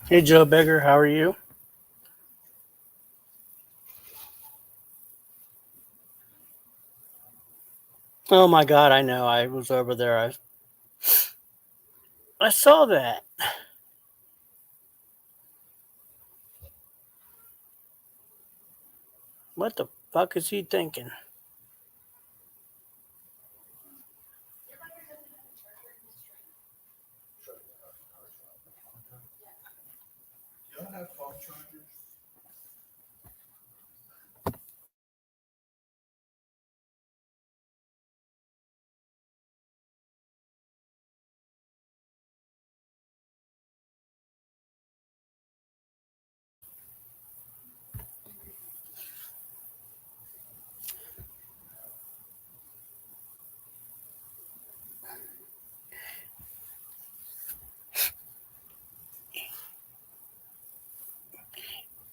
Hey, Joe Beggar, how are you? Oh my God, I know. I was over there. I saw that. What the fuck is he thinking?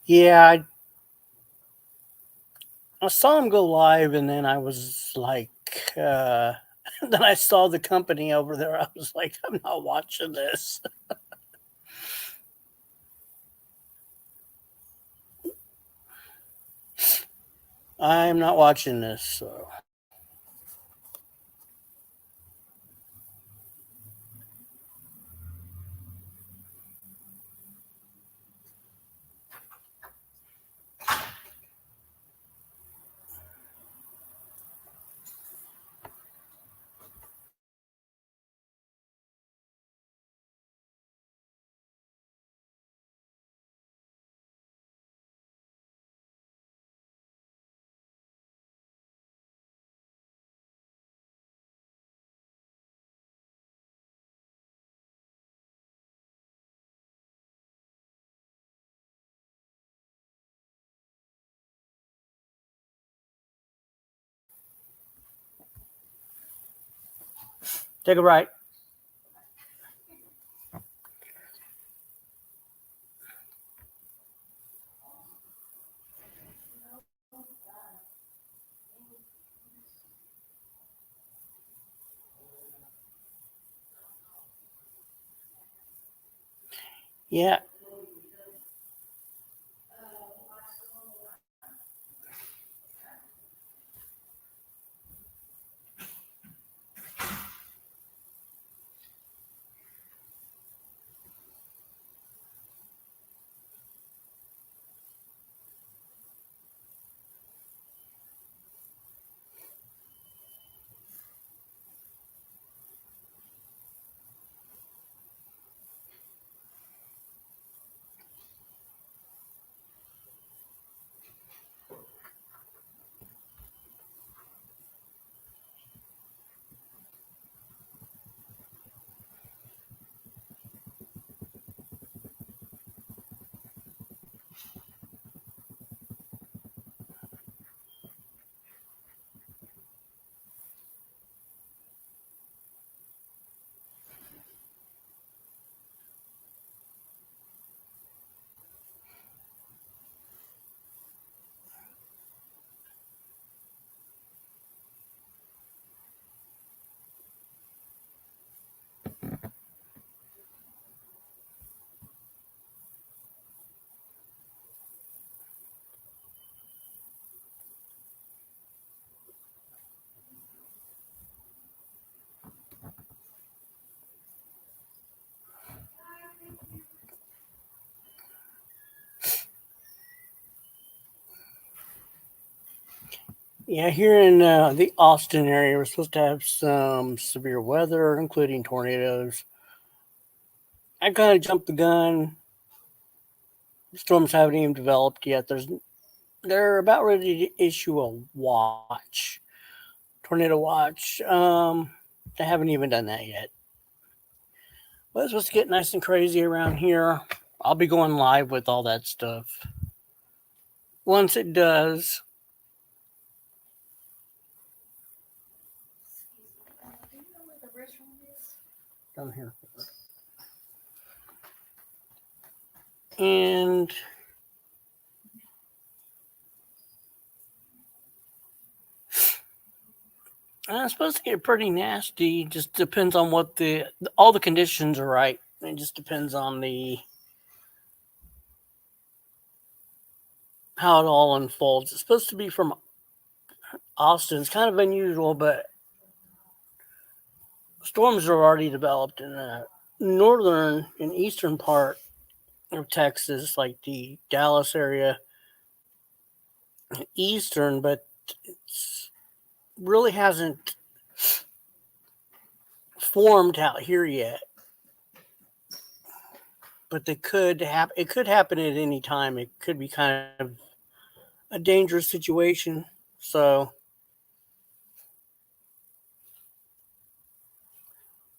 Yeah, I saw him go live, and then I was like, then I saw the company over there. I was like, I'm not watching this. I'm not watching this. So. Take a right. Yeah, yeah. Here in the Austin area, we're supposed to have some severe weather, including tornadoes. I kind of jumped the gun. Storms haven't even developed yet. They're about ready to issue a watch, tornado watch. They haven't even done that yet. But it's supposed to get nice and crazy around here. I'll be going live with all that stuff once it does. Down here, and it's supposed to get pretty nasty. Just depends on what the all the conditions are right. It just depends on the how it all unfolds. It's supposed to be from Austin. It's kind of unusual, but storms are already developed in the northern and eastern part of Texas, like the Dallas area, eastern, but it's really hasn't formed out here yet. But they could it could happen at any time. It could be kind of a dangerous situation. So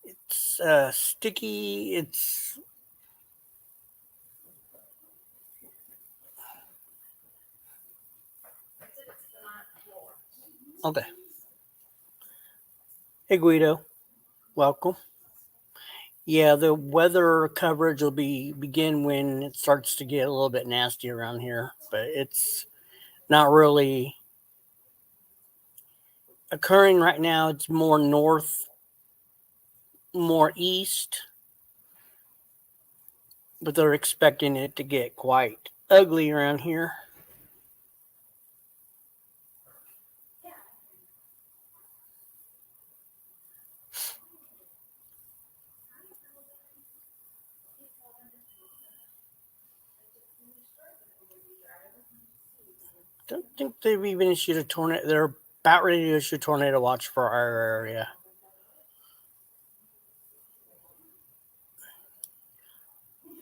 it's sticky. It's okay. Hey Guido, welcome. Yeah, the weather coverage will begin when it starts to get a little bit nasty around here, but it's not really occurring right now. It's more north, more east, but they're expecting it to get quite ugly around here. Don't think they've even issued a tornado. They're about ready to issue a tornado watch for our area.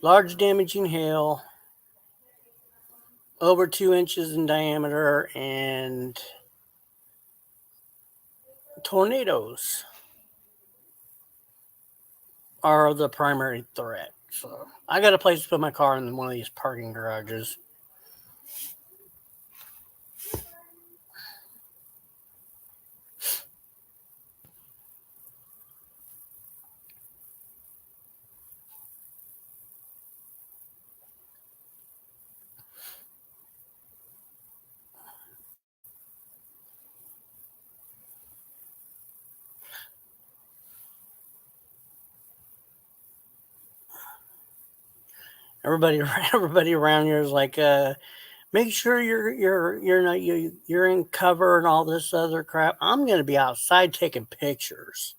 Large damaging hail, over 2 inches in diameter, and tornadoes are the primary threat. So I got a place to put my car in one of these parking garages. Everybody, everybody around here is like, make sure you're in cover and all this other crap. I'm gonna be outside taking pictures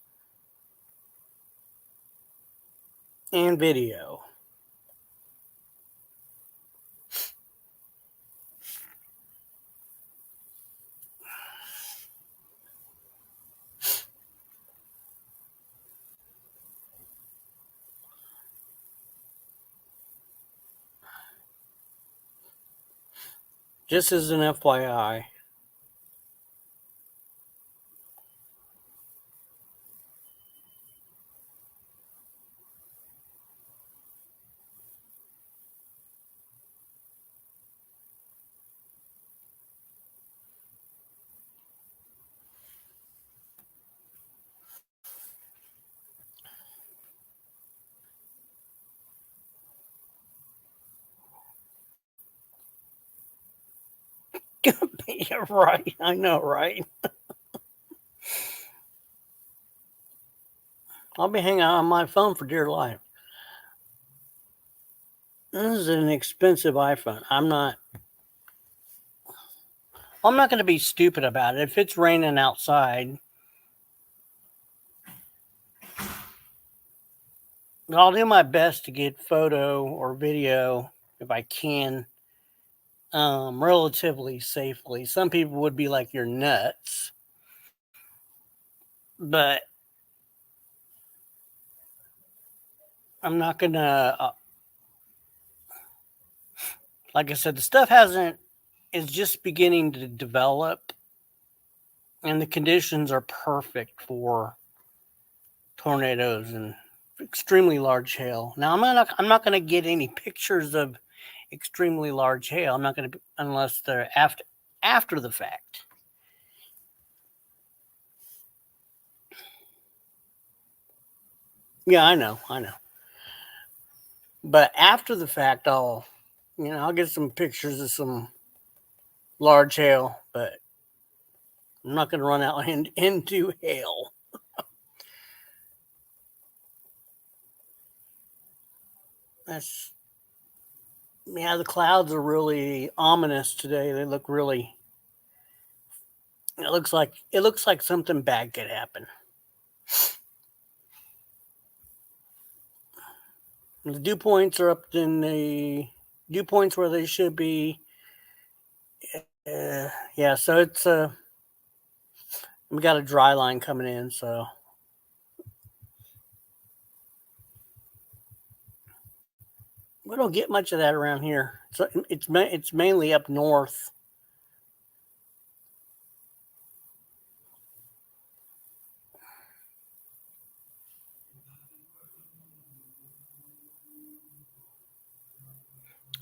and video. Just as an FYI. Yeah, right. I know, right? I'll be hanging out on my phone for dear life. This is an expensive iPhone. I'm not going to be stupid about it. If it's raining outside, I'll do my best to get photo or video if I can, relatively safely. Some people would be like, "You're nuts," but I'm not gonna. Like I said, the stuff is just beginning to develop, and the conditions are perfect for tornadoes and extremely large hail. Now I'm not going to get any pictures of extremely large hail. I'm not going to unless they're after the fact. Yeah, I know. But after the fact, I'll get some pictures of some large hail, but I'm not going to run out into hail. That's Yeah, the clouds are really ominous today. They look really. It looks like something bad could happen. The dew points are up in the dew points where they should be. Yeah, so it's we got a dry line coming in, so we don't get much of that around here. So it's mainly up north.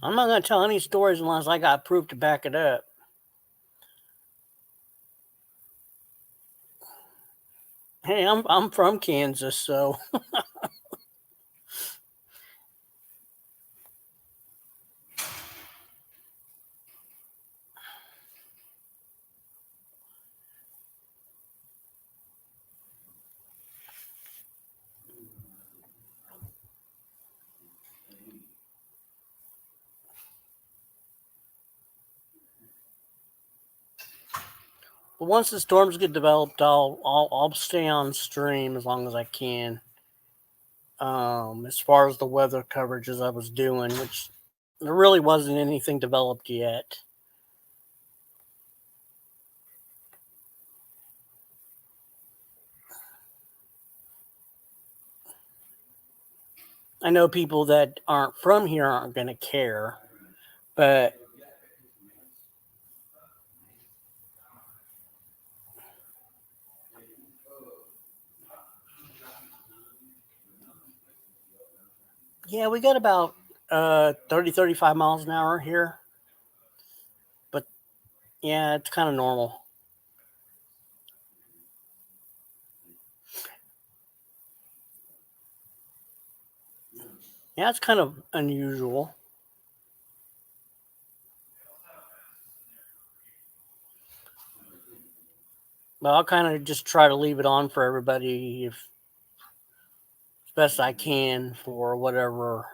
I'm not gonna tell any stories unless I got proof to back it up. Hey, I'm from Kansas, so but once the storms get developed, I'll stay on stream as long as I can. As far as the weather coverage as I was doing, which there really wasn't anything developed yet. I know people that aren't from here aren't going to care, but yeah, we got about 30, 35 miles an hour here. But yeah, it's kind of normal. Yeah, it's kind of unusual. But I'll kind of just try to leave it on for everybody if as best I can for whatever.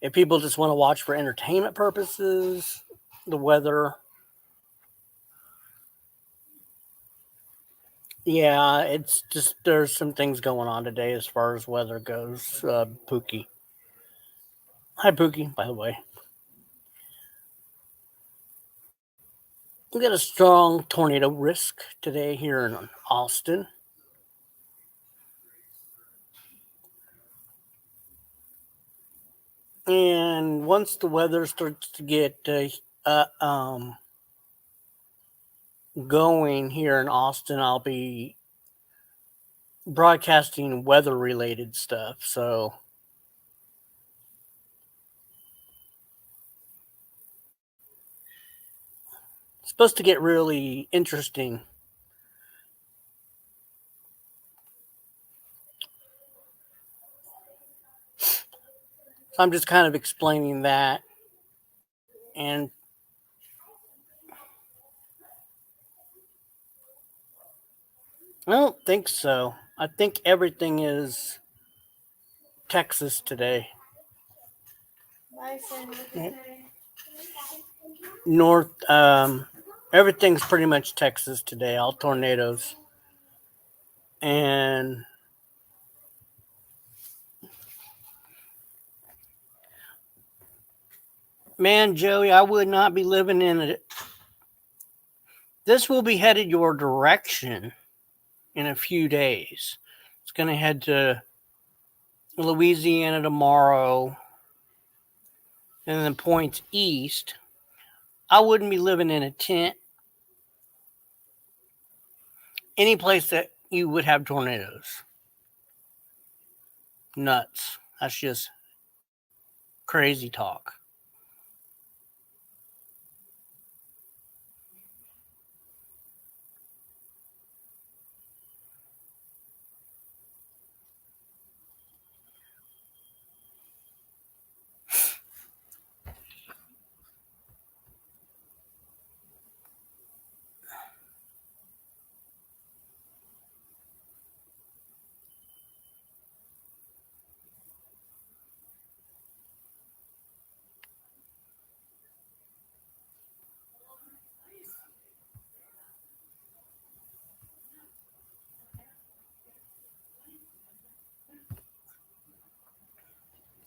If people just want to watch for entertainment purposes, the weather. Yeah, it's just there's some things going on today as far as weather goes. Pookie. Hi, Pookie, by the way. We got a strong tornado risk today here in Austin. And once the weather starts to get going here in Austin, I'll be broadcasting weather related stuff. So it's supposed to get really interesting. So I'm just kind of explaining that. And I don't think so. I think everything is Texas today. North, everything's pretty much Texas today, all tornadoes. And man, Joey, I would not be living in it. This will be headed your direction in a few days. It's going to head to Louisiana tomorrow and then points east. I wouldn't be living in a tent any place that you would have tornadoes. Nuts. That's just crazy talk.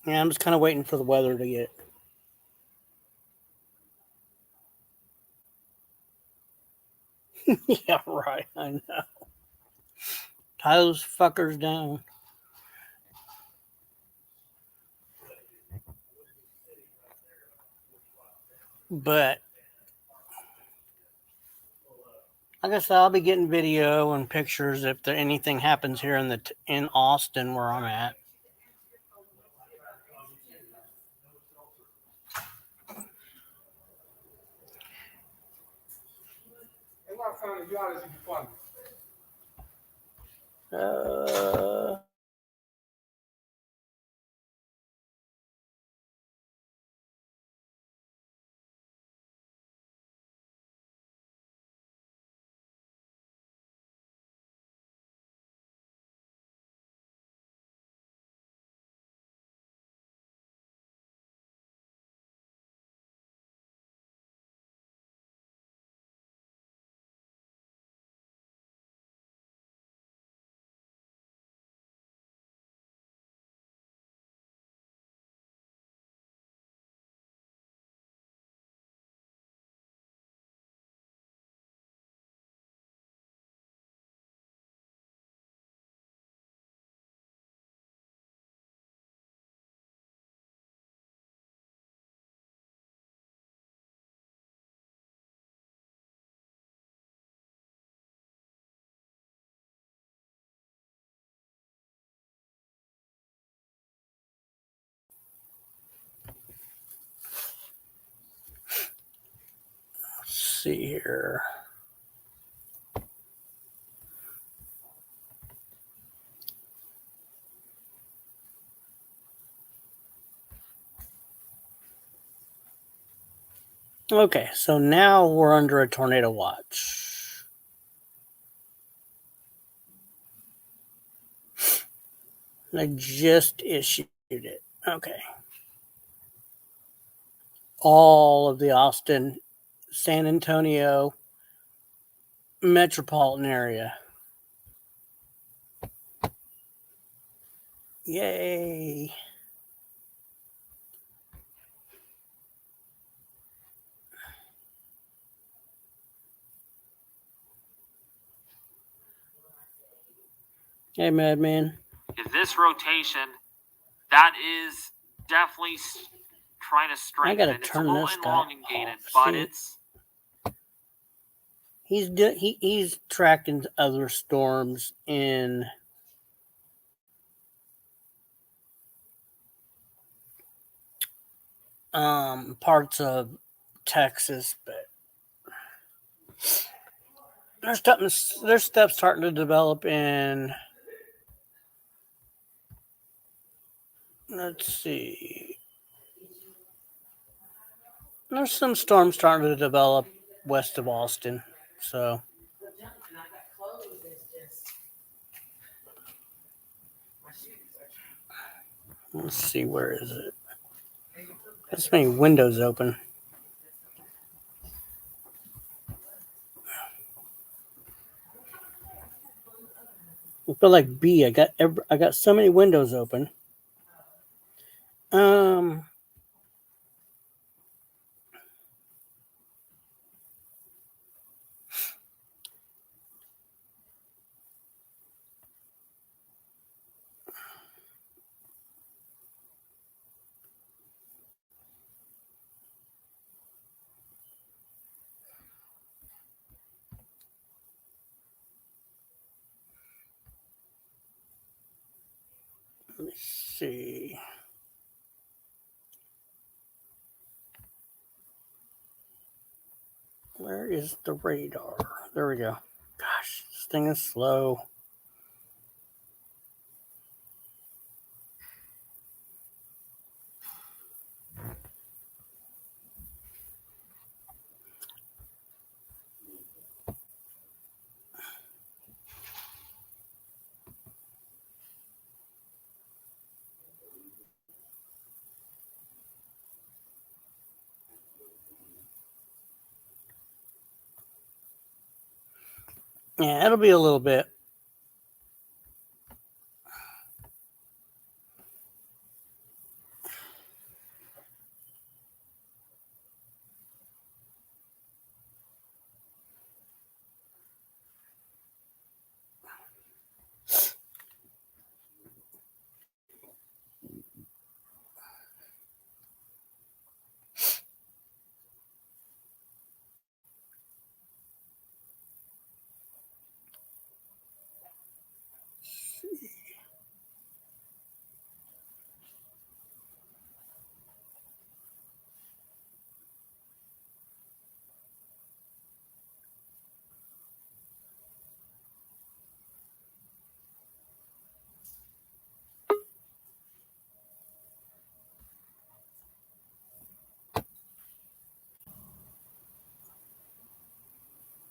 Yeah, I'm just kind of waiting for the weather to get. Yeah, right. I know. Tie those fuckers down. But like I said, I'll be getting video and pictures if there anything happens here in Austin where I'm at. Uh, let's see here. Okay, so now we're under a tornado watch. I just issued it. Okay. All of the Austin, San Antonio metropolitan area. Yay. Hey, Madman. This rotation, that is definitely trying to strengthen. I gotta turn this guy elongated, off. but See? it's he's tracking other storms in parts of Texas, but there's stuff starting to develop in. Let's see. There's some storms starting to develop west of Austin, so let's see, where is it? There's many windows open. I feel like B. I got so many windows open. Let me see. Where is the radar? There we go. Gosh, this thing is slow. Yeah, it'll be a little bit.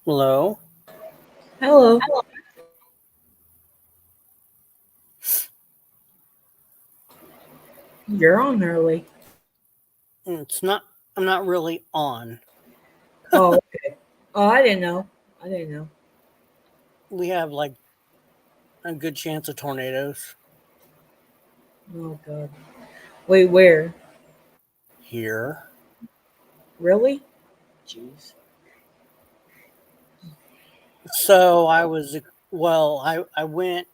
Hello. Hello. You're on early. It's not. I'm not really on. Oh, okay. Oh, I didn't know. I didn't know. We have like a good chance of tornadoes Oh God. Wait, where? here. Really? Jeez. So I was well. I went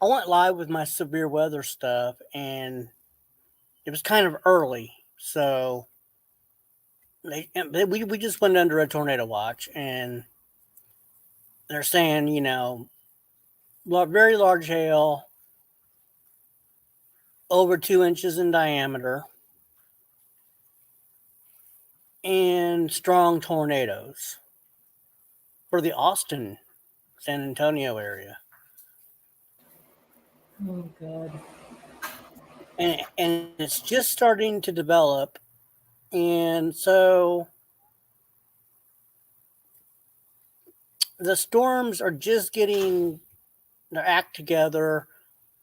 live with my severe weather stuff, and it was kind of early. So we just went under a tornado watch, and they're saying very large hail, over 2 inches in diameter, and strong tornadoes for the Austin, San Antonio area. Oh God. And it's just starting to develop, and so the storms are just getting their act together.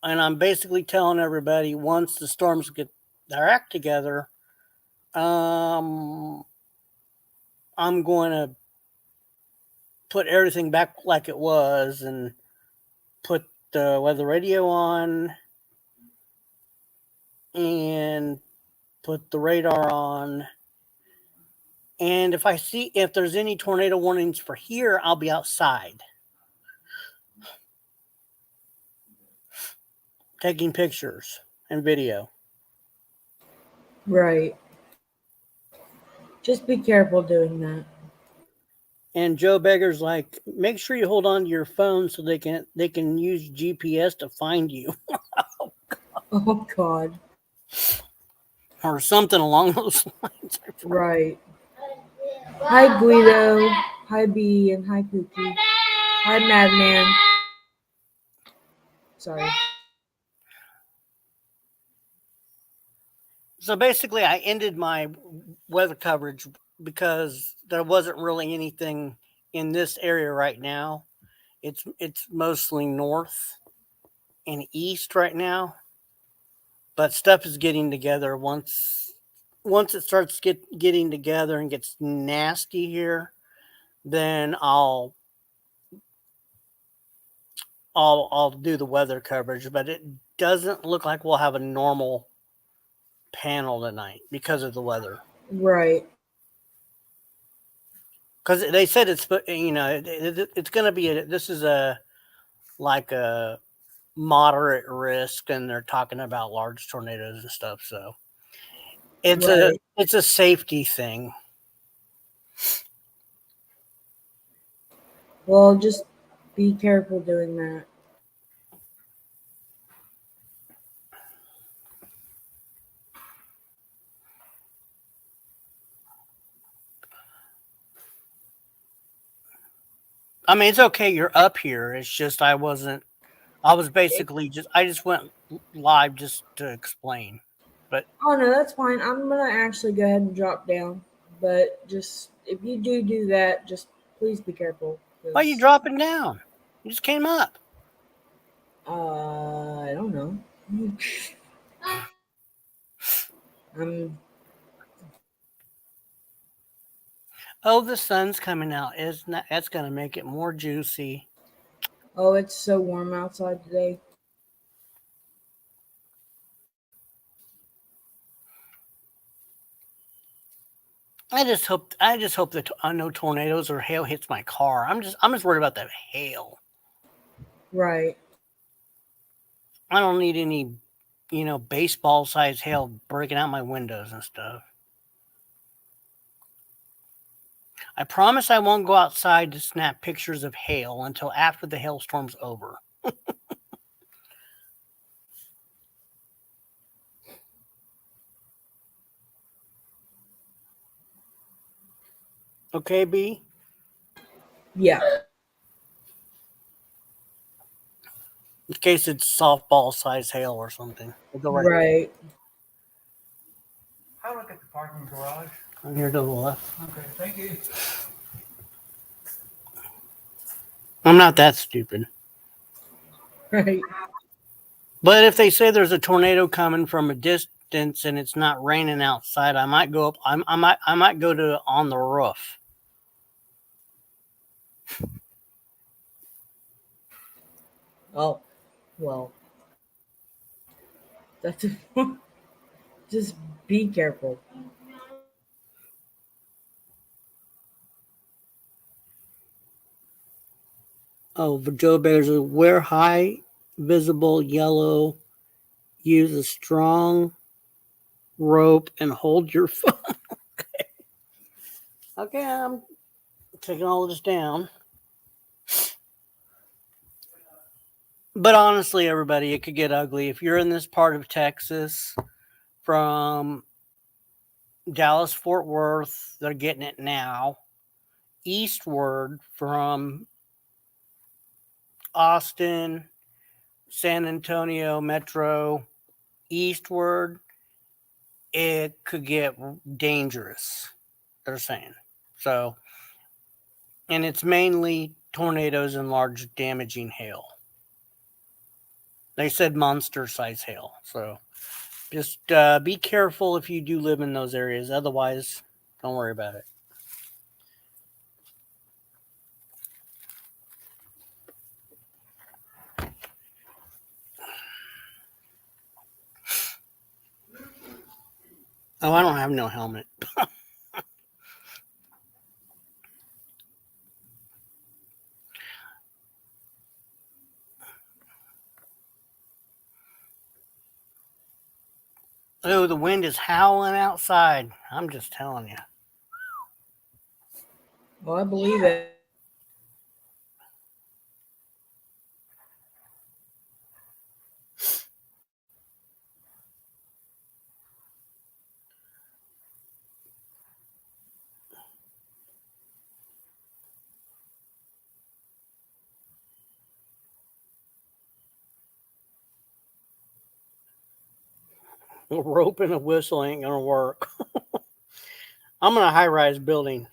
And I'm basically telling everybody, once the storms get their act together, I'm going to put everything back like it was and put the weather radio on and put the radar on. And if there's any tornado warnings for here, I'll be outside taking pictures and video. Right. Just be careful doing that. And Joe Beggar's like, make sure you hold on to your phone so they can use GPS to find you Oh God. or something along those lines. Right. Hi Guido. Hi B and hi Cookie. Hi Madman. Sorry. So basically, I ended my weather coverage because there wasn't really anything in this area right now. It's mostly north and east right now, but stuff is getting together once it starts getting together and gets nasty here, then I'll do the weather coverage, but it doesn't look like we'll have a normal panel tonight because of the weather. Right. Because they said it's it's going to be this is a like a moderate risk, and they're talking about large tornadoes and stuff. So Right. it's a safety thing. Well, just be careful doing that. I mean, it's okay. You're up here. It's just I wasn't. I was basically I just went live just to explain. But Oh no, that's fine. I'm gonna actually go ahead and drop down. But just if you do that, just please be careful. why are you 'Cause, dropping down? You just came up. I don't know. I'm Oh, the sun's coming out. Isn't that's going to make it more juicy? Oh, it's so warm outside today. I just hope that no tornadoes or hail hits my car. I'm just worried about that hail. Right. I don't need any, baseball sized hail breaking out my windows and stuff. I promise I won't go outside to snap pictures of hail until after the hailstorm's over. Okay, B? Yeah. In case it's softball sized hail or something. We'll go right. Right. How do I get the parking garage? I'm here to the left. Okay, thank you. I'm not that stupid. Right. But if they say there's a tornado coming from a distance and it's not raining outside, I might go up. I might go to on the roof. Oh, well. That's just be careful. Oh, Joe Bears, wear high visible yellow. Use a strong rope and hold your phone. Okay, I'm taking all of this down. But honestly, everybody, it could get ugly. If you're in this part of Texas from Dallas, Fort Worth, they're getting it now. Eastward from Austin, San Antonio Metro, eastward, it could get dangerous, they're saying. So, and it's mainly tornadoes and large damaging hail. They said monster size hail. So just be careful if you do live in those areas. Otherwise, don't worry about it. Oh, I don't have no helmet. Oh, the wind is howling outside. I'm just telling you. Well, I believe it. A rope and a whistle ain't gonna work. I'm in a high-rise building.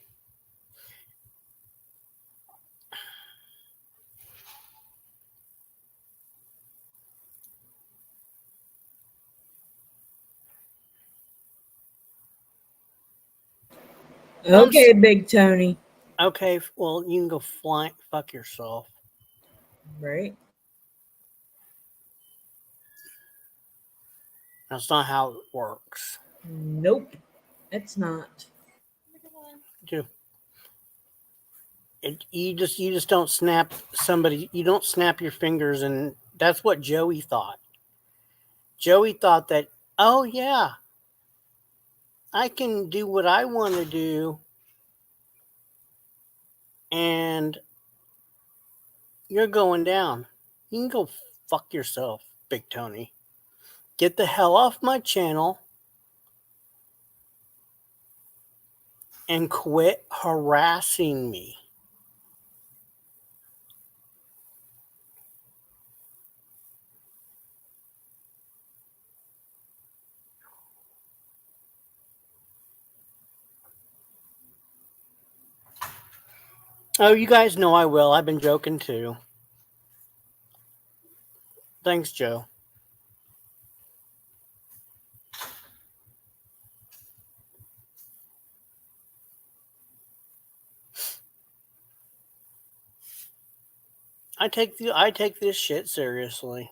Okay, Big Tony. Okay, well, you can go fly. Fuck yourself. Right? That's not how it works. Nope. It's not. You you just don't snap somebody. You don't snap your fingers, and that's what Joey thought. Joey thought that, oh yeah, I can do what I want to do, and you're going down. You can go fuck yourself, Big Tony. Get the hell off my channel and quit harassing me. Oh, you guys know I will. I've been joking too. Thanks, Joe. I take this shit seriously.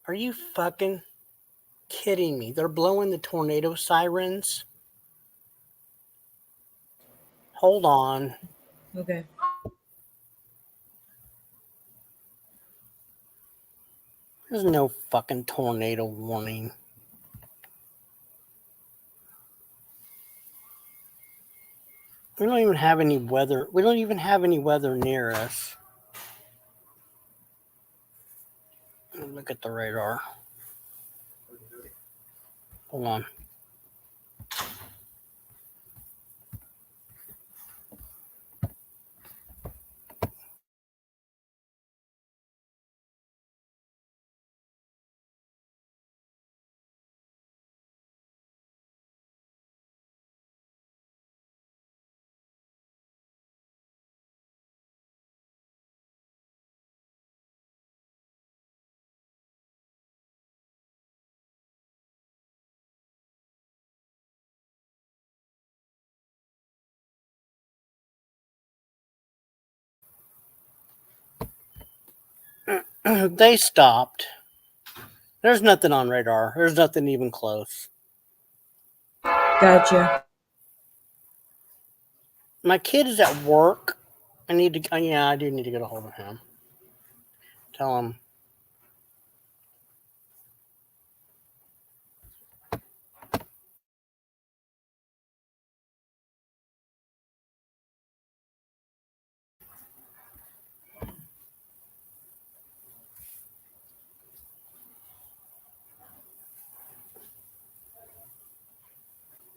Are you fucking kidding me? They're blowing the tornado sirens. Hold on. Okay. There's no fucking tornado warning. We don't even have any weather. We don't even have any weather near us. Look at the radar. Hold on. They stopped. There's nothing on radar. There's nothing even close. Gotcha. My kid is at work. I need to. Yeah, I do need to get a hold of him. Tell him.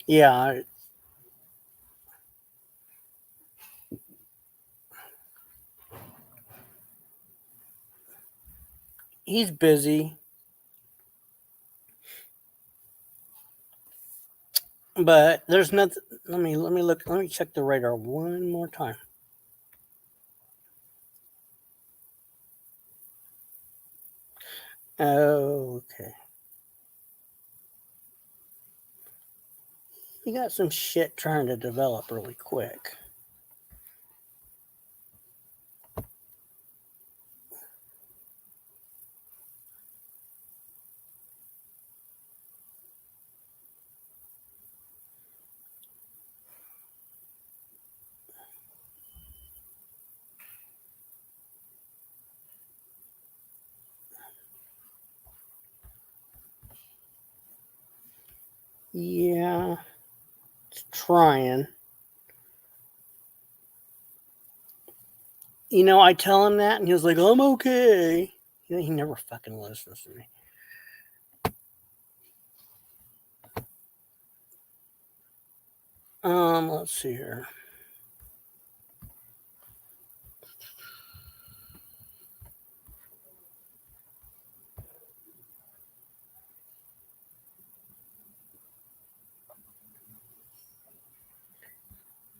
Yeah. He's busy. But there's nothing. Let me look. Let me check the radar one more time. Okay. You got some shit trying to develop really quick. Yeah, it's trying. You know, I tell him that, and he was like, "I'm okay." You know, he never fucking listens to me. Let's see here.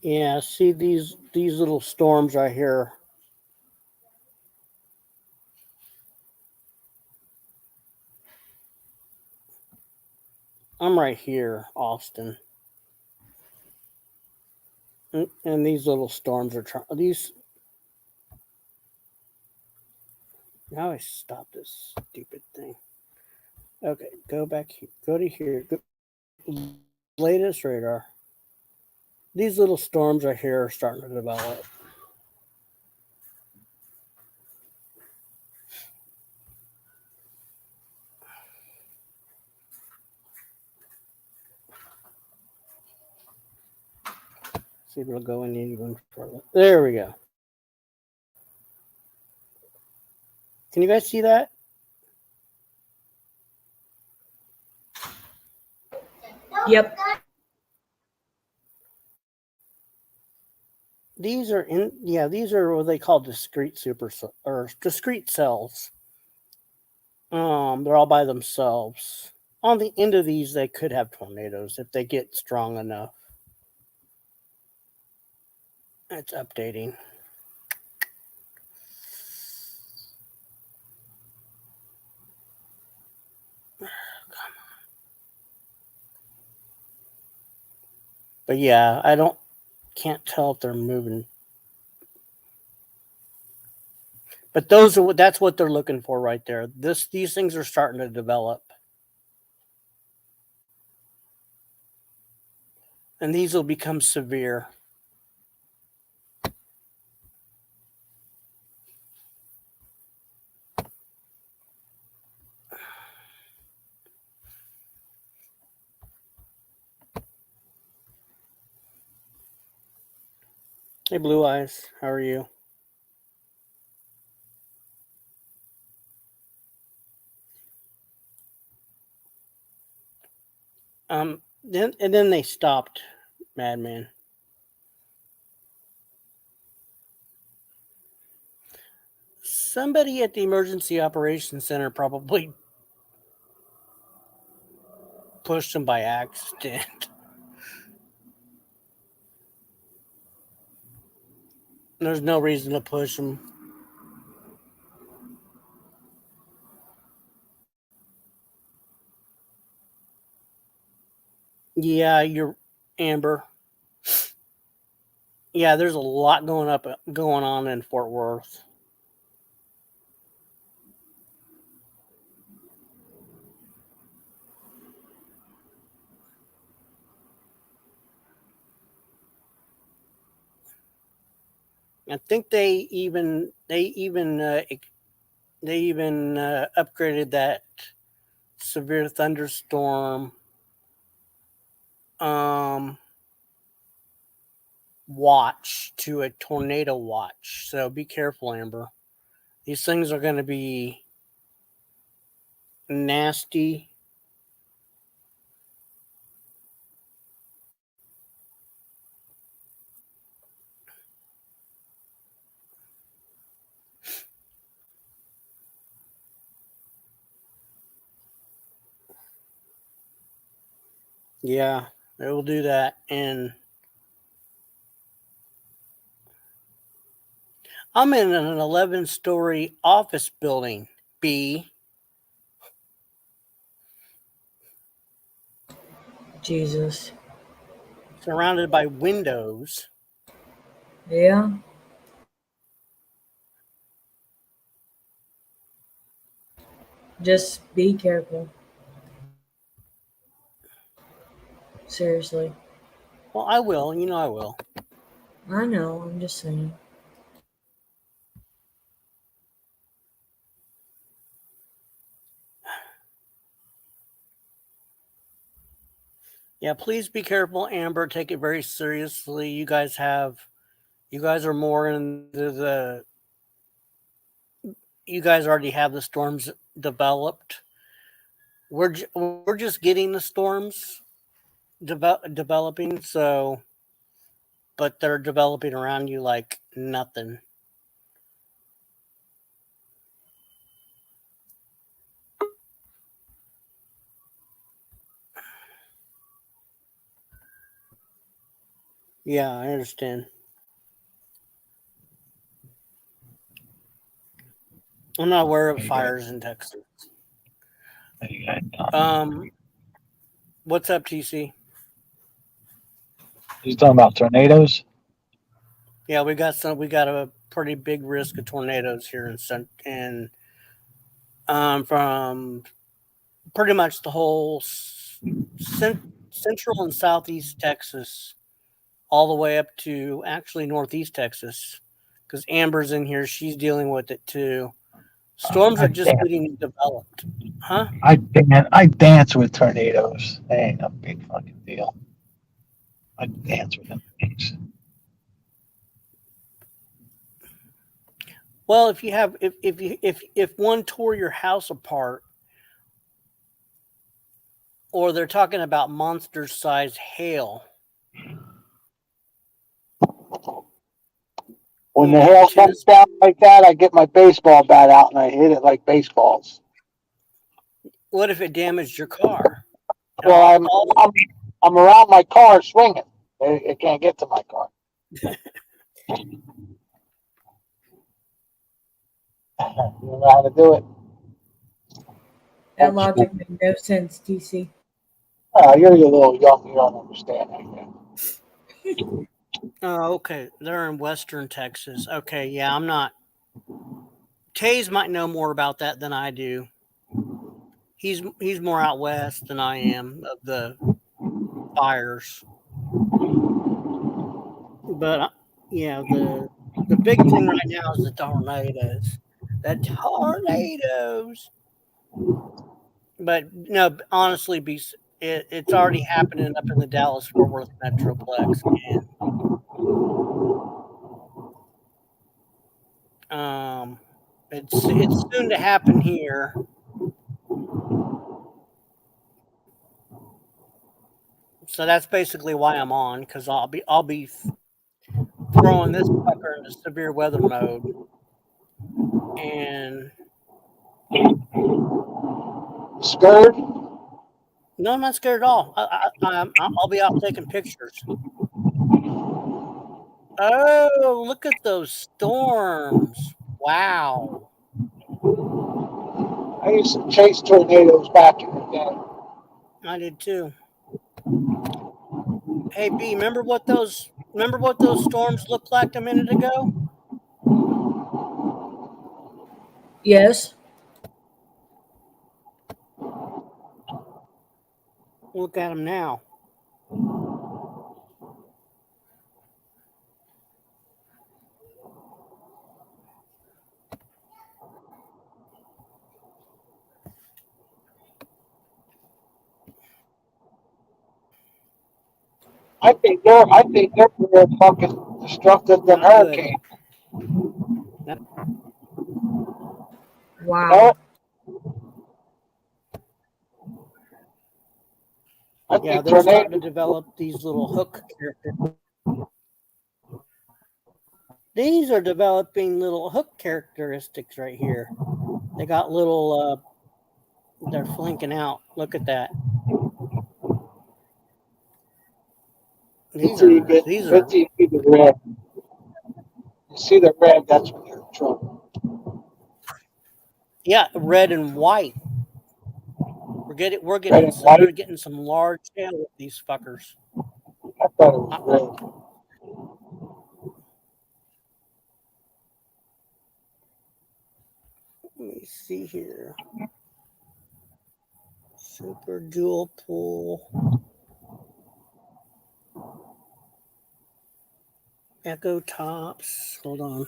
Yeah, see these little storms right here. I'm right here, Austin. And these little storms are trying. These. Now I stop this stupid thing. Okay, go back here. Go to here. Go, latest radar. These little storms right here are starting to develop. See if it'll go in even further. There we go. Can you guys see that? Yep. These are these are what they call discrete or discrete cells. They're all by themselves. On the end of these, they could have tornadoes if they get strong enough. It's updating. But yeah, can't tell if they're moving. But that's what they're looking for right there. These things are starting to develop. And these will become severe. Hey, Blue Eyes, how are you? Then they stopped, Madman. Somebody at the Emergency Operations Center probably pushed them by accident. There's no reason to push them. Yeah, you're Amber. Yeah, there's a lot going on in Fort Worth. I think they even upgraded that severe thunderstorm watch to a tornado watch. So be careful, Amber. These things are going to be nasty. Yeah, it will do that. And I'm in an 11-story office building, B, Jesus. surrounded by windows. Yeah. Just be careful. Seriously. Well, I will. I will. I know. I'm just saying. Yeah, please be careful, Amber. Take it very seriously. You guys are more into the. You guys already have the storms developed. We're just getting the storms developing. So, but they're developing around you like nothing. Yeah, I understand. I'm not aware of fires in Texas. What's up, TC? He's talking about tornadoes. Yeah, we got a pretty big risk of tornadoes here from pretty much the whole central and southeast Texas, all the way up to actually northeast Texas. Because Amber's in here, she's dealing with it too. Storms are just getting developed, huh? I dance with tornadoes. They ain't a big fucking deal. I dance with them things. Well, if one tore your house apart, or they're talking about monster-sized hail. When the hail comes down like that, I get my baseball bat out and I hit it like baseballs. What if it damaged your car? Well, I'm around my car swinging. It can't get to my car. You know how to do it. That logic made no sense, TC. You're a little young. You don't understand that. Oh, okay. They're in western Texas. Okay, yeah, I'm not. Taze might know more about that than I do. He's more out west than I am of the fires. But yeah, the big thing right now is the tornadoes. The tornadoes. But no, honestly, it's already happening up in the Dallas-Fort Worth Metroplex, and it's soon to happen here. So that's basically why I'm on, because I'll be throwing this fucker into severe weather mode, and scared? No, I'm not scared at all. I'll be out taking pictures. Oh, look at those storms! Wow. I used to chase tornadoes back in the day. I did too. Hey B, remember what those storms looked like a minute ago? Yes. Look at them now. I think they're more fucking destructive than Not good. hurricanes. You Wow. know? I Yeah, think they're starting to tornadoes. develop these little hook characters. These are developing little hook characteristics right here. They got little, they're flanking out. Look at that. Wait till you get, These wait are, till you see the red. You see the red, that's when you're in trouble. yeah, red and white. Red and white. We're getting some large tail with these fuckers. I thought it was Uh, red. Let me see here. Super dual pool. Echo tops. Hold on.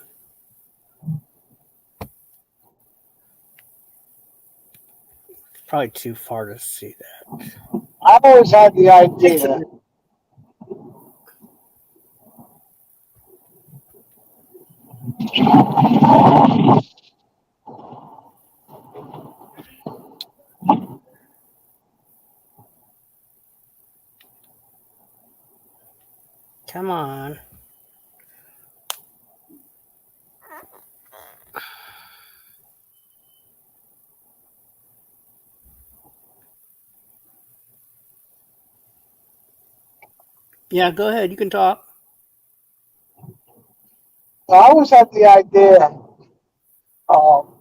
Probably too far to see that. I've always had the It's a, idea. come on. Yeah, go ahead. You can talk. I always had the idea. Um,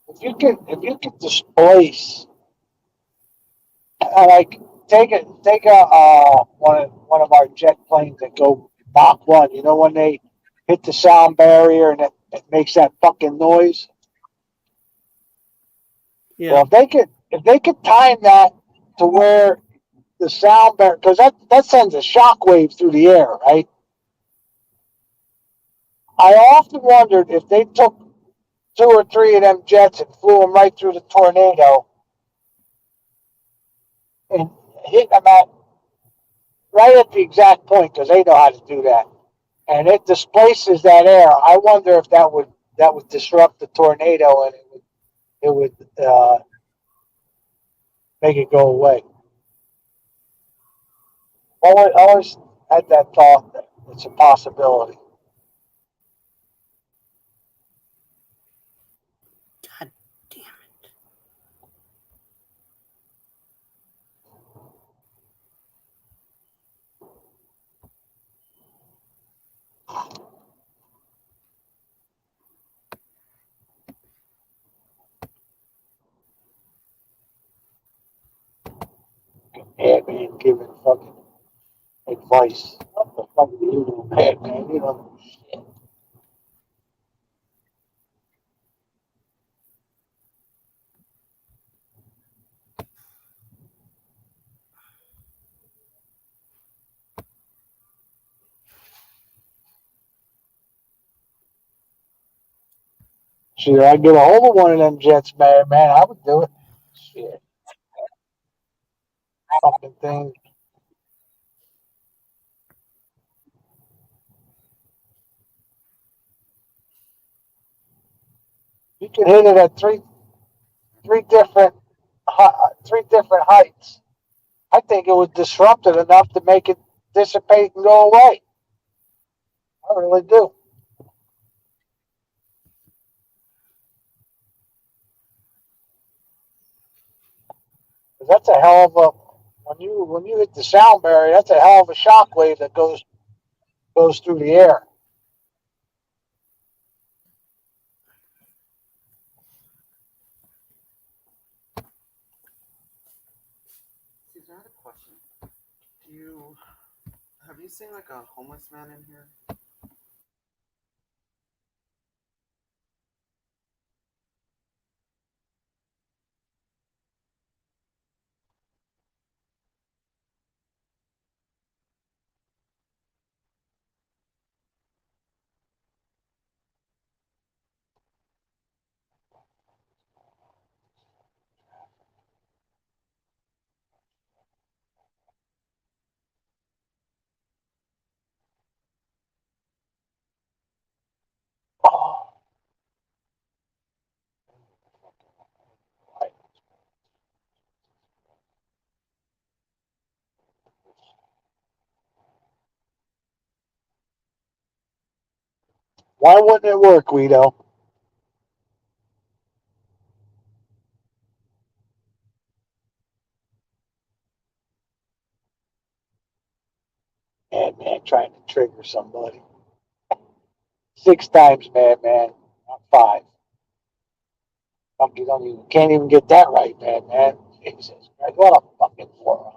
if you could displace, like take a one of our jet planes that go Mach 1. You know when they hit the sound barrier and it makes that fucking noise. Yeah. Well, if they could time that to where the sound barrier, because that sends a shock wave through the air, right? I often wondered if they took two or three of them jets and flew them right through the tornado and hit them at right at the exact point, because they know how to do that, and it displaces that air. I wonder if that would disrupt the tornado and it would make it go away. Always had that thought that it's a possibility. God damn. And man, giving fucking advice. What the fuck are you doing, man? You know, shit. Shit, I get a hold of one of them jets, man. I would do it. Shit, fucking thing. You can hit it at three different three different heights. I think it would disrupt it enough to make it dissipate and go away. I really do. 'Cause that's a hell of a when you hit the sound barrier. That's a hell of a shock wave that goes through the air. Excuse me, I had a question. Have you seen like a homeless man in here? Why wouldn't it work, Guido? Madman trying to trigger somebody. 6 times, Madman, not 5. Fuck, you can't even get that right, Madman. Jesus Christ, what a fucking moron.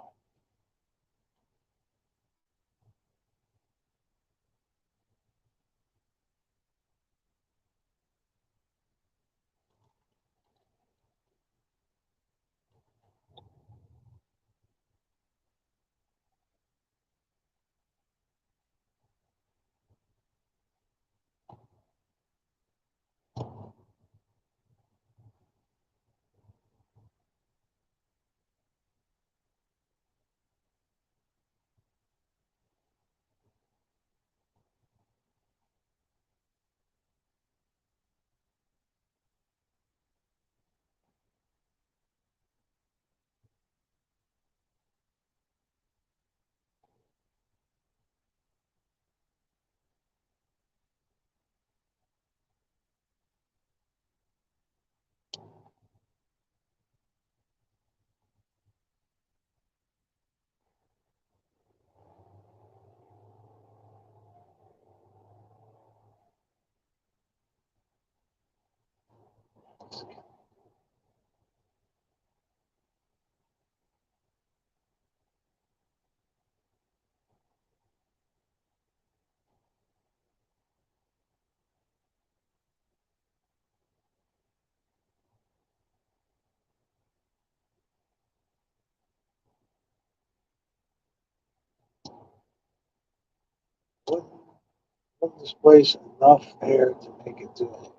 Wouldn't displace enough air to make it do it.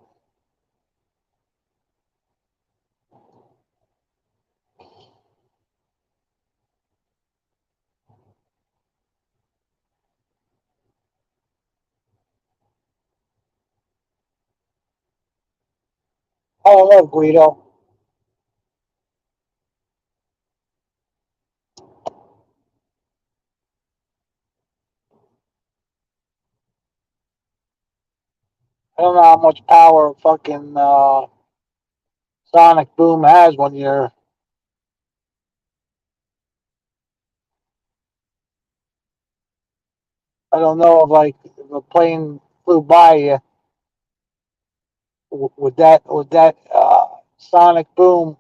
I don't know, Guido. I don't know how much power fucking Sonic Boom has when you're. I don't know if like if a plane flew by you, would that Sonic Boom,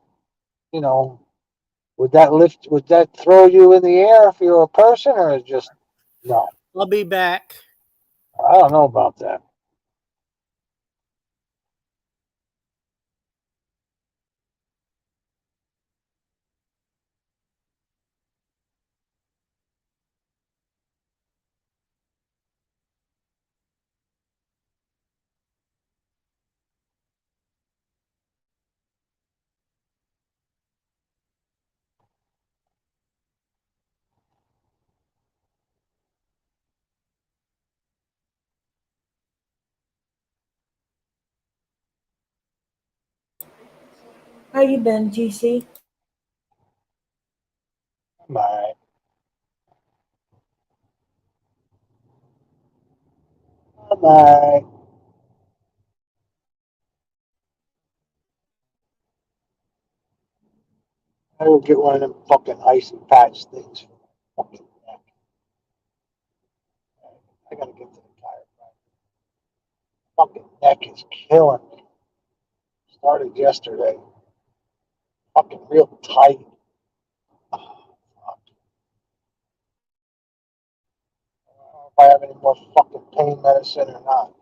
you know, would that lift? Would that throw you in the air if you're a person, or is just no? I'll be back. I don't know about that. How you been, TC? Right. Right. I will get one of them fucking icy patch things. Fucking neck. I gotta get to the chiropractor. Fucking neck is killing me. Started yesterday. Fucking real tight. Oh, fuck. I don't know if I have any more fucking pain medicine or not.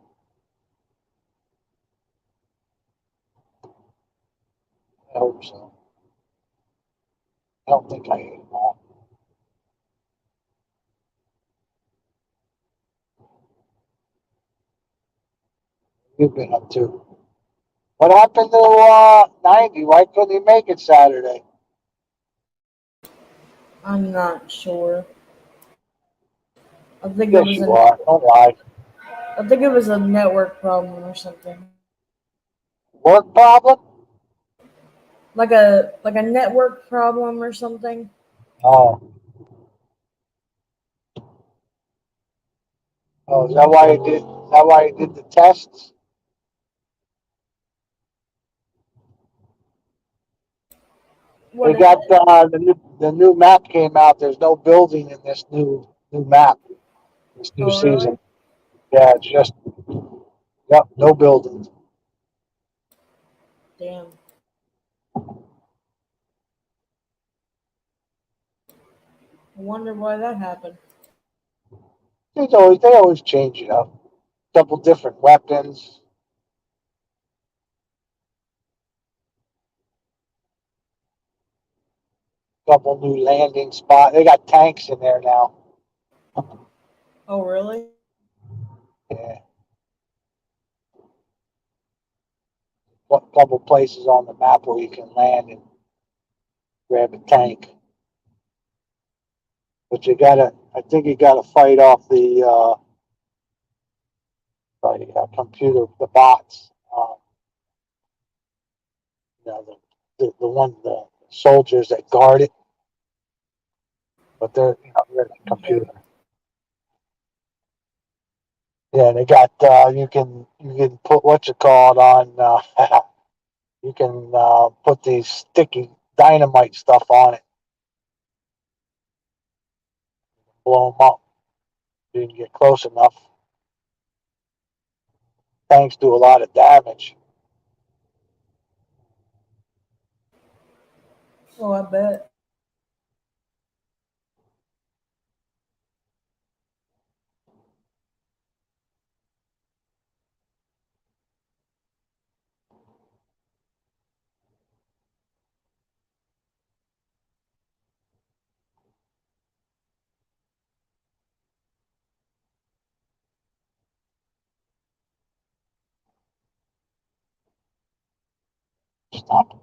I hope so. I don't think I ate them all. You've been up to. What happened to 90? Why couldn't he make it Saturday? I'm not sure. I think it Yes, was you a are. Don't lie. I think it was a network problem or something. Work problem? Like a network problem or something. Oh. Oh, is that why he did? Is that why he did the tests? What They is got it? the new map came out. There's no building in this new map, this new Oh, really? season. Yeah, it's just yep, no buildings. Damn. I wonder why that happened. They always change it up. Couple different weapons. Couple new landing spot. They got tanks in there now. Oh, really? Yeah. Couple places on the map where you can land and grab a tank. But I think you gotta fight off the computer, the bots. You know, the soldiers that guard it, but they're the Okay. computer. Yeah, they got you can put what you call it on. You can put these sticky dynamite stuff on it, blow them up. You can get close enough. Tanks do a lot of damage. Oh, I bet. Stop it.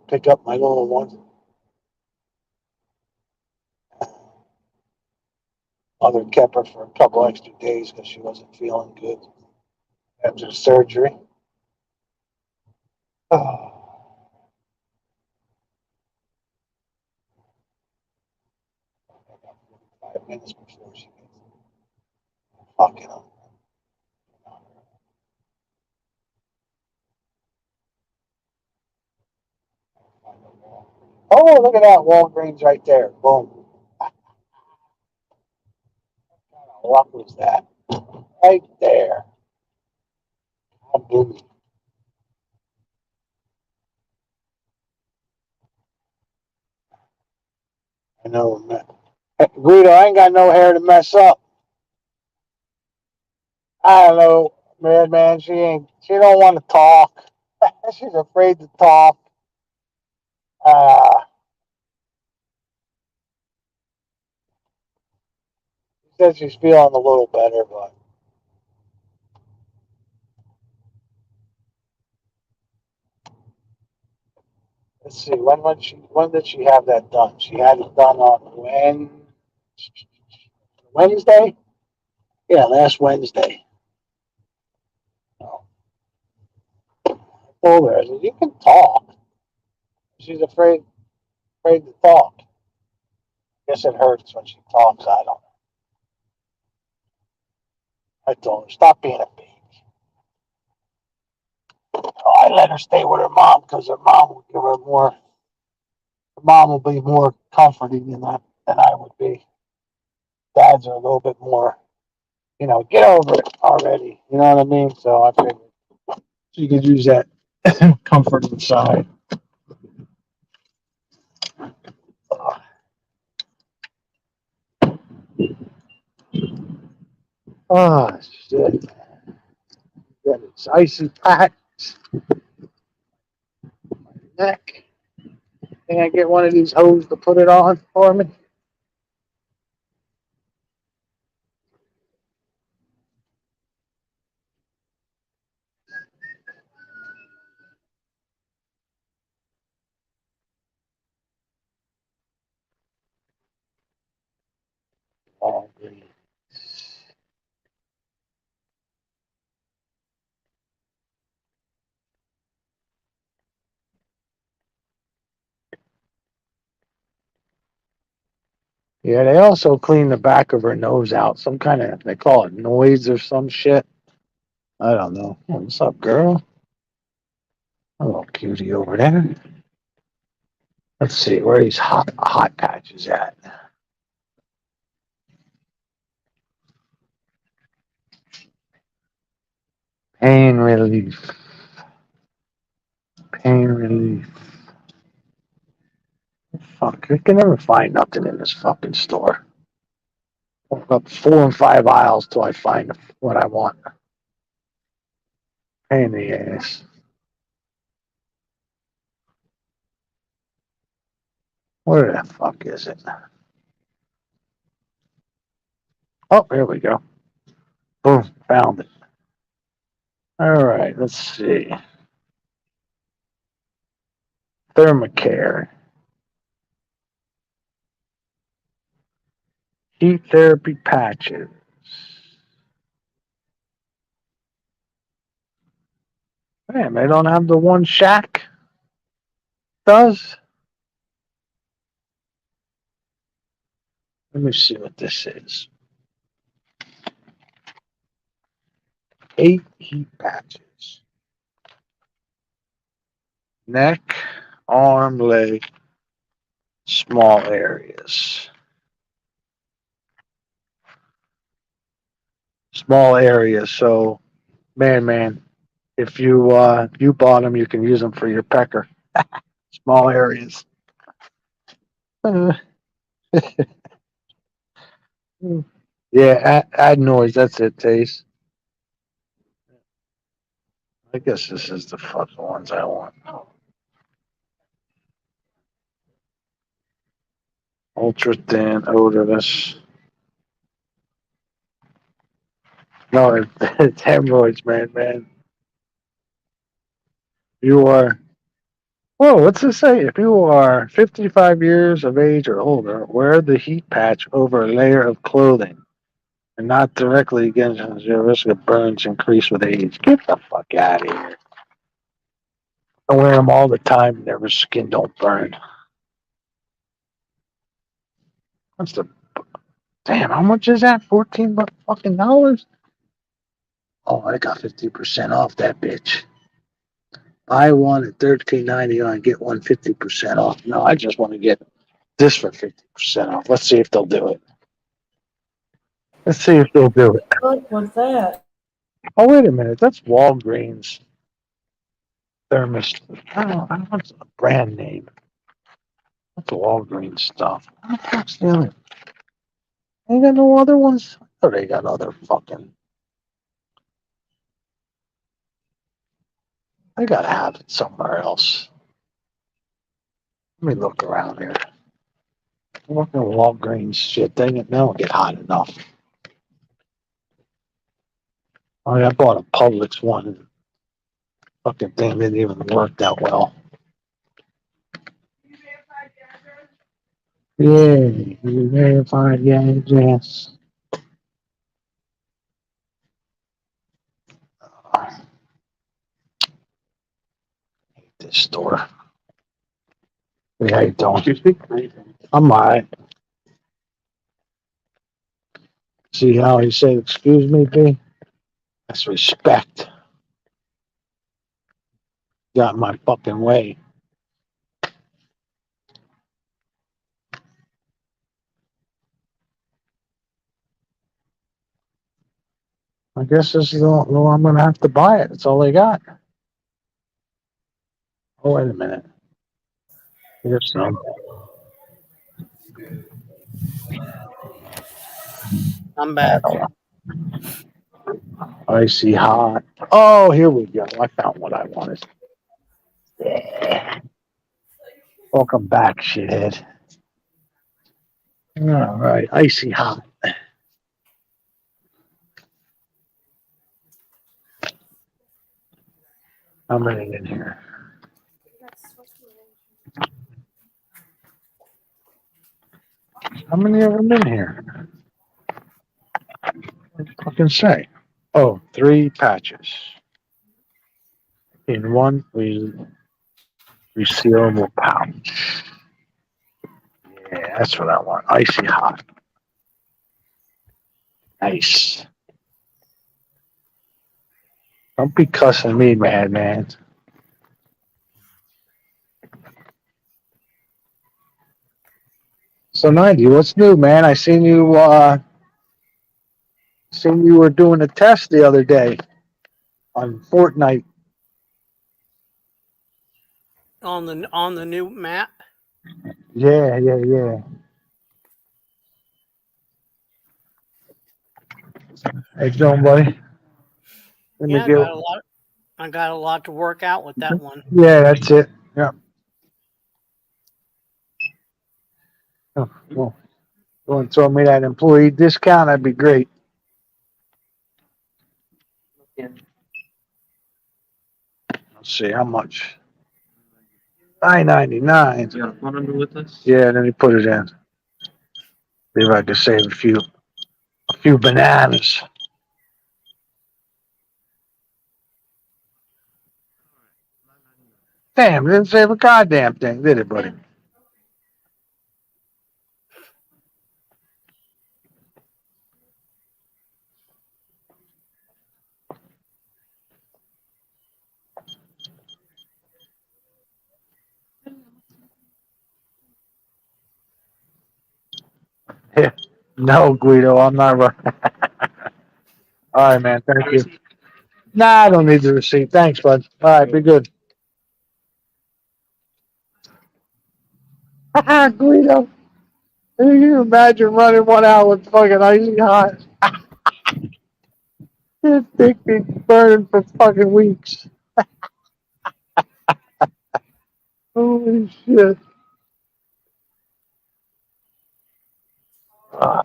Pick up my little one. Mother kept her for a couple extra days because she wasn't feeling good after surgery. Oh, 5 minutes before she gets fucking up. Oh, look at that Walgreens right there. Boom. What was that? Right there. Boom. I know, man. Hey, Guido, I ain't got no hair to mess up. I don't know, man. She don't want to talk. She's afraid to talk. Uh, she said she's feeling a little better, but let's see. When did she have that done? She had it done on Wednesday? Yeah, last Wednesday. Oh, I told her, I said, you can talk. She's afraid to talk. I guess it hurts when she talks. I don't know. I told her, stop being a baby. Oh, I let her stay with her mom because her mom will give her more. Her mom will be more comforting than I would be. Dads are a little bit more, get over it already. You know what I mean? So I figured she could use that comfort inside. Oh, shit. Got its icy pack neck. Can I get one of these hose to put it on for me? Oh, green. Yeah, they also clean the back of her nose out. Some kind of, they call it noise or some shit. I don't know. Oh, what's up, girl? Hello, cutie over there. Let's see, where are these hot patches at? Pain relief. Pain relief. Fuck, I can never find nothing in this fucking store. Walk up 4 and 5 aisles till I find what I want. Pain in the ass. Where the fuck is it? Oh, here we go. Boom, found it. All right, let's see. Thermacare. Heat therapy patches. Man, they don't have the one Shack does. Let me see what this is. 8 heat patches. Neck, arm, leg, small areas. Small areas. So, man, if you bought them, you can use them for your pecker. Small areas. Yeah, add noise. That's it, Taste. I guess this is the fucking ones I want. Ultra thin, odorless. No, it's hemorrhoids, man. You are. Whoa, what's it say? If you are 55 years of age or older, wear the heat patch over a layer of clothing and not directly against your risk of burns increase with age. Get the fuck out of here. I wear them all the time and their skin don't burn. What's the damn? How much is that? $14 Oh, I got 50% off that bitch. Buy one at $13.99, get one 50% off. No, I just want to get this for 50% off. Let's see if they'll do it. Let's see if they'll do it. What was that? Oh, wait a minute. That's Walgreens thermos. I don't know what's the brand name. That's Walgreens stuff. What the fuck's the other? Ain't got no other ones? Oh, they got other fucking. They gotta have it somewhere else. Let me look around here. I'm looking at Walgreens shit. They don't get hot enough. Oh, I bought a Publix one. Fucking thing didn't even work that well. Yeah, you verified, yes. This store. Hey, how you doing? I'm alright. See how he said, excuse me, B? That's respect. Got in my fucking way. I guess this is all, well, I'm gonna have to buy it. That's all they got. Oh, wait a minute. Here's some. I'm back. Icy hot. Oh, here we go. I found what I wanted. Yeah. Welcome back, shithead. All right, icy hot. How many in here? How many of them in here? What did I fucking say? Oh, 3 patches. In one resealable pouch. Yeah. that's what I want. Icy hot. Nice. Don't be cussing me, man. So 90, what's new, man? I seen you were doing a test the other day on Fortnite. On the new map. Yeah. How you doing, buddy? Let me Yeah, get, I got a lot to work out with that one. yeah, that's it. Yeah. Oh, well, go and throw me that employee discount, that'd be great. Let's see how much. $9.99. You got a phone number with us? Yeah, let me put it in. See if I can save a few bananas. Damn, it didn't save a goddamn thing, did it, buddy? Yeah. No, Guido, I'm not right. All right, man. Thank you. Nah, I don't need the receipt. Thanks, bud. All right, be good. Guido, can you imagine running 1 hour with fucking icy hot? This dick be burning for fucking weeks. Holy shit. Ah,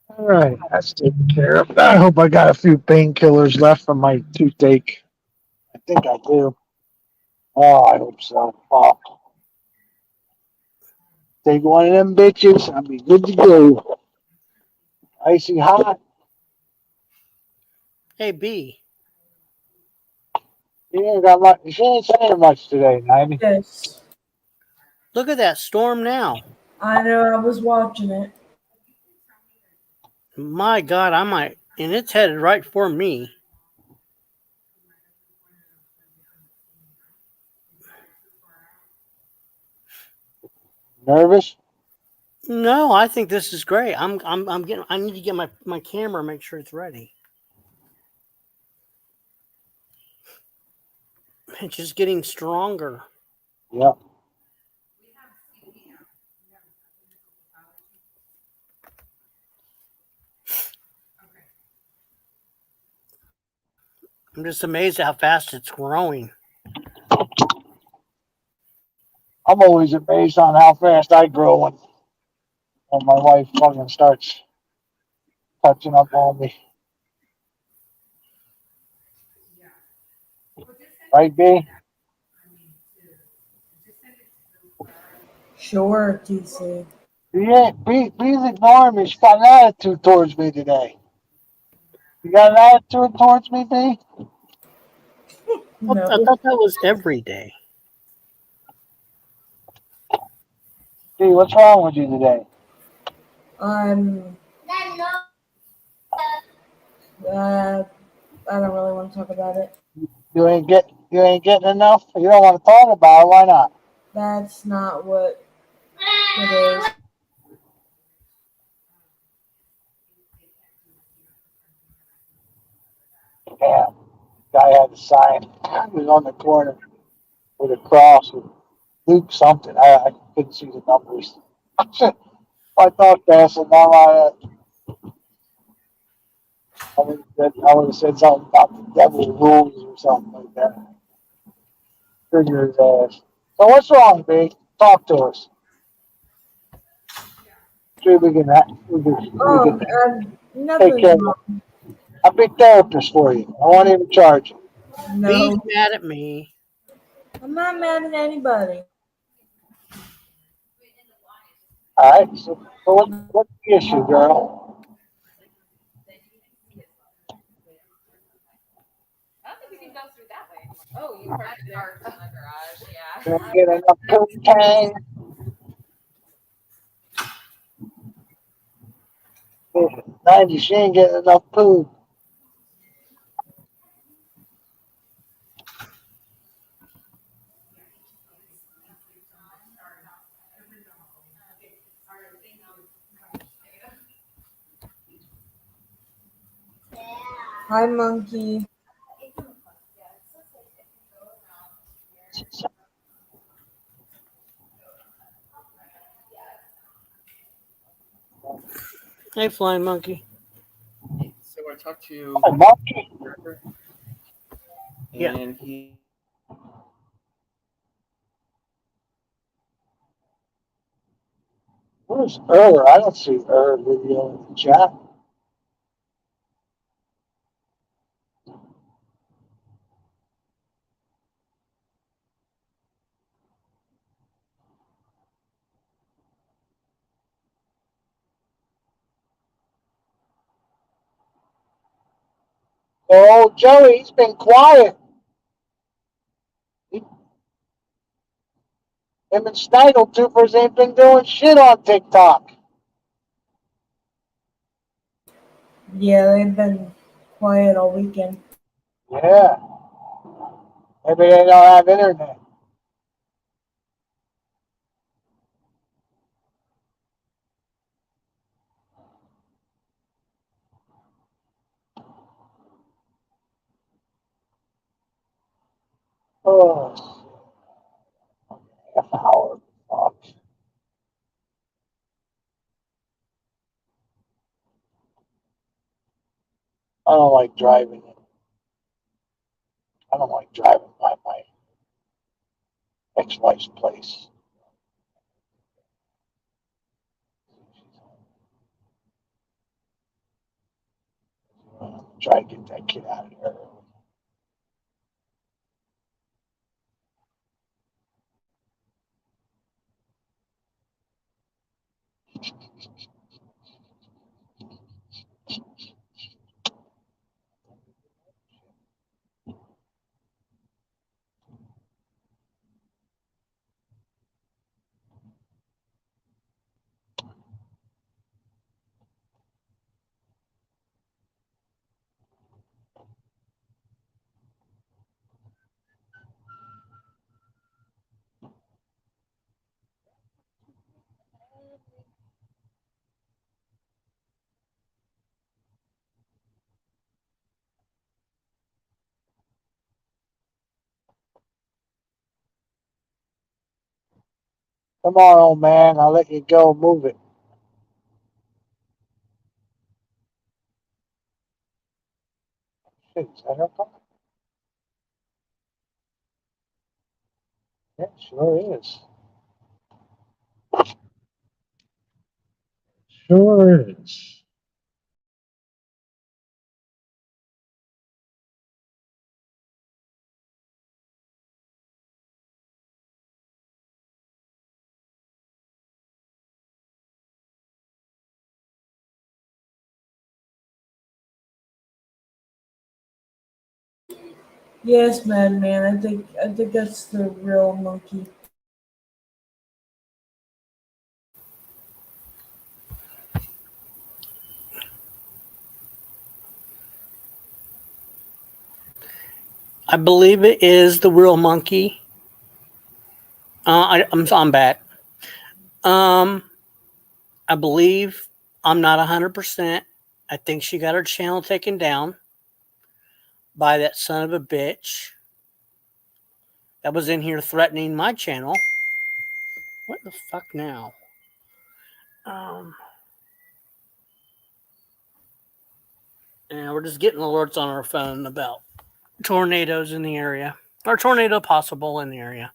all right, that's taken care of. I hope I got a few painkillers left from my toothache. I think I do. Oh, I hope so. Fuck. Take one of them bitches. I'll be good to go. Icy hot. Hey B, You ain't got much. She ain't saying much today, 90. Yes. look at that storm now. I know, I was watching it. My God, and it's headed right for me. Nervous? No, I think this is great. I need to get my camera, make sure it's ready. It's just getting stronger. Yep. I'm just amazed at how fast it's growing. I'm always amazed on how fast I grow when my wife fucking starts touching up on me. Right, B? Sure, TC. Yeah, B's ignoring me. She's got an attitude towards me today. You got an attitude towards me, B? I No. thought that was every day. B, what's wrong with you today? I don't really want to talk about it. You ain't getting enough? You don't want to talk about it, why not? That's not what it is. Damn. Guy had a sign. He was on the corner with a cross with Luke something. I couldn't see the numbers. I thought that, so now I would have said something about the devil rules or something like that. Figure his ass. So what's wrong, B? Talk to us. See, we can Oh, take nothing's care of it. wrong. I'll be therapist for you. I won't even charge you. No, B's mad at me. I'm not mad at anybody. All right. So what's the issue, girl? Oh, you parked the cars in the garage, yeah. Gonna get enough poop tang. 90, she ain't getting enough food. Hi, monkey. Hey, flying monkey. So I talked to Oh, monkey. Trevor, Yeah. and he. Where's I don't see video in the chat. Oh, Joey, he's been quiet. Him and Snidletubers ain't been doing shit on TikTok. Yeah, they've been quiet all weekend. Yeah. Maybe they don't have internet. Oh, half hour. Fuck. I don't like driving. I don't like driving by my ex-wife's place. Try to get that kid out of there. Come on, old man. I'll let you go. Move it. Shit, is that her car? Yeah, sure is. Sure is. Yes, Madman. I think that's the real monkey. I believe it is the real monkey. I'm back. I believe I'm not 100%. I think she got her channel taken down by that son of a bitch that was in here threatening my channel. What the fuck now? And we're just getting alerts on our phone about tornadoes in the area, or tornado possible in the area.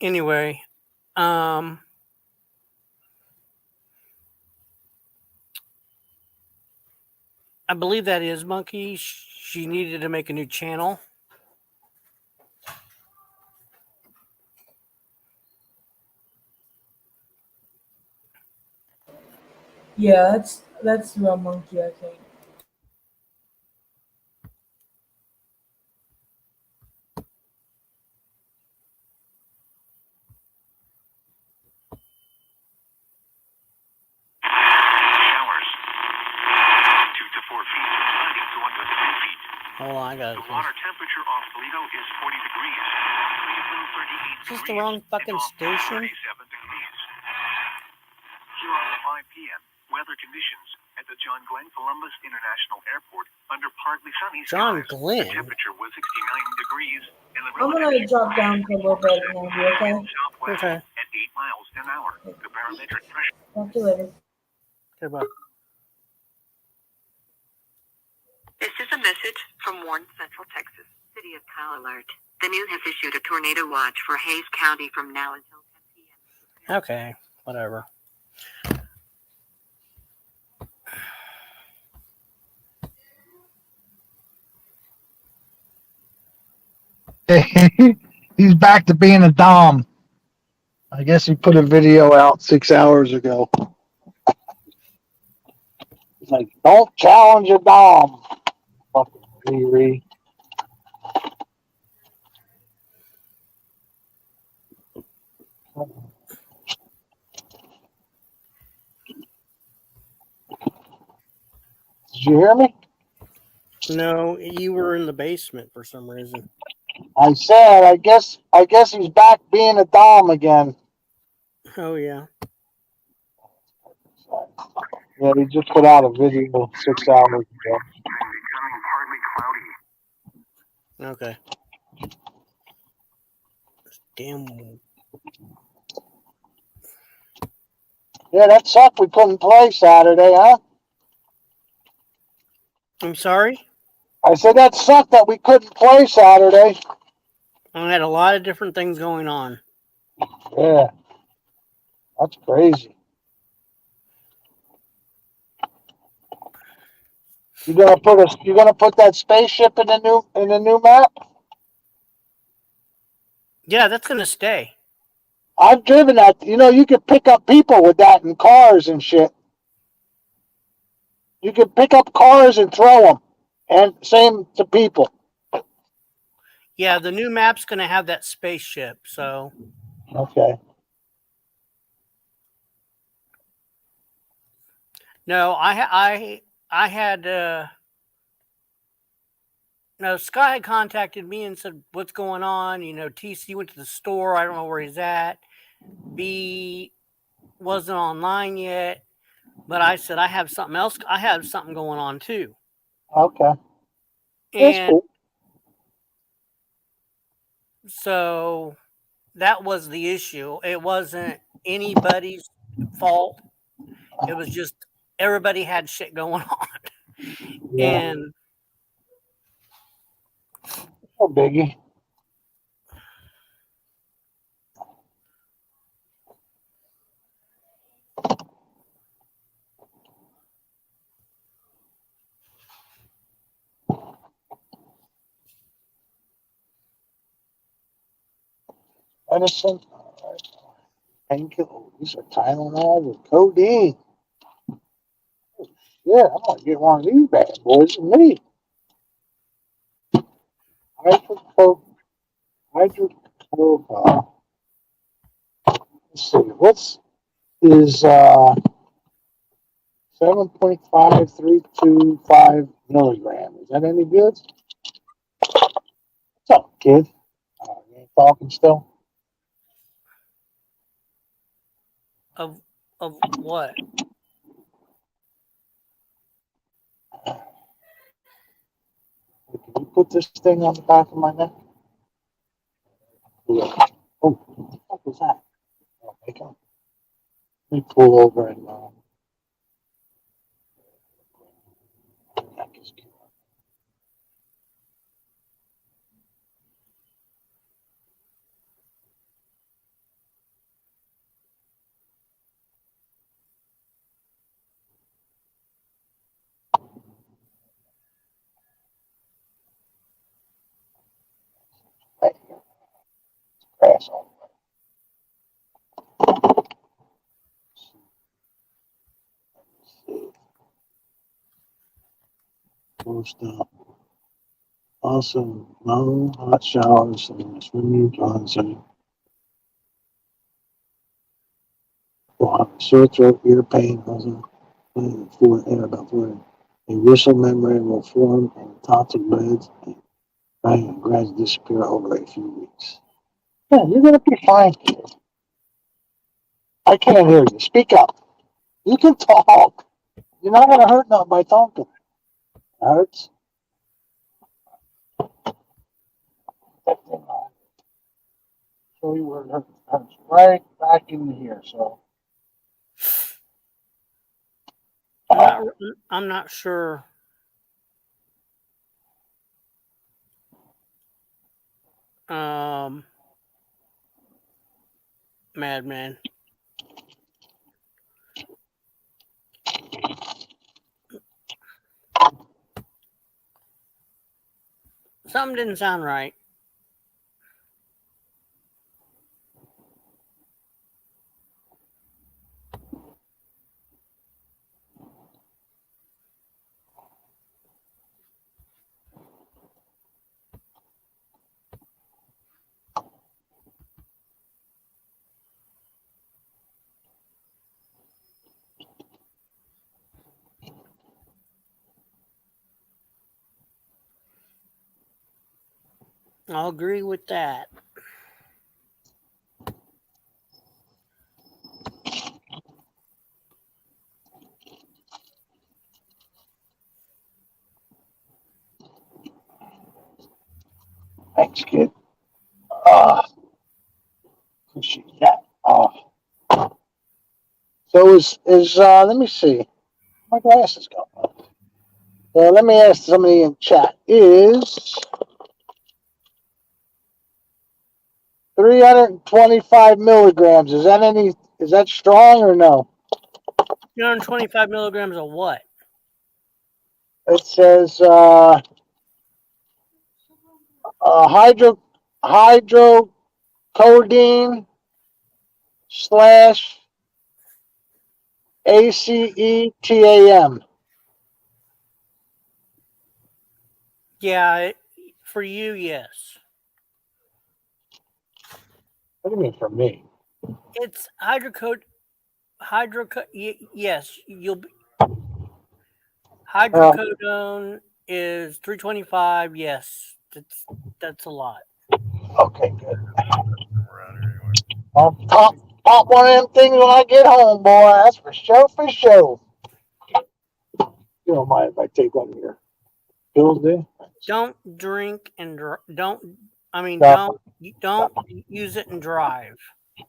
Anyway, I believe that is Monkey. She needed to make a new channel. Yeah, that's the real monkey, I think. Hold on, I got it. The water temperature off Toledo is 40 degrees. Greenville 38 Is this the degrees, wrong fucking and off station? 37 degrees. Here are the 5 p.m. weather conditions at the John Glenn Columbus International Airport under partly sunny John skies. Glenn? The temperature was 69 degrees, and the I'm gonna drop down for a little bit now, okay? southwest Okay. at 8 miles an hour. The barometric pressure. Talk to you later. Okay, bye. This is a message from Warren Central Texas. City of Kyle Alert. The news has issued a tornado watch for Hays County from now until 10 p.m. Okay, whatever. He's back to being a Dom. I guess he put a video out 6 hours ago. He's like, don't challenge a Dom. Fucking Riri. Did you hear me? No, you were in the basement for some reason. I said, I guess he's back being a Dom again. Oh, yeah. Yeah, he just put out a video 6 hours ago. Becoming partly cloudy. Okay. Damn. Yeah, that sucked. We couldn't play Saturday, huh? I'm sorry? I said that sucked that we couldn't play Saturday. I had a lot of different things going on. Yeah, that's crazy. You gonna put that spaceship in the new map? Yeah, that's going to stay. I've driven that. You know, you could pick up people with that in cars and shit. You could pick up cars and throw them, and same to people. Yeah, the new map's going to have that spaceship, so. Okay. No, I had, no, Scott had contacted me and said, what's going on? You know, TC went to the store. I don't know where he's at. B wasn't online yet. But I said, I have something else. I have something going on too. Okay. That's And cool. so that was the issue. It wasn't anybody's fault. It was just everybody had shit going on. Yeah. And No biggie. Medicine. All right. Painkiller. These are Tylenol with codeine. Oh, shit, I'm gonna get one of these bad boys with me. Hydrochloroquine. Let's see. What's is 7.5325 milligram. Is that any good? What's up, kid? You ain't talking still? of what? Can you put this thing on the back of my neck? Yeah. Oh, what was that? Oh, make up. Let me pull over and neck is good. Right here. Grass all Most also no hot showers and swimming concert. Will have sore throat, ear pain, also for about 4 A whistle membrane will form and tops of beds and gradually disappear over a few weeks. Yeah, you're gonna be fine. I can't hear you. Speak up. You can talk. You're not gonna hurt nothing by talking. It hurts. Show you where it hurts. It hurts right back in here. So I'm not sure. Madman. Something didn't sound right. I'll agree with that. thanks, kid. Appreciate that. So is let me see. My glasses go. So let me ask somebody in chat. Is 325 milligrams? Is that strong or no? 225 milligrams of what? It says hydrocodone slash ACETAM. Yeah, for you, yes. What do you mean for me? It's yes, you'll be. Hydrocodone is 325. Yes, that's a lot. Okay, good. I'll pop one of them things when I get home, boy. That's for sure, for sure. You don't mind if I take one of your pills there? Don't drink and don't. I mean, No. don't use it and drive.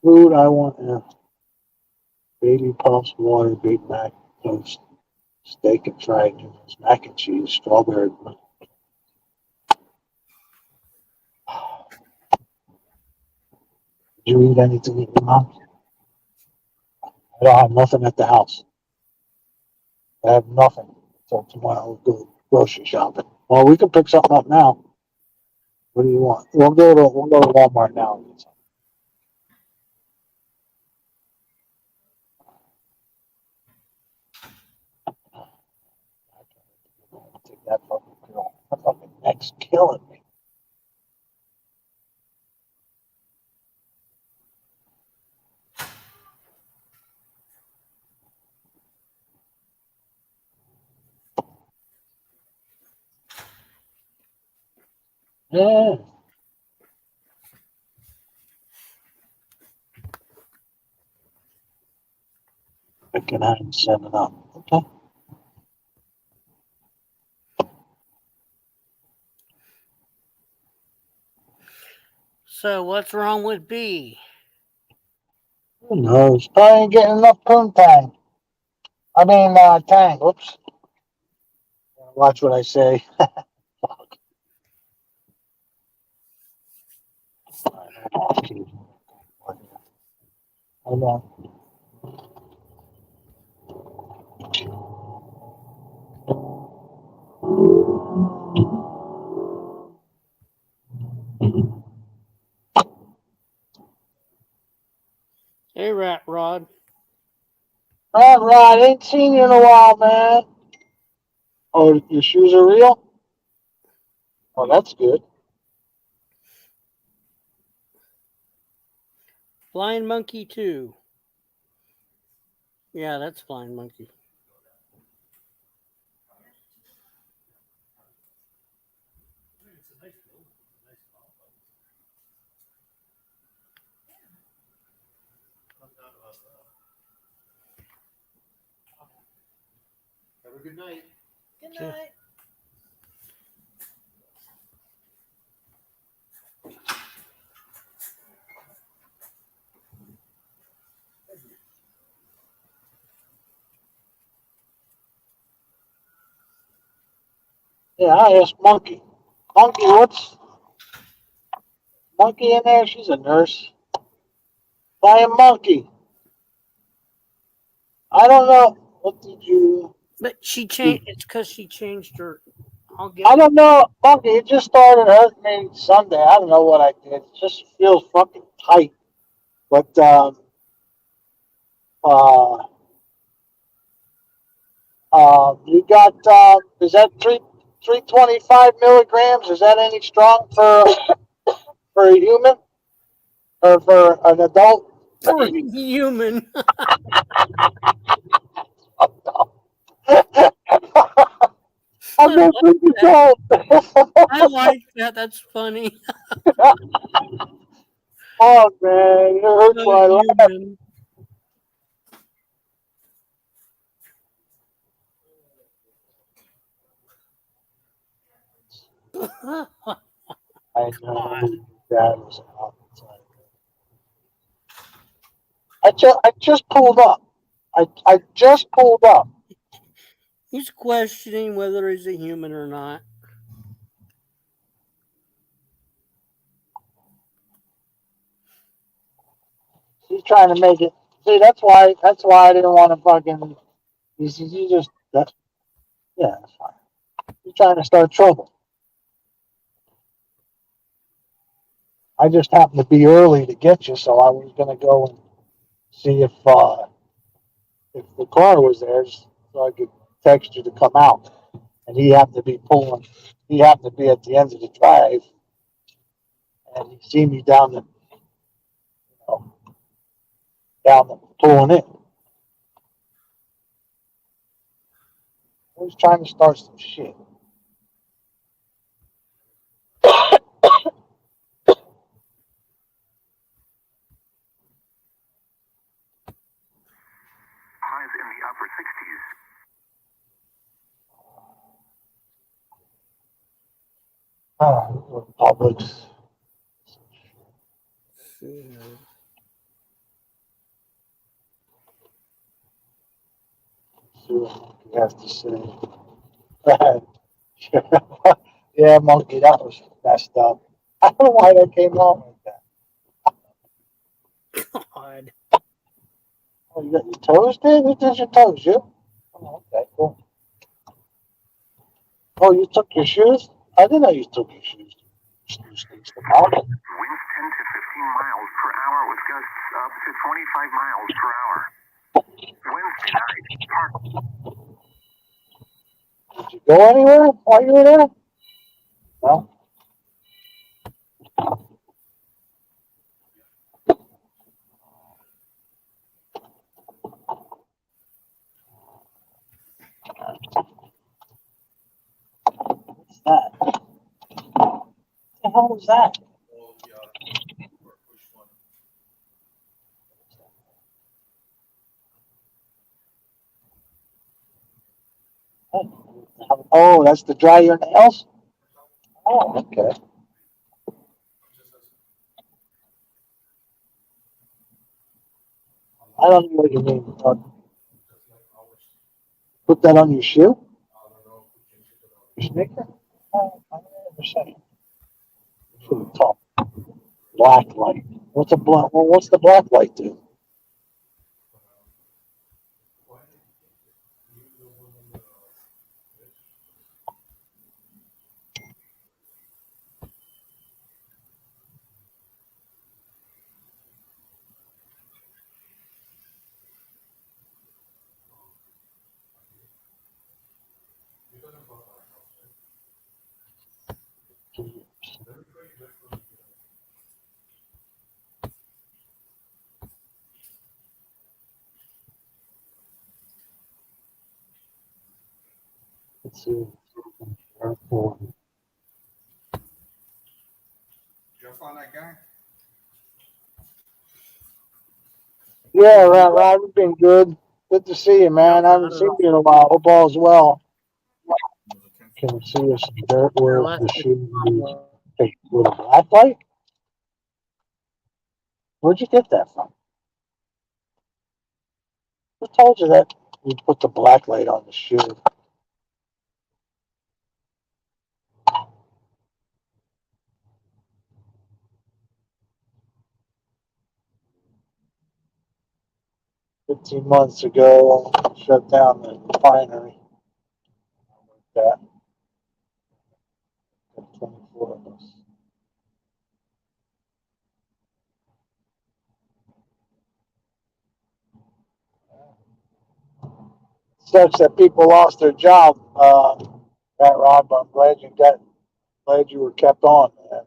Food I want, baby puffs, water, Big Mac, toast, steak and fried noodles, mac and cheese, strawberry. Did you eat anything in your mouth? I don't have nothing at the house. I have nothing until tomorrow. We'll go grocery shopping. Well, we can pick something up now. What do you want? We'll go to Walmart now. And get something. Take that fucking pill. That fucking neck's killing me. Yeah. Picking 7 up. Okay. So what's wrong with B? Who knows? Probably ain't getting enough poontang. I mean, tang. Whoops. Watch what I say. Hold on. Hey, Rat Rod. All right, ain't seen you in a while, man. Oh, your shoes are real? Oh, that's good. Flying Monkey 2. Yeah, that's Flying Monkey. a good night. Good Yeah. night. Yeah, I asked Monkey. Monkey, what's Monkey in there? She's a nurse. Flying Monkey. I don't know. What did you? But she changed. It's because she changed her. I'll get. I don't know, Monkey. It just started hurting me Sunday. I don't know what I did. It just feels fucking tight. But uh, you got is that 325 milligrams? Is that any strong for a human or for an adult? For a human. I'm not an adult. I like that. That's funny. Oh man, it hurts A when I laugh. human. I know that was out. I just pulled up. I just pulled up. He's questioning whether he's a human or not. He's trying to make it. See, that's why I didn't want to fucking. You just that's yeah, that's fine. He's trying to start trouble. I just happened to be early to get you, so I was gonna go and see if the car was there, so I could text you to come out. And he happened to be pulling. He happened to be at the end of the drive, and he see me down the pulling in. He was trying to start some shit. Highs in the upper 60s. Publix. See what you have to say. Yeah, Monkey, that was messed up. I don't know why that came out like that. God. Oh, you got your toes did? Who did your toes? You? Oh, okay, cool. Oh, you took your shoes? I didn't know you took your shoes. Winds 10 to 15 miles per hour with gusts up to 25 miles per hour. Wednesday night, Did you go anywhere while you were there? No. What's that? What the hell was that? Oh, that's to dry your nails? Oh, okay. I don't know what you mean. Put that on your shoe? Your sneaker? Oh, I never say. Top. Black light. What's the black light do? Let's see. Airport. Did y'all find that guy? Yeah, right. We've been good. Good to see you, man. I haven't seen you in a while. Hope all's well. Can you see us some dirt where the shoe take with a black light? Where'd you get that from? Who told you that you put the black light on the shoe? $15 months ago, shut down the refinery. That 24 of us. Sucks that people lost their job, Pat Rob, but I'm glad you were kept on, man.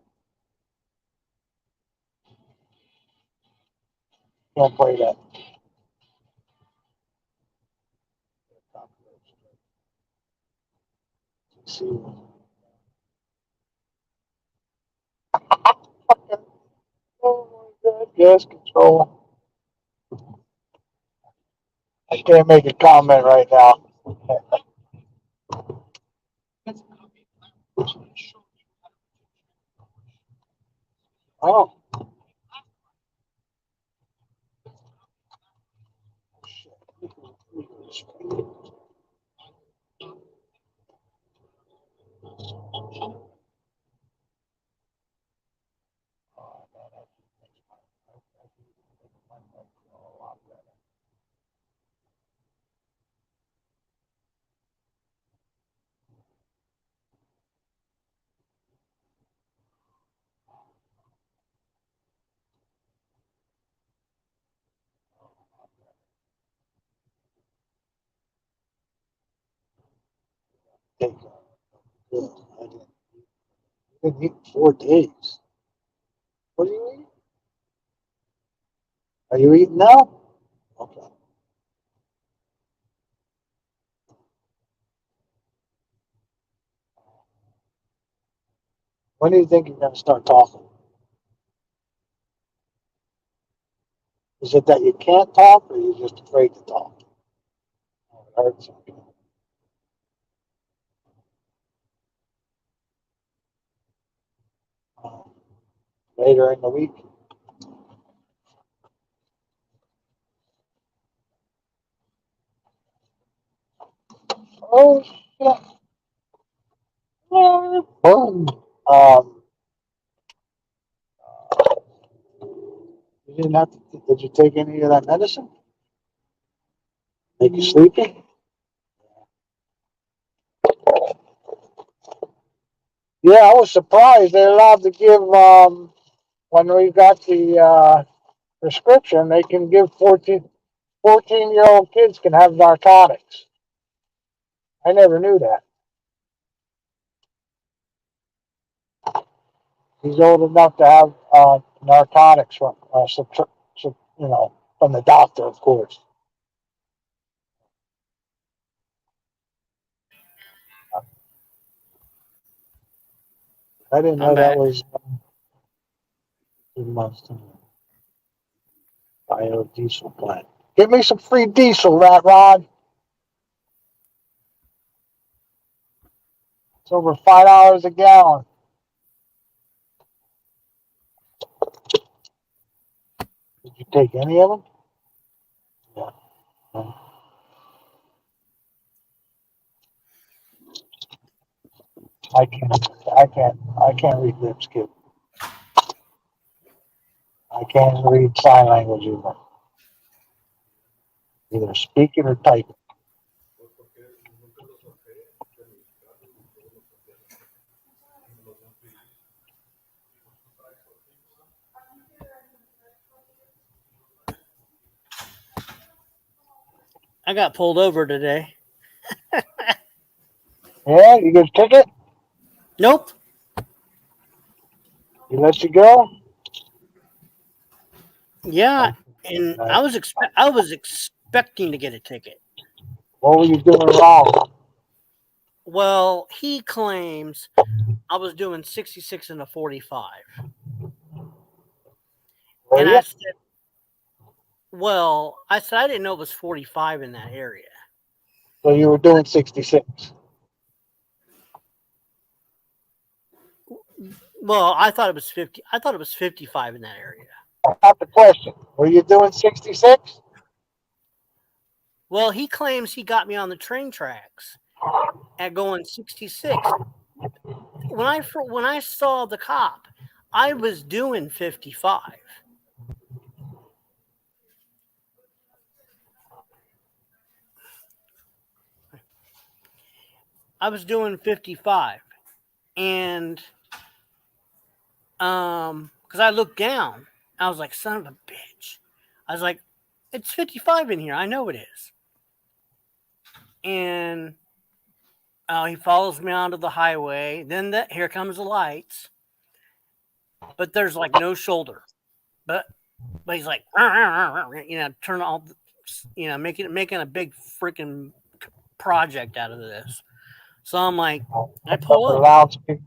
Can't play that. See. Oh my God, gas control. I can't make a comment right now. Oh. I didn't eat in 4 days. What are you eating? Are you eating now? Okay. When do you think you're going to start talking? Is it that you can't talk or you're just afraid to talk? Oh, it hurts. Later in the week. Oh, shit. Boom. You didn't have to, did you take any of that medicine? Make you sleepy? Yeah, I was surprised they're allowed to give, when we got the prescription, they can give 14-year-old kids can have narcotics. I never knew that. He's old enough to have narcotics from, from the doctor, of course. I didn't know I'm that back. was 2 months. Biodiesel plant. Give me some free diesel, Rat Rod. It's over $5 a gallon. Did you take any of them? Yeah. No. I can't read lips, kid. I can't read sign language either. Either speak it or type it. I got pulled over today. Yeah, you get a ticket? Nope. He lets you go? Yeah, and I was expecting to get a ticket. What were you doing wrong? Well, he claims I was doing 66 and a 45. Were And you? I said, Well, I said I didn't know it was 45 in that area. So you were doing 66. Well, I thought it was 50. I thought it was 55 in that area. That's not the question. Were you doing 66? Well, he claims he got me on the train tracks at going 66. When I saw the cop, I was doing 55. I was doing 55, and because I looked down, I was like, "Son of a bitch!" I was like, "It's 55 in here. I know it is." And he follows me onto the highway. Then here comes the lights, but there's like no shoulder. But he's like, turn all, making a big freaking project out of this. So I'm like, I pull over. Loudspeaker.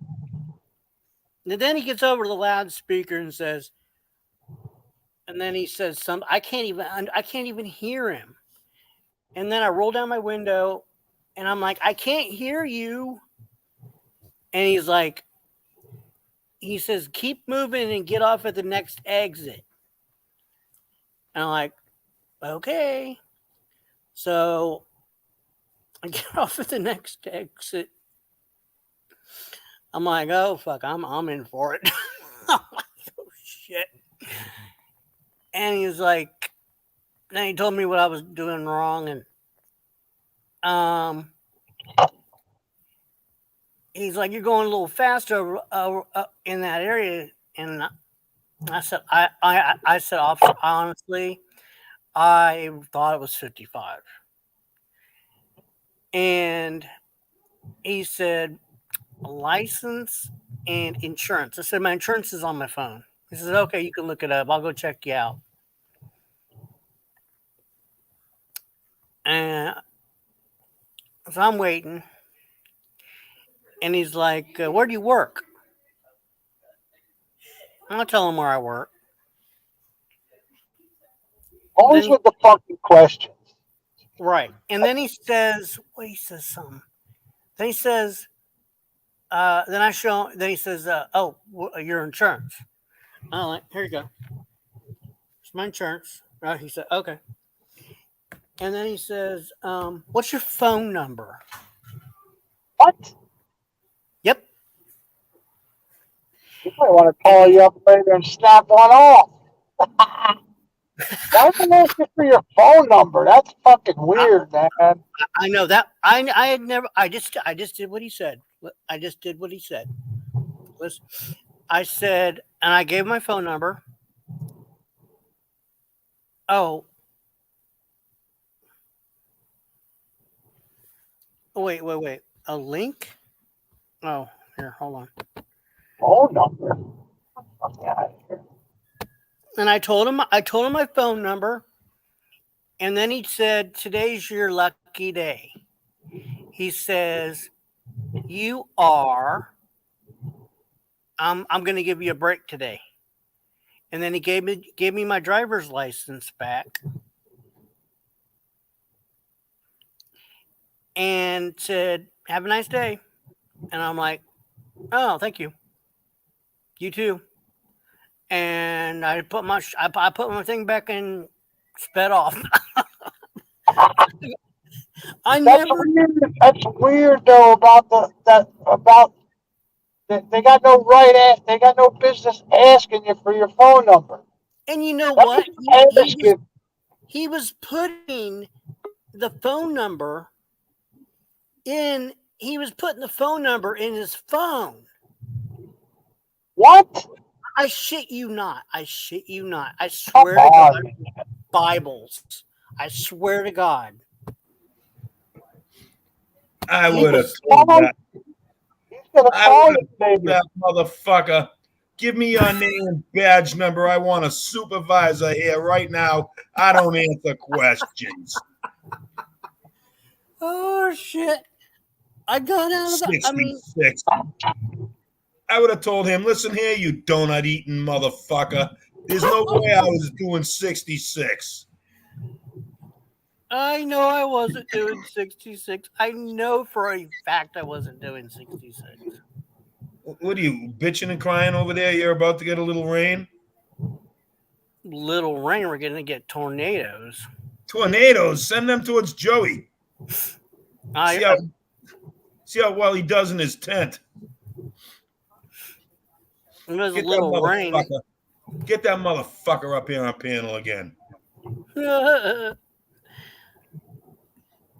And then he gets over to the loudspeaker and says, and then he says something. I can't even hear him. And then I roll down my window and I'm like, I can't hear you. And he says, keep moving and get off at the next exit. And I'm like, okay. So I get off at the next exit. I'm like, oh fuck, I'm in for it. I'm like, oh shit. And he's like, then he told me what I was doing wrong, and he's like, you're going a little faster in that area. And I said, I said, officer, honestly, I thought it was 55. And he said, license and insurance. I said, my insurance is on my phone. He said, okay, you can look it up. I'll go check you out. And so I'm waiting. And he's like, where do you work? I'll tell him where I work. Always Then with the fucking questions. Right. And then he says, he says something. Then he says, then he says, your insurance. I'm like, here you go. It's my insurance. Right. He said, okay. And then he says, what's your phone number? What? Yep. He might want to call you up later and snap one off. Why would ask you for your phone number? That's fucking weird, man. I know that. I had never. I just did what he said. I just did what he said. Listen, I said, and I gave my phone number. Oh. Wait. A link? Oh, here, hold on. Phone number. Yeah. And I told him my phone number. And then he said, today's your lucky day. He says, you are, I'm going to give you a break today. And then he gave me my driver's license back. And said, have a nice day. And I'm like, oh, thank you. You too. And I put my thing back and sped off. That's weird though about they got no they got no business asking you for your phone number. And you know what? He was putting the phone number in. He was putting the phone number in his phone. What? I shit you not. I swear to God. Bibles. I swear to God. I would have told that. That motherfucker. Give me your name and badge number. I want a supervisor here right now. I don't answer questions. Oh shit! I got out of the. 66. I would have told him, listen here, you donut eating motherfucker. There's no way I was doing 66. I know I wasn't doing 66. I know for a fact I wasn't doing 66. What are you bitching and crying over there? You're about to get a little rain. Little rain, we're going to get tornadoes. Tornadoes. Send them towards Joey. See how well he does in his tent. It was a little rain. Get that motherfucker up here on panel again.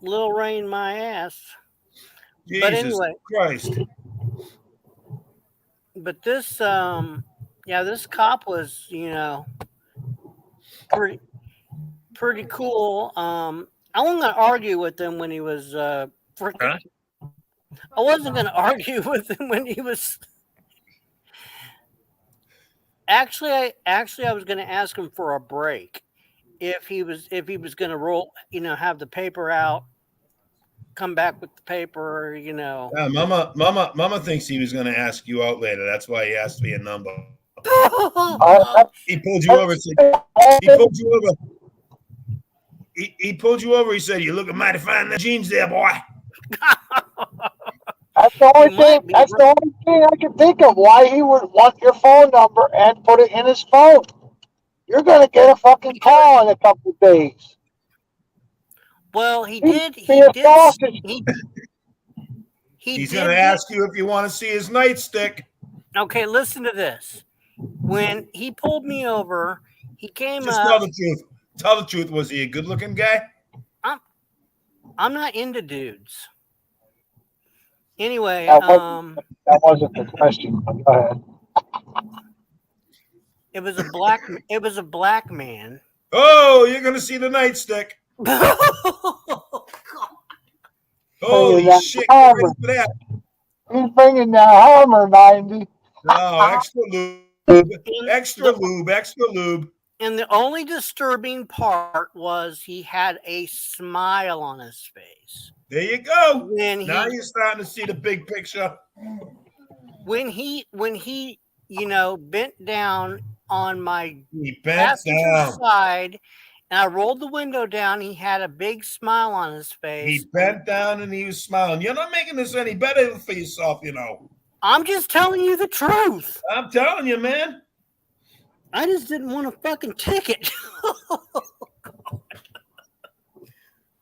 Little rain, my ass. Jesus But anyway, Christ. but this, this cop was, pretty cool. I wasn't going to argue with him when he was, I wasn't going to argue with him when he was. Actually, I was going to ask him for a break if he was going to roll, have the paper out, come back with the paper, Yeah, Mama thinks he was going to ask you out later. That's why he asked me a number. He pulled you over. He pulled you over. He pulled you over. He said, "You looking mighty fine in the jeans, there, boy." That's the only thing. That's the only thing I can think of why he would want your phone number and put it in his phone. You're gonna get a fucking call in a couple of days. Well, he He's did. He's going to ask you if you want to see his nightstick. Okay, listen to this. When he pulled me over, he came Just up. tell the truth. Tell the truth. Was he a good-looking guy? I'm not into dudes. Anyway, That wasn't the question. Go ahead. it was a black man. Oh, you're going to see the nightstick. Holy shit. Get ready for that. He's bringing the Hammer 90. No, extra lube. Extra lube. And the only disturbing part was he had a smile on his face. There you go. Now you're starting to see the big picture. When he bent down on my passenger side, and I rolled the window down, he had a big smile on his face. He bent down and he was smiling. You're not making this any better for yourself, I'm just telling you the truth. I'm telling you, man. I just didn't want a fucking ticket.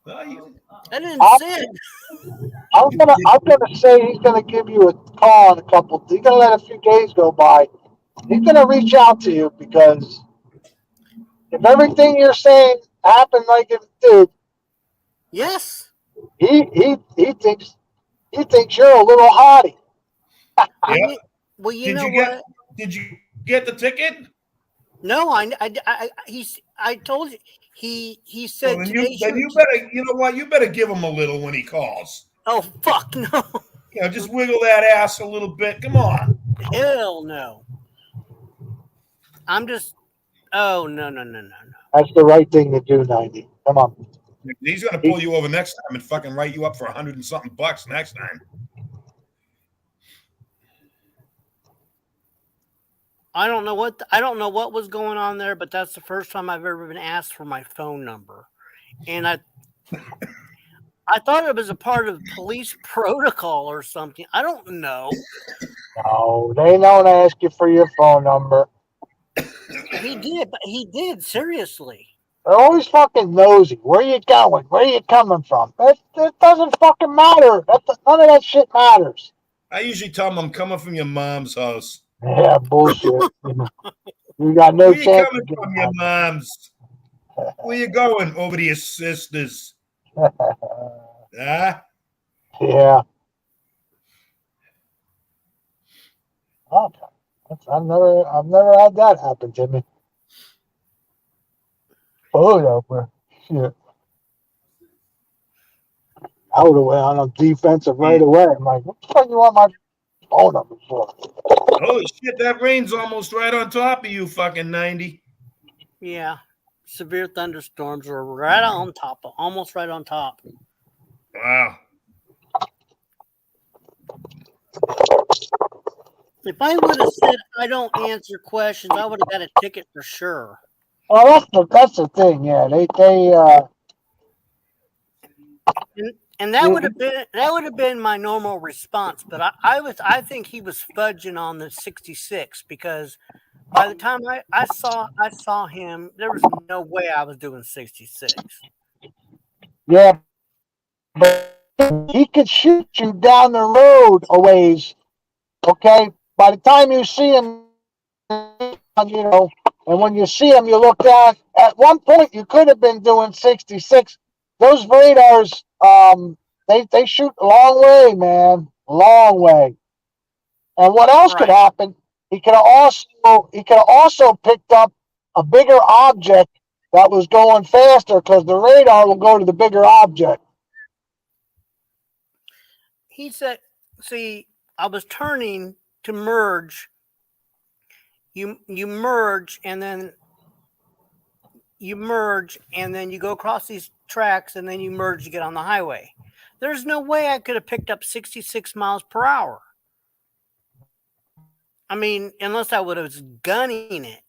I didn't say it. I'm gonna say he's gonna give you a call in a couple. He's gonna let a few days go by. He's gonna reach out to you because if everything you're saying happened like it did, yes, he thinks you're a little hottie. Yeah. Well, you know what? Did you get the ticket? No, I told you. He said. Well, then you better. You know what? You better give him a little when he calls. Oh fuck no! Just wiggle that ass a little bit. Come on. Hell no. I'm just. Oh no. That's the right thing to do, 90. Come on. He's gonna pull you over next time and fucking write you up for $100 and something next time. I don't know what was going on there, but that's the first time I've ever been asked for my phone number, and I thought it was a part of police protocol or something. I don't know. No, they don't ask you for your phone number. He did seriously. They're always fucking nosy. Where you going? Where you coming from? It doesn't fucking matter. None of that shit matters. I usually tell them I'm coming from your mom's house. Yeah, bullshit. You got no Where you chance. coming from your mom's? Where you going? Over to your sister's. Yeah. Okay. I've never had that happen to me. Oh no, shit. I would have went on a defensive right away. I'm like, what the fuck you want my phone number for? Holy shit, that rain's almost right on top of you, fucking 90. Yeah. Severe thunderstorms were right on top, almost right on top. Wow. If I would have said I don't answer questions, I would have got a ticket for sure. Well, that's the thing. Yeah, And that would have been my normal response, but I think he was fudging on the 66 because by the time I saw him, there was no way I was doing 66. Yeah, but he could shoot you down the road a ways. Okay, by the time you see him, you know, and when you see him, you look down. At one point, you could have been doing 66. Those radars, they shoot a long way, man, long way. And what else could Right. happen? He could have also picked up a bigger object that was going faster because the radar will go to the bigger object. He said, "See, I was turning to merge. You merge, and then you go across these tracks, and then you merge to get on the highway. There's no way I could have picked up 66 miles per hour. I mean, unless I would have gunning it,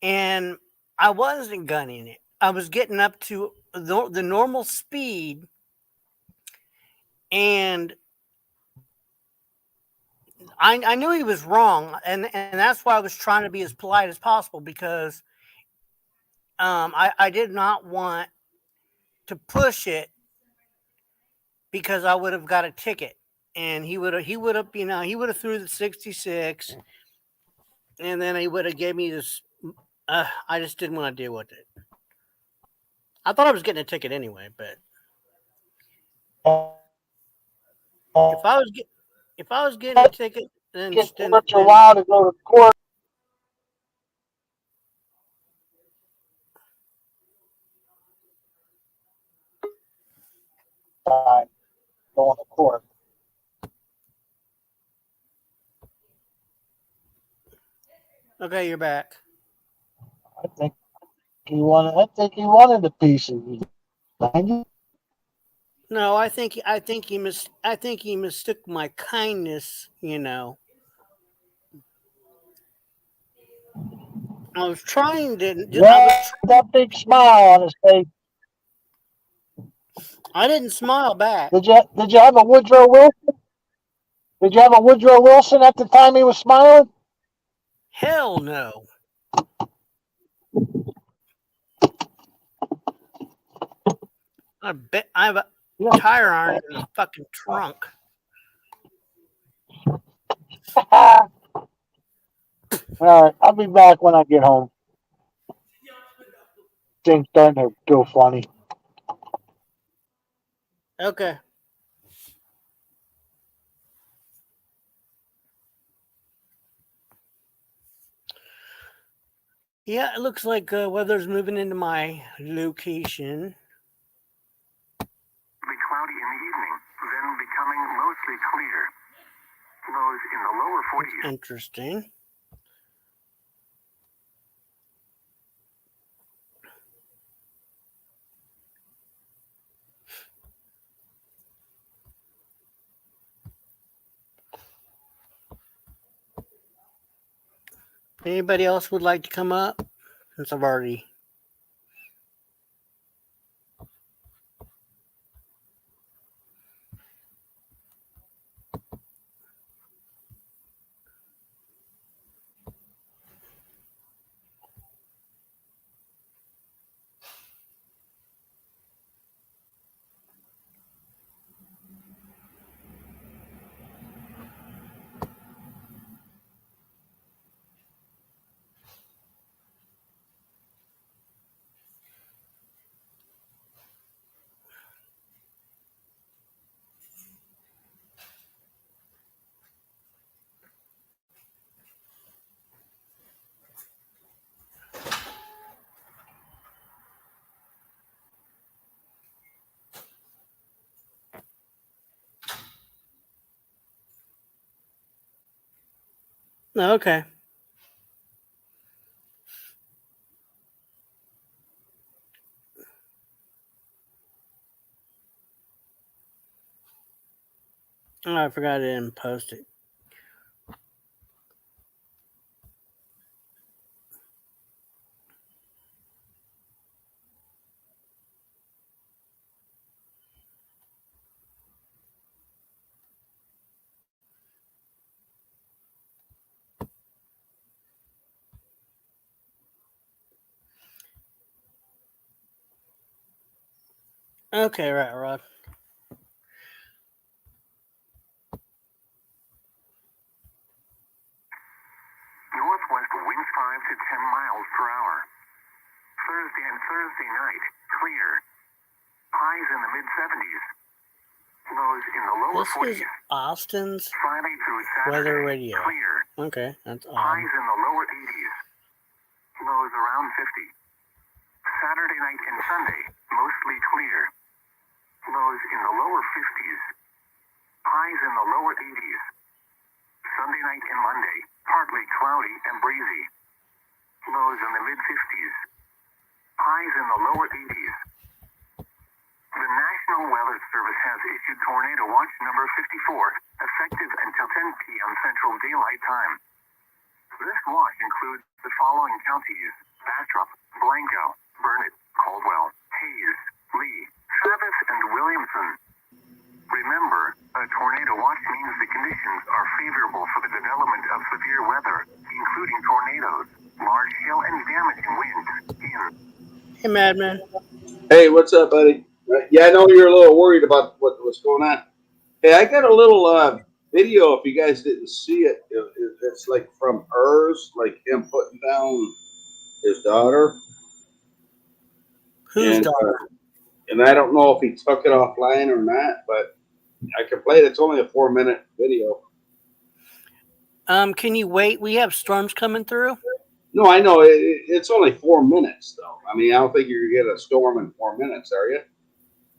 and I wasn't gunning it. I was getting up to the normal speed, and I knew he was wrong, and that's why I was trying to be as polite as possible because I did not want to push it because I would have got a ticket, and he would have he would have threw the 66, and then he would have gave me this. I just didn't want to deal with it. I thought I was getting a ticket anyway, but if I was getting a ticket, then It's worth your while to go to court. Going to court. okay, you're back. I think he wanted a piece of you. No, I think he mistook my kindness. I was trying to. That big smile on his face. I didn't smile back. Did you have a Woodrow Wilson? Did you have a Woodrow Wilson at the time he was smiling? Hell no. I bet I have a tire iron in the fucking trunk. All right, I'll be back when I get home. Things starting to go funny. Okay. Yeah, it looks like weather's moving into my location. Be cloudy in the evening, then becoming mostly clear. Lows in the lower 40s. Interesting. Anybody else would like to come up? Since I've already. Okay. Oh, I forgot I didn't post it. Okay, right, Rod. Northwest winds 5 to 10 miles per hour. Thursday and Thursday night, clear. Highs in the mid-70s. Lows in the lower This 40s. is Austin's Friday through Saturday, weather radio. clear. Okay, that's odd. Highs in the lower 80s. Lows around 50. Saturday night and Sunday, mostly clear. Lows in the lower 50s. Highs in the lower 80s. Sunday night and Monday, partly cloudy and breezy. Lows in the mid-50s. Highs in the lower 80s. The National Weather Service has issued Tornado Watch number 54, effective until 10 p.m. Central Daylight Time. This watch includes the following counties: Bastrop, Blanco, Burnett, Caldwell, Hayes, Lee, Travis, and Williamson. Remember, a tornado watch means the conditions are favorable for the development of severe weather, including tornadoes, large hail, and damaging winds. Hey, Madman. Hey, what's up, buddy? Yeah, I know you're a little worried about what's going on. Hey, I got a little video. If you guys didn't see it, it's like from hers, like him putting down his daughter. Whose daughter? And I don't know if he took it offline or not, but I can play it. It's only a 4-minute video. Can you wait? We have storms coming through. No, I know it's only 4 minutes, though. I mean, I don't think you're gonna get a storm in 4 minutes, are you?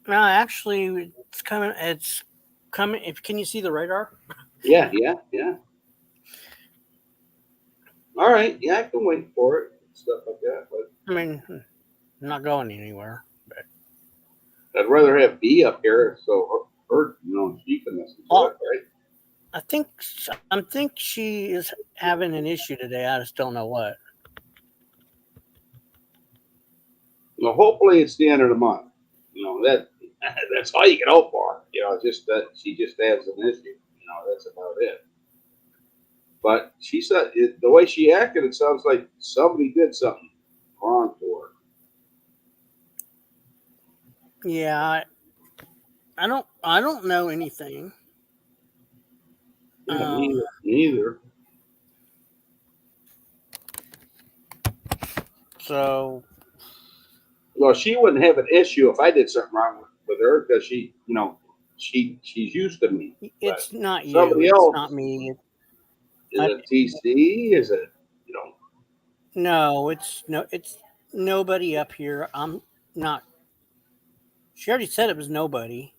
No, actually, it's coming. It's coming. Can you see the radar? Yeah. All right, yeah, I can wait for it, stuff like that. But I mean, I'm not going anywhere. But I'd rather have B up here, so her she can listen to it, right? I think she is having an issue today. I just don't know what. Well, hopefully it's the end of the month. That's all you can hope for. Just that she just has an issue. That's about it. But she said the way she acted, it sounds like somebody did something wrong to her. Yeah, I don't know anything. Neither. So, well, she wouldn't have an issue if I did something wrong with her because she's used to me. It's not you. Somebody It's else. not me. Is it TC? Is it No, it's nobody up here. I'm not. She already said it was nobody.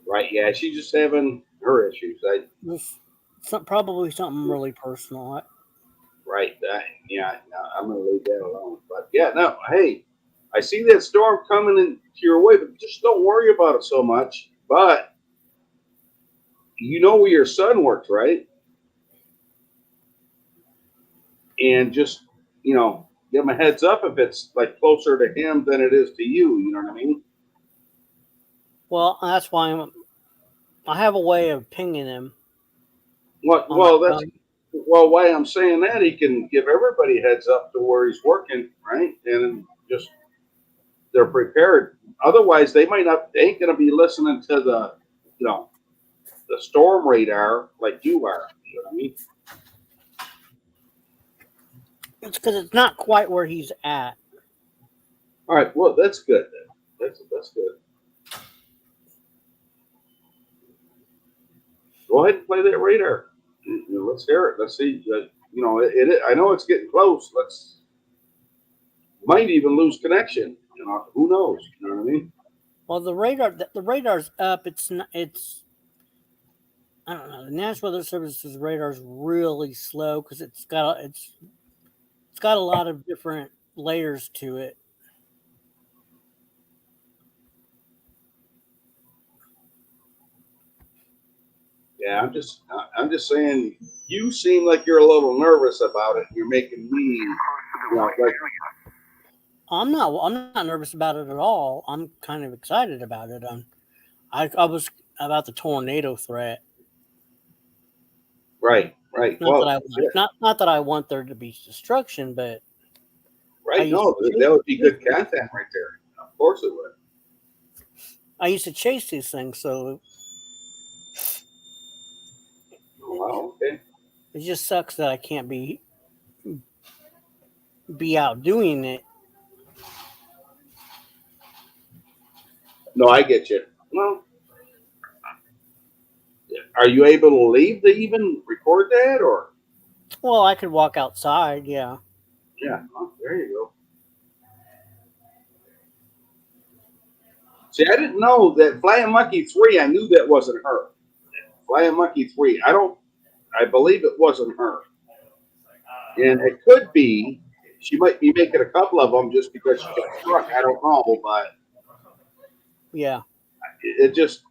Right? Yeah, she's just having her issues. Probably something really personal. Right. I'm gonna leave that alone. But yeah, no. Hey, I see that storm coming into your way, but just don't worry about it so much. But you know where your son works, right? And just give him a heads up if it's like closer to him than it is to you. You know what I mean? Well, that's why I have a way of pinging him. Why I'm saying that, he can give everybody a heads up to where he's working, right? And just they're prepared. Otherwise, they ain't gonna be listening to the the storm radar like you are. You know what I mean? It's because it's not quite where he's at. All right. Well, that's good. Then. That's good. Go ahead and play that radar. Let's hear it. Let's see. I know it's getting close. Might even lose connection. Who knows? You know what I mean? Well, the radar's up. It's not. It's. I don't know. The National Weather Service's radar's really slow because it's got a lot of different layers to it. Yeah, I'm just saying. You seem like you're a little nervous about it. You're making me, I'm not nervous about it at all. I'm kind of excited about it. I was about the tornado threat. Right. Not that I want there to be destruction, but right. No, that would be good content right there. Of course it would. I used to chase these things, so Oh, wow, okay. it just sucks that I can't be out doing it. No, I get you. Well, are you able to leave to even record that, or? Well, I could walk outside, yeah. Yeah, oh, there you go. See, I didn't know that Flying Monkey 3, I knew that wasn't her. Flying Monkey 3, I believe it wasn't her. And it could be, she might be making a couple of them just because she got struck. I don't know, but Yeah. it just,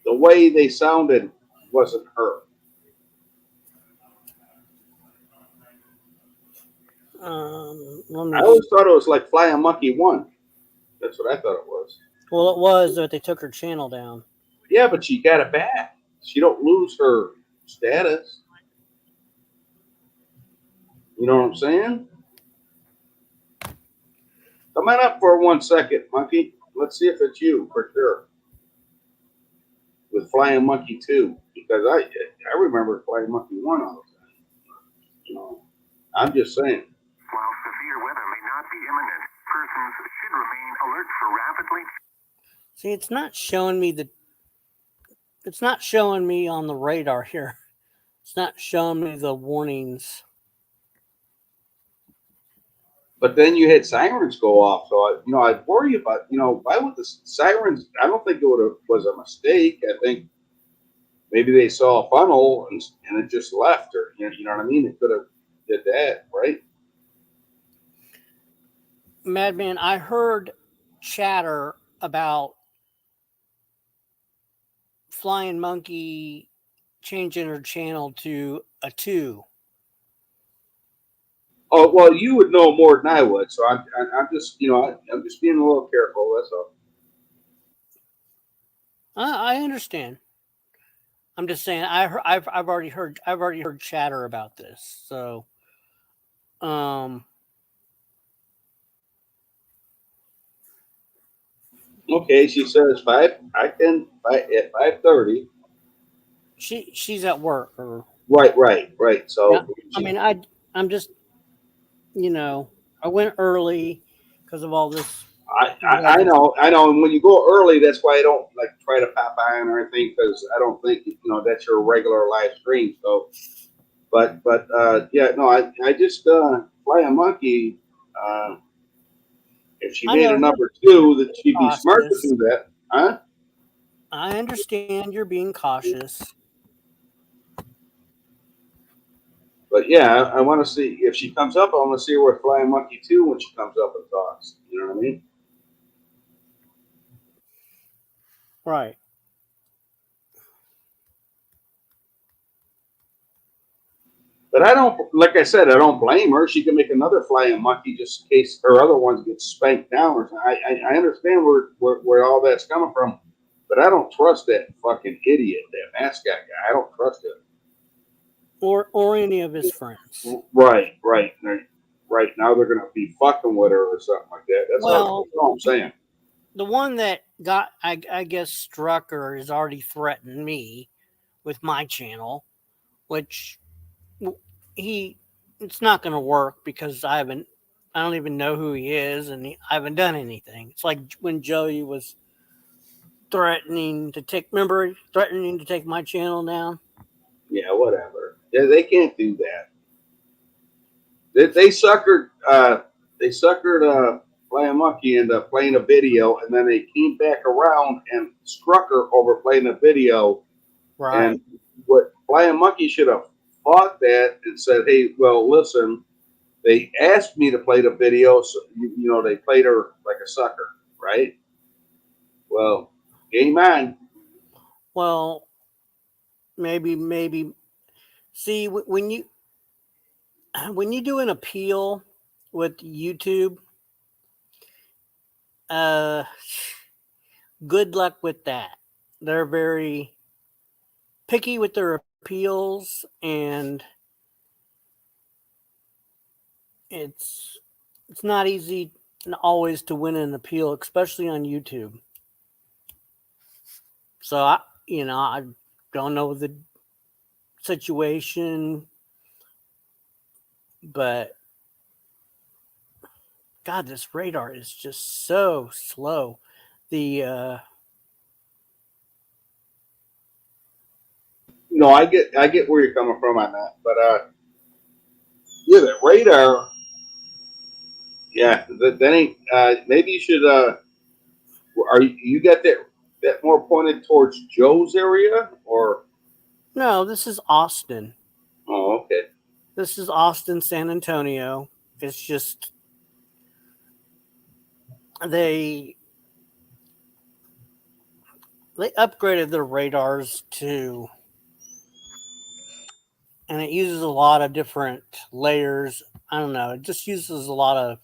the way they sounded wasn't her. Let me I always thought it was like Flying Monkey 1. That's what I thought it was. Well, it was, but they took her channel down. Yeah, but she got it back. She don't lose her status. You know what I'm saying? Come on up for 1 second, Monkey. Let's see if it's you for sure. With Flying Monkey 2, because I remember Flying Monkey 1 all the time. You know, I'm just saying. While severe weather may not be imminent, persons should remain alert for rapidly. See, it's not showing me it's not showing me on the radar here. It's not showing me the warnings. But then you had sirens go off, so I worry about, why would the sirens? I don't think was a mistake. I think maybe they saw a funnel and it just left, or you know what I mean. They could have did that, right? Madman, I heard chatter about Flying Monkey changing her channel to a 2. Oh well, you would know more than I would, so I'm just I'm just being a little careful. That's all. I understand. I'm just saying I've already heard chatter about this. So Okay, she says at 5:30. She's at work or Right. So yeah, I mean I'm just I went early because of all this. I know. And when you go early, that's why I don't like try to pop on or anything, because I don't think that's your regular live stream. So, but yeah, no, I just Flying Monkey. If she made a number 2, that she'd be smart to do that, huh? I understand you're being cautious. But yeah, I want to see if she comes up. I want to see her with Flying Monkey 2 when she comes up and talks. You know what I mean? Right. But I don't, like I said, I don't blame her. She can make another Flying Monkey just in case her other ones get spanked down or something. I understand where all that's coming from, but I don't trust that fucking idiot, that mascot guy. I don't trust him. Or any of his friends. Right. Now they're gonna be fucking with her or something like that. That's all I'm saying. The one that got, I guess, struck her has already threatened me with my channel, which it's not going to work because I don't even know who he is, and I haven't done anything. It's like when Joey was threatening to take my channel down. Yeah, whatever. Yeah, they can't do that. They suckered Flying Monkey into playing a video, and then they came back around and struck her over playing a video. Right. And what Flying Monkey should have fought that and said, "Hey, well, listen, they asked me to play the video, so they played her like a sucker, right? Well, game on." Well, maybe. See, when you do an appeal with YouTube, good luck with that. They're very picky with their appeals, and it's not easy always to win an appeal, especially on YouTube. So I don't know the situation, but God, this radar is just so slow. The No, I get where you're coming from on that, but yeah, the radar. Yeah, that ain't. Maybe you should. Are you got that more pointed towards Joe's area, or? No, this is Austin. Oh, okay. This is Austin, San Antonio. It's just they upgraded their radars to, and it uses a lot of different layers. I don't know. It just uses a lot of.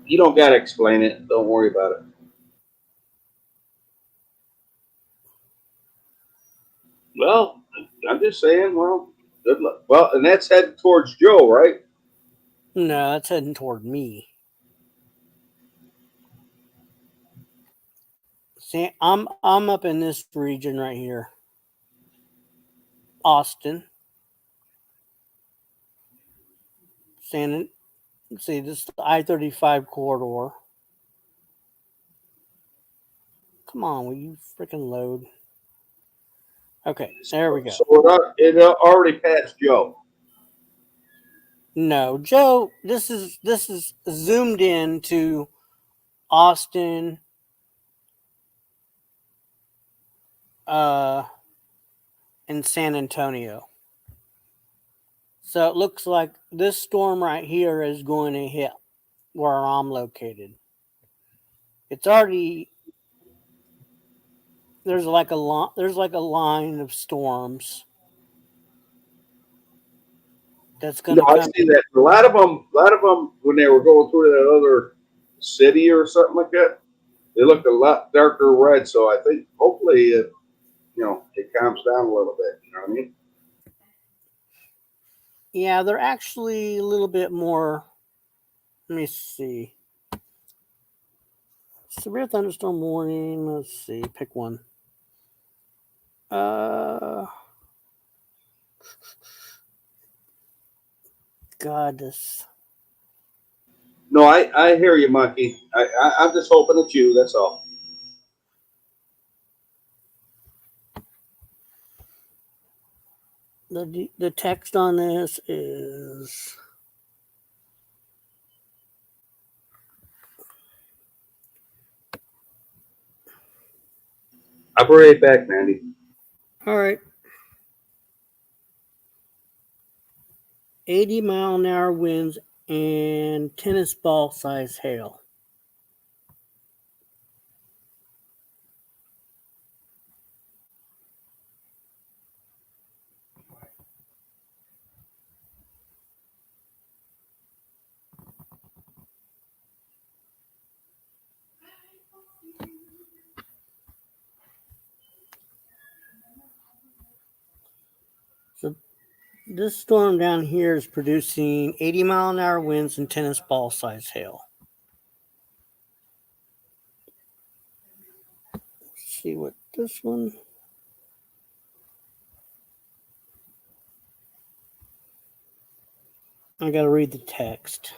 You don't gotta explain it. Don't worry about it. Well, I'm just saying. Well, good luck. Well, and that's heading towards Joe, right? No, that's heading toward me. See, I'm up in this region right here. Austin. See, this is the I-35 corridor. Come on, will you freaking load? Okay, there we go. So it already passed Joe. No, Joe, this is zoomed in to Austin, and San Antonio. So it looks like this storm right here is going to hit where I'm located. It's already there's like a line of storms that's going to No, I come. see that. A lot of them, when they were going through that other city or something like that, they looked a lot darker red. So I think hopefully it calms down a little bit. You know what I mean? Yeah, they're actually a little bit more. Let me see. Severe thunderstorm warning. Let's see. Pick one. God, this. No, I hear you, Monkey. I'm just hoping it's you. That's all. The text on this is. I'll be right back, Mandy. All right. 80-mile-an-hour winds and tennis ball size hail. So this storm down here is producing 80-mile-an-hour winds and tennis ball size hail. Let's see what this one. I got to read the text.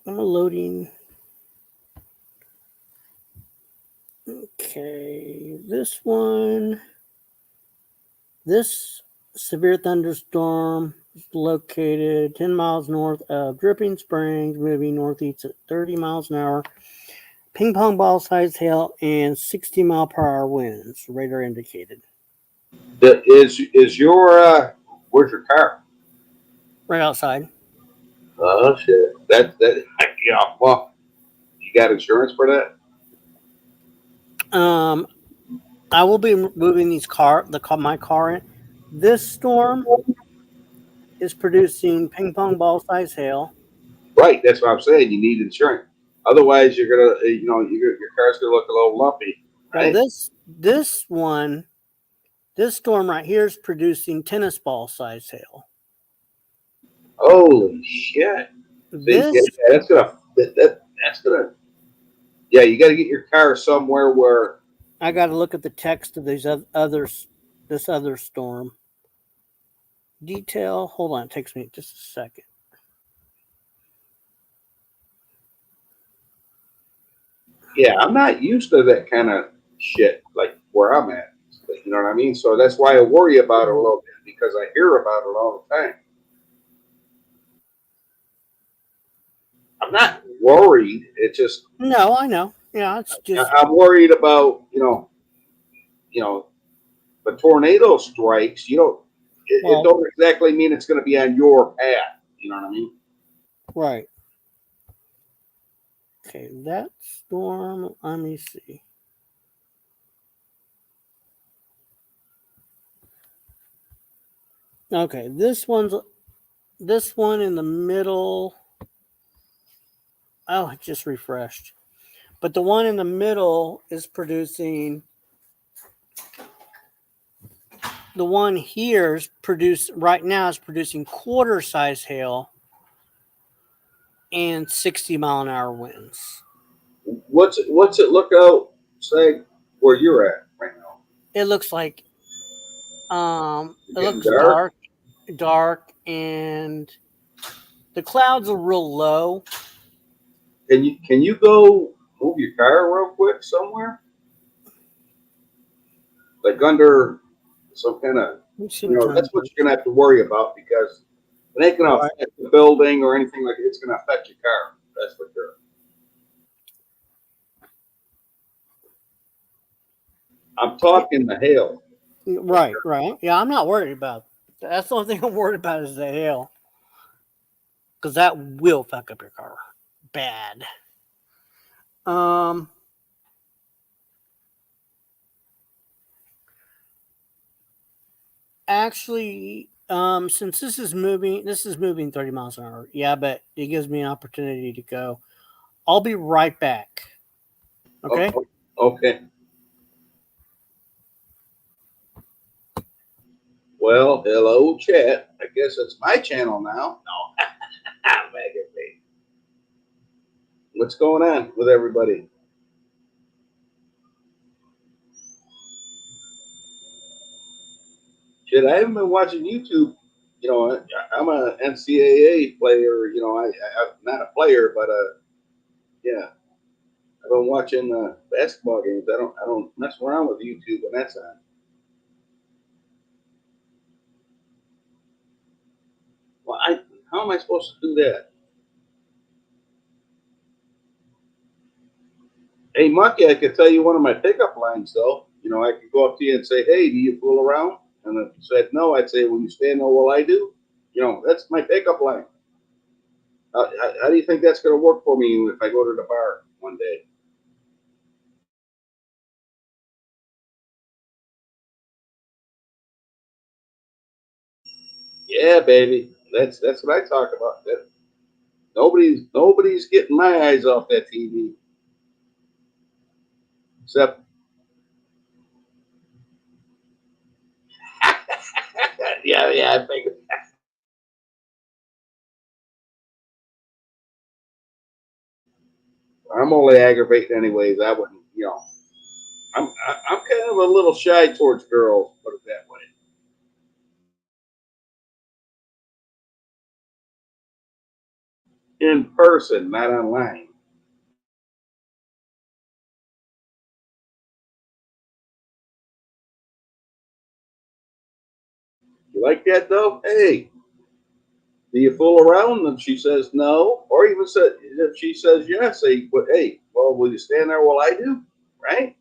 I'm loading. Okay, this one. This severe thunderstorm is located 10 miles north of Dripping Springs, moving northeast at 30 miles an hour. Ping pong ball size hail and 60-mile-per-hour winds. Radar indicated. Is your where's your car? Right outside. Oh shit! That yeah. Well, you got insurance for that? I will be moving my car in. This storm is producing ping pong ball size hail. Right. That's what I'm saying. You need insurance. Otherwise, you're gonna your car's gonna look a little lumpy. Right. Well, this storm right here is producing tennis ball size hail. Holy shit! See, This that's gonna. Yeah, you got to get your car somewhere where. I got to look at the text of these others. This other storm detail. Hold on, it takes me just a second. Yeah, I'm not used to that kind of shit, like where I'm at. You know what I mean? So that's why I worry about it a little bit because I hear about it all the time. I'm not worried. It just No, I know. Yeah, it's just I'm worried about the tornado strikes. It well, don't exactly mean it's going to be on your path. You know what I mean? right. Okay, that storm. Let me see. Okay, this one in the middle. Oh, it just refreshed. But the one in the middle is producing. The one here is right now is producing quarter size hail and 60-mile-an-hour winds. What's it look out say where you're at right now? It looks like it Getting looks dark. dark, and the clouds are real low. Can you go move your car real quick somewhere? Like under some kind of, that's what you're gonna have to worry about because it ain't gonna Right. affect the building or anything like it. It's gonna affect your car. That's for sure. I'm talking the hail. Right. Yeah, I'm not worried about. That's the only thing I'm worried about is the hail, because that will fuck up your car bad. Actually, since this is moving 30 miles an hour. Yeah, but it gives me an opportunity to go. I'll be right back. Okay. Okay. Well, hello, chat. I guess it's my channel now. No, Magazine. What's going on with everybody? Shit, I haven't been watching YouTube. I'm a NCAA player. I'm not a player, but yeah, I've been watching basketball games. I don't mess around with YouTube when that's on. Well, how am I supposed to do that? Hey, Monkey, I could tell you one of my pickup lines though. I could go up to you and say, "Hey, do you fool around?" And if you said no, I'd say, "Will you stand there while I do?" That's my pickup line. How do you think that's going to work for me if I go to the bar one day? Yeah, baby. That's what I talk about. Nobody's getting my eyes off that TV. Except yeah, I figured. I'm only aggravating anyways. I wouldn't, I'm kind of a little shy towards girls, put it that way. In person, not online. You like that though? Hey, do you fool around? And she says no, or even said if she says yes, say, "But hey, well, will you stand there while I do?" Right?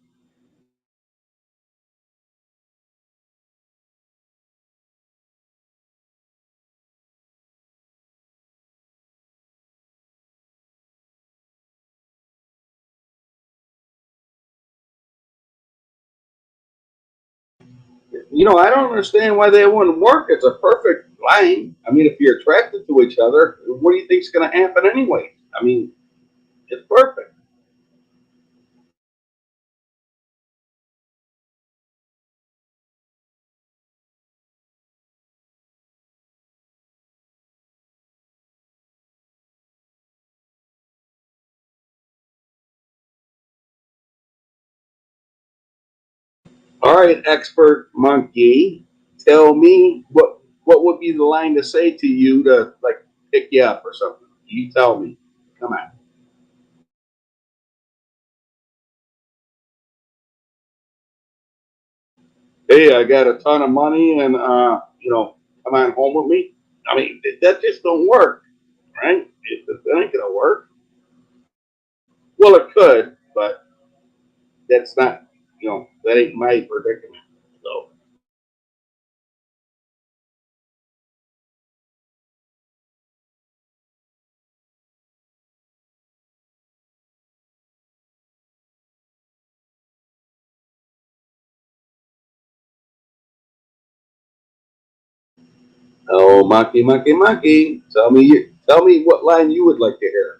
I don't understand why they wouldn't work. It's a perfect line. I mean, if you're attracted to each other, what do you think's going to happen anyway? I mean, it's perfect. All right, expert monkey, tell me what would be the line to say to you to like pick you up or something. You tell me. Come on. Hey, I got a ton of money, and come on home with me. I mean, that just don't work, right? That ain't gonna work. Well, it could, but that's not, that ain't my predicament. So, oh, monkey, monkey, monkey, tell me what line you would like to hear.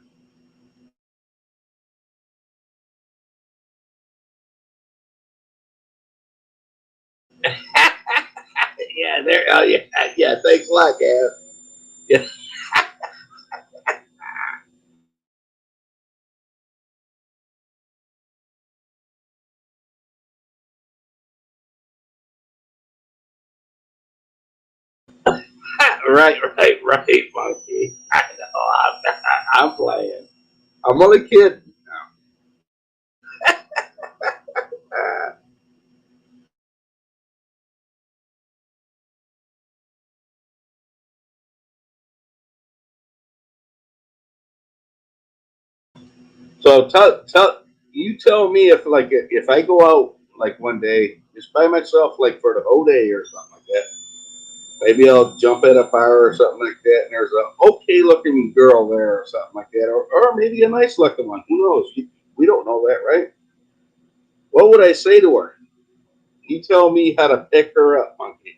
Yeah, there. Oh, yeah, yeah. Thanks a lot, Gav. Yeah. Right, monkey. I know. I'm playing. I'm only kidding. So tell me if I go out like one day just by myself like for the whole day or something like that. Maybe I'll jump at a bar or something like that, and there's a okay looking girl there or something like that, or maybe a nice looking one. Who knows? We don't know that, right? What would I say to her? You tell me how to pick her up, monkey.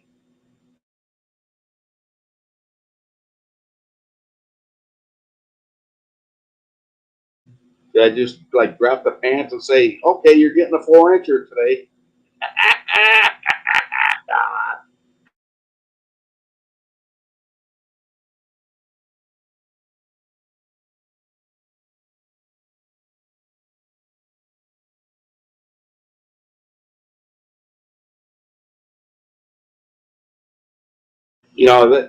I just like drop the pants and say, okay, you're getting a 4-incher today.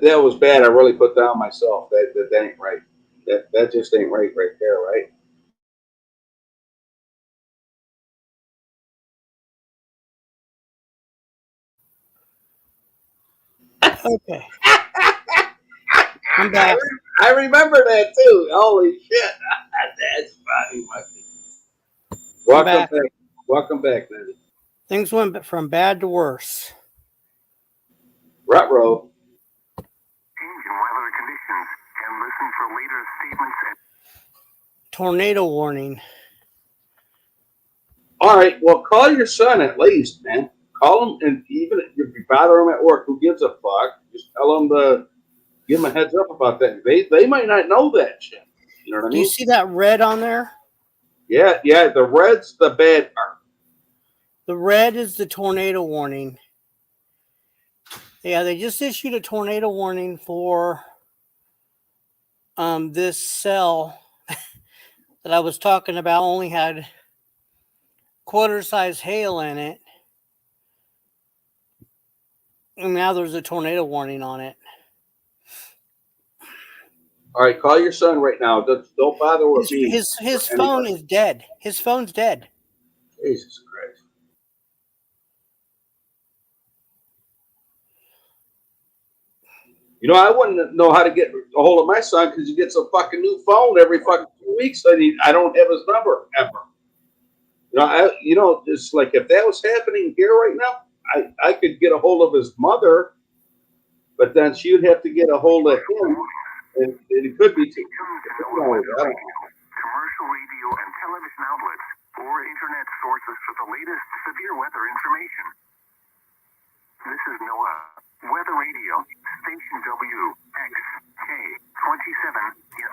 That was bad. I really put down myself. That ain't right. That just ain't right there, right? Okay. I'm back. I remember that too. Holy shit. That's funny, monkey. Welcome back. Welcome back, man. Things went from bad to worse. Ruh-roh. Change in weather conditions and listen for later statements and Tornado warning. All right, well, call your son at least, man. Call him, and even if you bother him at work, who gives a fuck? Just tell him to give him a heads up about that. They might not know that shit. You know what I Do mean? you see that red on there? Yeah. The red's the bad part. The red is the tornado warning. Yeah, they just issued a tornado warning for this cell that I was talking about. Only had quarter-size hail in it. And now there's a tornado warning on it. All right, call your son right now. Don't bother with me. His phone is dead. His phone's dead. Jesus Christ. I wouldn't know how to get a hold of my son because he gets a fucking new phone every fucking 2 weeks. I don't have his number ever. Just like if that was happening here right now, I could get a hold of his mother, but then she would have to get a hold of him, and it could be too. commercial radio and television outlets or internet sources for the latest severe weather information. This is NOAA Weather Radio, Station WXK27 in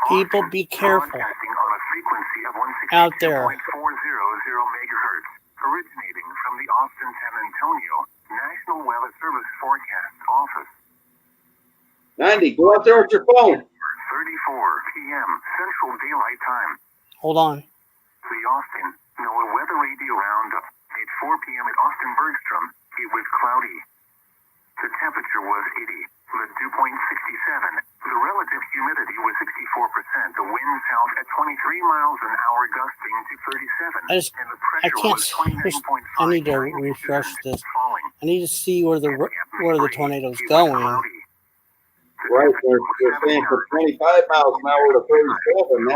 People Austin, be careful broadcasting on a frequency of out there. 162.400 megahertz, originating from the Austin San Antonio National Weather Service Forecast Office. 90, go out there with your phone. 34 p.m. Central Daylight Time. Hold on. The Austin NOAA Weather Radio Roundup At 4 p.m. at Austin Bergstrom, it was cloudy. The temperature was 80. The dew point 67. The relative humidity was 64%. The wind south at 23 miles an hour, gusting to 37. I just, and the I pressure can't. was Just, 29.5. I need to refresh this. I need to see where the tornado's going. Right, they're saying from 25 miles an hour to 37.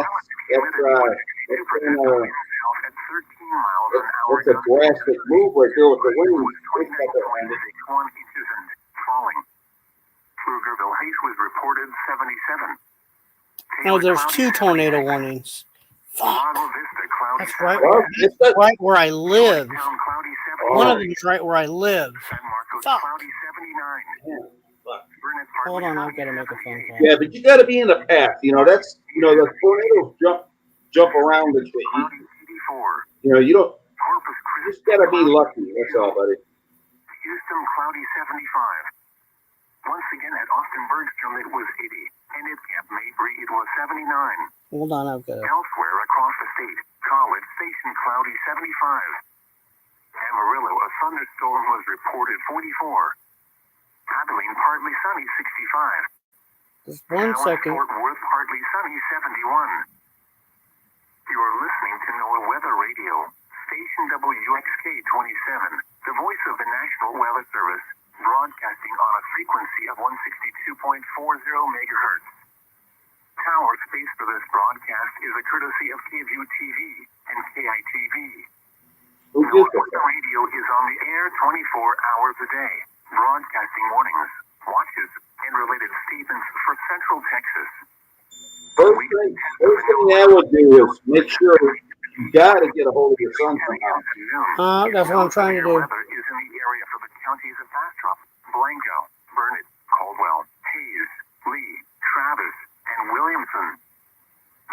That's a drastic move right there with the wind. Pflugerville Heights was reported 77. No, there's 2 tornado warnings. Fuck. Lago Vista, cloudy That's right. 70. Well, it's the, Right where I live. Town, cloudy 70. One of them is right where I live. San Marcos, Fuck. cloudy 79. Burnett Park, Hold on, I've got to make a phone call. yeah, but you got to be in the path. You know, that's, you know, the tornadoes jump around the tree. Cloudy 84. You know, you don't, Corpus you Christi, just got to be lucky. That's all, buddy. Houston, cloudy 75. Once again at Austin Bergstrom, it was 80. And at Camp Mabry, it was 79. Hold on, I've got to. Elsewhere across the state, College Station, cloudy 75. Amarillo, a thunderstorm was reported 44. Abilene, partly sunny 65. Just 1 Dallas, second. Fort Worth, partly sunny 71. You're listening to NOAA Weather Radio, station WXK 27, the voice of the National Weather Service, broadcasting on a frequency of 162.40 megahertz. Tower space for this broadcast is a courtesy of KVU TV and KITV. Who NOAA gives a Weather Radio is on the air 24 hours a day, broadcasting warnings, watches, and related statements for Central Texas. First thing I would do is make sure you got to get a hold of your son somehow. That's what I'm trying to do. Weather is in the area for the counties of Bastrop, Blanco, Burnett, Caldwell, Hayes, Lee, Travis, and Williamson.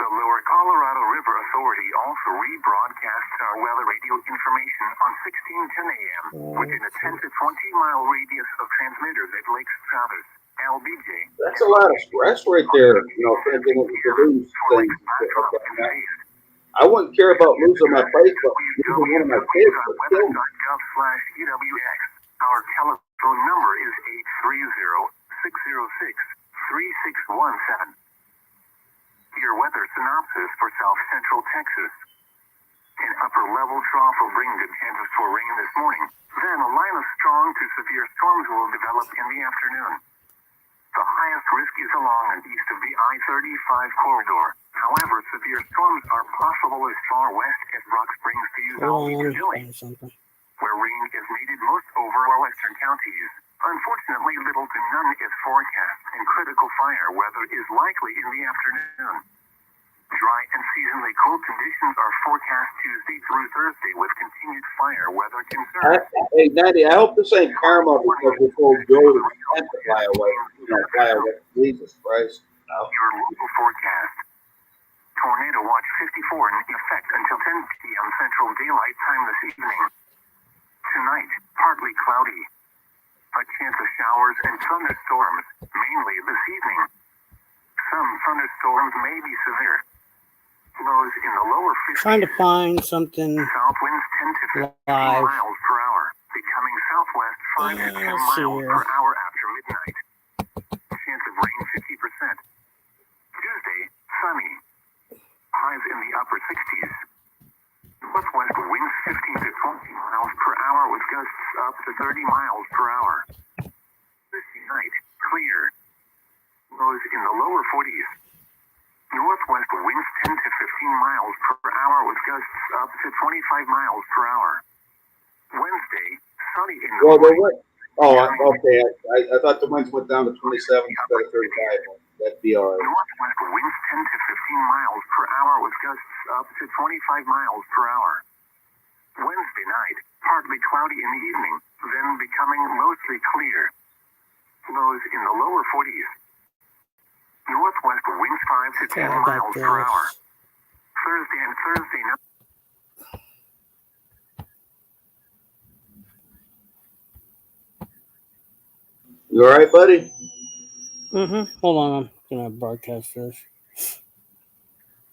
The Lower Colorado River Authority also rebroadcasts our weather radio information on 1610 AM within a 10 to 20 mile radius of transmitters at Lakes Travis, LBJ. That's a lot of stress right there, you know, thinking to lose things. And stuff like that. I wouldn't care about losing my place, but losing one of my kids would kill me. Weather.gov/EWX. Our telephone number is 830-606-3617. Your weather synopsis for South Central Texas. An upper level trough will bring good chances for rain this morning. Then a line of strong to severe storms will develop in the afternoon. The highest risk is along and east of the I-35 corridor. However, severe storms are possible as far west as Rock Springs to Hold Uvalde on, to Dilley, find something. where rain is needed most over our western counties. Unfortunately, little to none is forecast, and critical fire weather is likely in the afternoon. Dry and seasonally cool conditions are forecast Tuesday through Thursday with continued fire weather concerns. Hey, Natty, I hope this ain't karma because we told Joe to repent to fly away. You know, fly away. Jesus Christ. No. Your local forecast. Tornado Watch 54 in effect until 10 p.m. Central Daylight Time this evening. Tonight, partly cloudy. A chance of showers and thunderstorms, mainly this evening. Some thunderstorms may be severe. Lows in the lower 50s. Trying to find something South winds 10 to 15 live. miles per hour, becoming southwest 5 to 10 let's see miles here. per hour after midnight. Chance of rain 50%. Tuesday, sunny. Highs in the upper 60s. Northwest winds 15 to 20 miles per hour with gusts up to 30 miles per hour. Thursday night, clear. Lows in the lower 40s. Northwest winds 10 to 15 miles per hour with gusts up to 25 miles per hour. Wednesday, sunny in the Well, they morning. went. Oh, okay. I thought the winds went down to 27 instead of 35. That'd be all right. Northwest winds 10 to 15 miles per hour with gusts up to 25 miles per hour. Wednesday night, partly cloudy in the evening, then becoming mostly clear. Lows in the lower 40s. Northwest winds 5 to 10 Okay, I got miles per hour. this. Thursday and Thursday night. You all right, buddy? Hold on, I'm gonna broadcast this.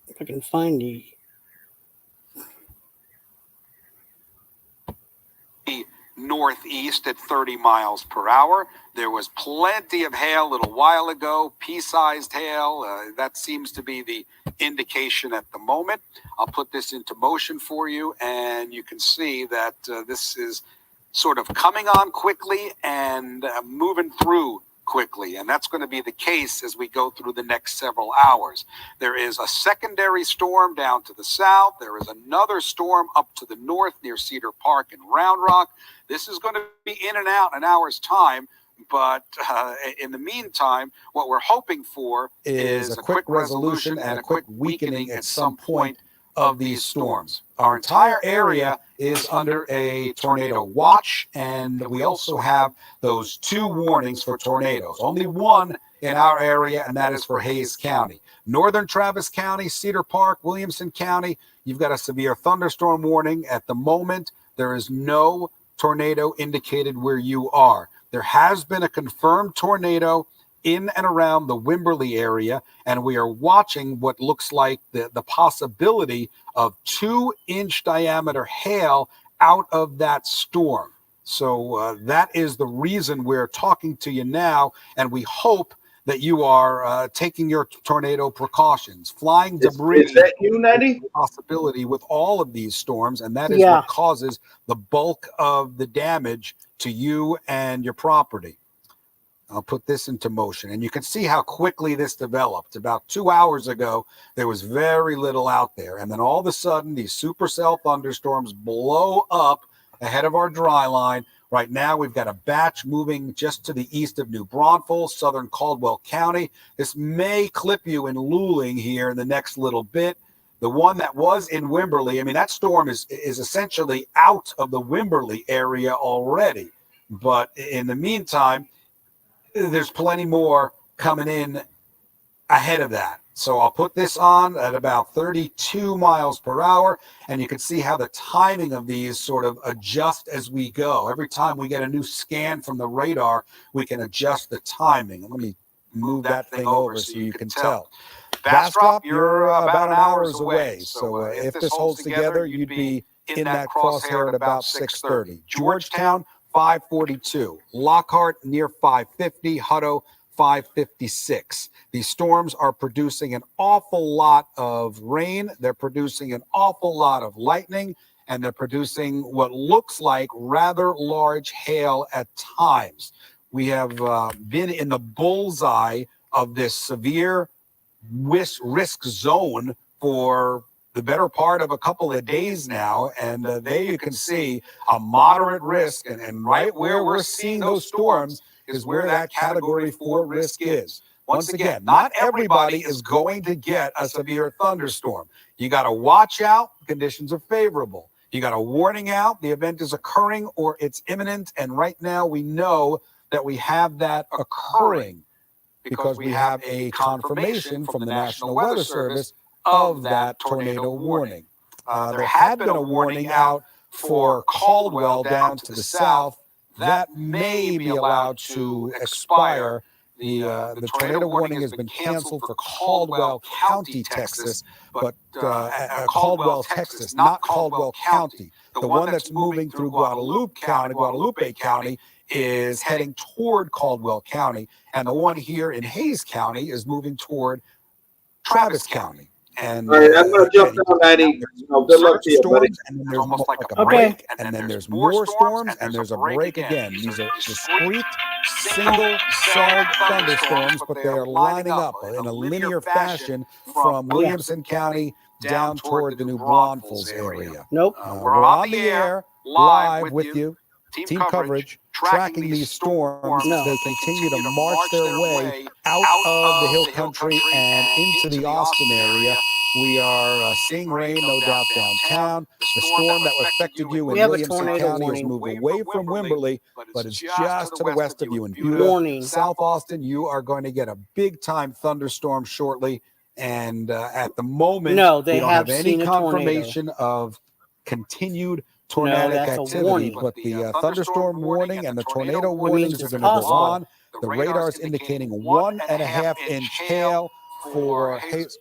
If I can find the northeast at 30 miles per hour. There was plenty of hail a little while ago, pea-sized hail. That seems to be the indication at the moment. I'll put this into motion for you, and you can see that this is sort of coming on quickly and moving through quickly, and that's going to be the case as we go through the next several hours. There is a secondary storm down to the south. There is another storm up to the north near Cedar Park and Round Rock. This is going to be in and out in an hour's time, but in the meantime, what we're hoping for is a quick resolution and a quick weakening at some point of these storms. Our entire area is under a tornado watch, and we also have those 2 warnings for tornadoes. Only one in our area, and that is for Hays County. Northern Travis County, Cedar Park, Williamson County, you've got a severe thunderstorm warning. At the moment, there is no tornado indicated where you are. There has been a confirmed tornado in and around the Wimberley area, and we are watching what looks like the possibility of 2-inch diameter hail out of that storm. So that is the reason we're talking to you now, and we hope that you are taking your tornado precautions. Flying debris is that you, Nettie? Possibility with all of these storms, and that is Yeah. what causes the bulk of the damage to you and your property. I'll put this into motion, and you can see how quickly this developed. About 2 hours ago, there was very little out there, and then all of a sudden, these supercell thunderstorms blow up ahead of our dry line. Right now, we've got a batch moving just to the east of New Braunfels, southern Caldwell County. This may clip you in Luling here in the next little bit. The one that was in Wimberley, I mean, that storm is essentially out of the Wimberley area already. But in the meantime, there's plenty more coming in ahead of that. So I'll put this on at about 32 miles per hour, and you can see how the timing of these sort of adjust as we go. Every time we get a new scan from the radar, we can adjust the timing. And let me move that thing over so you can tell. Bastrop, you're about an hour's away. So if this holds together, you'd be in that crosshair at about 6:30. Georgetown, 542. Lockhart near 550. Hutto, 556. These storms are producing an awful lot of rain. They're producing an awful lot of lightning, and they're producing what looks like rather large hail at times. We have been in the bullseye of this severe risk zone for the better part of a couple of days now, and there you can see a moderate risk, and right where we're seeing those storms is where that category 4 risk is. Once again, not everybody is going to get a severe thunderstorm. You got to watch out. Conditions are favorable. You got a warning out. The event is occurring or it's imminent, and right now we know that we have that occurring because we have a confirmation from the National Weather Service of that tornado warning. There had been a warning out for Caldwell down to the south. That may be allowed to expire. The tornado warning has been canceled for Caldwell County, Texas, but Caldwell, Texas, not Caldwell County. The one that's moving through Guadalupe County is heading toward Caldwell County, and the one here in Hays County is moving toward Travis County. And all right, I'm going to jump down, Maddie. Good luck to you, buddy. And then there's almost like a break, and then there's more storms, and there's a break again. These are discrete, single-celled thunderstorms, but they are lining up in a linear fashion from Williamson County down toward the New Braunfels area. Nope. We're on the air, live with you, team coverage, tracking these storms. No. They continue to march their way out of the hill country and into the Austin area. We are seeing rain, no doubt, downtown. The storm that affected you in Williamson County is moving away from Wimberley, but it's just to the west of you in Buda. South Austin, you are going to get a big-time thunderstorm shortly. And at the moment, No, we they don't have have any seen a tornado. confirmation of continued tornadic that's a activity, warning. but the thunderstorm warning and the tornado warnings means are it's going to go possible. on. The radar's indicating 1.5-inch hail for Hays.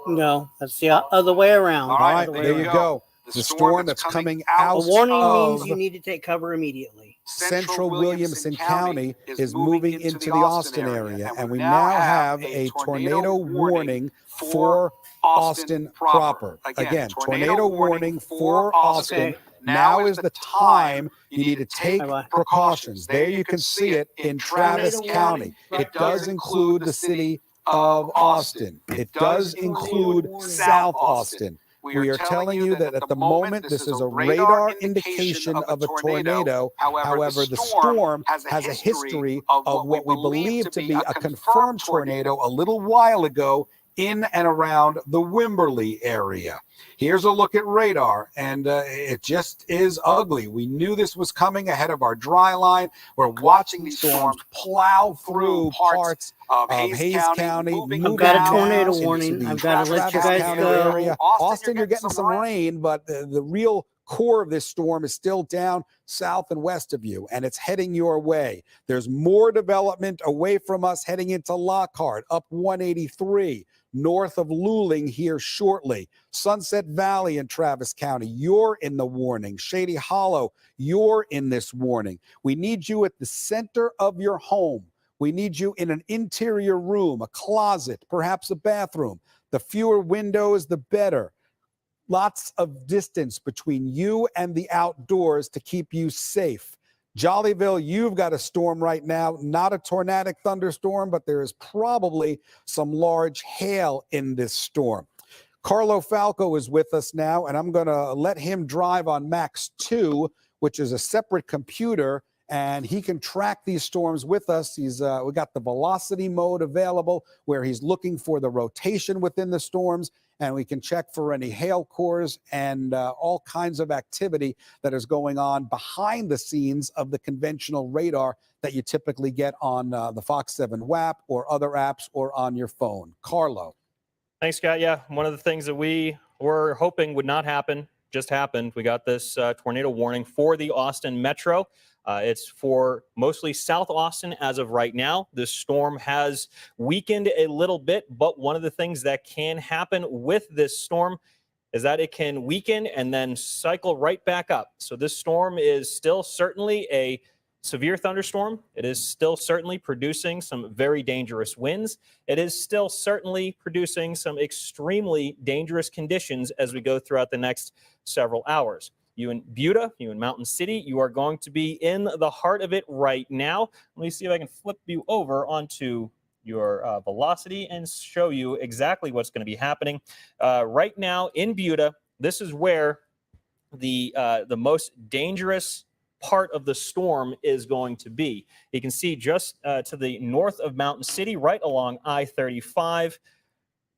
No, that's the other way around. All right, Other way there you around. go. the storm that's coming out A warning of means you need to take cover immediately. Central Williamson County is moving into the Austin area, and we now have a tornado warning for Austin proper. Again, tornado warning for Austin. Okay. Now is the time you need to take precautions. There you can see it in Travis County. It does include the city of Austin. It does include South Austin. We are telling you that at the moment, this is a radar indication of a tornado. However, the storm has a history of what we believe to be a confirmed tornado a little while ago in and around the Wimberley area. Here's a look at radar, and it just is ugly. We knew this was coming ahead of our dry line. We're watching these storms plow through parts of Hayes County. I've got a tornado warning. I've got to let you guys go. Area. Austin, you're getting some rain, but the real core of this storm is still down south and west of you, and it's heading your way. There's more development away from us heading into Lockhart, up 183. North of Luling here shortly. Sunset Valley in Travis County, you're in the warning. Shady Hollow, you're in this warning. We need you at the center of your home. We need you in an interior room, a closet, perhaps a bathroom. The fewer windows, the better. Lots of distance between you and the outdoors to keep you safe. Jollyville, you've got a storm right now, not a tornadic thunderstorm, but there is probably some large hail in this storm. Carlo Falco is with us now, and I'm going to let him drive on Max 2, which is a separate computer, and he can track these storms with us. We got the velocity mode available where he's looking for the rotation within the storms, and we can check for any hail cores and all kinds of activity that is going on behind the scenes of the conventional radar that you typically get on the Fox 7 WAP or other apps or on your phone. Carlo. Thanks, Scott. Yeah, one of the things that we were hoping would not happen just happened. We got this tornado warning for the Austin Metro. It's for mostly South Austin as of right now. This storm has weakened a little bit, but one of the things that can happen with this storm is that it can weaken and then cycle right back up. So this storm is still certainly a severe thunderstorm. It is still certainly producing some very dangerous winds. It is still certainly producing some extremely dangerous conditions as we go throughout the next several hours. You in Buda, you in Mountain City, you are going to be in the heart of it right now. Let me see if I can flip you over onto your velocity and show you exactly what's going to be happening. Right now in Buda, this is where the most dangerous part of the storm is going to be. You can see just to the north of Mountain City, right along I-35,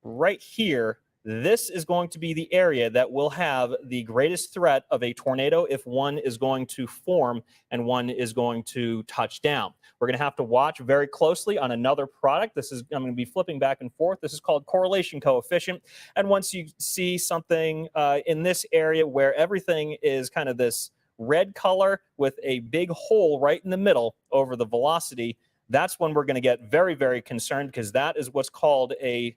right here. This is going to be the area that will have the greatest threat of a tornado if one is going to form and one is going to touch down. We're going to have to watch very closely on another product. I'm going to be flipping back and forth. This is called correlation coefficient. And once you see something in this area where everything is kind of this red color with a big hole right in the middle over the velocity, that's when we're going to get very, very concerned, because that is what's called a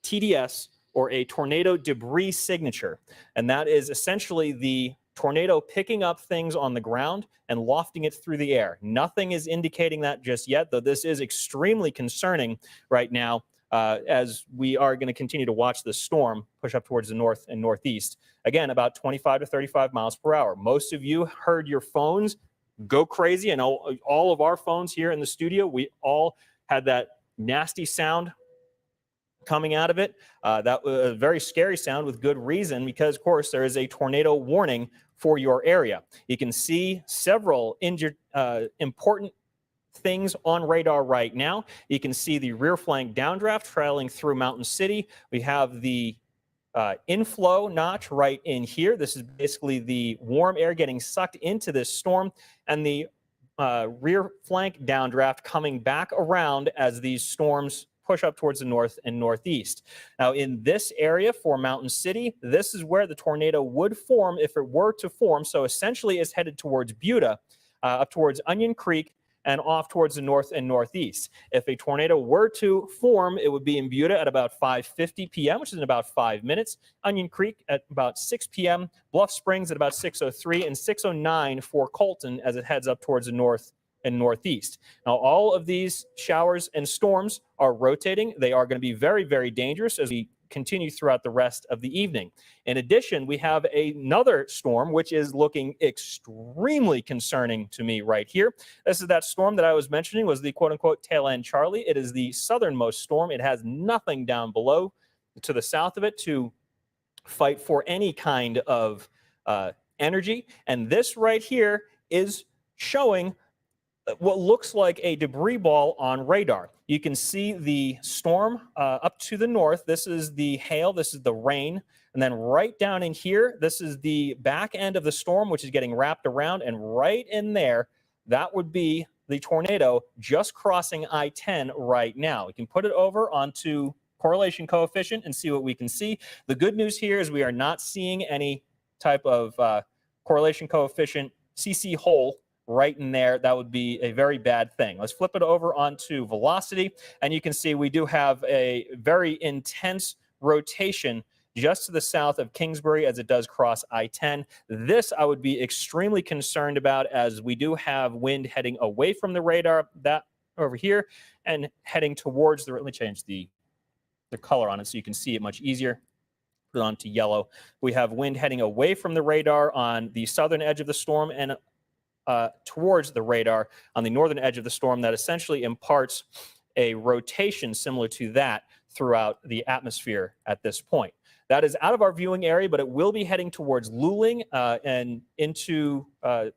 TDS, or a tornado debris signature. And that is essentially the tornado picking up things on the ground and lofting it through the air. Nothing is indicating that just yet, though this is extremely concerning right now as we are going to continue to watch the storm push up towards the north and northeast. Again, about 25 to 35 miles per hour. Most of you heard your phones go crazy. I know all of our phones here in the studio, we all had that nasty sound coming out of it. That was a very scary sound with good reason, because of course there is a tornado warning for your area. You can see several important things on radar right now. You can see the rear flank downdraft trailing through Mountain City. We have the inflow notch right in here. This is basically the warm air getting sucked into this storm, and the rear flank downdraft coming back around as these storms push up towards the north and northeast. Now, in this area for Mountain City, this is where the tornado would form if it were to form. So essentially it's headed towards Buda, up towards Onion Creek, and off towards the north and northeast. If a tornado were to form, it would be in Buda at about 5:50 p.m., which is in about 5 minutes, Onion Creek at about 6 p.m., Bluff Springs at about 6:03, and 6:09 for Colton as it heads up towards the north and northeast. Now, all of these showers and storms are rotating. They are going to be very, very dangerous as we continue throughout the rest of the evening. In addition, we have another storm, which is looking extremely concerning to me right here. This is that storm that I was mentioning was the quote-unquote tail end Charlie. It is the southernmost storm. It has nothing down below to the south of it to fight for any kind of energy. And this right here is showing what looks like a debris ball on radar. You can see the storm up to the north. This is the hail, this is the rain. And then right down in here, this is the back end of the storm, which is getting wrapped around. And right in there, that would be the tornado just crossing I-10 right now. We can put it over onto correlation coefficient and see what we can see. The good news here is we are not seeing any type of correlation coefficient CC hole right in there. That would be a very bad thing. Let's flip it over onto velocity, and you can see we do have a very intense rotation just to the south of Kingsbury as it does cross I-10. This I would be extremely concerned about as we do have wind heading away from the radar, that over here, and heading towards the, let me change the color on it so you can see it much easier. Put it onto yellow. We have wind heading away from the radar on the southern edge of the storm and towards the radar on the northern edge of the storm. That essentially imparts a rotation similar to that throughout the atmosphere at this point. That is out of our viewing area, but it will be heading towards Luling and into the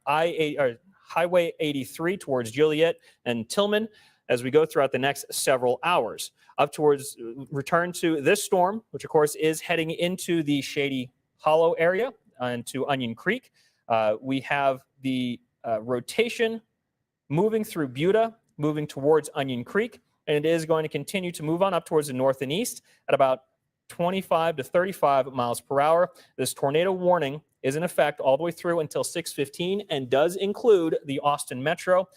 Highway 83 towards Joliet and Tillman as we go throughout the next several hours. Up towards, return to this storm, which of course is heading into the Shady Hollow area and to Onion Creek. We have the rotation moving through Buda, moving towards Onion Creek, and it is going to continue to move on up towards the north and east at about 25 to 35 miles per hour. This tornado warning is in effect all the way through until 6:15 and does include the Austin Metro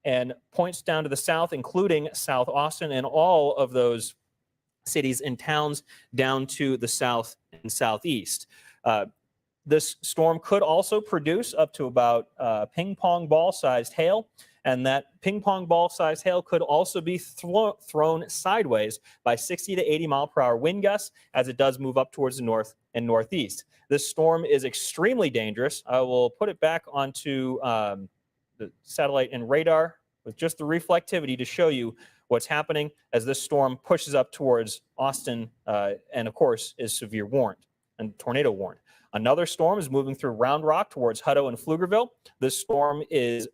and points down to the south, including South Austin and all of those cities and towns down to the south and southeast. This storm could also produce up to about ping pong ball sized hail, and that ping pong ball sized hail could also be thrown sideways by 60 to 80 mile per hour wind gusts as it does move up towards the north and northeast. This storm is extremely dangerous. I will put it back onto the satellite and radar with just the reflectivity to show you what's happening as this storm pushes up towards Austin and of course is severe warned and tornado warned. Another storm is moving through Round Rock towards Hutto and Pflugerville. This storm is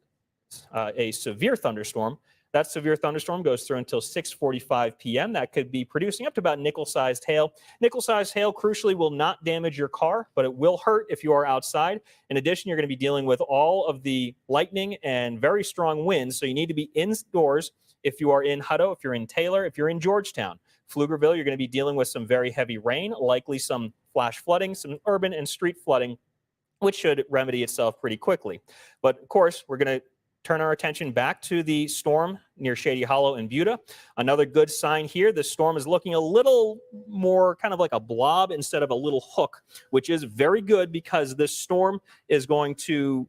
a severe thunderstorm. That severe thunderstorm goes through until 6:45 p.m. That could be producing up to about nickel-sized hail. Nickel-sized hail, crucially, will not damage your car, but it will hurt if you are outside. In addition, you're going to be dealing with all of the lightning and very strong winds, so you need to be indoors if you are in Hutto, if you're in Taylor, if you're in Georgetown. Pflugerville, you're going to be dealing with some very heavy rain, likely some flash flooding, some urban and street flooding, which should remedy itself pretty quickly. But of course, we're going to turn our attention back to the storm near Shady Hollow and Buda. Another good sign here, the storm is looking a little more kind of like a blob instead of a little hook, which is very good because this storm is going to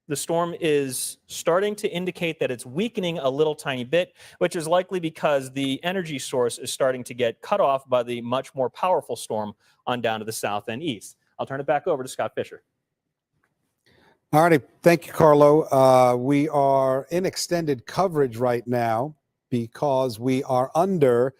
the storm is starting to indicate that it's weakening a little tiny bit, which is likely because the energy source is starting to get cut off by the much more powerful storm on down to the south and east. I'll turn it back over to Scott Fisher. All righty. Thank you, Carlo. We are in extended coverage right now because we are under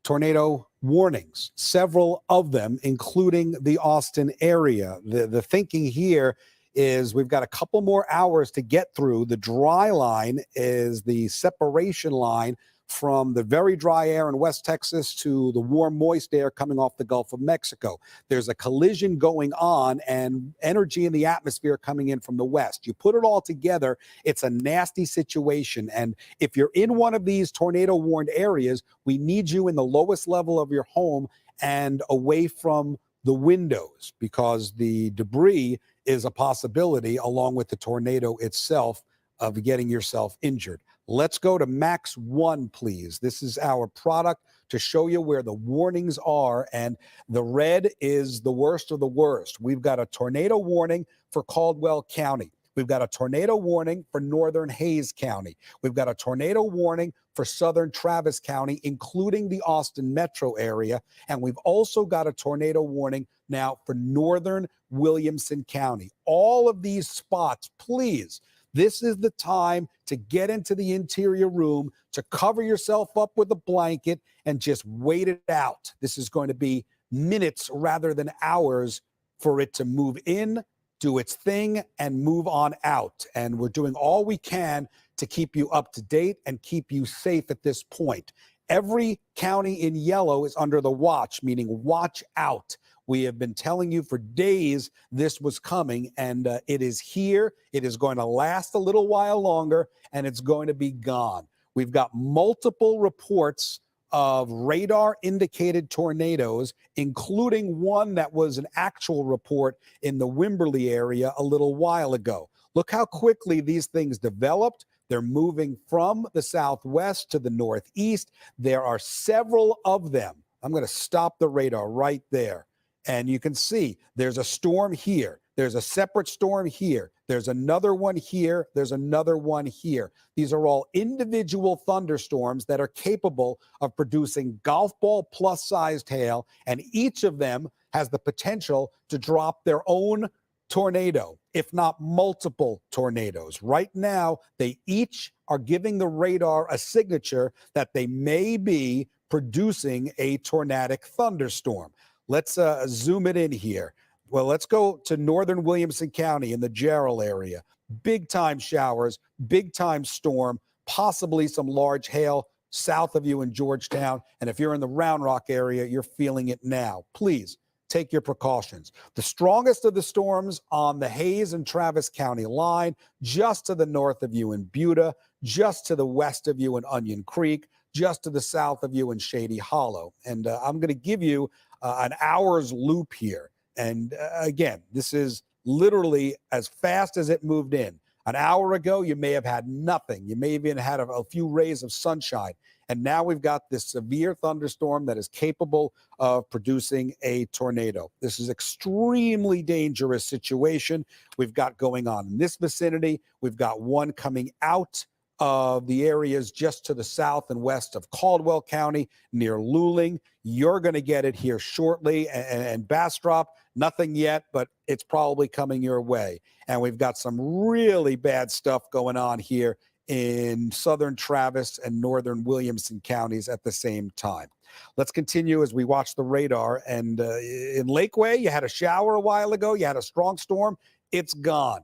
tornado warnings, several of them, including the Austin area. The thinking here is we've got a couple more hours to get through. The dry line is the separation line from the very dry air in West Texas to the warm, moist air coming off the Gulf of Mexico. There's a collision going on and energy in the atmosphere coming in from the west. You put it all together, it's a nasty situation. And if you're in one of these tornado warned areas, we need you in the lowest level of your home and away from the windows, because the debris is a possibility, along with the tornado itself, of getting yourself injured. Let's go to Max 1, please. This is our product to show you where the warnings are, and the red is the worst of the worst. We've got a tornado warning for Caldwell County. We've got a tornado warning for northern Hayes County. We've got a tornado warning for southern Travis County, including the Austin metro area. And we've also got a tornado warning now for northern Williamson County. All of these spots, please, this is the time to get into the interior room, to cover yourself up with a blanket and just wait it out. This is going to be minutes rather than hours for it to move in, do its thing, and move on out. And we're doing all we can to keep you up to date and keep you safe at this point. Every county in yellow is under the watch, meaning watch out. We have been telling you for days this was coming, and it is here. It is going to last a little while longer, and it's going to be gone. We've got multiple reports of radar-indicated tornadoes, including one that was an actual report in the Wimberley area a little while ago. Look how quickly these things developed. They're moving from the southwest to the northeast. There are several of them. I'm going to stop the radar right there. And you can see there's a storm here. There's a separate storm here. There's another one here. There's another one here. These are all individual thunderstorms that are capable of producing golf ball plus sized hail, and each of them has the potential to drop their own tornado, if not multiple tornadoes. Right now, they each are giving the radar a signature that they may be producing a tornadic thunderstorm. Let's zoom it in here. Well, let's go to northern Williamson County in the Jarrell area. Big time showers, big time storm, possibly some large hail south of you in Georgetown. And if you're in the Round Rock area, you're feeling it now. Please take your precautions. The strongest of the storms on the Hayes and Travis County line, just to the north of you in Buda, just to the west of you in Onion Creek, just to the south of you in Shady Hollow. And I'm going to give you an hour's loop here. And again, this is literally as fast as it moved in. An hour ago, you may have had nothing. You may have even had a few rays of sunshine. And now we've got this severe thunderstorm that is capable of producing a tornado. This is extremely dangerous situation we've got going on in this vicinity. We've got one coming out of the areas just to the south and west of Caldwell County near Luling. You're going to get it here shortly. And Bastrop, nothing yet, but it's probably coming your way. And we've got some really bad stuff going on here in southern Travis and northern Williamson counties at the same time. Let's continue as we watch the radar. And in Lakeway, you had a shower a while ago. You had a strong storm. It's gone.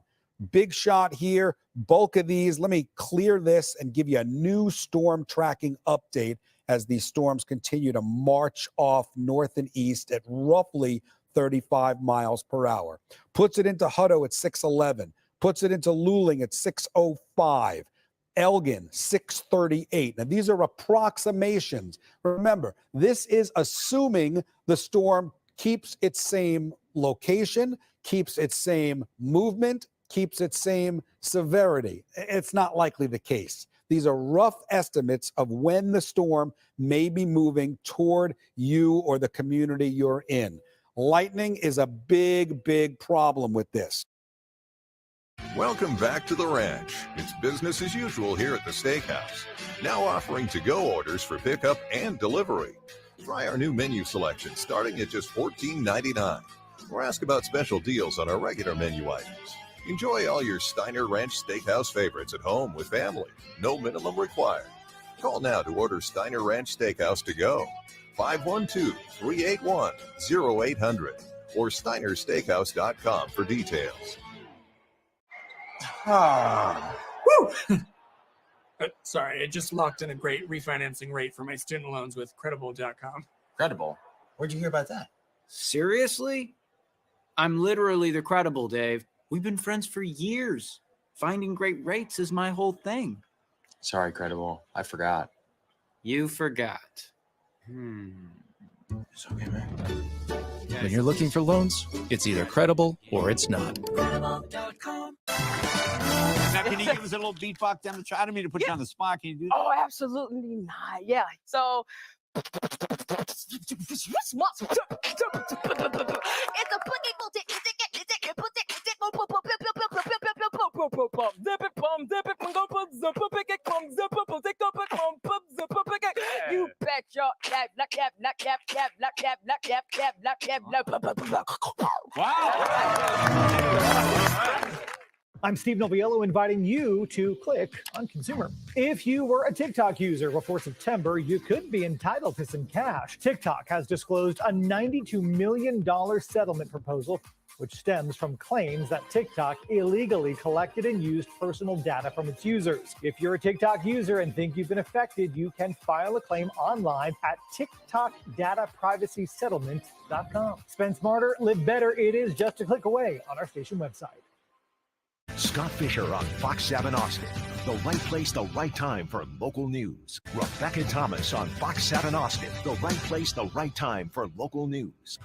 Big shot here. Bulk of these. Let me clear this and give you a new storm tracking update as these storms continue to march off north and east at roughly 35 miles per hour. Puts it into Hutto at 611. Puts it into Luling at 605. Elgin, 638. Now, these are approximations. Remember, this is assuming the storm keeps its same location, keeps its same movement, keeps its same severity. It's not likely the case. These are rough estimates of when the storm may be moving toward you or the community you're in. Lightning is a big, big problem with this. Welcome back to the ranch. It's business as usual here at the steakhouse. Now offering to-go orders for pickup and delivery. Try our new menu selection starting at just $14.99. Or ask about special deals on our regular menu items. Enjoy all your Steiner Ranch Steakhouse favorites at home with family. No minimum required. Call now to order Steiner Ranch Steakhouse to go. 512-381-0800 or steinersteakhouse.com for details. Woo! Sorry, I just locked in a great refinancing rate for my student loans with Credible.com. Credible? Where'd you hear about that? Seriously? I'm literally the Credible, Dave. We've been friends for years. Finding great rates is my whole thing. Sorry, Credible. I forgot. You forgot. It's okay, man. When you're looking for loans, it's either credible or it's not. Now, can you give us a little beatbox down the track? I don't mean to put you on the spot. Can you do that? Oh, absolutely not. Yeah. So it's a you bet your I'm Steve Noviello inviting you to click on consumer. If you were a TikTok user before September, you could be entitled to some cash. TikTok has disclosed a $92 million settlement proposal, which stems from claims that TikTok illegally collected and used personal data from its users. If you're a TikTok user and think you've been affected, you can file a claim online at TikTokDataPrivacySettlement.com. Spend smarter, live better. It is just a click away on our station website. Scott Fisher on Fox 7 Austin. The right place, the right time for local news. Rebecca Thomas on Fox 7 Austin. The right place, the right time for local news.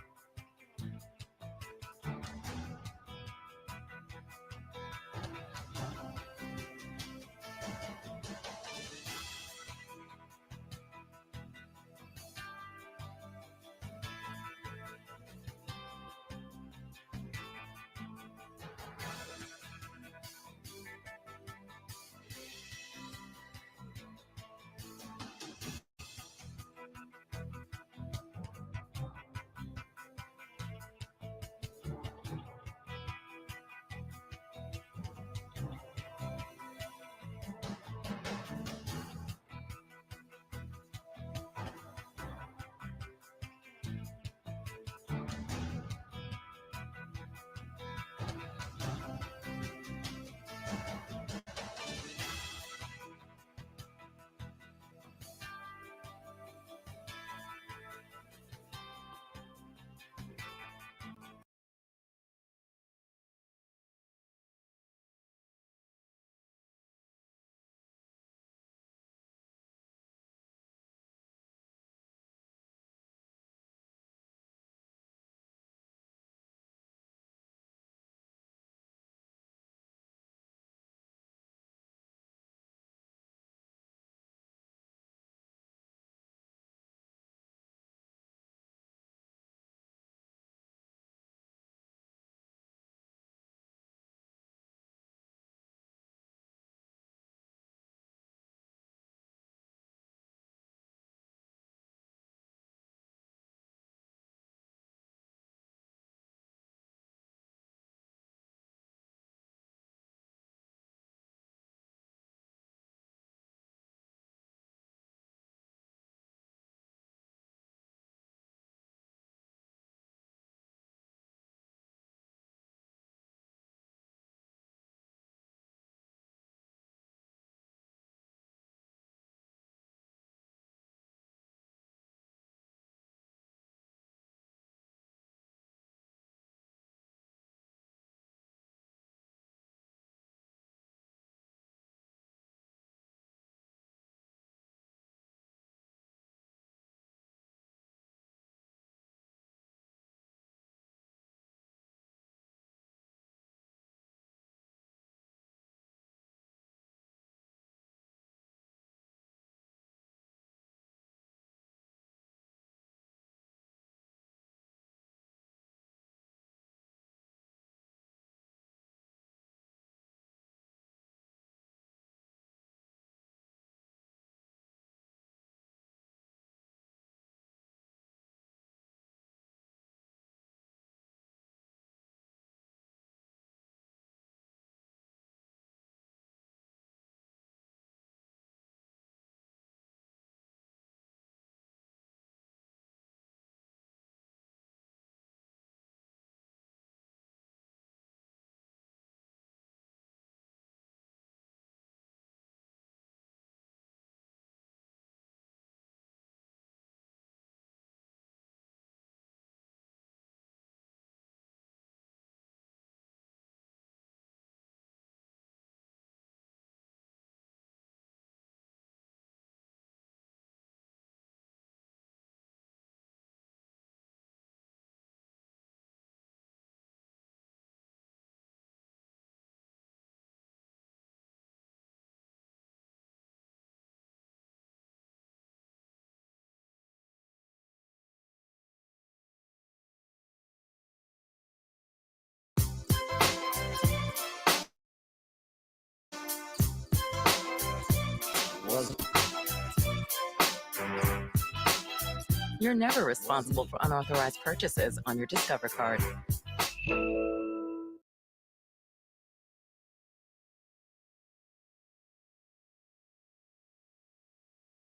You're never responsible for unauthorized purchases on your Discover card.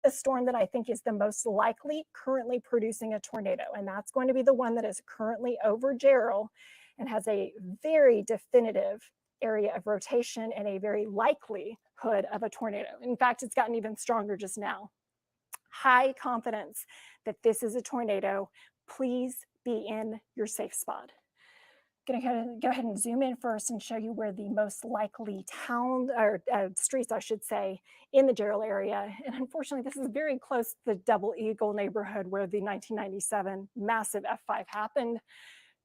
The storm that I think is the most likely currently producing a tornado, and that's going to be the one that is currently over Gerald and has a very definitive area of rotation and a very likelihood of a tornado. In fact, it's gotten even stronger just now. High confidence that this is a tornado. Please be in your safe spot. Going to go ahead and zoom in first and show you where the most likely town or streets, I should say, in the Gerald area. And unfortunately, this is very close to the Double Eagle neighborhood where the 1997 massive F5 happened.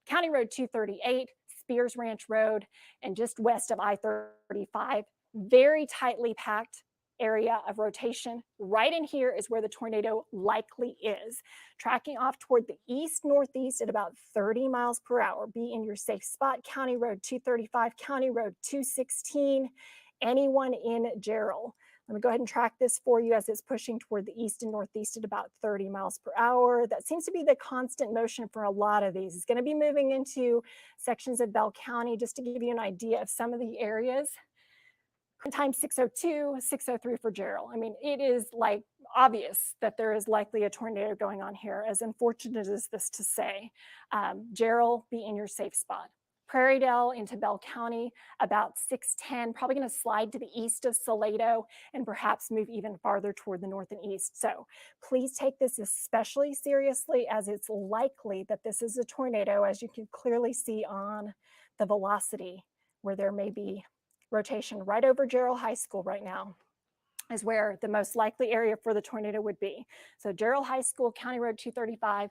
County Road 238, Spears Ranch Road, and just west of I-35, very tightly packed area of rotation. Right in here is where the tornado likely is. Tracking off toward the east-northeast at about 30 miles per hour. Be in your safe spot. County Road 235, County Road 216, anyone in Gerald. Let me go ahead and track this for you as it's pushing toward the east and northeast at about 30 miles per hour. That seems to be the constant motion for a lot of these. It's going to be moving into sections of Bell County just to give you an idea of some of the areas. Time 602, 603 for Gerald. I mean, it is like obvious that there is likely a tornado going on here, as unfortunate as this to say. Gerald, be in your safe spot. Prairie Dell into Bell County, about 610, probably going to slide to the east of Salado and perhaps move even farther toward the north and east. So please take this especially seriously, as it's likely that this is a tornado, as you can clearly see on the velocity where there may be rotation right over Gerald High School right now is where the most likely area for the tornado would be. So Gerald High School, County Road 235,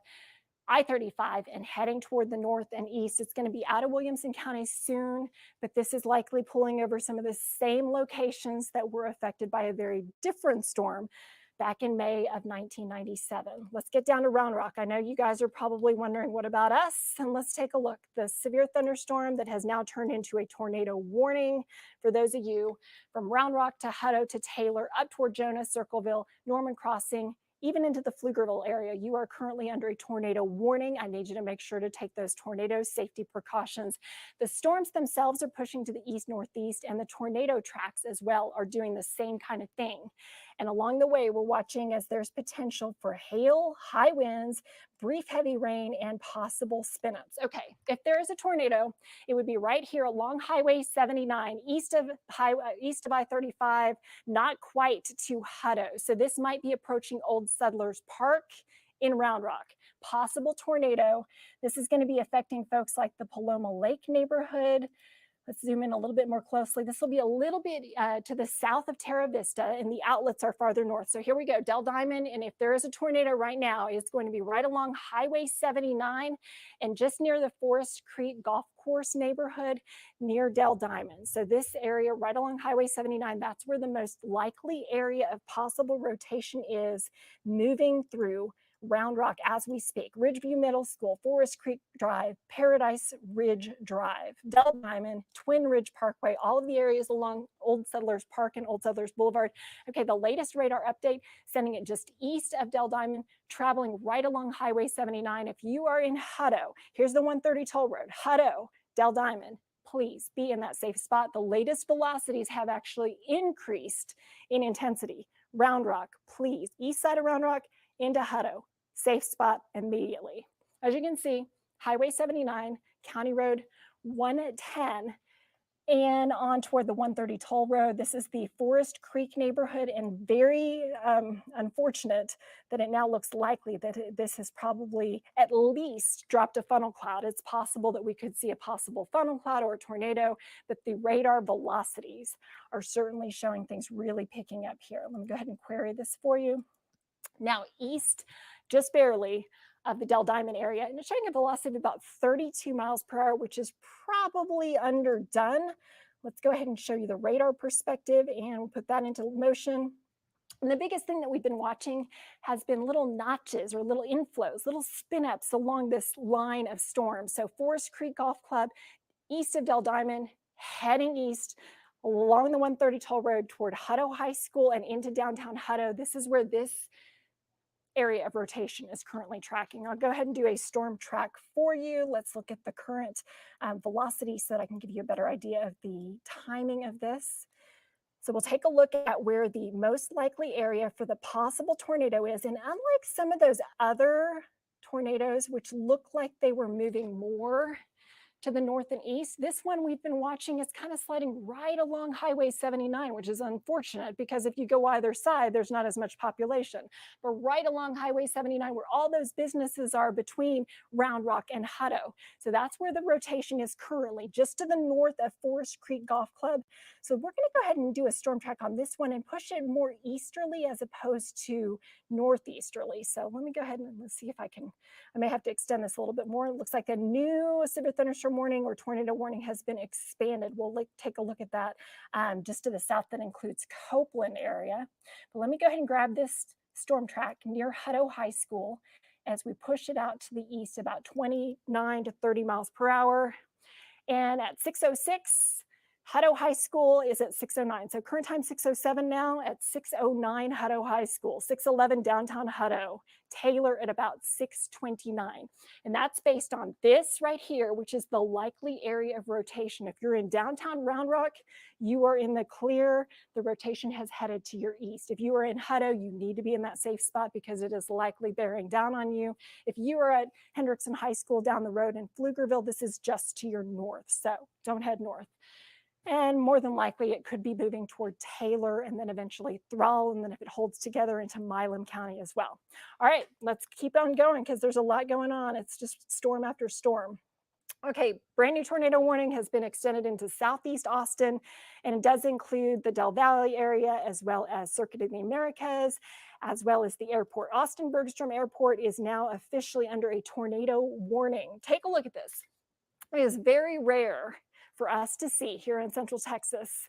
I-35, and heading toward the north and east. It's going to be out of Williamson County soon, but this is likely pulling over some of the same locations that were affected by a very different storm back in May of 1997. Let's get down to Round Rock. I know you guys are probably wondering, what about us? And let's take a look. The severe thunderstorm that has now turned into a tornado warning for those of you from Round Rock to Hutto to Taylor, up toward Jonah, Circleville, Norman Crossing, even into the Pflugerville area. You are currently under a tornado warning. I need you to make sure to take those tornado safety precautions. The storms themselves are pushing to the east-northeast, and the tornado tracks as well are doing the same kind of thing. And along the way, we're watching as there's potential for hail, high winds, brief heavy rain, and possible spin-ups. Okay, if there is a tornado, it would be right here along Highway 79, east of I-35, not quite to Hutto. So this might be approaching Old Settlers Park in Round Rock. Possible tornado. This is going to be affecting folks like the Paloma Lake neighborhood. Let's zoom in a little bit more closely. This will be a little bit to the south of Terra Vista, and the outlets are farther north. So here we go, Dell Diamond, and if there is a tornado right now, it's going to be right along Highway 79 and just near the Forest Creek Golf Course neighborhood near Dell Diamond. So this area right along Highway 79, that's where the most likely area of possible rotation is, moving through Round Rock as we speak. Ridgeview Middle School, Forest Creek Drive, Paradise Ridge Drive, Dell Diamond, Twin Ridge Parkway, all of the areas along Old Settlers Park and Old Settlers Boulevard. Okay, the latest radar update, sending it just east of Dell Diamond, traveling right along Highway 79. If you are in Hutto, here's the 130 toll road, Hutto, Dell Diamond, please be in that safe spot. The latest velocities have actually increased in intensity. Round Rock, please, east side of Round Rock into Hutto. Safe spot immediately. As you can see, Highway 79, County Road 110, and on toward the 130 toll road. This is the Forest Creek neighborhood, and very unfortunate that it now looks likely that this has probably at least dropped a funnel cloud. It's possible that we could see a possible funnel cloud or a tornado, but the radar velocities are certainly showing things really picking up here. Let me go ahead and query this for you. Now east, just barely, of the Dell Diamond area, and it's showing a velocity of about 32 miles per hour, which is probably underdone. Let's go ahead and show you the radar perspective, and we'll put that into motion. And the biggest thing that we've been watching has been little notches or little inflows, little spin-ups along this line of storms. So Forest Creek Golf Club, east of Dell Diamond, heading east, along the 130 toll road toward Hutto High School and into downtown Hutto. This is where this area of rotation is currently tracking. I'll go ahead and do a storm track for you. Let's look at the current velocity so that I can give you a better idea of the timing of this. So we'll take a look at where the most likely area for the possible tornado is. And unlike some of those other tornadoes, which look like they were moving more to the north and east, this one we've been watching is kind of sliding right along Highway 79, which is unfortunate because if you go either side, there's not as much population. But right along Highway 79, where all those businesses are between Round Rock and Hutto. So that's where the rotation is currently, just to the north of Forest Creek Golf Club. So we're going to go ahead and do a storm track on this one and push it more easterly as opposed to northeasterly. So let me go ahead and let's see if I may have to extend this a little bit more. It looks like a new severe thunderstorm warning or tornado warning has been expanded. We'll take a look at that just to the south. That includes Copeland area. But let me go ahead and grab this storm track near Hutto High School as we push it out to the east about 29 to 30 miles per hour. And at 6:06, Hutto High School is at 6:09. So current time 6:07 now. At 6:09, Hutto High School. 6:11, downtown Hutto. Taylor at about 6:29. And that's based on this right here, which is the likely area of rotation. If you're in downtown Round Rock, you are in the clear. The rotation has headed to your east. If you are in Hutto, you need to be in that safe spot because it is likely bearing down on you. If you are at Hendrickson High School down the road in Pflugerville, this is just to your north. So don't head north. And more than likely, it could be moving toward Taylor and then eventually Thrall, and then if it holds together into Milam County as well. All right, let's keep on going because there's a lot going on. It's just storm after storm. Okay, brand new tornado warning has been extended into southeast Austin, and it does include the Del Valle area as well as Circuit of the Americas, as well as the airport. Austin Bergstrom Airport is now officially under a tornado warning. Take a look at this. It is very rare for us to see here in Central Texas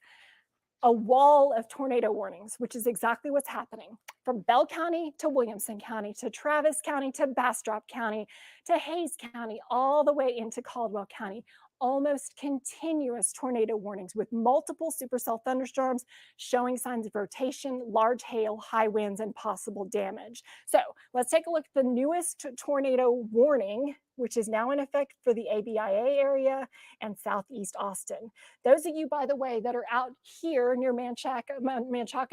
a wall of tornado warnings, which is exactly what's happening. From Bell County to Williamson County to Travis County to Bastrop County to Hayes County, all the way into Caldwell County. Almost continuous tornado warnings with multiple supercell thunderstorms showing signs of rotation, large hail, high winds, and possible damage. So let's take a look at the newest tornado warning, which is now in effect for the ABIA area and southeast Austin. Those of you, by the way, that are out here near Manchaca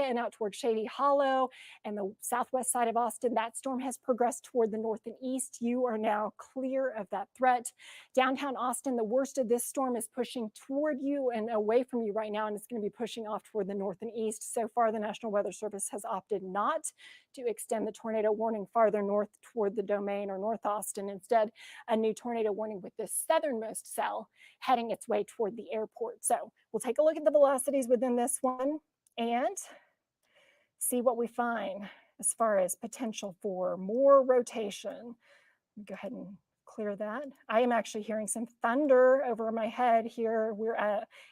and out toward Shady Hollow and the southwest side of Austin, that storm has progressed toward the north and east. You are now clear of that threat. Downtown Austin, the worst of this storm is pushing toward you and away from you right now, and it's going to be pushing off toward the north and east. So far, the National Weather Service has opted not to extend the tornado warning farther north toward the Domain or North Austin. Instead, a new tornado warning with this southernmost cell heading its way toward the airport. So we'll take a look at the velocities within this one and see what we find as far as potential for more rotation. Go ahead and clear that. I am actually hearing some thunder over my head here. We're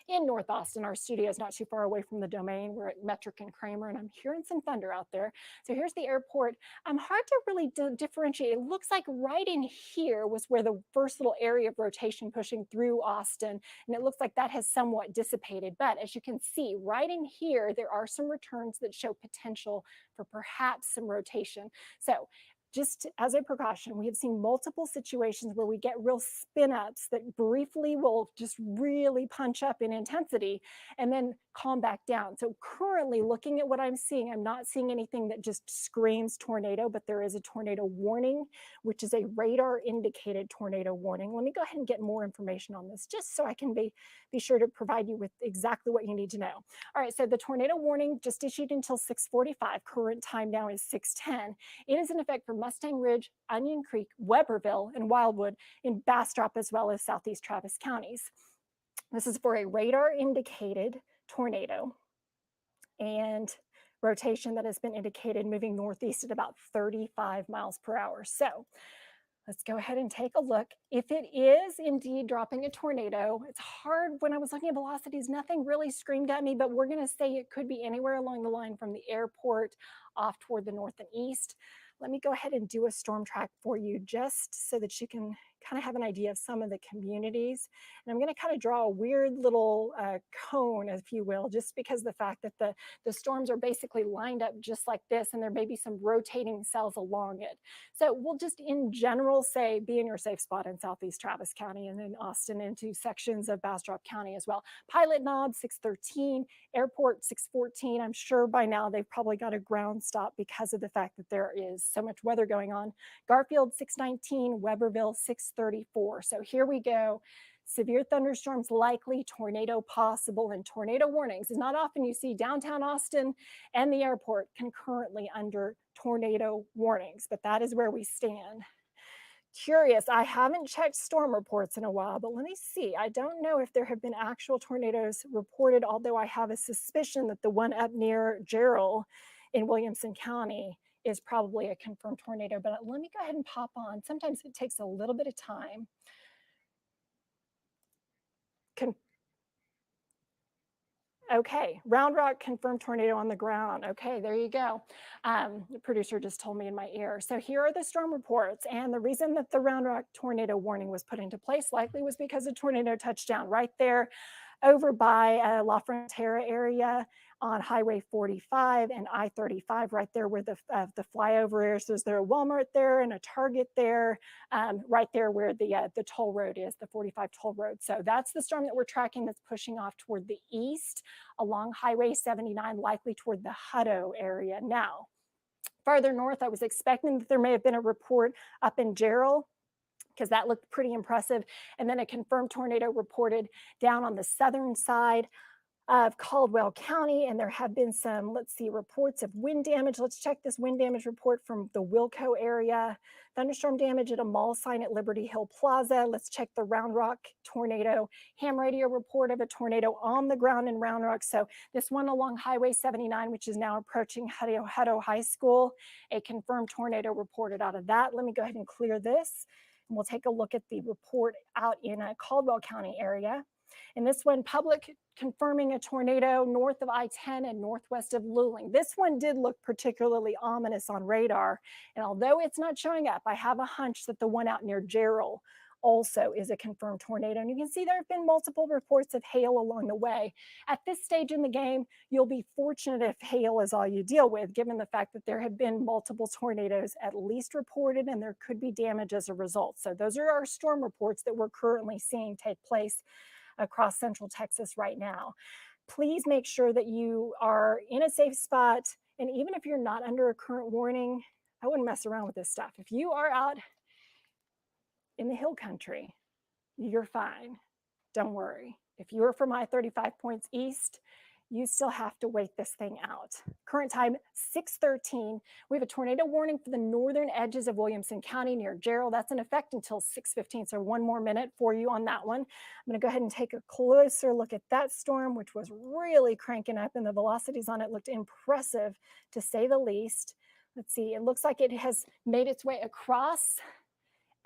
in North Austin. Our studio is not too far away from the Domain. We're at Metric and Kramer, and I'm hearing some thunder out there. So here's the airport. Hard to really differentiate. It looks like right in here was where the first little area of rotation pushing through Austin, and it looks like that has somewhat dissipated. But as you can see, right in here, there are some returns that show potential for perhaps some rotation. So just as a precaution, we have seen multiple situations where we get real spin ups that briefly will just really punch up in intensity and then calm back down. So currently looking at what I'm seeing, I'm not seeing anything that just screams tornado, but there is a tornado warning, which is a radar indicated tornado warning. Let me go ahead and get more information on this just so I can be sure to provide you with exactly what you need to know. All right, so the tornado warning just issued until 6:45. Current time now is 6:10. It is in effect for Mustang Ridge, Onion Creek, Weberville, and Wildwood in Bastrop, as well as southeast Travis counties. This is for a radar indicated tornado and rotation that has been indicated moving northeast at about 35 miles per hour. So let's go ahead and take a look. If it is indeed dropping a tornado, it's hard. When I was looking at velocities, nothing really screamed at me, but we're going to say it could be anywhere along the line from the airport off toward the north and east. Let me go ahead and do a storm track for you just so that you can kind of have an idea of some of the communities. And I'm going to kind of draw a weird little cone, if you will, just because the fact that the storms are basically lined up just like this, and there may be some rotating cells along it. So we'll just in general say be in your safe spot in Southeast Travis County and then Austin into sections of Bastrop County as well. Pilot Knob 613, Airport 614. I'm sure by now they've probably got a ground stop because of the fact that there is so much weather going on. Garfield 619, Weberville 634. So here we go. Severe thunderstorms likely, tornado possible, and tornado warnings. It's not often you see downtown Austin and the airport concurrently under tornado warnings, but that is where we stand. Curious, I haven't checked storm reports in a while, but let me see. I don't know if there have been actual tornadoes reported, although I have a suspicion that the one up near Jarrell in Williamson County is probably a confirmed tornado, but let me go ahead and pop on. Sometimes it takes a little bit of time. Okay, Round Rock confirmed tornado on the ground. Okay, there you go. The producer just told me in my ear. So here are the storm reports. And the reason that the Round Rock tornado warning was put into place likely was because a tornado touched down right there over by La Frontera area on Highway 45 and I-35, right there where the flyover is. There's there a Walmart there and a Target there, right there where the toll road is, the 45 toll road. So that's the storm that we're tracking that's pushing off toward the east along Highway 79, likely toward the Hutto area. Now, farther north, I was expecting that there may have been a report up in Jarrell, because that looked pretty impressive. And then a confirmed tornado reported down on the southern side of Caldwell County. And there have been some, let's see, reports of wind damage. Let's check this wind damage report from the Wilco area. Thunderstorm damage at a mall sign at Liberty Hill Plaza. Let's check the Round Rock tornado ham radio report of a tornado on the ground in Round Rock. So this one along Highway 79, which is now approaching Hutto High School, a confirmed tornado reported out of that. Let me go ahead and clear this. And we'll take a look at the report out in Caldwell County area. And this one, public confirming a tornado north of I-10 and northwest of Luling. This one did look particularly ominous on radar. And although it's not showing up, I have a hunch that the one out near Jarrell also is a confirmed tornado. And you can see there have been multiple reports of hail along the way. At this stage in the game, you'll be fortunate if hail is all you deal with, given the fact that there have been multiple tornadoes at least reported, and there could be damage as a result. So those are our storm reports that we're currently seeing take place across central Texas right now. Please make sure that you are in a safe spot. And even if you're not under a current warning, I wouldn't mess around with this stuff. If you are out in the hill country, you're fine. Don't worry. If you're from I-35 points east, you still have to wait this thing out. Current time, 6:13. We have a tornado warning for the northern edges of Williamson County near Jarrell. That's in effect until 6:15, so one more minute for you on that one. I'm gonna go ahead and take a closer look at that storm, which was really cranking up, and the velocities on it looked impressive, to say the least. Let's see, it looks like it has made its way across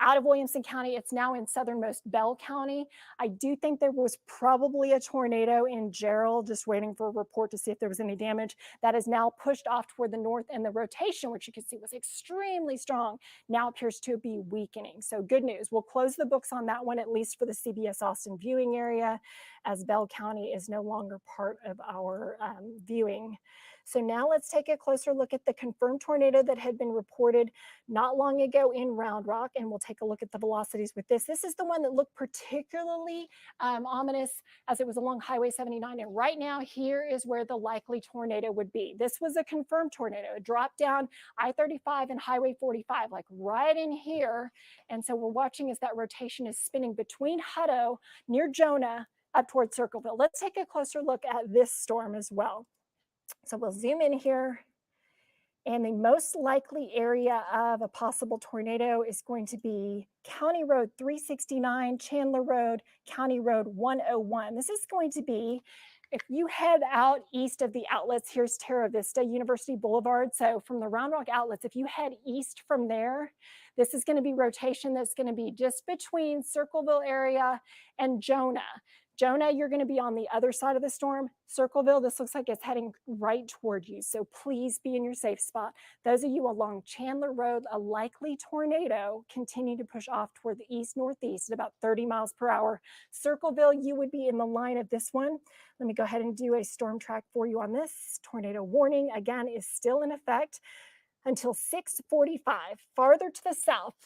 out of Williamson County. It's now in southernmost Bell County. I do think there was probably a tornado in Jarrell, just waiting for a report to see if there was any damage. That is now pushed off toward the north, and the rotation, which you can see was extremely strong, now appears to be weakening. So good news. We'll close the books on that one, at least for the CBS Austin viewing area, as Bell County is no longer part of our viewing. So now let's take a closer look at the confirmed tornado that had been reported not long ago in Round Rock, and we'll take a look at the velocities with this. This is the one that looked particularly ominous as it was along Highway 79, and right now here is where the likely tornado would be. This was a confirmed tornado. It dropped down I-35 and Highway 45, like right in here, and so we're watching as that rotation is spinning between Hutto near Jonah up towards Circleville. Let's take a closer look at this storm as well. So we'll zoom in here, and the most likely area of a possible tornado is going to be County Road 369, Chandler Road, County Road 101. This is going to be, if you head out east of the outlets, here's Terra Vista, University Boulevard. So from the Round Rock outlets, if you head east from there, this is going to be rotation that's going to be just between Circleville area and Jonah. Jonah, you're going to be on the other side of the storm. Circleville, this looks like it's heading right toward you. So please be in your safe spot. Those of you along Chandler Road, a likely tornado continue to push off toward the east-northeast at about 30 miles per hour. Circleville, you would be in the line of this one. Let me go ahead and do a storm track for you on this. Tornado warning, again, is still in effect until 6:45. Farther to the south,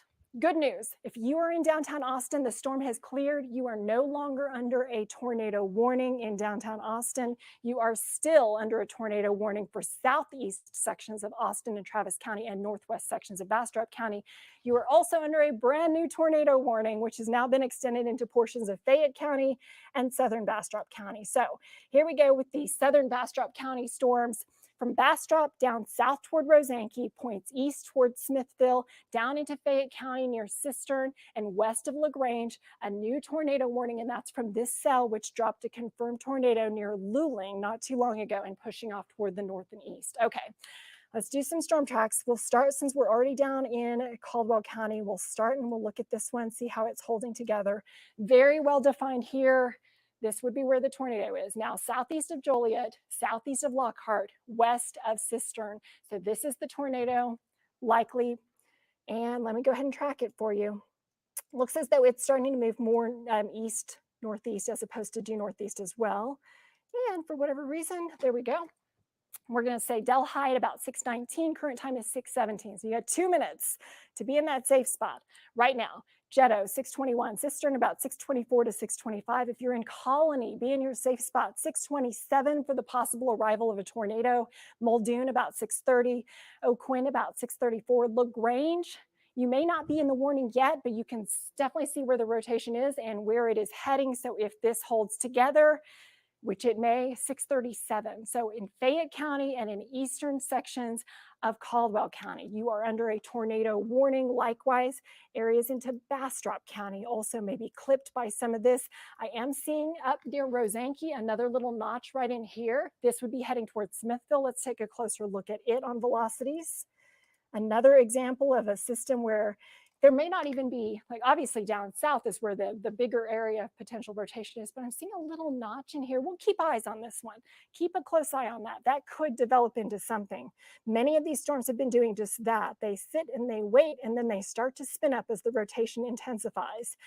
good news. If you are in downtown Austin, the storm has cleared. You are no longer under a tornado warning in downtown Austin. You are still under a tornado warning for southeast sections of Austin and Travis County and northwest sections of Bastrop County. You are also under a brand new tornado warning, which has now been extended into portions of Fayette County and southern Bastrop County. So here we go with the southern Bastrop County storms. From Bastrop down south toward Rosanke, points east toward Smithville, down into Fayette County near Cistern, and west of LaGrange, a new tornado warning, and that's from this cell, which dropped a confirmed tornado near Luling not too long ago and pushing off toward the north and east. Okay, let's do some storm tracks. We'll start, since we're already down in Caldwell County, we'll start and we'll look at this one, see how it's holding together. Very well defined here. This would be where the tornado is. Now, southeast of Joliet, southeast of Lockhart, west of Cistern. So this is the tornado, likely. And let me go ahead and track it for you. Looks as though it's starting to move more east, northeast, as opposed to due northeast as well. And for whatever reason, there we go. We're going to say Delhi at about 6:19. Current time is 6:17. So you got 2 minutes to be in that safe spot right now. Jetto, 6:21. Cistern, about 6:24 to 6:25. If you're in Colony, be in your safe spot. 6:27 for the possible arrival of a tornado. Muldoon, about 6:30. O'Quinn, about 6:34. LaGrange, you may not be in the warning yet, but you can definitely see where the rotation is and where it is heading. So if this holds together, which it may, 6:37. So in Fayette County and in eastern sections of Caldwell County, you are under a tornado warning. Likewise, areas into Bastrop County also may be clipped by some of this. I am seeing up near Rosanke, another little notch right in here. This would be heading towards Smithville. Let's take a closer look at it on velocities. Another example of a system where there may not even be, like obviously down south is where the bigger area of potential rotation is, but I'm seeing a little notch in here. We'll keep eyes on this one. Keep a close eye on that. That could develop into something. Many of these storms have been doing just that. They sit and they wait, and then they start to spin up as the rotation intensifies.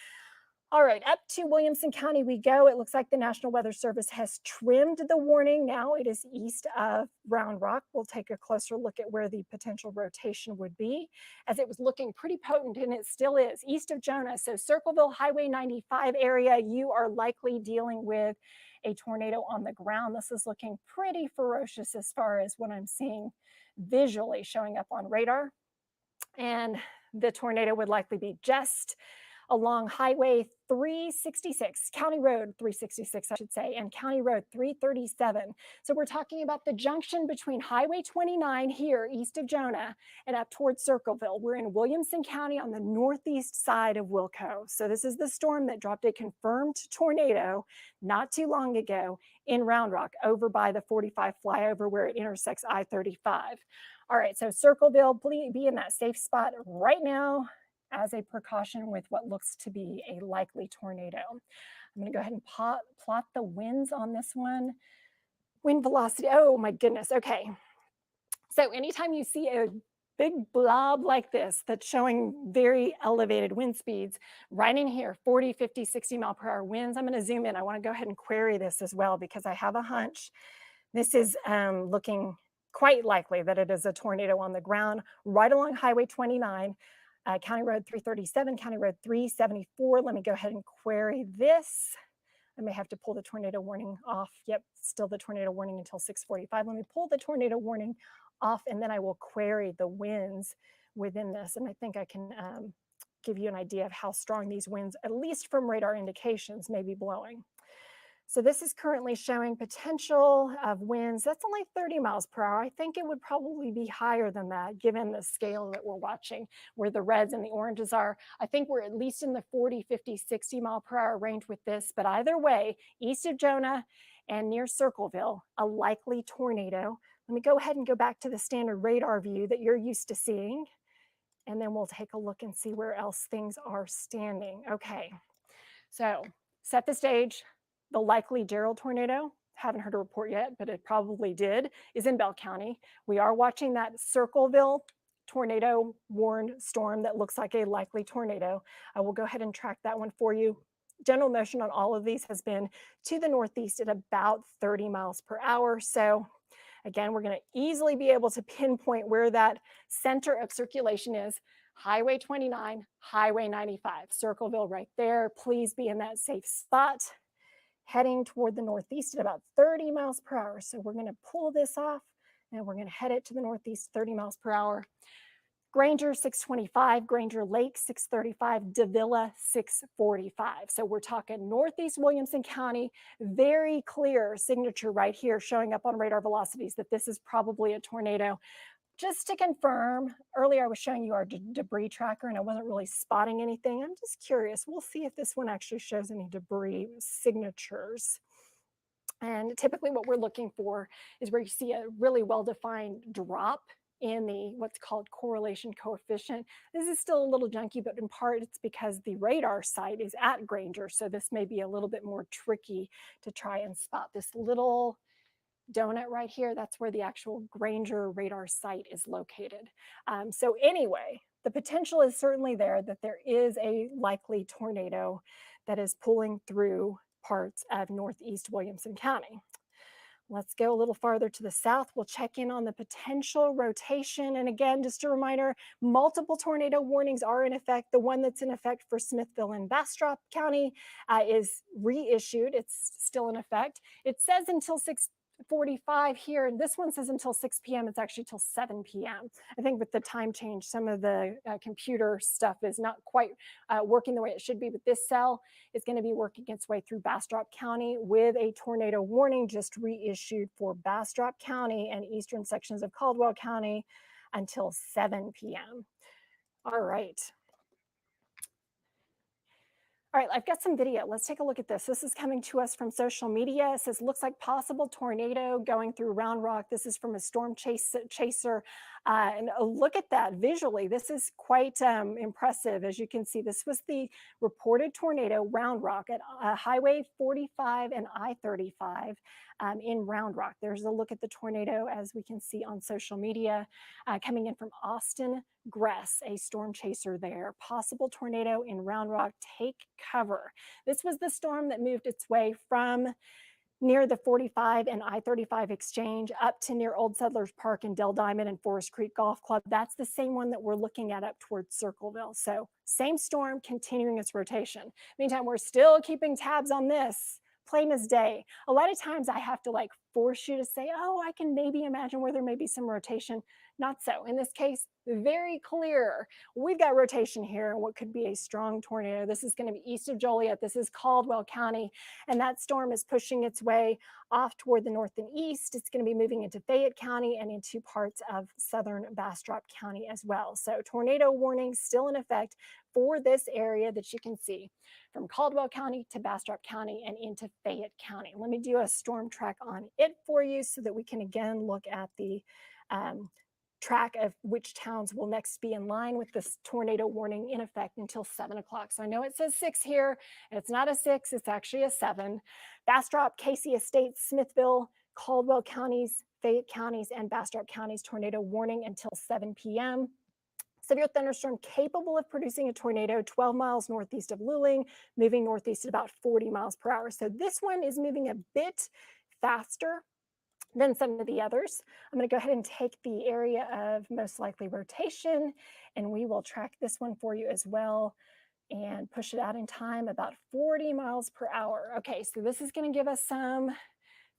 All right, up to Williamson County we go. It looks like the National Weather Service has trimmed the warning. Now it is east of Round Rock. We'll take a closer look at where the potential rotation would be, as it was looking pretty potent, and it still is, east of Jonah. So Circleville, Highway 95 area, you are likely dealing with a tornado on the ground. This is looking pretty ferocious as far as what I'm seeing visually showing up on radar. And the tornado would likely be just along Highway 366, County Road 366, I should say, and County Road 337. So we're talking about the junction between Highway 29 here, east of Jonah, and up towards Circleville. We're in Williamson County on the northeast side of Wilco. So this is the storm that dropped a confirmed tornado not too long ago in Round Rock, over by the 45 flyover where it intersects I-35. All right, so Circleville, please be in that safe spot right now as a precaution with what looks to be a likely tornado. I'm going to go ahead and plot the winds on this one. Wind velocity, oh my goodness, okay. So anytime you see a big blob like this that's showing very elevated wind speeds, right in here, 40, 50, 60 mile per hour winds, I'm going to zoom in. I want to go ahead and query this as well, because I have a hunch this is looking quite likely that it is a tornado on the ground right along Highway 29, County Road 337, County Road 374. Let me go ahead and query this. I may have to pull the tornado warning off. Yep, still the tornado warning until 6:45. Let me pull the tornado warning off, and then I will query the winds within this. And I think I can give you an idea of how strong these winds, at least from radar indications, may be blowing. So this is currently showing potential of winds. That's only 30 miles per hour. I think it would probably be higher than that, given the scale that we're watching, where the reds and the oranges are. I think we're at least in the 40, 50, 60 mile per hour range with this. But either way, east of Jonah and near Circleville, a likely tornado. Let me go ahead and go back to the standard radar view that you're used to seeing. And then we'll take a look and see where else things are standing. Okay, so set the stage. the likely Gerald tornado, haven't heard a report yet, but it probably did, is in Bell County. We are watching that Circleville tornado warned storm that looks like a likely tornado. I will go ahead and track that one for you. General motion on all of these has been to the northeast at about 30 miles per hour. So again, we're going to easily be able to pinpoint where that center of circulation is. Highway 29, Highway 95, Circleville right there. Please be in that safe spot. Heading toward the northeast at about 30 miles per hour. So we're going to pull this off and we're going to head it to the northeast 30 miles per hour. Granger 625, Granger Lake 635, Davila 645. So we're talking northeast Williamson County, very clear signature right here showing up on radar velocities that this is probably a tornado. Just to confirm, earlier I was showing you our debris tracker and I wasn't really spotting anything. I'm just curious. We'll see if this one actually shows any debris signatures. And typically what we're looking for is where you see a really well-defined drop in the what's called correlation coefficient. This is still a little junky, but in part it's because the radar site is at Granger. So this may be a little bit more tricky to try and spot. This little donut right here, that's where the actual Granger radar site is located. So anyway, the potential is certainly there that there is a likely tornado that is pulling through parts of northeast Williamson County. Let's go a little farther to the south. We'll check in on the potential rotation. And again, just a reminder, multiple tornado warnings are in effect. The one that's in effect for Smithville and Bastrop County is reissued. It's still in effect. It says until 6:45 here, and this one says until 6 p.m. It's actually till 7 p.m. I think with the time change, some of the computer stuff is not quite working the way it should be, but this cell is going to be working its way through Bastrop County with a tornado warning just reissued for Bastrop County and eastern sections of Caldwell County until 7 p.m. All right. All right, I've got some video. Let's take a look at this. This is coming to us from social media. It says, looks like possible tornado going through Round Rock. This is from a storm chaser. And look at that visually. This is quite impressive. As you can see, this was the reported tornado Round Rock at Highway 45 and I-35 in Round Rock. There's a look at the tornado as we can see on social media coming in from Austin Gress, a storm chaser there. Possible tornado in Round Rock, take cover. This was the storm that moved its way from near the 45 and I-35 exchange up to near Old Settlers Park and Dell Diamond and Forest Creek Golf Club. That's the same one that we're looking at up towards Circleville. So same storm continuing its rotation. Meantime, we're still keeping tabs on this. Plain as day. A lot of times I have to like force you to say, oh, I can maybe imagine where there may be some rotation. Not so. In this case, very clear. We've got rotation here in what could be a strong tornado. This is going to be east of Joliet. This is Caldwell County, and that storm is pushing its way off toward the north and east. It's going to be moving into Fayette County and into parts of southern Bastrop County as well. So tornado warnings still in effect for this area that you can see from Caldwell County to Bastrop County and into Fayette County. Let me do a storm track on it for you so that we can again look at the track of which towns will next be in line with this tornado warning in effect until 7 o'clock. So I know it says 6 here, and it's not a 6, it's actually a 7. Bastrop, Casey Estates, Smithville, Caldwell counties, Fayette counties, and Bastrop counties tornado warning until 7 p.m. Severe thunderstorm capable of producing a tornado 12 miles northeast of Luling, moving northeast at about 40 miles per hour. So this one is moving a bit faster than some of the others. I'm going to go ahead and take the area of most likely rotation, and we will track this one for you as well and push it out in time about 40 miles per hour. Okay, so this is going to give us some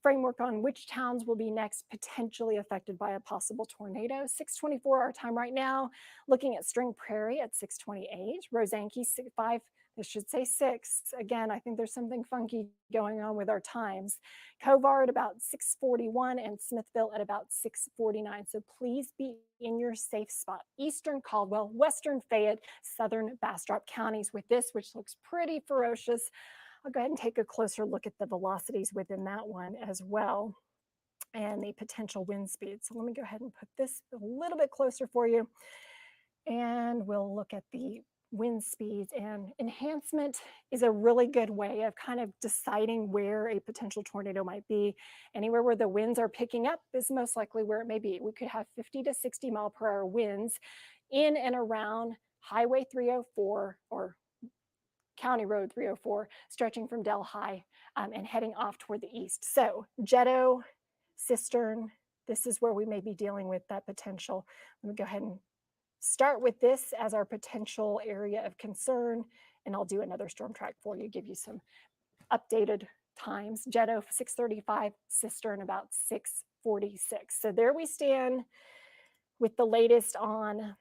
framework on which towns will be next potentially affected by a possible tornado. 6:24 our time right now, looking at String Prairie at 6:28, Rosanke 5, this should say 6. Again, I think there's something funky going on with our times. Kovar at about 6:41 and Smithville at about 6:49. So please be in your safe spot. Eastern Caldwell, Western Fayette, Southern Bastrop counties with this, which looks pretty ferocious. I'll go ahead and take a closer look at the velocities within that one as well and the potential wind speed. So let me go ahead and put this a little bit closer for you. And we'll look at the wind speeds, and enhancement is a really good way of kind of deciding where a potential tornado might be. Anywhere where the winds are picking up is most likely where it may be. We could have 50 to 60 mile per hour winds in and around Highway 304 or County Road 304, stretching from Delhi and heading off toward the east. So Jetto, Cistern, this is where we may be dealing with that potential. Let me go ahead and start with this as our potential area of concern, and I'll do another storm track for you, give you some updated times. Jetto 6:35, Cistern about 6:46. So there we stand with the latest on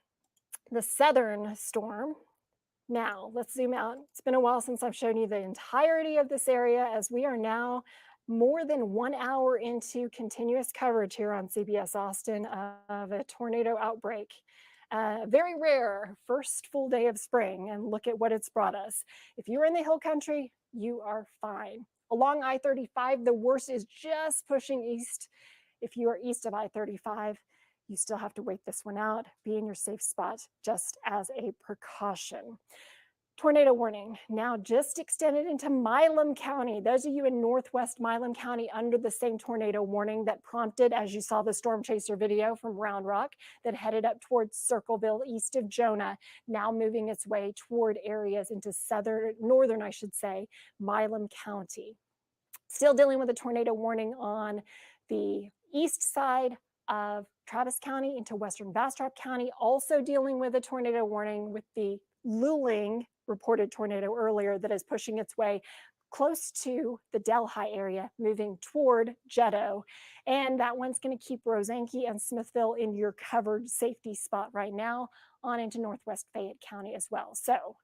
the southern storm. Now let's zoom out. It's been a while since I've shown you the entirety of this area, as we are now more than 1 hour into continuous coverage here on CBS Austin of a tornado outbreak. Very rare first full day of spring, and look at what it's brought us. If you're in the hill country, you are fine. Along I-35, the worst is just pushing east. If you are east of I-35, you still have to wait this one out. Be in your safe spot just as a precaution. Tornado warning now just extended into Milam County. Those of you in northwest Milam County under the same tornado warning that prompted, as you saw the storm chaser video from Round Rock, that headed up towards Circleville east of Jonah, now moving its way toward areas into northern, I should say, Milam County. Still dealing with a tornado warning on the east side of Travis County into western Bastrop County, also dealing with a tornado warning with the Luling reported tornado earlier that is pushing its way close to the Delhi area, moving toward Jetto. And that one's going to keep Rosanke and Smithville in your covered safety spot right now, on into northwest Fayette County as well. So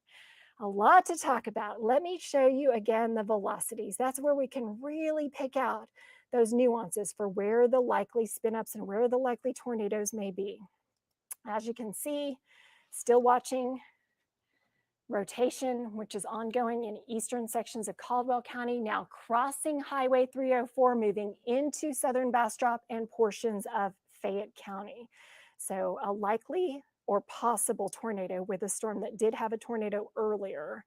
a lot to talk about. Let me show you again the velocities. That's where we can really pick out those nuances for where the likely spin ups and where the likely tornadoes may be. As you can see, still watching rotation, which is ongoing in eastern sections of Caldwell County, now crossing Highway 304, moving into southern Bastrop and portions of Fayette County. So a likely or possible tornado with a storm that did have a tornado earlier.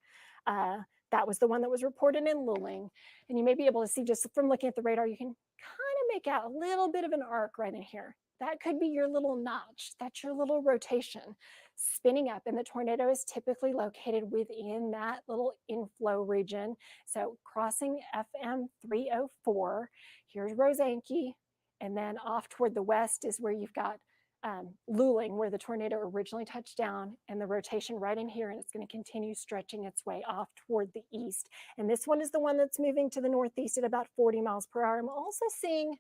That was the one that was reported in Luling. And you may be able to see just from looking at the radar, you can kind of make out a little bit of an arc right in here. That could be your little notch. That's your little rotation spinning up. And the tornado is typically located within that little inflow region. So crossing FM 304, here's Rosanke. And then off toward the west is where you've got Luling, where the tornado originally touched down, and the rotation right in here, and it's going to continue stretching its way off toward the east. And this one is the one that's moving to the northeast at about 40 miles per hour. I'm also seeing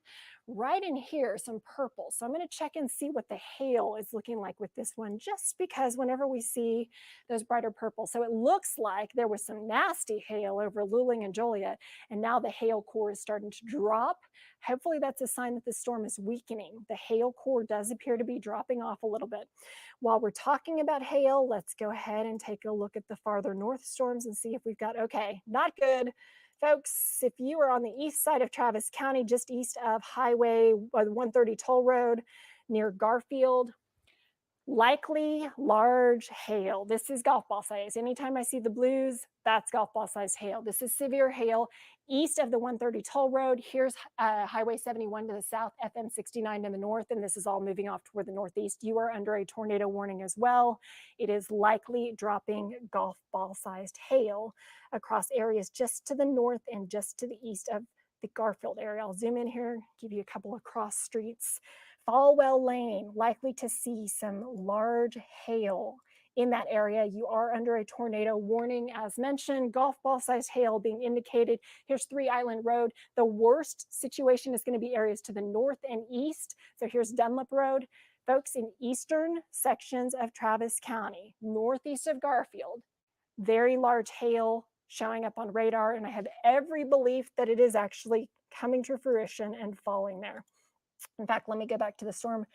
right in here some purple. So I'm going to check and see what the hail is looking like with this one, just because whenever we see those brighter purple. So it looks like there was some nasty hail over Luling and Joliet, and now the hail core is starting to drop. Hopefully that's a sign that the storm is weakening. The hail core does appear to be dropping off a little bit. While we're talking about hail, let's go ahead and take a look at the farther north storms and see if we've got, okay, not good. Folks, if you are on the east side of Travis County, just east of Highway 130 Toll Road near Garfield, likely large hail. This is golf ball size. Anytime I see the blues, that's golf ball size hail. This is severe hail east of the 130 Toll Road. Here's Highway 71 to the south, FM 69 to the north, and this is all moving off toward the northeast. You are under a tornado warning as well. It is likely dropping golf ball sized hail across areas just to the north and just to the east of the Garfield area. I'll zoom in here, give you a couple of cross streets. Falwell Lane, likely to see some large hail in that area. You are under a tornado warning. As mentioned, golf ball sized hail being indicated. Here's 3 Island Road. The worst situation is going to be areas to the north and east. So here's Dunlap Road. Folks, in eastern sections of Travis County, northeast of Garfield, very large hail showing up on radar. And I have every belief that it is actually coming to fruition and falling there. In fact, let me go back to the storm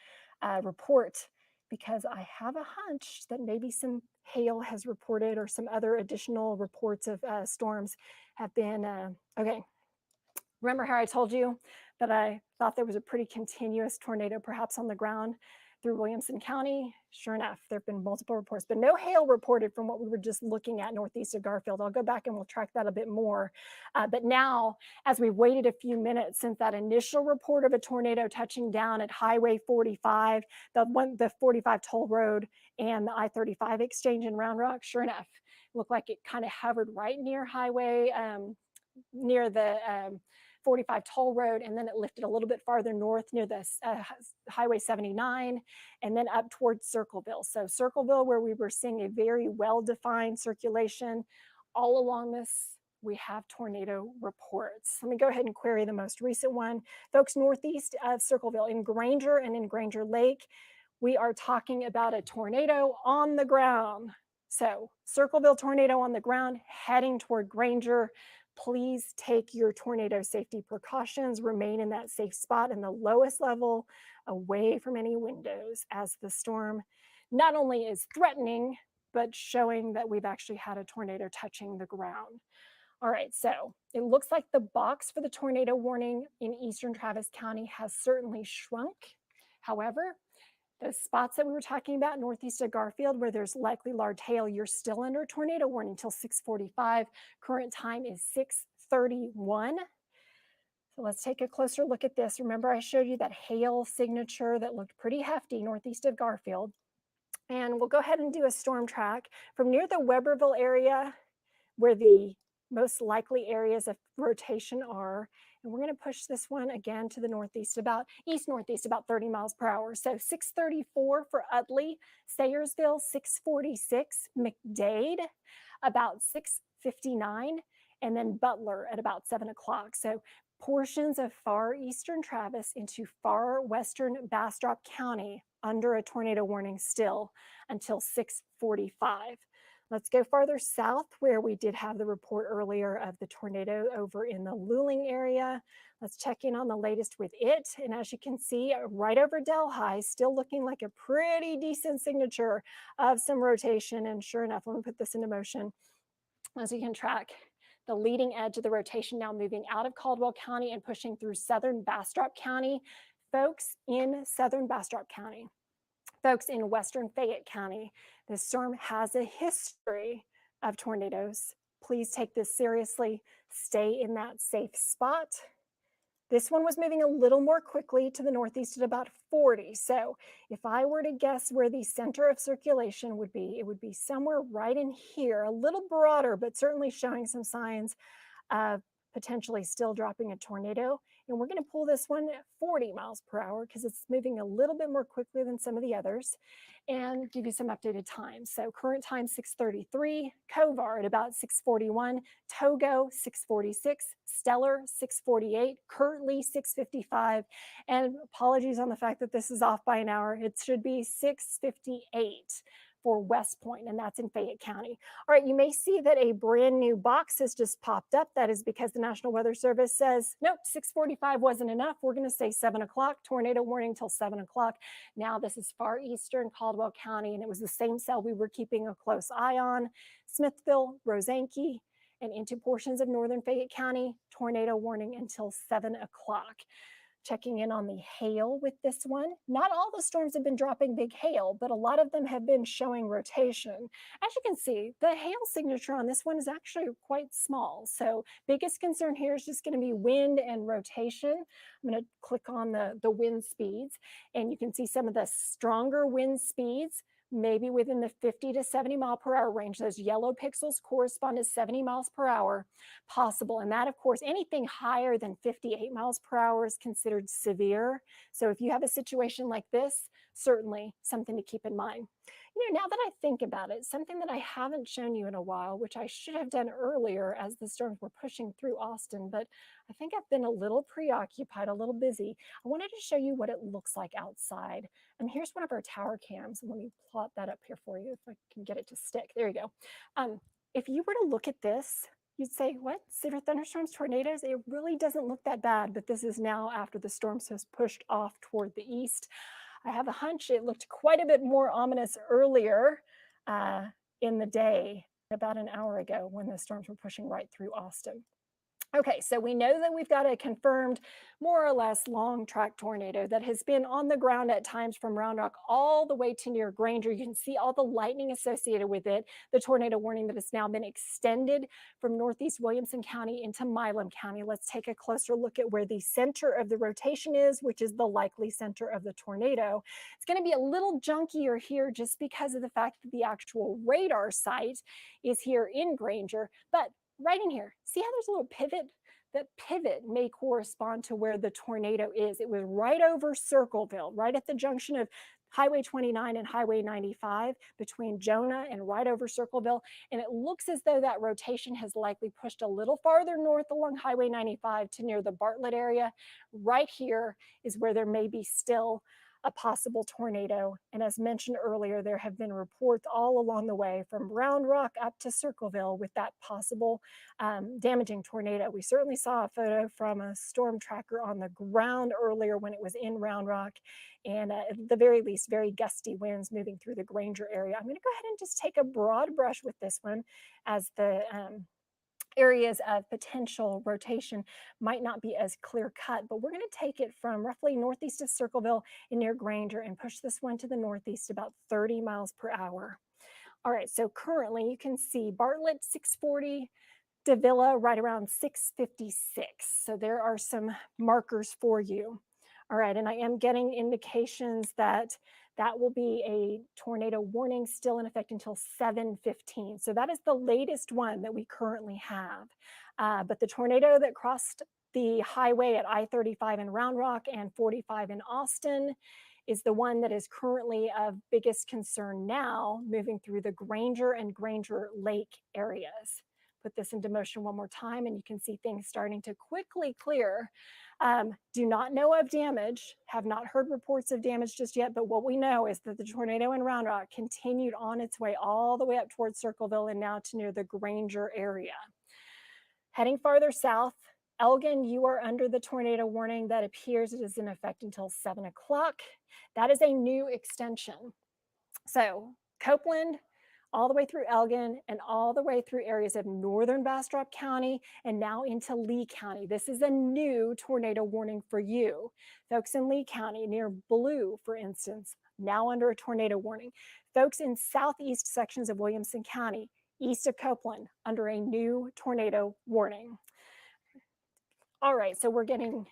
report, because I have a hunch that maybe some hail has reported or some other additional reports of storms have been, okay. Remember how I told you that I thought there was a pretty continuous tornado perhaps on the ground? through Williamson County. Sure enough, there have been multiple reports, but no hail reported from what we were just looking at northeast of Garfield. I'll go back and we'll track that a bit more. But now, as we've waited a few minutes since that initial report of a tornado touching down at Highway 45, the 45 toll road and the I-35 exchange in Round Rock, sure enough, looked like it kind of hovered right near Highway, near the 45 toll road, and then it lifted a little bit farther north near the Highway 79, and then up towards Circleville. So Circleville, where we were seeing a very well-defined circulation, all along this, we have tornado reports. Let me go ahead and query the most recent one. Folks, northeast of Circleville, in Granger and in Granger Lake, we are talking about a tornado on the ground. So Circleville tornado on the ground, heading toward Granger. Please take your tornado safety precautions, remain in that safe spot in the lowest level, away from any windows, as the storm not only is threatening, but showing that we've actually had a tornado touching the ground. All right, so it looks like the box for the tornado warning in eastern Travis County has certainly shrunk. However, those spots that we were talking about northeast of Garfield, where there's likely large hail, you're still under tornado warning until 6:45. Current time is 6:31. So let's take a closer look at this. Remember, I showed you that hail signature that looked pretty hefty northeast of Garfield. And we'll go ahead and do a storm track from near the Weberville area, where the most likely areas of rotation are. And we're going to push this one again to the northeast, about east-northeast, about 30 miles per hour. So 634 for Utley, Sayersville, 646, McDade, about 659, and then Butler at about 7 o'clock. So portions of far eastern Travis into far western Bastrop County under a tornado warning still until 6:45. Let's go farther south, where we did have the report earlier of the tornado over in the Luling area. Let's check in on the latest with it. And as you can see, right over Delhi, still looking like a pretty decent signature of some rotation. And sure enough, let me put this into motion. As you can track, the leading edge of the rotation now moving out of Caldwell County and pushing through southern Bastrop County. Folks in southern Bastrop County, folks in western Fayette County, this storm has a history of tornadoes. Please take this seriously. Stay in that safe spot. This one was moving a little more quickly to the northeast at about 40. So if I were to guess where the center of circulation would be, it would be somewhere right in here, a little broader, but certainly showing some signs of potentially still dropping a tornado. And we're going to pull this one at 40 miles per hour because it's moving a little bit more quickly than some of the others, and give you some updated times. So current time 6:33, Kovar at about 6:41, Togo 6:46, Stellar 6:48, currently 6:55, and apologies on the fact that this is off by an hour. It should be 6:58 for West Point, and that's in Fayette County. All right, you may see that a brand new box has just popped up. That is because the National Weather Service says, nope, 6:45 wasn't enough. We're going to say 7 o'clock, tornado warning till 7 o'clock. Now this is far eastern Caldwell County, and it was the same cell we were keeping a close eye on. Smithville, Rosanke, and into portions of northern Fayette County, tornado warning until 7 o'clock. Checking in on the hail with this one. Not all the storms have been dropping big hail, but a lot of them have been showing rotation. As you can see, the hail signature on this one is actually quite small. So biggest concern here is just going to be wind and rotation. I'm going to click on the wind speeds, and you can see some of the stronger wind speeds, maybe within the 50 to 70 mile per hour range. Those yellow pixels correspond to 70 miles per hour possible. And that, of course, anything higher than 58 miles per hour is considered severe. So if you have a situation like this, certainly something to keep in mind. You know, now that I think about it, something that I haven't shown you in a while, which I should have done earlier as the storms were pushing through Austin, but I think I've been a little preoccupied, a little busy. I wanted to show you what it looks like outside. And here's one of our tower cams. Let me plot that up here for you if I can get it to stick. There you go. If you were to look at this, you'd say, what? Severe thunderstorms, tornadoes? It really doesn't look that bad, but this is now after the storms has pushed off toward the east. I have a hunch it looked quite a bit more ominous earlier in the day, about an hour ago, when the storms were pushing right through Austin. Okay, so we know that we've got a confirmed, more or less long track tornado that has been on the ground at times from Round Rock all the way to near Granger. You can see all the lightning associated with it, the tornado warning that has now been extended from Northeast Williamson County into Milam County. Let's take a closer look at where the center of the rotation is, which is the likely center of the tornado. It's going to be a little junkier here just because of the fact that the actual radar site is here in Granger, but right in here, see how there's a little pivot? That pivot may correspond to where the tornado is. It was right over Circleville, right at the junction of Highway 29 and Highway 95 between Jonah and right over Circleville. And it looks as though that rotation has likely pushed a little farther north along Highway 95 to near the Bartlett area. Right here is where there may be still a possible tornado. And as mentioned earlier, there have been reports all along the way from Round Rock up to Circleville with that possible damaging tornado. We certainly saw a photo from a storm tracker on the ground earlier when it was in Round Rock, and at the very least, very gusty winds moving through the Granger area. I'm going to go ahead and just take a broad brush with this one, as the areas of potential rotation might not be as clear cut, but we're going to take it from roughly northeast of Circleville and near Granger and push this one to the northeast about 30 miles per hour. All right, so currently you can see Bartlett 640, Davila right around 656. So there are some markers for you. All right, and I am getting indications that that will be a tornado warning still in effect until 7:15. So that is the latest one that we currently have. But the tornado that crossed the highway at I-35 in Round Rock and 45 in Austin is the one that is currently of biggest concern now, moving through the Granger and Granger Lake areas. Put this into motion one more time and you can see things starting to quickly clear. Do not know of damage, have not heard reports of damage just yet, but what we know is that the tornado in Round Rock continued on its way all the way up towards Circleville and now to near the Granger area. Heading farther south, Elgin, you are under the tornado warning that appears it is in effect until 7 o'clock. That is a new extension. So Copeland, all the way through Elgin and all the way through areas of northern Bastrop County and now into Lee County. This is a new tornado warning for you. Folks in Lee County near Blue, for instance, now under a tornado warning. Folks in southeast sections of Williamson County, east of Copeland, under a new tornado warning. All right, so we're getting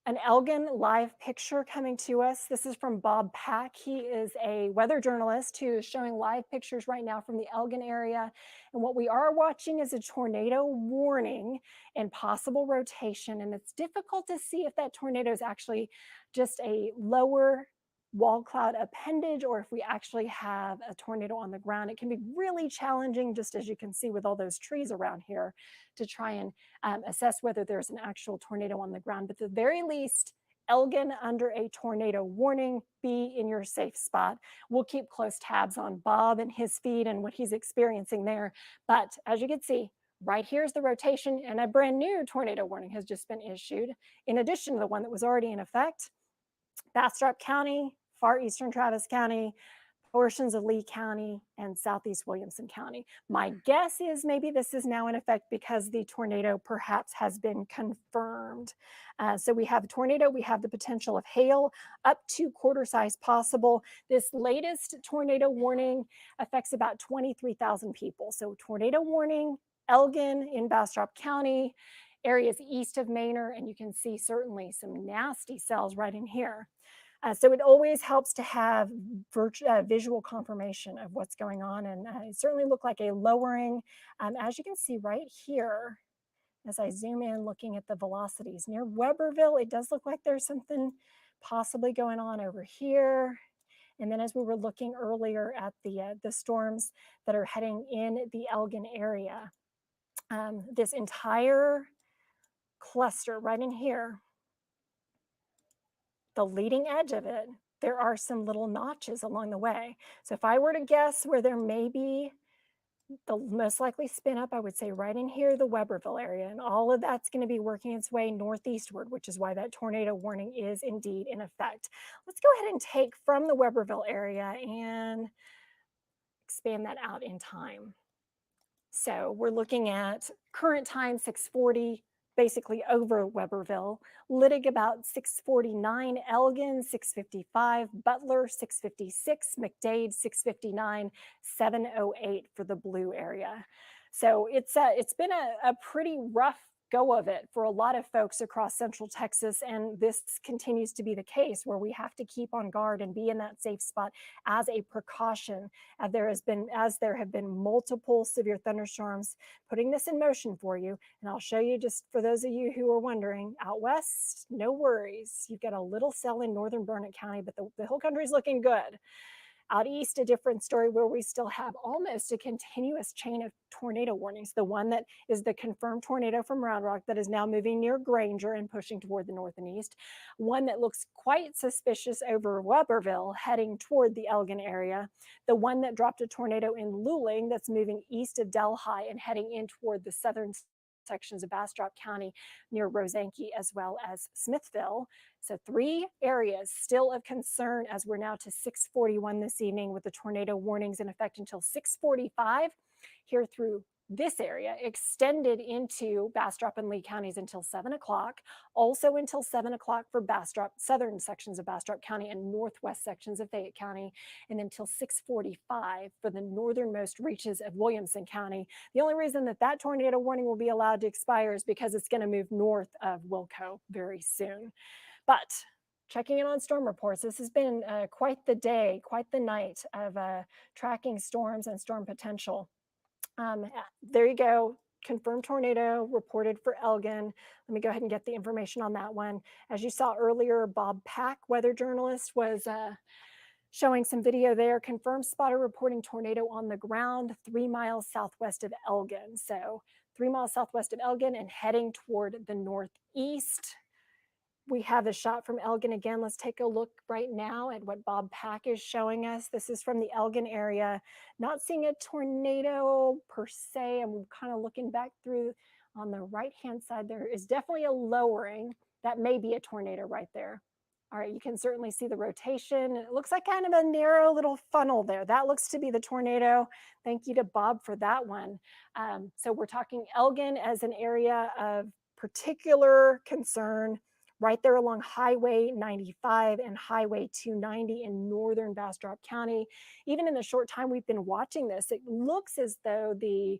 an Elgin live picture coming to us. This is from Bob Pack. He is a weather journalist who is showing live pictures right now from the Elgin area. And what we are watching is a tornado warning and possible rotation. And it's difficult to see if that tornado is actually just a lower wall cloud appendage or if we actually have a tornado on the ground. It can be really challenging, just as you can see with all those trees around here, to try and assess whether there's an actual tornado on the ground. But at the very least, Elgin under a tornado warning, be in your safe spot. We'll keep close tabs on Bob and his feed and what he's experiencing there. But as you can see, right here's the rotation, and a brand new tornado warning has just been issued, in addition to the one that was already in effect. Bastrop County, far eastern Travis County, portions of Lee County, and southeast Williamson County. My guess is maybe this is now in effect because the tornado perhaps has been confirmed. So we have a tornado, we have the potential of hail up to quarter size possible. This latest tornado warning affects about 23,000 people. So tornado warning, Elgin in Bastrop County, areas east of Manor, and you can see certainly some nasty cells right in here. So it always helps to have visual confirmation of what's going on, and it certainly looked like a lowering. As you can see right here, as I zoom in looking at the velocities near Weberville, it does look like there's something possibly going on over here. And then as we were looking earlier at the storms that are heading in the Elgin area, this entire cluster right in here, the leading edge of it, there are some little notches along the way. So if I were to guess where there may be the most likely spin up, I would say right in here, the Weberville area, and all of that's going to be working its way northeastward, which is why that tornado warning is indeed in effect. Let's go ahead and take from the Weberville area and expand that out in time. So we're looking at current time 640, basically over Weberville. Littig about 649, Elgin 655, Butler 656, McDade 659, 708 for the blue area. So it's been a pretty rough go of it for a lot of folks across Central Texas, and this continues to be the case where we have to keep on guard and be in that safe spot as a precaution. There have been multiple severe thunderstorms putting this in motion for you, and I'll show you, just for those of you who are wondering, out west, no worries. You've got a little cell in northern Burnett County, but the whole country is looking good. Out east, a different story where we still have almost a continuous chain of tornado warnings. The one that is the confirmed tornado from Round Rock that is now moving near Granger and pushing toward the north and east. One that looks quite suspicious over Weberville heading toward the Elgin area. The one that dropped a tornado in Luling that's moving east of Delhi and heading in toward the southern sections of Bastrop County near Rosanke as well as Smithville. So 3 areas still of concern as we're now to 6:41 this evening, with the tornado warnings in effect until 6:45 here through this area, extended into Bastrop and Lee counties until 7 o'clock, also until 7 o'clock for Bastrop, southern sections of Bastrop County and northwest sections of Fayette County, and until 6:45 for the northernmost reaches of Williamson County. The only reason that tornado warning will be allowed to expire is because it's going to move north of Wilco very soon. But checking in on storm reports, this has been quite the day, quite the night of tracking storms and storm potential. There you go. Confirmed tornado reported for Elgin. Let me go ahead and get the information on that one. As you saw earlier, Bob Pack, weather journalist, was showing some video there. Confirmed spotter reporting tornado on the ground 3 miles southwest of Elgin. So 3 miles southwest of Elgin and heading toward the northeast. We have the shot from Elgin again. Let's take a look right now at what Bob Pack is showing us. This is from the Elgin area. Not seeing a tornado per se. I'm kind of looking back through on the right-hand side. There is definitely a lowering. That may be a tornado right there. All right, you can certainly see the rotation. It looks like kind of a narrow little funnel there. That looks to be the tornado. Thank you to Bob for that one. So we're talking Elgin as an area of particular concern, right there along Highway 95 and Highway 290 in northern Bastrop County. Even in the short time we've been watching this, it looks as though the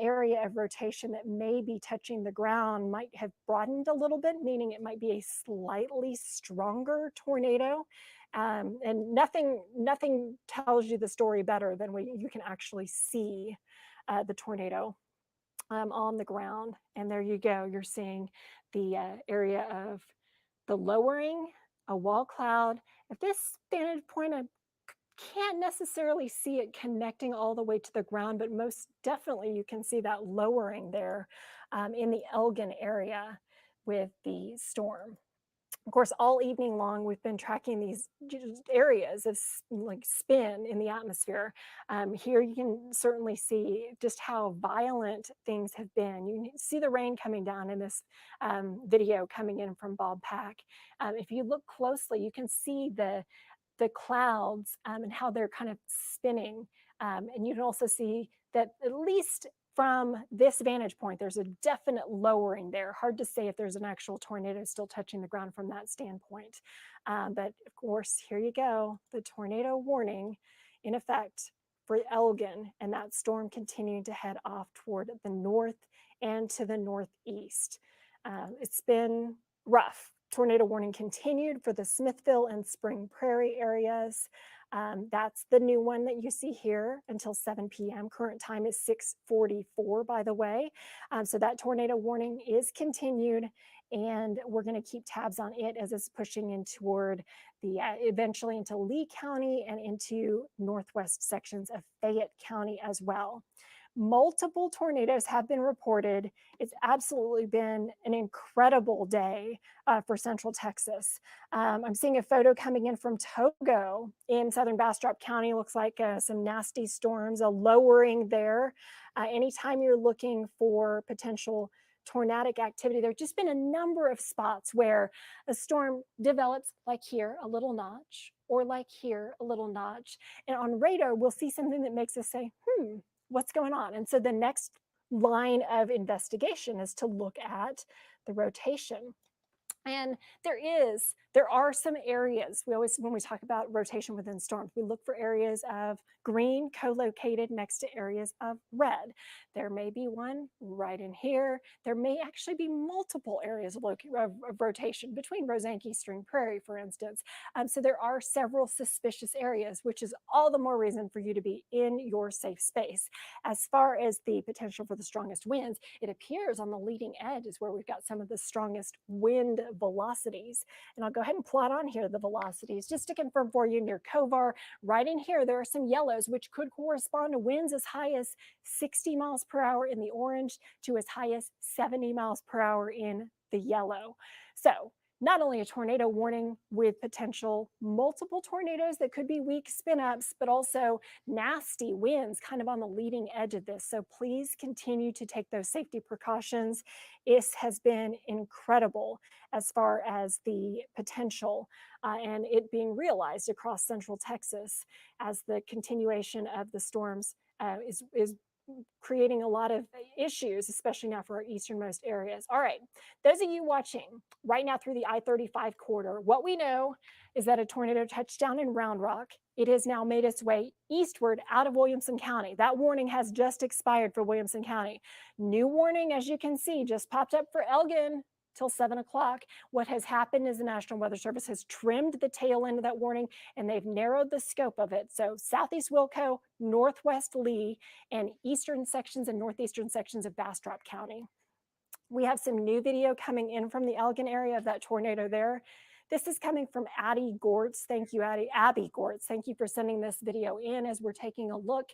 area of rotation that may be touching the ground might have broadened a little bit, meaning it might be a slightly stronger tornado. And nothing tells you the story better than when you can actually see the tornado on the ground. And there you go. You're seeing the area of the lowering, a wall cloud. At this vantage point, I can't necessarily see it connecting all the way to the ground, but most definitely you can see that lowering there in the Elgin area with the storm. Of course, all evening long, we've been tracking these areas of like spin in the atmosphere. Here you can certainly see just how violent things have been. You can see the rain coming down in this video coming in from Bob Pack. If you look closely, you can see the clouds and how they're kind of spinning. And you can also see that at least from this vantage point, there's a definite lowering there. Hard to say if there's an actual tornado still touching the ground from that standpoint. But of course, here you go, the tornado warning in effect for Elgin, and that storm continuing to head off toward the north and to the northeast. It's been rough. Tornado warning continued for the Smithville and Spring Prairie areas. That's the new one that you see here until 7 p.m. Current time is 6:44, by the way. So that tornado warning is continued, and we're going to keep tabs on it as it's pushing in toward the eventually into Lee County and into northwest sections of Fayette County as well. Multiple tornadoes have been reported. It's absolutely been an incredible day for Central Texas. I'm seeing a photo coming in from Togo in southern Bastrop County. Looks like some nasty storms, a lowering there. Anytime you're looking for potential tornadic activity, there's just been a number of spots where a storm develops, like here, a little notch, or like here, a little notch. And on radar, we'll see something that makes us say, what's going on? And so the next line of investigation is to look at the rotation. And there are some areas, we always, when we talk about rotation within storms, we look for areas of green co-located next to areas of red. There may be one right in here. There may actually be multiple areas of rotation between Rosanke Spring Prairie, for instance. So there are several suspicious areas, which is all the more reason for you to be in your safe space. As far as the potential for the strongest winds, it appears on the leading edge is where we've got some of the strongest wind velocities. And I'll go ahead and plot on here the velocities just to confirm for you near Kovar. Right in here, there are some yellows, which could correspond to winds as high as 60 miles per hour in the orange to as high as 70 miles per hour in the yellow. So not only a tornado warning with potential multiple tornadoes that could be weak spin ups, but also nasty winds kind of on the leading edge of this. So please continue to take those safety precautions. This has been incredible as far as the potential and it being realized across central Texas as the continuation of the storms is creating a lot of issues, especially now for our easternmost areas. All right, those of you watching right now through the I-35 corridor, what we know is that a tornado touched down in Round Rock. It has now made its way eastward out of Williamson County. That warning has just expired for Williamson County. New warning, as you can see, just popped up for Elgin till 7 o'clock. What has happened is the National Weather Service has trimmed the tail end of that warning and they've narrowed the scope of it. So southeast Wilco, northwest Lee, and eastern sections and northeastern sections of Bastrop County. We have some new video coming in from the Elgin area of that tornado there. This is coming from Addie Gortz. Thank you, Abby Gortz. Thank you for sending this video in as we're taking a look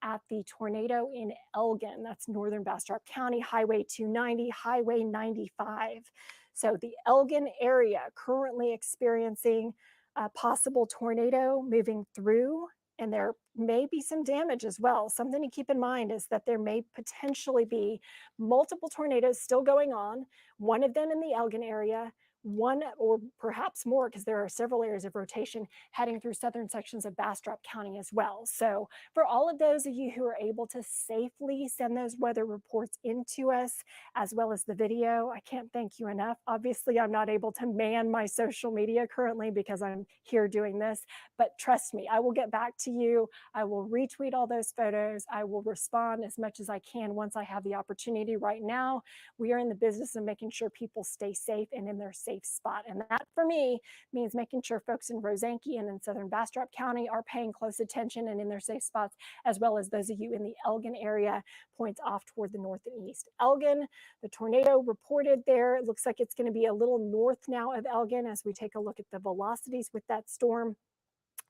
at the tornado in Elgin. That's northern Bastrop County, Highway 290, Highway 95. So the Elgin area currently experiencing a possible tornado moving through, and there may be some damage as well. Something to keep in mind is that there may potentially be multiple tornadoes still going on, one of them in the Elgin area, one or perhaps more, because there are several areas of rotation heading through southern sections of Bastrop County as well. So for all of those of you who are able to safely send those weather reports into us, as well as the video, I can't thank you enough. Obviously, I'm not able to man my social media currently because I'm here doing this, but trust me, I will get back to you. I will retweet all those photos. I will respond as much as I can once I have the opportunity. Right now, we are in the business of making sure people stay safe and in their safe spot. And that for me means making sure folks in Rosanke and in southern Bastrop County are paying close attention and in their safe spots, as well as those of you in the Elgin area, points off toward the north and east. Elgin, the tornado reported there. It looks like it's going to be a little north now of Elgin as we take a look at the velocities with that storm.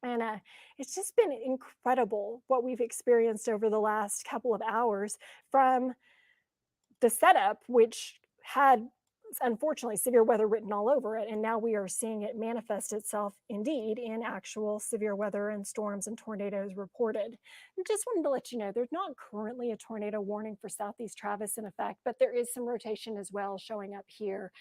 And it's just been incredible what we've experienced over the last couple of hours from the setup, which had unfortunately severe weather written all over it, and now we are seeing it manifest itself indeed in actual severe weather and storms and tornadoes reported. I just wanted to let you know there's not currently a tornado warning for southeast Travis in effect, but there is some rotation as well showing up here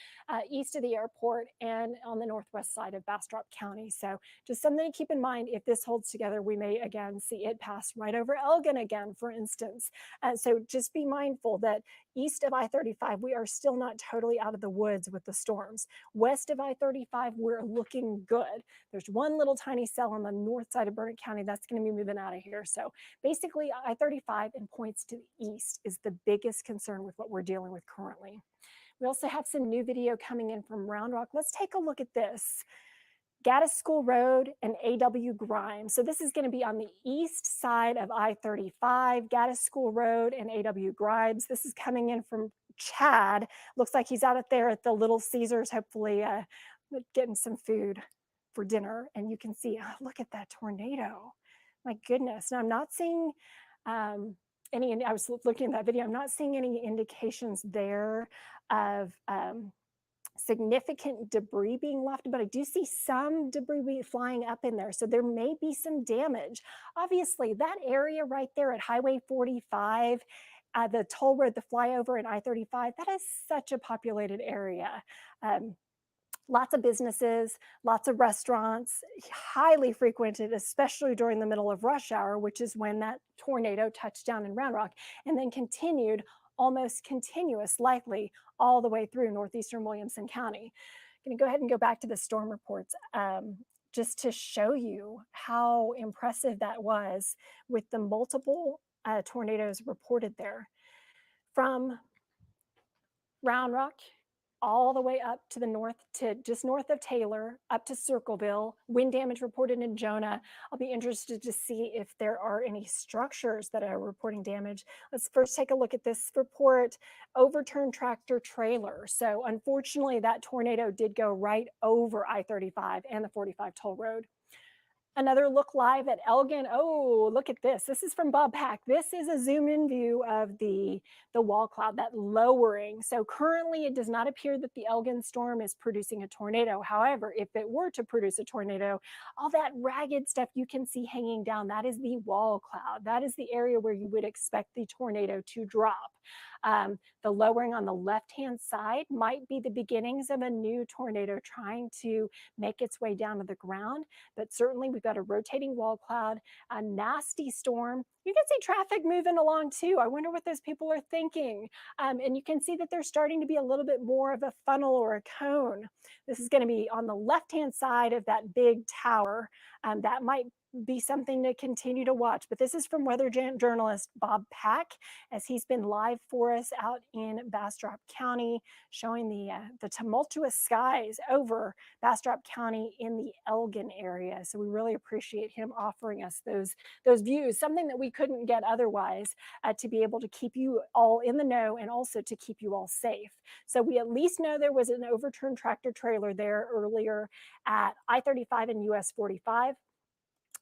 east of the airport and on the northwest side of Bastrop County. So just something to keep in mind. If this holds together, we may again see it pass right over Elgin again, for instance. So just be mindful that east of I-35, we are still not totally out of the woods with the storms. West of I-35, we're looking good. There's one little tiny cell on the north side of Burnett County that's going to be moving out of here. So basically I-35 and points to the east is the biggest concern with what we're dealing with currently. We also have some new video coming in from Round Rock. Let's take a look at this. Gaddis School Road and A.W. Grimes. So this is going to be on the east side of I-35, Gaddis School Road and A.W. Grimes. This is coming in from Chad. Looks like he's out there at the Little Caesars, hopefully getting some food for dinner. And you can see, oh, look at that tornado. My goodness. Now I'm not seeing I was looking at that video, I'm not seeing any indications there of significant debris being left, but I do see some debris flying up in there. So there may be some damage. Obviously, that area right there at Highway 45, the toll road, the flyover in I-35, that is such a populated area. lots of businesses, lots of restaurants, highly frequented, especially during the middle of rush hour, which is when that tornado touched down in Round Rock, and then continued almost continuous, likely all the way through northeastern Williamson County. I'm going to go ahead and go back to the storm reports just to show you how impressive that was with the multiple tornadoes reported there. From Round Rock all the way up to the north, to just north of Taylor, up to Circleville, wind damage reported in Jonah. I'll be interested to see if there are any structures that are reporting damage. Let's first take a look at this report, overturned tractor trailer. So unfortunately, that tornado did go right over I-35 and the 45 toll road. Another look live at Elgin. Oh, look at this. This is from Bob Pack. This is a zoom in view of the wall cloud, that lowering. So currently it does not appear that the Elgin storm is producing a tornado. However, if it were to produce a tornado, all that ragged stuff you can see hanging down, that is the wall cloud. That is the area where you would expect the tornado to drop. The lowering on the left-hand side might be the beginnings of a new tornado trying to make its way down to the ground, but certainly we've got a rotating wall cloud, a nasty storm. You can see traffic moving along too. I wonder what those people are thinking. And you can see that there's starting to be a little bit more of a funnel or a cone. This is going to be on the left-hand side of that big tower. That might be something to continue to watch. But this is from weather journalist Bob Pack, as he's been live for us out in Bastrop County, showing the tumultuous skies over Bastrop County in the Elgin area. So we really appreciate him offering us those views, something that we couldn't get otherwise, to be able to keep you all in the know and also to keep you all safe. So we at least know there was an overturned tractor trailer there earlier at I-35 and US 45.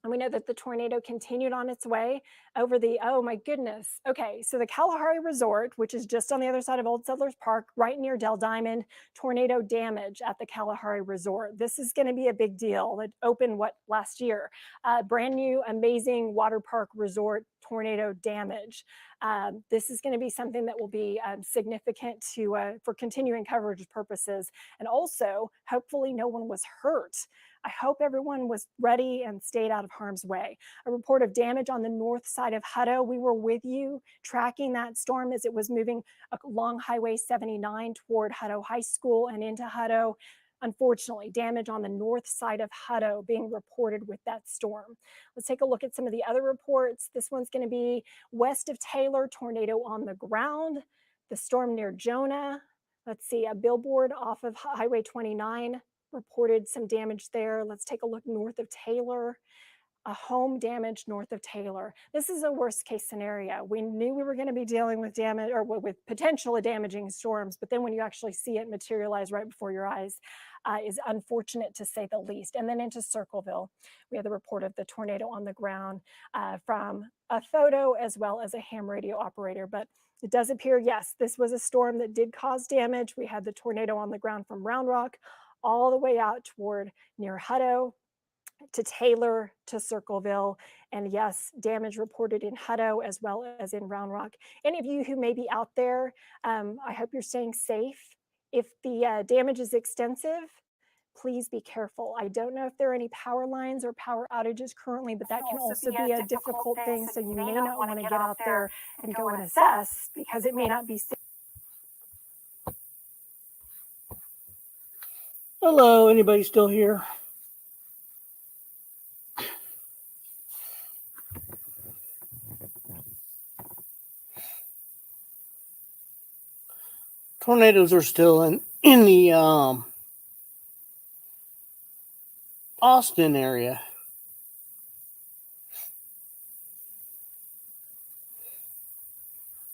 And we know that the tornado continued on its way over the, oh my goodness. Okay, so the Kalahari Resort, which is just on the other side of Old Settlers Park, right near Dell Diamond, tornado damage at the Kalahari Resort. This is going to be a big deal. It opened, last year? Brand new, amazing water park resort, tornado damage. This is going to be something that will be significant for continuing coverage purposes. And also, hopefully no one was hurt. I hope everyone was ready and stayed out of harm's way. A report of damage on the north side of Hutto. We were with you tracking that storm as it was moving along Highway 79 toward Hutto High School and into Hutto. Unfortunately, damage on the north side of Hutto being reported with that storm. Let's take a look at some of the other reports. This one's going to be west of Taylor, tornado on the ground. The storm near Jonah. Let's see, a billboard off of Highway 29 reported some damage there. Let's take a look north of Taylor. A home damage north of Taylor. This is a worst case scenario. We knew we were going to be dealing with damage or with potential damaging storms, but then when you actually see it materialize right before your eyes, is unfortunate to say the least. And then into Circleville, we have the report of the tornado on the ground from a photo as well as a ham radio operator. But it does appear, yes, this was a storm that did cause damage. We had the tornado on the ground from Round Rock all the way out toward near Hutto, to Taylor, to Circleville, and yes, damage reported in Hutto as well as in Round Rock. Any of you who may be out there, I hope you're staying safe. If the damage is extensive, please be careful. I don't know if there are any power lines or power outages currently, but that can also be a difficult thing, so you may not want to get out there and go and assess because it may not be safe. Hello, anybody still here? Tornadoes are still in the Austin area.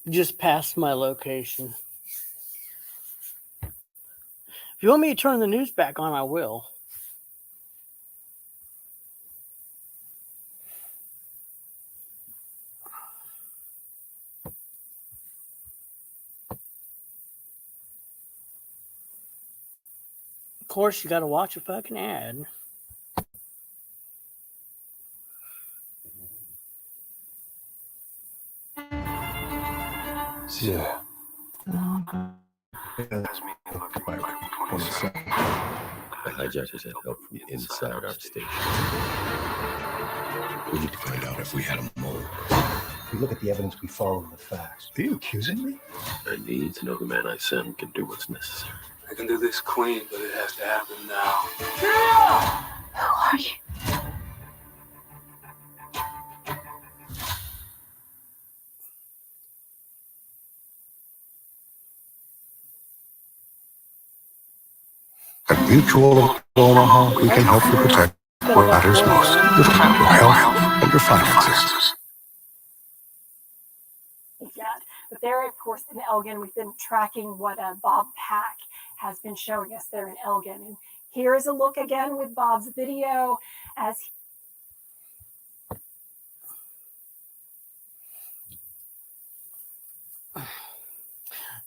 Just past my location. If you want me to turn the news back on, I will. Of course, you got to watch a fucking ad. Yeah. That's me looking like 27. The hijackers had help from inside our station. We need to find out if we had a mole. If we look at the evidence, we follow the facts. Are you accusing me? I need to know the man I sent can do what's necessary. I can do this clean, but it has to happen now. Who are you? At Mutual of Omaha, we can help you protect what matters most. Your health and your finances. Yeah, but they're of course in Elgin. We've been tracking what Bob Pack has been showing us there in Elgin. And here is a look again with Bob's video as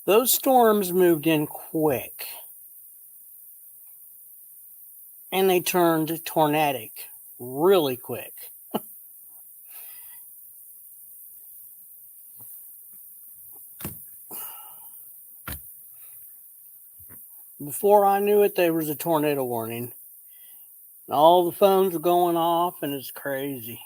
those storms moved in quick. And they turned tornadic really quick. Before I knew it, there was a tornado warning. And all the phones were going off, and it's crazy.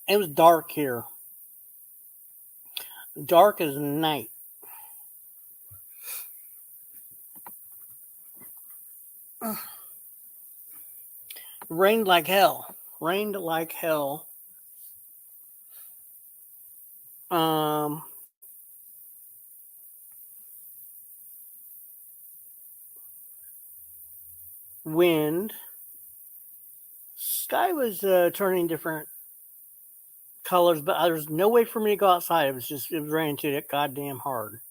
It was dark here. Dark as night. It rained like hell. Rained like hell. Wind. Sky was turning different colors, but there was no way for me to go outside. It was raining too goddamn hard.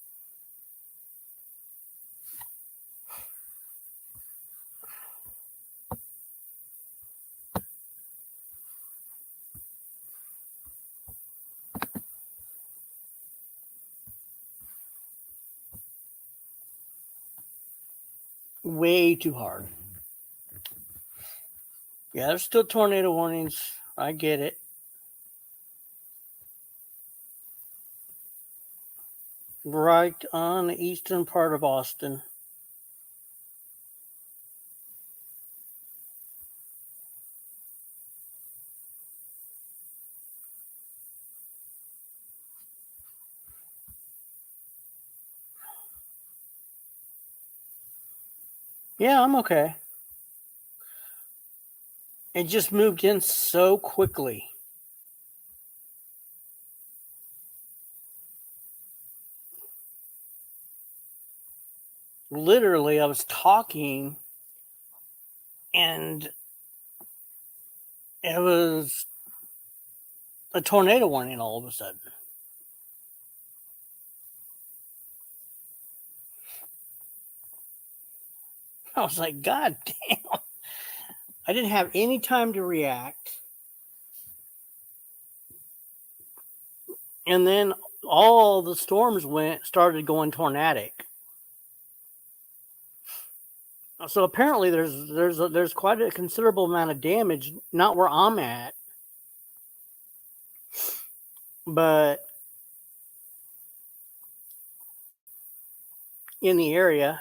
Way too hard. Yeah, there's still tornado warnings. I get it. Right on the eastern part of Austin. Yeah, I'm okay. It just moved in so quickly. Literally, I was talking and it was a tornado warning all of a sudden. I was like, God damn. I didn't have any time to react. And then all the storms started going tornadic. So apparently there's quite a considerable amount of damage, not where I'm at, but in the area.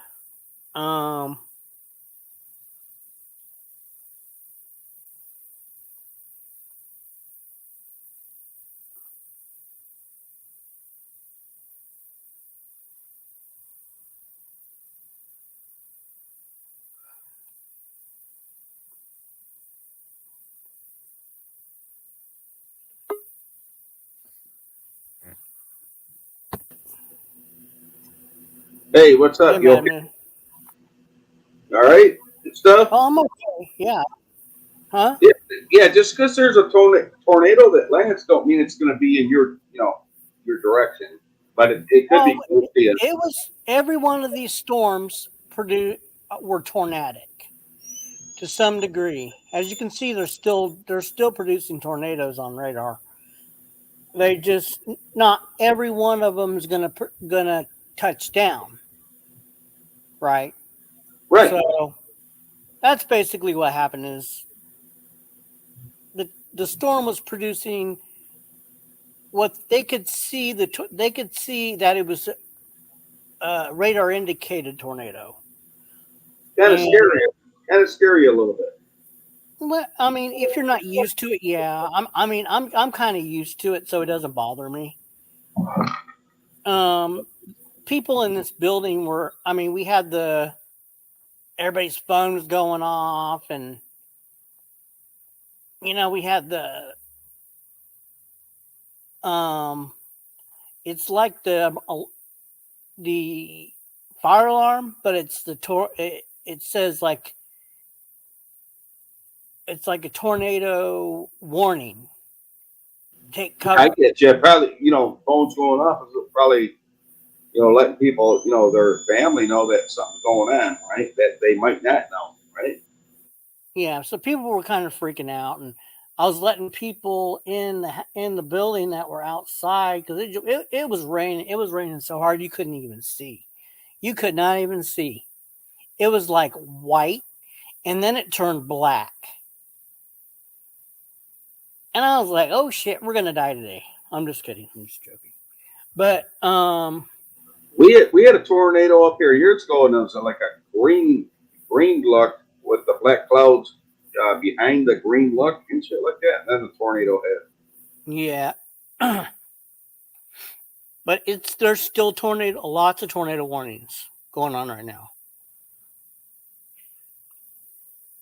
Hey, what's up? You okay? All right, good stuff. Oh, I'm okay. Yeah. Huh? Yeah. Just because there's a tornado that lands, don't mean it's going to be in your direction. But it could be close to you. It was every one of these storms were tornadic to some degree. As you can see, they're still producing tornadoes on radar. They just not every one of them is gonna touch down. Right. So that's basically what happened. Is the storm was producing what they could see. They could see that it was radar indicated tornado. Kind of scary. Kind of scary a little bit. Well, I mean, if you're not used to it, yeah. I'm kind of used to it, so it doesn't bother me. People in this building were. I mean, we had everybody's phones going off, and we had it's like the fire alarm, but it's it says like it's like a tornado warning. Take cover. I get you. Probably, phones going off is probably, letting people, their family know that something's going on, right? That they might not know, right? Yeah. So people were kind of freaking out, and I was letting people in the building that were outside because it was raining. It was raining so hard you couldn't even see. You could not even see. It was like white, and then it turned black. And I was like, "Oh shit, we're gonna die today." I'm just kidding. I'm just joking. But we had a tornado up here years ago, and it was like a green look with the black clouds behind the green look and shit like that. And then the tornado hit. Yeah. But there's still lots of tornado warnings going on right now.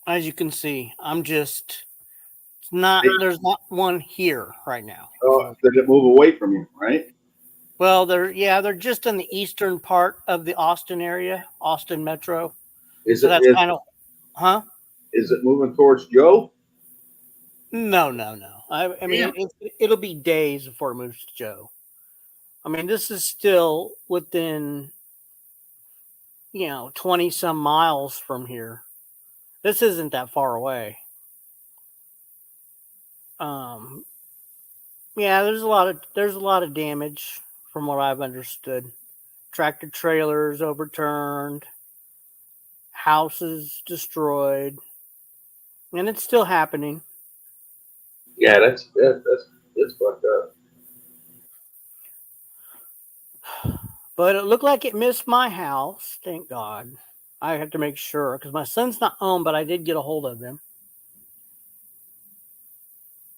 As you can see, there's not one here right now. Oh, did it move away from you, right? Well, they're just in the eastern part of the Austin area, Austin Metro. Is it moving towards Joe? No. I mean, it'll be days before it moves to Joe. I mean, this is still within, 20 some miles from here. This isn't that far away. Yeah, there's a lot of damage from what I've understood. Tractor trailers overturned, houses destroyed, and it's still happening. Yeah, that's fucked up. But it looked like it missed my house. Thank God. I have to make sure because my son's not home, but I did get a hold of him.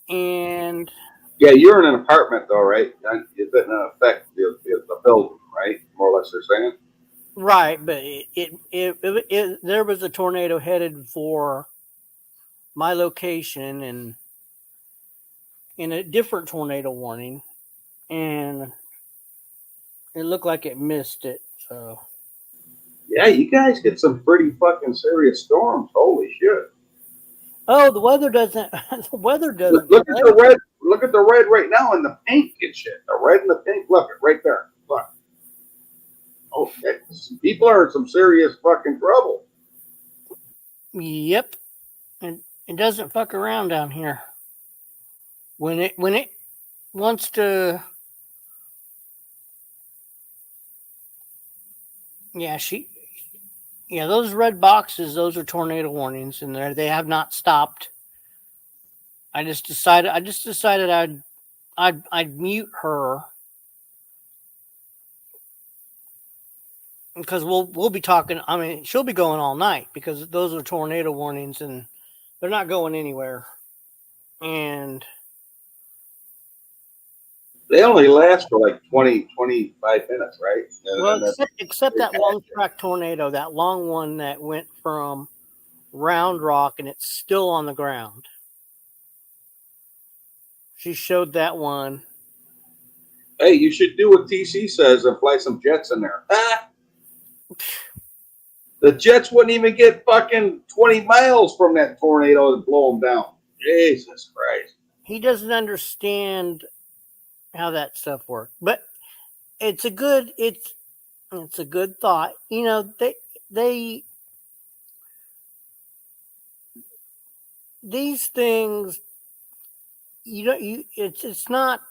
And yeah, you're in an apartment though, right? It didn't affect the building, right? More or less, they're saying. Right, but there was a tornado headed for my location and in a different tornado warning, and it looked like it missed it. So yeah, you guys get some pretty fucking serious storms. Holy shit! Oh, the weather doesn't. The weather doesn't. Look at the red. Look at the red right now and the pink and shit. The red and the pink. Look, right there. Look. Oh shit! People are in some serious fucking trouble. Yep, and it doesn't fuck around down here. When it wants to. Yeah, those red boxes, those are tornado warnings in there. They have not stopped. I just decided I'd mute her because we'll be talking. I mean, she'll be going all night because those are tornado warnings and they're not going anywhere. And they only last for like 20, 25 minutes, right? Well, except that long track tornado, that long one that went from Round Rock and it's still on the ground. She showed that one. Hey, you should do what TC says and fly some jets in there. The jets wouldn't even get fucking 20 miles from that tornado and blow them down. Jesus Christ. He doesn't understand how that stuff works, but it's a good thought. You know, these things, it's not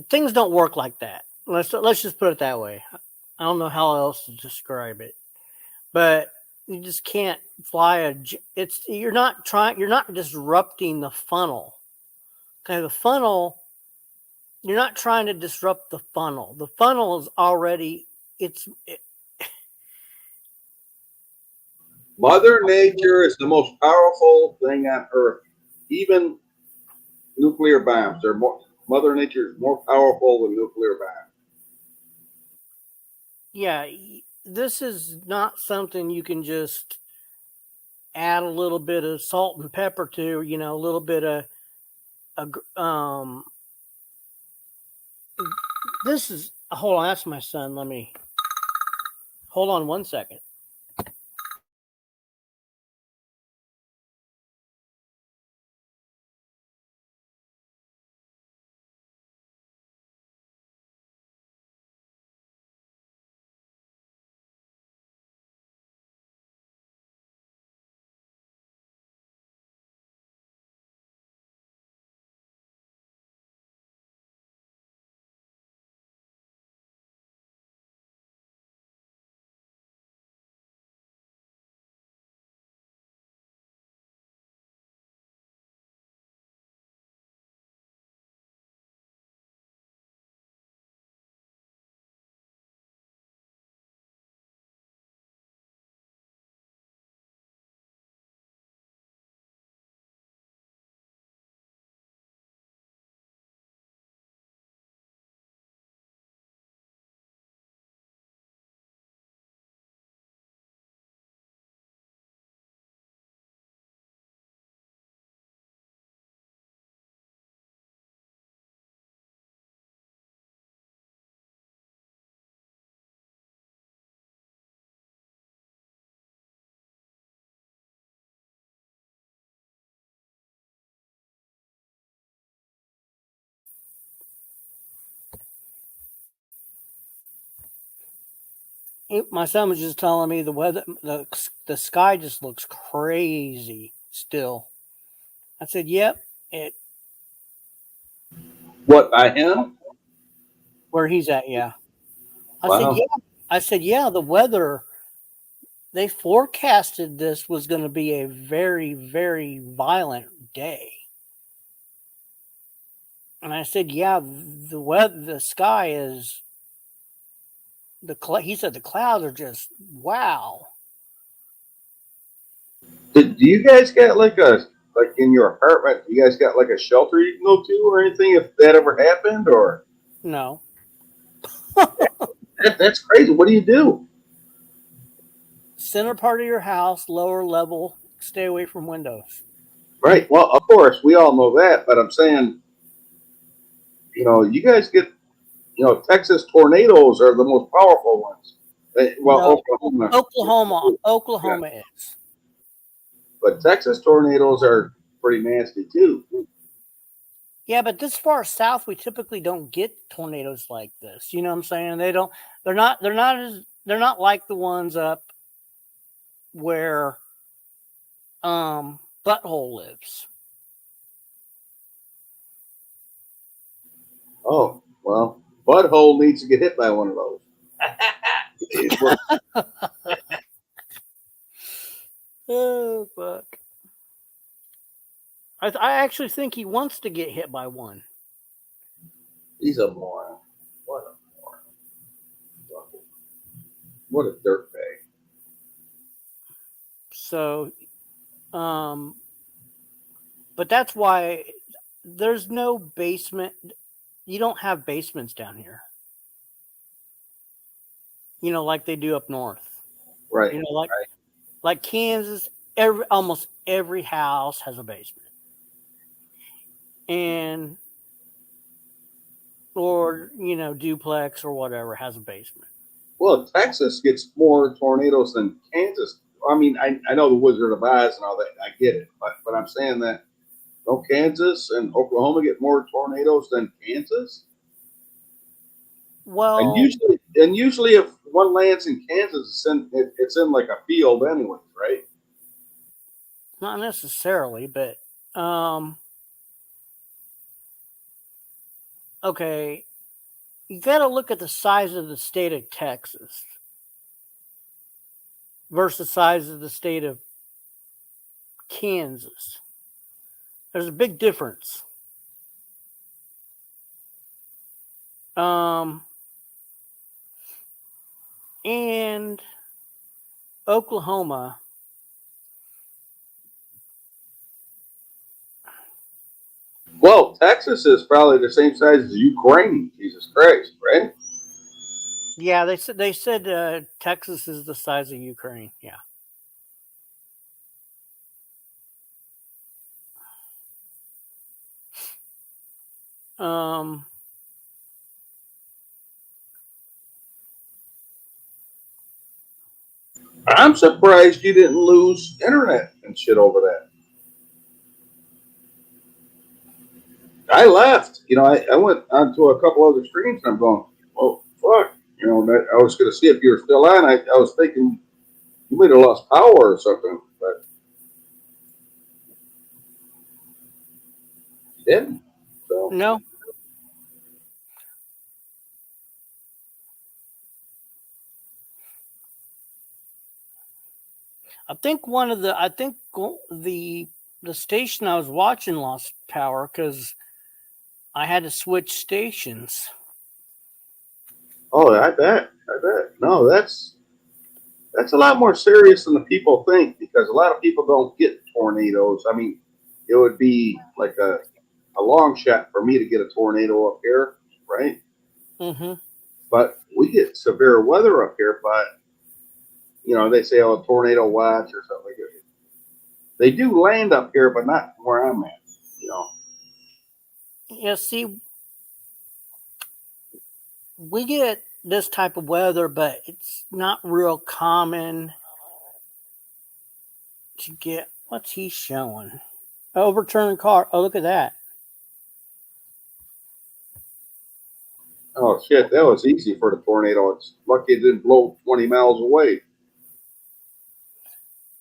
things don't work like that. Let's just put it that way. I don't know how else to describe it, but you just can't fly you're not disrupting the funnel Okay, the funnel, you're not trying to disrupt the funnel. The funnel is already, Mother Nature is the most powerful thing on Earth. Even nuclear bombs. Mother Nature is more powerful than nuclear bombs. yeah, this is not something you can just add a little bit of salt and pepper to, a little bit of, this is, hold on, that's my son. Hold on 1 second. My son was just telling me the weather, the sky just looks crazy still. I said, "Yep." What, I him? Where he's at, yeah. I Wow. said, "Yeah." I said, "Yeah." The weather, they forecasted this was going to be a very, very violent day, and I said, "Yeah." The sky is he said the clouds are just wow. Do you guys get like in your apartment? You guys got like a shelter you can go to or anything if that ever happened? Or No. That's crazy. What do you do? Center part of your house, lower level, stay away from windows. Right. Well, of course, we all know that, but I'm saying, you guys get, Texas tornadoes are the most powerful ones. No, Oklahoma. Oklahoma is. But Texas tornadoes are pretty nasty too. Yeah, but this far south, we typically don't get tornadoes like this. You know what I'm saying? They're not like the ones up where Butthole lives. Oh, well, Butthole needs to get hit by one of those. Oh, fuck. I actually think he wants to get hit by one. He's a moron. What a moron. What a dirtbag. So, but that's why there's no basement. You don't have basements down here. Like they do up north. Right. Like Kansas, almost every house has a basement. Or duplex or whatever has a basement. Well, Texas gets more tornadoes than Kansas. I mean, I know the Wizard of Oz and all that. I get it, but I'm saying that Kansas and Oklahoma get more tornadoes than Kansas. Well, and usually if one lands in Kansas, it's in like a field anyways, right? Not necessarily, but okay. You got to look at the size of the state of Texas versus the size of the state of Kansas. There's a big difference. And Oklahoma. Well, Texas is probably the same size as Ukraine. Jesus Christ, right? Yeah, they said Texas is the size of Ukraine. Yeah. I'm surprised you didn't lose internet and shit over that. I left. You know, I went onto a couple other streams and I'm going, oh, fuck. You know, I was going to see if you were still on. I was thinking you might have lost power or something, but you didn't. So. No. I think the station I was watching lost power because I had to switch stations. Oh, I bet. No, that's a lot more serious than the people think because a lot of people don't get tornadoes. I mean, it would be like a long shot for me to get a tornado up here, right? Mm-hmm. But we get severe weather up here, but you know, they say, oh, tornado watch or something like that. They do land up here, but not where I'm at, you know. Yeah, see, we get this type of weather, but it's not real common to get. What's he showing? Overturned car. Oh, look at that. Oh, shit, that was easy for the tornado. It's lucky it didn't blow 20 miles away.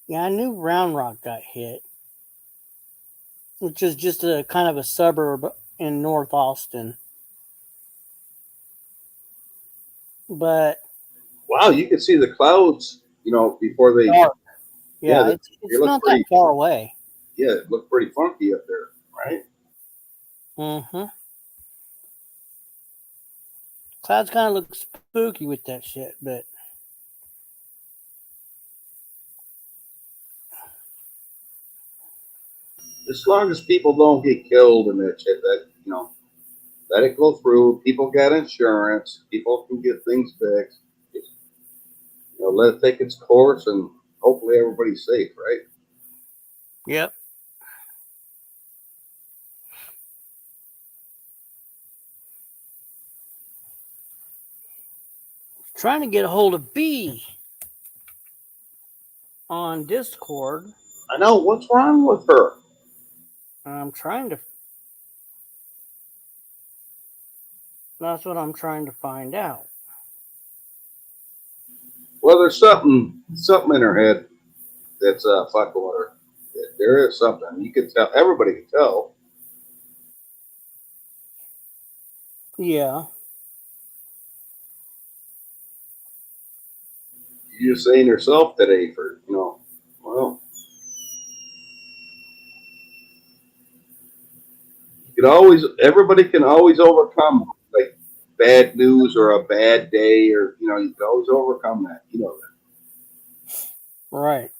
Yeah, I knew Round Rock got hit, which is just a kind of a suburb in North Austin. But wow, you can see the clouds, you know, before they. Yeah, it's not that far away. Yeah, it looked pretty funky up there, right? Mm-hmm. Clouds kind of look spooky with that shit, but as long as people don't get killed and that shit, that, you know, let it go through. People got insurance. People can get things fixed. Just, you know, let it take its course, and hopefully everybody's safe, right? Yep. Trying to get a hold of B on Discord. I know. What's wrong with her? I'm trying to. That's what I'm trying to find out. Well, there's something in her head that's fucking with her. There is something. You can tell. Everybody can tell. Yeah. You're saying yourself today for, you know, well, everybody can always overcome like bad news or a bad day, or, you know, you can always overcome that. You know that. Right.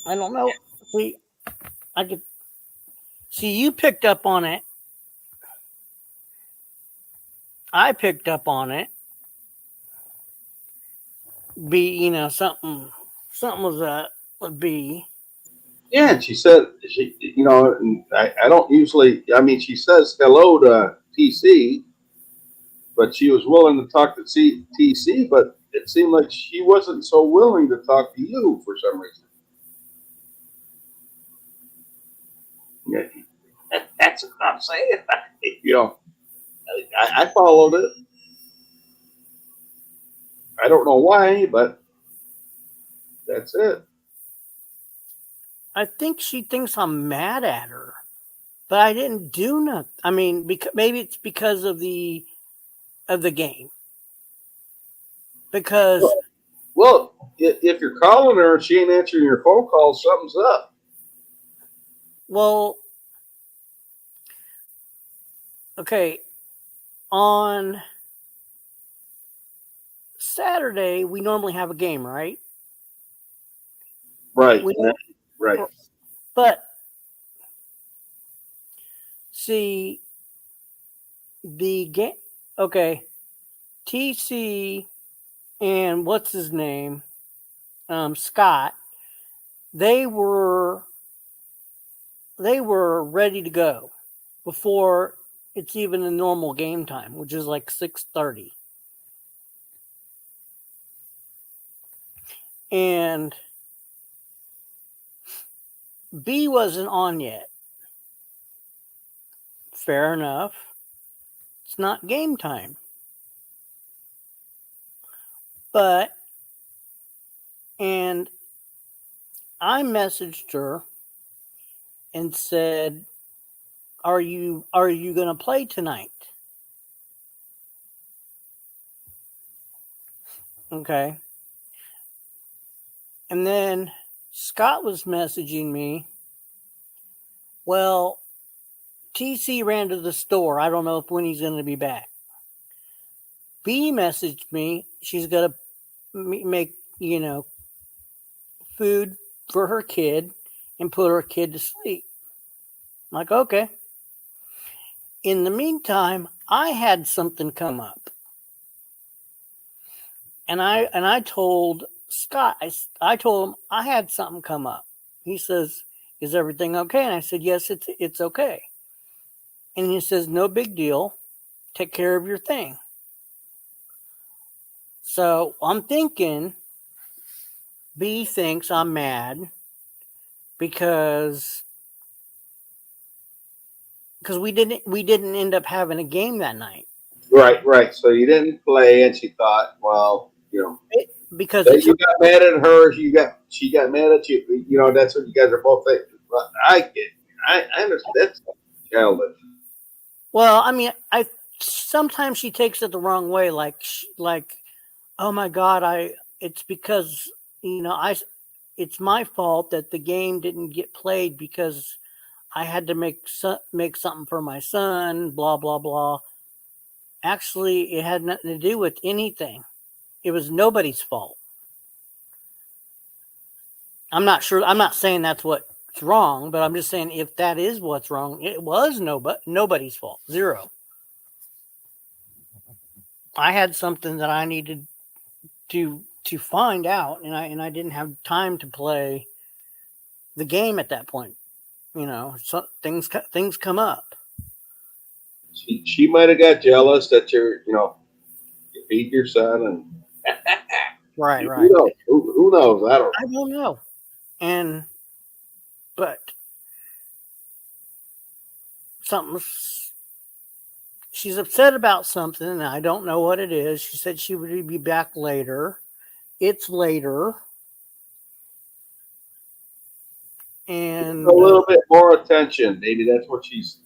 I don't know. See, I could see you picked up on it. I picked up on it. You know, something was would be. Yeah, and she said, you know, and I don't usually, I mean, she says hello to TC, but she was willing to talk to TC, but it seemed like she wasn't so willing to talk to you for some reason. Yeah, that's what I'm saying. You know, I followed it. I don't know why, but that's it. I think she thinks I'm mad at her, but I didn't do nothing. I mean, maybe it's because of the game. because Well, if you're calling her and she ain't answering your phone call, something's up. well, okay, on Saturday we normally have a game, right? Right. We, Right. but see, the game. Okay, TC and what's his name, Scott. They were ready to go before it's even a normal game time, which is like 6:30. And B wasn't on yet. Fair enough. It's not game time. And I messaged her and said, Are you gonna play tonight? Okay. And then Scott was messaging me, well, TC ran to the store. I don't know when he's going to be back. B messaged me. She's going to make, food for her kid and put her kid to sleep. I'm like, okay. In the meantime, I had something come up. And I told Scott, I told him I had something come up. He says, is everything okay? And I said, yes, it's okay. And he says, no big deal. Take care of your thing. So I'm thinking B thinks I'm mad because we didn't end up having a game that night. Right. So you didn't play, and she thought, well, because you got mad at her, she got mad at you. That's what you guys are both thinking. But I understand. That's childish. Well, I mean, sometimes she takes it the wrong way, like, oh my God, it's because it's my fault that the game didn't get played because I had to make something for my son, blah blah blah. Actually, it had nothing to do with anything. It was nobody's fault. I'm not sure. I'm not saying that's what's wrong, but I'm just saying if that is what's wrong, it was nobody's fault. Zero. I had something that I needed to find out, and I didn't have time to play the game at that point. So things come up. She might have got jealous that you beat your son, and right. Who knows? I don't know. But she's upset about something, and I don't know what it is. She said she would be back later. It's later. And a little bit more attention. Maybe that's what she's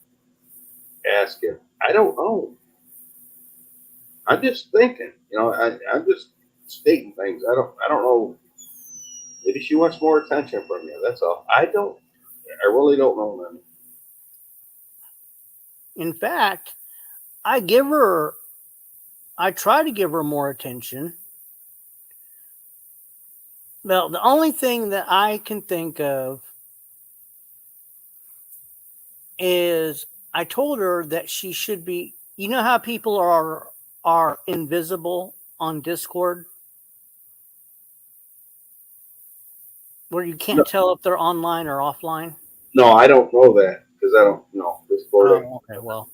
asking. I don't know. I'm just thinking. I'm just stating things. I don't know. Maybe she wants more attention from you. That's all. I really don't know, man. In fact, I try to give her more attention. Well, the only thing that I can think of is I told her that she should be, how people are invisible on Discord? Where you can't tell if they're online or offline? No, I don't know that because I don't know Discord. Oh, okay, well.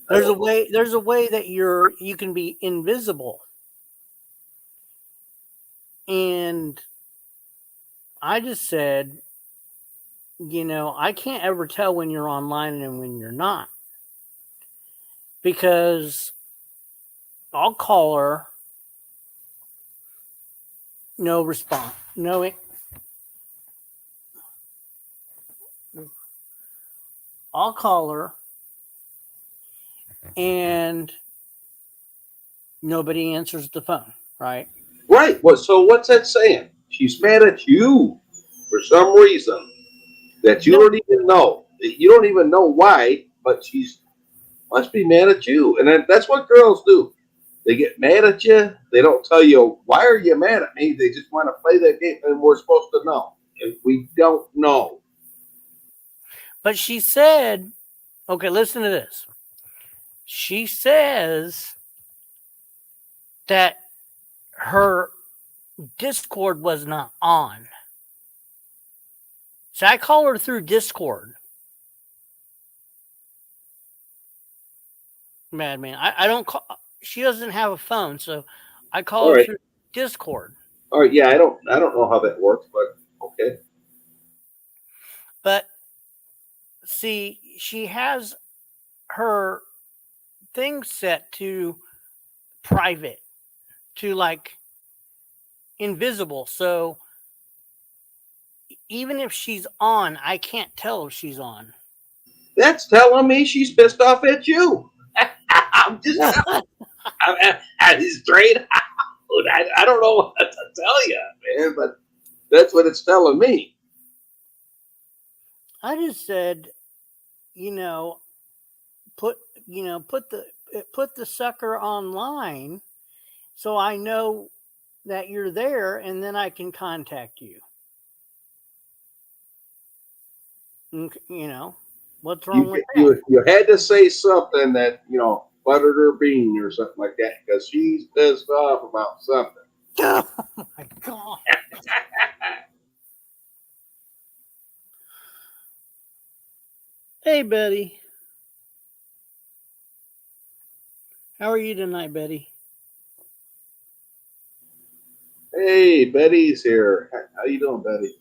There's a way that you can be invisible. And I just said, I can't ever tell when you're online and when you're not. Because I'll call her, no response. I'll call her and nobody answers the phone, right? Right. Well, so what's that saying? She's mad at you for some reason that you don't even know. You don't even know why, but she's must be mad at you. And that's what girls do. They get mad at you. They don't tell you, why are you mad at me? They just want to play that game, and we're supposed to know. And we don't know. But she said, okay, listen to this. She says that her Discord was not on. So I call her through Discord. Madman. I don't call. She doesn't have a phone, so I call her through Discord. All right. Yeah, I don't know how that works, but okay. But see, she has her thing set to private, to like invisible. So even if she's on, I can't tell if she's on. That's telling me she's pissed off at you. I'm just I'm straight out. I don't know what to tell you, man, but that's what it's telling me. I just said, put the sucker online so I know that you're there, and then I can contact you. What's wrong with that? You had to say something that, buttered her bean or something like that, because she's pissed off about something. Oh my God. Hey, Betty. How are you tonight, Betty? Hey, Betty's here. How you doing, Betty?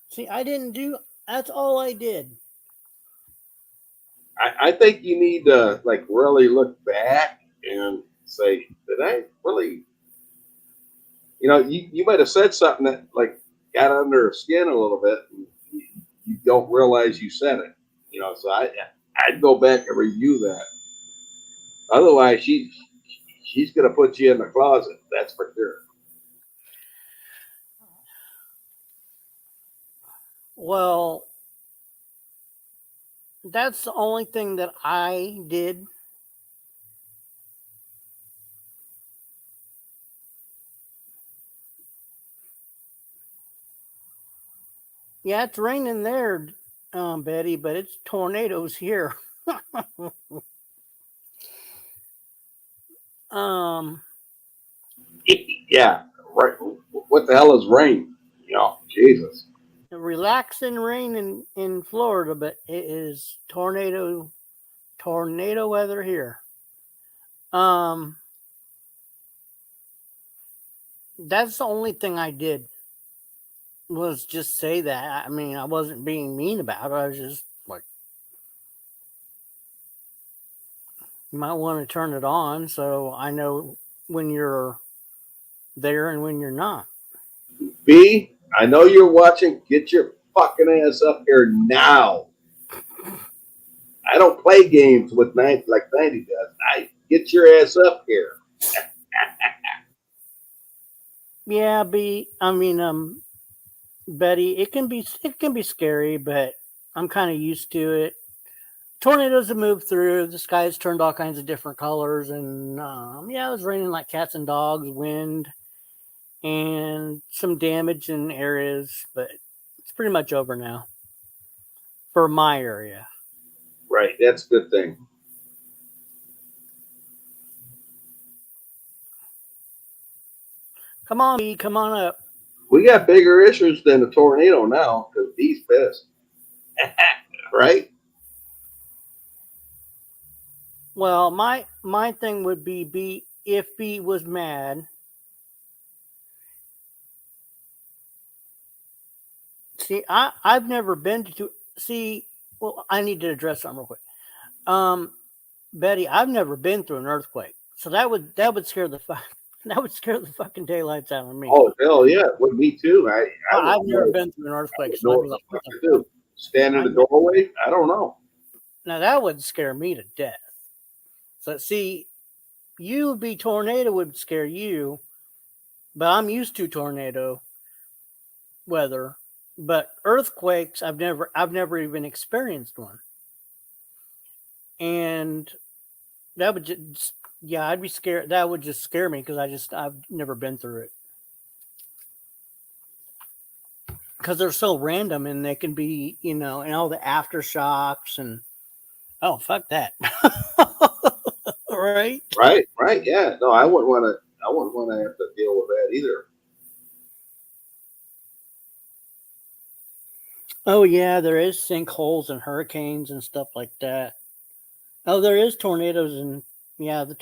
See, that's all I did. I think you need to really look back and say, did I really, you might have said something that got under her skin a little bit, and you don't realize you said it. So I'd go back and review that. Otherwise, she's gonna put you in the closet. That's for sure. Well, that's the only thing that I did. Yeah, it's raining there, Betty, but it's tornadoes here. Yeah, right. What the hell is rain? Jesus. Relaxing rain in Florida, but it is tornado weather here. That's the only thing I did was just say that. I mean, I wasn't being mean about it. I was just like, you might want to turn it on so I know when you're there and when you're not. B, I know you're watching. Get your fucking ass up here now. I don't play games with 90 like 90 does. I get your ass up here. Yeah, Betty, it can be scary, but I'm kind of used to it. Tornadoes have moved through. The sky's turned all kinds of different colors, and it was raining like cats and dogs, wind, and some damage in areas, but it's pretty much over now for my area. Right, that's a good thing. Come on, B, come on up. We got bigger issues than a tornado now because B's pissed. Right? Well, my thing would be if B was mad. See, I've never been to well, I need to address something real quick. Betty, I've never been through an earthquake. So that would scare the fucking daylights out of me. Oh hell yeah, with me too. I've never been through an earthquake. So I'd be like, what the fuck? Stand in the doorway? I don't know. Now that would scare me to death. So see, you would be tornado would scare you, but I'm used to tornado weather. But earthquakes, I've never even experienced one, and that would just, yeah, I'd be scared. That would just scare me because I've never been through it. Because they're so random and they can be, and all the aftershocks and oh, fuck that. Right? Right. Yeah. No, I wouldn't want to. I wouldn't want to have to deal with that either. Oh yeah, there is sinkholes and hurricanes and stuff like that. Oh, there is tornadoes and yeah, the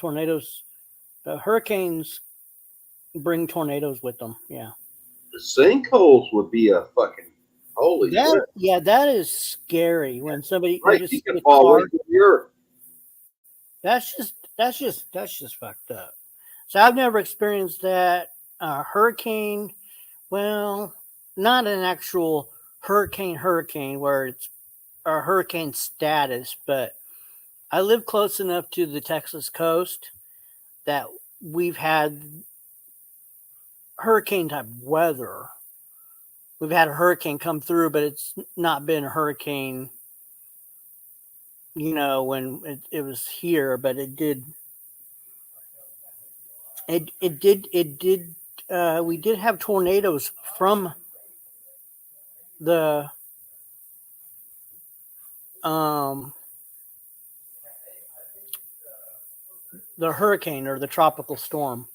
hurricanes bring tornadoes with them. Yeah. The sinkholes would be a fucking holy shit. Yeah, that is scary when somebody Right, just you can get fall caught. right through the earth. That's just fucked up. So I've never experienced that. Hurricane, well, not an actual hurricane where it's a hurricane status, but I live close enough to the Texas coast that we've had hurricane type weather. We've had a hurricane come through, but it's not been a hurricane, when it was here, but it did. It did. We did have tornadoes from the hurricane or the tropical storm.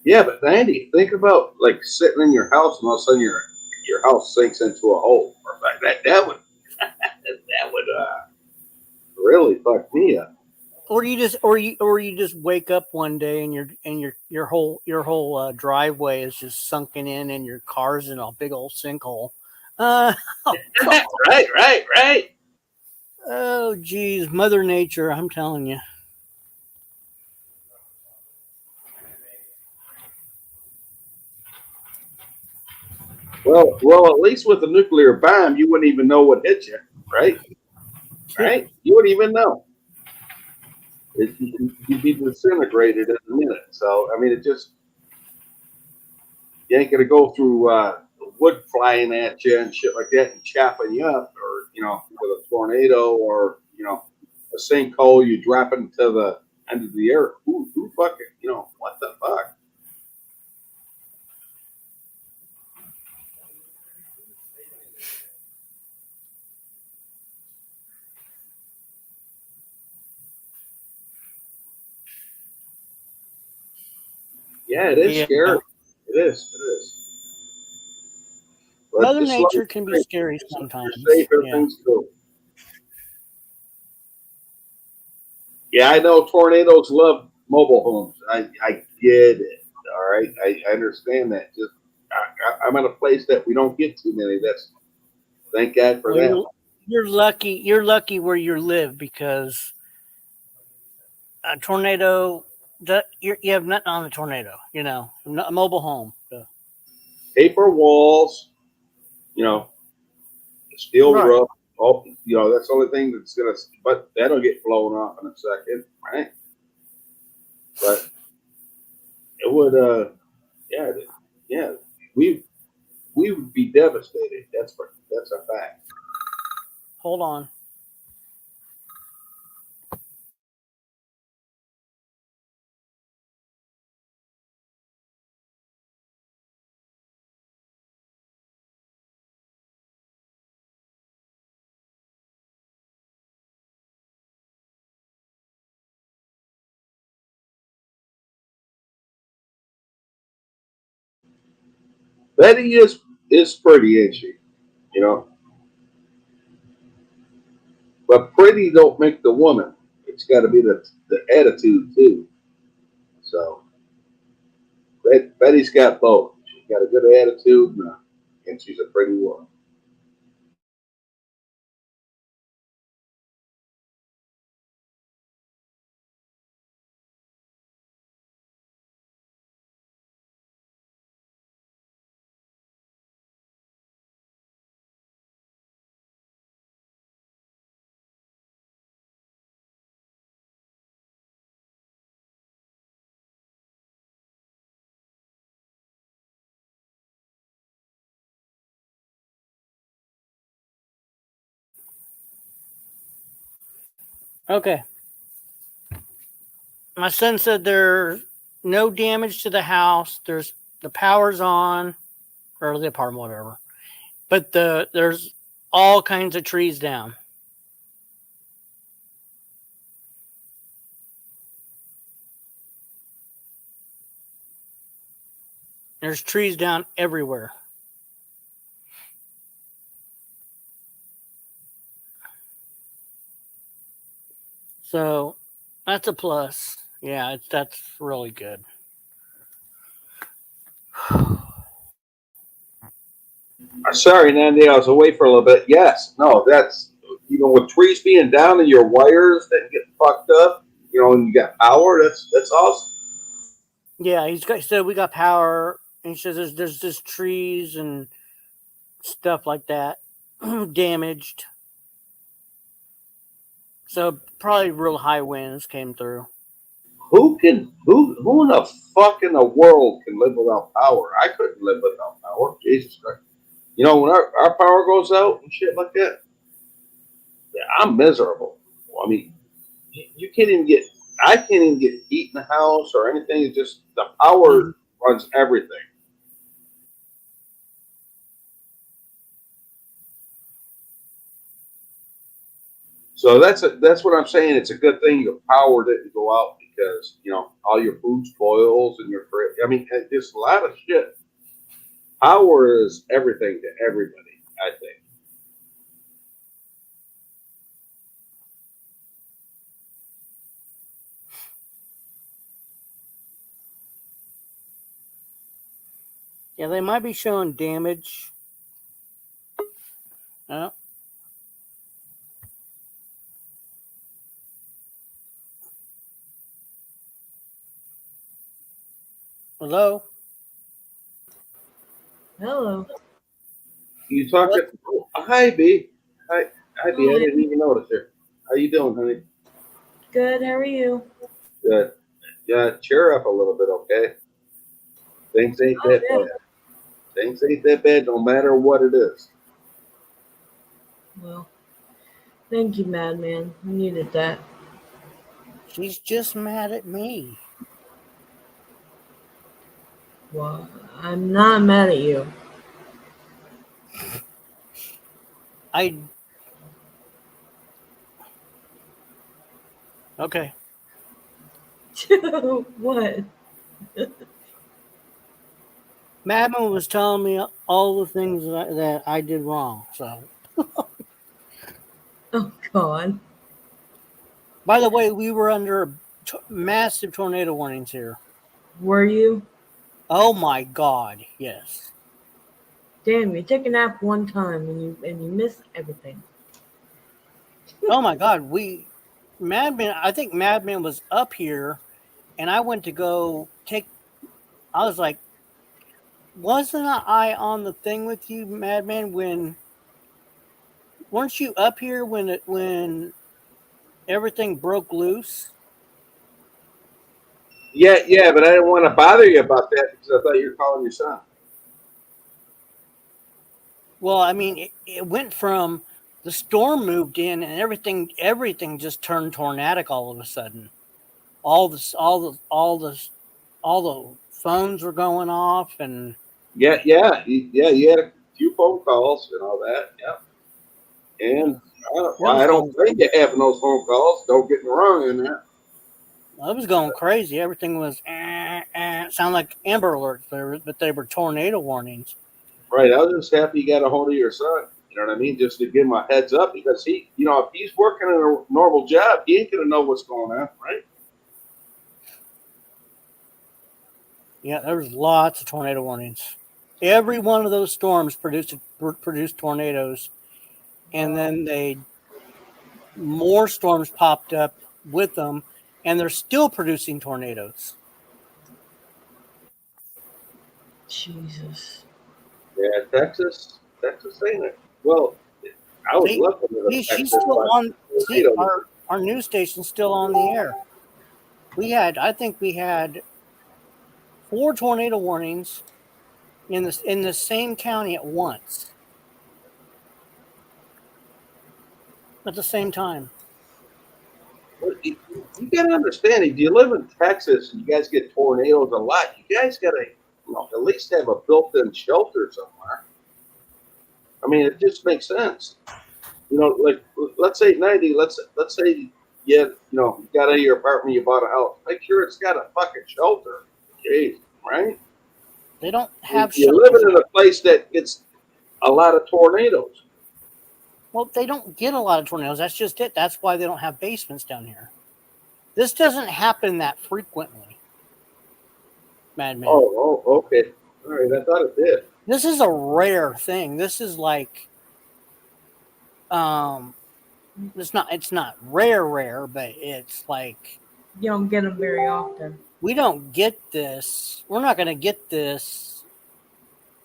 Yeah, but Andy, think about like sitting in your house and all of a sudden your house sinks into a hole. Or that would that would really fuck me up. Or you just wake up one day and your whole driveway is just sunken in and your car's in a big old sinkhole. Oh, Right. Oh, geez, Mother Nature, I'm telling you. Well, at least with a nuclear bomb, you wouldn't even know what hit you, right? Right? You wouldn't even know. You'd be disintegrated in a minute. So, I mean, you ain't going to go through wood flying at you and shit like that and chopping you up, or, with a tornado or, a sinkhole, you drop into the end of the earth. Who fucking, what the fuck? Yeah, it is scary. It is. But Mother just Nature like can be scary sometimes. You're safe, everything's cool. Yeah, I know tornadoes love mobile homes. I get it. All right, I understand that. Just I'm in a place that we don't get too many. Thank God for that. You're lucky. You're lucky where you live because a tornado. You have nothing on a tornado. A mobile home. So. Paper walls. Steel roof. Oh, that's the only thing that's gonna. But that'll get blown off in a second, right? But it would. Yeah. We would be devastated. That's a fact. Hold on. Betty is pretty, isn't she? But pretty don't make the woman. It's got to be the attitude too. So Betty's got both. She's got a good attitude and she's a pretty woman. Okay. My son said there's no damage to the house. There's the power's on, or the apartment, whatever. But there's all kinds of trees down. There's trees down everywhere. So that's a plus. Yeah, that's really good. Sorry, Nandy, I was away for a little bit. Yes, no, that's, with trees being down and your wires that get fucked up, and you got power, that's awesome. Yeah, he said we got power. And he says there's just trees and stuff like that damaged. So probably real high winds came through. Who in the fuck in the world can live without power? I couldn't live without power. Jesus Christ. When our power goes out and shit like that, yeah, I'm miserable. I mean, you can't even I can't even get heat in the house or anything. It's just the power runs everything. So that's what I'm saying. It's a good thing your power didn't go out because, all your food spoils and your fridge. I mean, there's a lot of shit. Power is everything to everybody, I think. Yeah, they might be showing damage. Oh. Hello? Hello. You talking? Oh, hi, B. Hi, B. I didn't even notice her. How you doing, honey? Good. How are you? Good. Yeah, cheer up a little bit, okay? Things ain't that bad. Things ain't that bad, no matter what it is. Well, thank you, Madman. I needed that. She's just mad at me. Well, I'm not mad at you. Okay. What? Madman was telling me all the things that I did wrong. So. Oh, God. By the way, we were under massive tornado warnings here. Were you? Oh my God! Yes. Damn, you took a nap one time and you missed everything. Oh my God! Madman. I think Madman was up here, and I went to go take. I was like, wasn't I on the thing with you, Madman? Weren't you up here when everything broke loose? Yeah, but I didn't want to bother you about that because I thought you were calling your son. Well, I mean, it went from the storm moved in and everything just turned tornadic all of a sudden. All the phones were going off and Yeah. You had a few phone calls and all that. Yeah. And I don't blame you having those phone calls. Don't get me wrong in that. I was going crazy. Everything was sound like Amber Alerts, but they were tornado warnings. Right. I was just happy you got a hold of your son. You know what I mean? Just to give him a heads up because he, if he's working a normal job, he ain't gonna know what's going on, right? Yeah, there was lots of tornado warnings. Every one of those storms produced tornadoes, and then more storms popped up with them, and they're still producing tornadoes. Jesus. Yeah, Texas ain't it? Well, I was looking at She's still on. See, our news station's still on the air. I think we had 4 tornado warnings in the same county at once. At the same time. gotta understand, if you live in Texas and you guys get tornadoes a lot, you guys gotta, at least have a built-in shelter somewhere. I mean, it just makes sense. Like let's say 90. Let's say you got out of your apartment, you bought a house. Make sure it's got a fucking shelter. Jeez, right? They don't have. You're living in a place that gets a lot of tornadoes. Well, they don't get a lot of tornadoes. That's just it. That's why they don't have basements down here. This doesn't happen that frequently. Madman. Oh, okay. All right, I thought it did. This is a rare thing. This is like, it's not rare, but it's like you don't get them very often. We don't get this. We're not going to get this.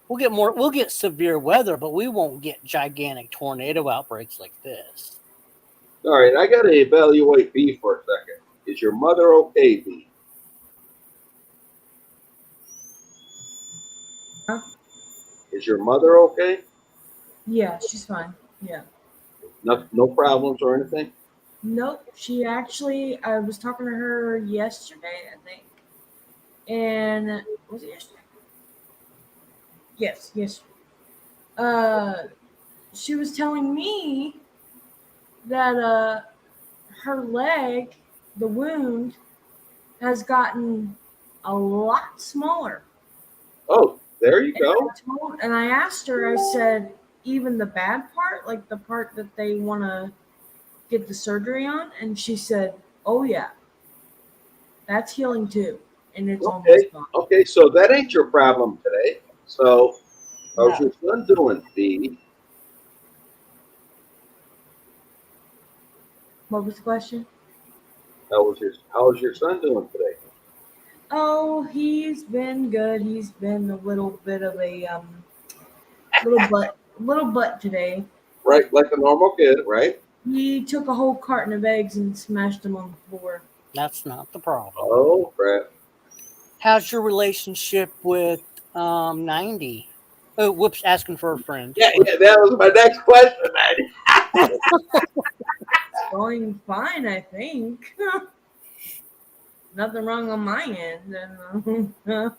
We'll get severe weather, but we won't get gigantic tornado outbreaks like this. All right, I got to evaluate B for a second. Is your mother okay, B? Huh? Is your mother okay? Yeah, she's fine. Yeah. No problems or anything? Nope. She actually, I was talking to her yesterday, I think. And was it yesterday? Yes. She was telling me that her leg, the wound, has gotten a lot smaller. Oh, there you go. And I asked her, I said, even the bad part, like the part that they want to get the surgery on? And she said, oh, yeah, that's healing too. And it's almost gone. Okay, so that ain't your problem today. So, how's your son doing, B? What was the question? How's your son doing today? Oh, he's been good. He's been a little bit of a little butt today. Right, like a normal kid, right? He took a whole carton of eggs and smashed them on the floor. That's not the problem. Oh, crap. How's your relationship with 90? Oh, whoops, asking for a friend. Yeah, that was my next question. Going fine, I think. Nothing wrong on my end. And nothing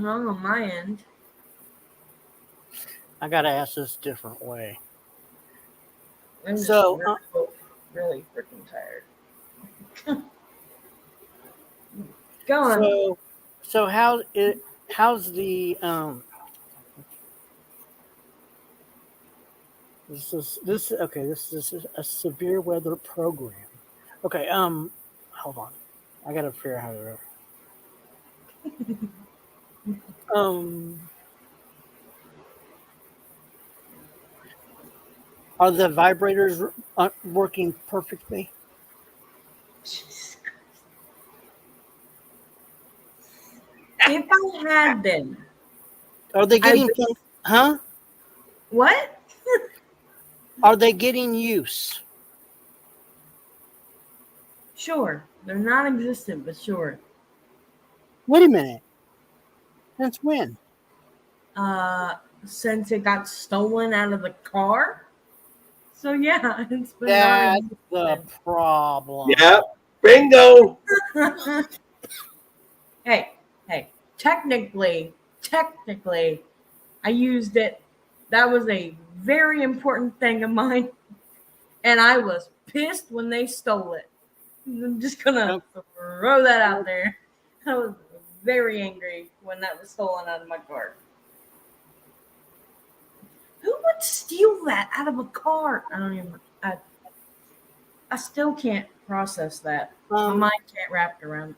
wrong on my end. I got to ask this a different way. I'm just So, really freaking tired. Go on. So how's the this is a severe weather program. Okay, hold on. I gotta figure out how to are the vibrators working perfectly? If I had them. Are they getting huh? What? Are they getting use? Sure. They're non-existent, but sure. Wait a minute. Since when? Since it got stolen out of the car. So yeah, it's been That's the problem. Yeah. Bingo. Hey. Technically, I used it. That was a very important thing of mine. And I was pissed when they stole it. I'm just gonna throw that out there. I was very angry when that was stolen out of my car. Who would steal that out of a car? I still can't process that. My mind can't wrap it around.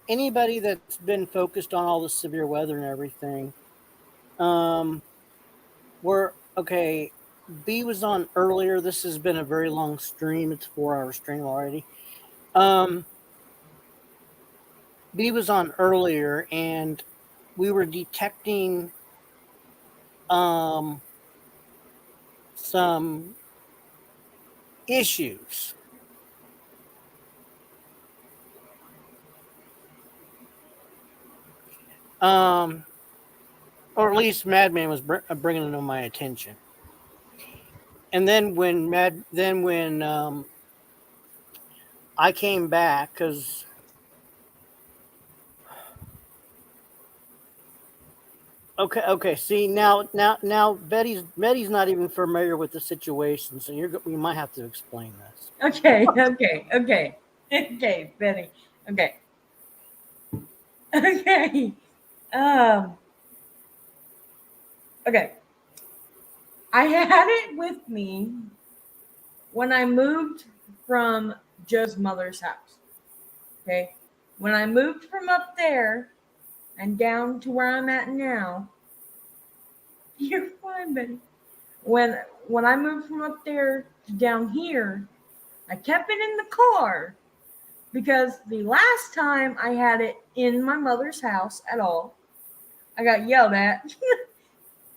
Anybody that's been focused on all the severe weather and everything, B was on earlier. This has been a very long stream. It's a 4-hour stream already. B was on earlier, and we were detecting some issues. Or at least Madman was bringing it to my attention. And then when I came back, because okay. See, now Betty's not even familiar with the situation, so we might have to explain this. Okay, Betty. Okay. Okay. I had it with me when I moved from Joe's mother's house. Okay. When I moved from up there and down to where I'm at now, you're fine, Betty. When I moved from up there to down here, I kept it in the car because the last time I had it in my mother's house at all, I got yelled at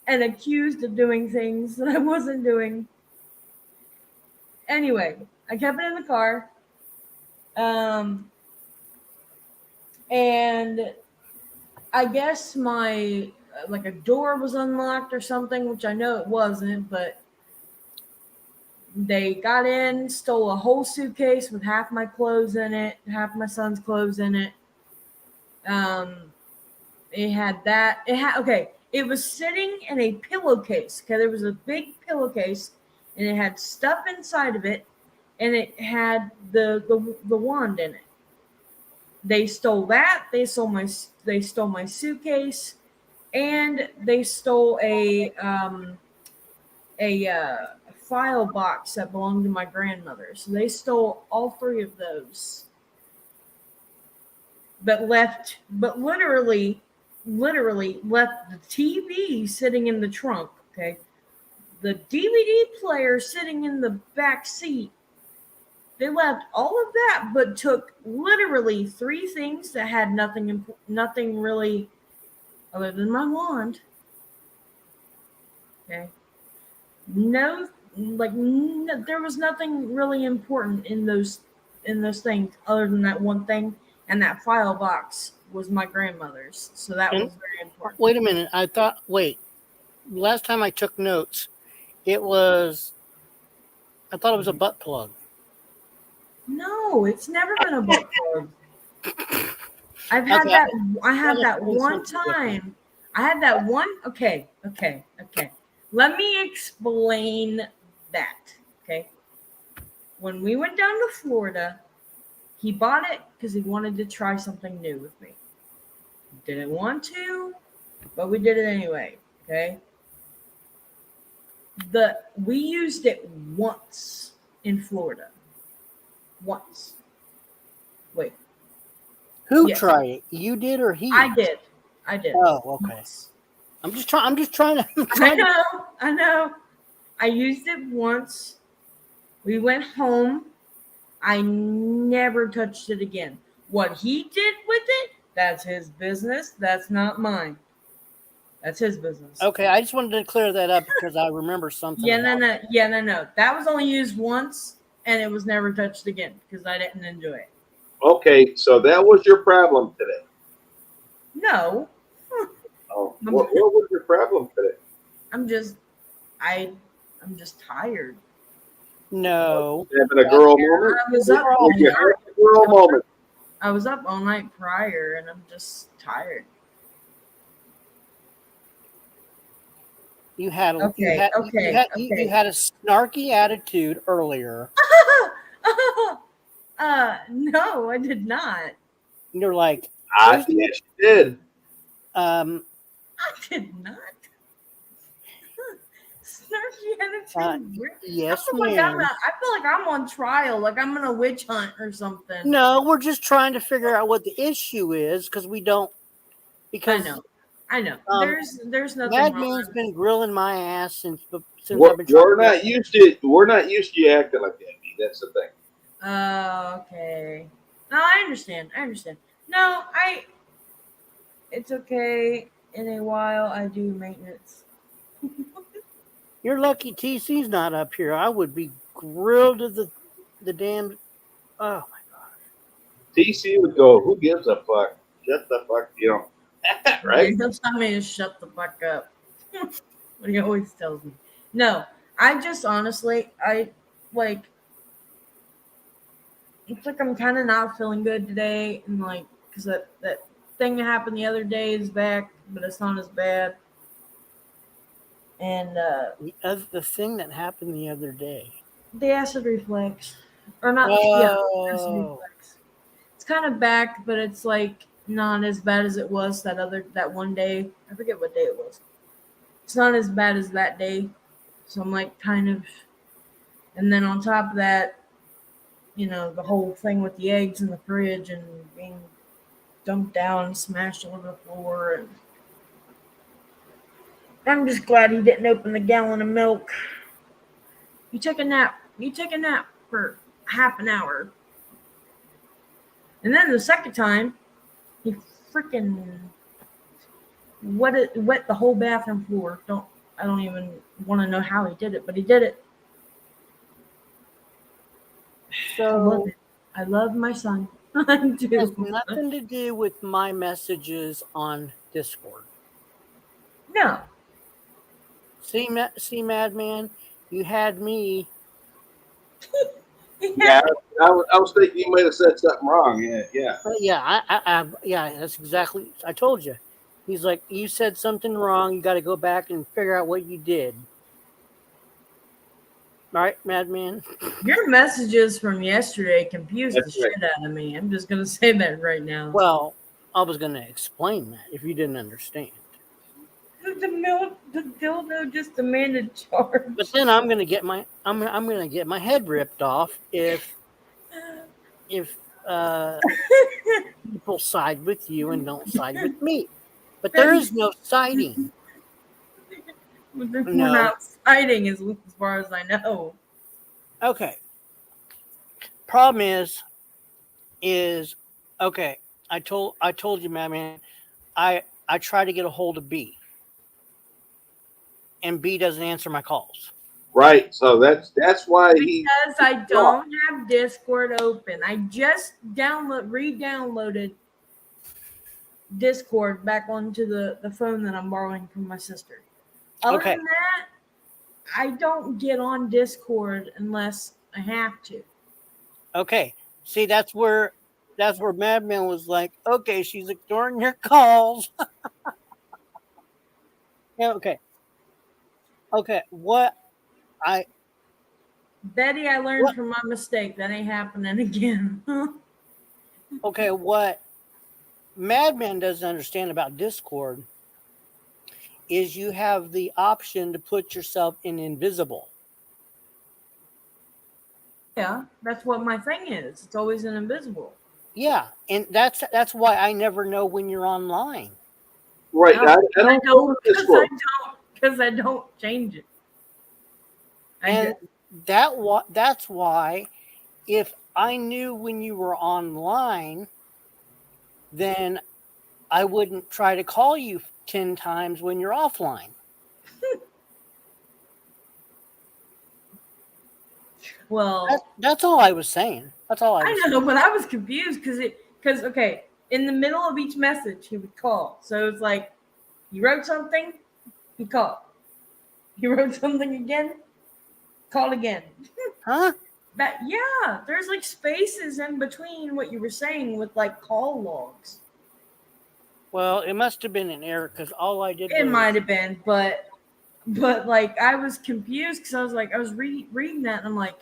and accused of doing things that I wasn't doing. Anyway, I kept it in the car. And I guess my like a door was unlocked or something, which I know it wasn't, but they got in, stole a whole suitcase with half my clothes in it, half my son's clothes in it. It had that. It was sitting in a pillowcase. Okay, there was a big pillowcase, and it had stuff inside of it, and it had the wand in it. They stole that. They stole my suitcase, and they stole a file box that belonged to my grandmother. So they stole all three of those, but literally left the TV sitting in the trunk. Okay, the DVD player sitting in the back seat. They left all of that, but took literally three things that had nothing really other than my wand. Okay. There was nothing really important in those things other than that one thing, and that file box was my grandmother's. So that was very important. Wait a minute. Last time I took notes, I thought it was a butt plug. No, it's never been a butt plug. I had that one time. I had that one. Okay. Let me explain that. Okay. When we went down to Florida, he bought it because he wanted to try something new with me. Didn't want to, but we did it anyway. Okay. We used it once in Florida. Once. Wait. Who tried it? You did or he? I did. Oh, okay. Once. I'm just trying to. I know. I used it once. We went home. I never touched it again. What he did with it, that's his business. That's not mine. That's his business. Okay, I just wanted to clear that up because I remember something. No. That was only used once, and it was never touched again because I didn't enjoy it. Okay, so that was your problem today. No. Oh, what was your problem today? I'm just tired. No. Having a girl moment? I was up all You night. had a girl moment. I was up all night prior, and I'm just tired. You had a Okay. you had a snarky attitude earlier. No, I did not. You're like, yes, you did. I did not. Snarky attitude. Yes, I feel ma'am. like I'm on trial, like I'm in a witch hunt or something. No, we're just trying to figure out what the issue is because we don't. Because I know. There's nothing Mad wrong. Man's been grilling my ass since We're I've been trying not used to. We're not used to you acting like that. B. That's the thing. Okay. No, I understand. No, it's okay. In a while, I do maintenance. You're lucky TC's not up here. I would be grilled to the damn. Oh my god. TC would go, "Who gives a fuck? Shut the fuck, right?" He'll tell me to shut the fuck up. What he always tells me. No, I just honestly, I like. It's like I'm kind of not feeling good today, and like because that thing that happened the other day is back, but it's not as bad. And the thing that happened the other day. the acid reflex, or not? Yeah, acid Oh, reflex. It's kind of back, but it's like not as bad as it was that one day. I forget what day it was. It's not as bad as that day, so I'm like kind of. And then on top of that, you know, the whole thing with the eggs in the fridge and being dumped down and smashed all over the floor. And I'm just glad he didn't open the gallon of milk. You took a nap. You took a nap for half an hour. And then the second time, he freaking wet the whole bathroom floor. I don't even want to know how he did it, but he did it. I love so it. I love my son. I do. it has nothing to do with my messages on Discord. No. See, Madman, you had me. Yeah, I was thinking you might have said something wrong. Yeah. Yeah, that's exactly. I told you. He's like, you said something wrong. You got to go back and figure out what you did. Right, Madman? Your messages from yesterday confused That's the right. shit out of me. I'm just gonna say that right now. Well, I was going to explain that if you didn't understand. The dildo just demanded charge. But then I'm going to get my head ripped off if people side with you and don't side with me. But there is no siding. We're No. not fighting as far as I know. Okay. Problem is okay. I told you, man. I try to get a hold of B, and B doesn't answer my calls. Right. So that's why he. Because I don't have Discord open. I just re-downloaded Discord back onto the phone that I'm borrowing from my sister. Other Okay. than that, I don't get on Discord unless I have to. Okay. See, that's where Madman was like, okay, she's ignoring your calls. Yeah. Okay. Betty, I learned from my mistake. That ain't happening again. Okay, what Madman doesn't understand about Discord is you have the option to put yourself in invisible. Yeah, that's what my thing is. It's always an invisible. Yeah, and that's why I never know when you're online. Right. I don't know Discord. Because I don't change it. And that's why if I knew when you were online, then I wouldn't try to call you 10 times when you're offline. Well, that's all I was saying. That's all I was I know, but I was confused because okay, in the middle of each message he would call. So it's like he wrote something, he called. He wrote something again, called again. Huh? Yeah, there's like spaces in between what you were saying with like call logs. Well, it must have been an error because all I did It was might have been, but like I was confused because I was reading that and I'm like,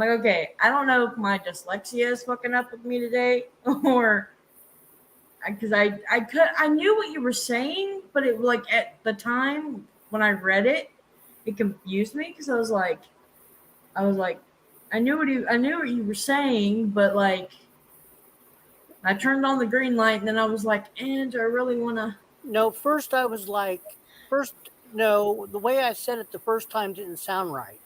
okay, I don't know if my dyslexia is fucking up with me today or because I knew what you were saying, but it like at the time when I read it, it confused me because I was like, I knew what you were saying, but like I turned on the green light and then I was like, and do I really want to? No, first I was like, no, the way I said it the first time didn't sound right.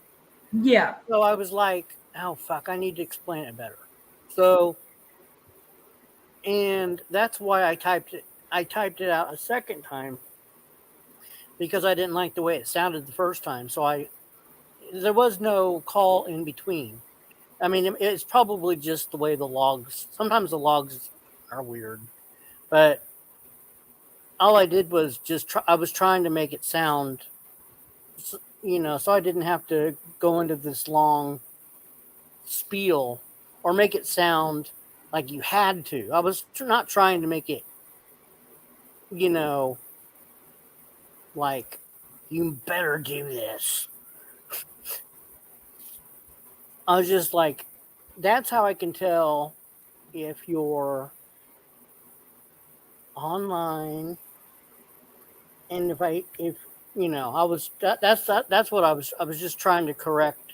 Yeah. So I was like, oh, fuck, I need to explain it better. So, and that's why I typed it out a second time because I didn't like the way it sounded the first time. So there was no call in between. I mean, it's probably just the way sometimes the logs are weird, but all I did was I was trying to make it sound so I didn't have to go into this long spiel or make it sound like you had to. I was not trying to make it, like, you better do this. I was just like, that's how I can tell if you're online, and if I was that's what I was just trying to correct.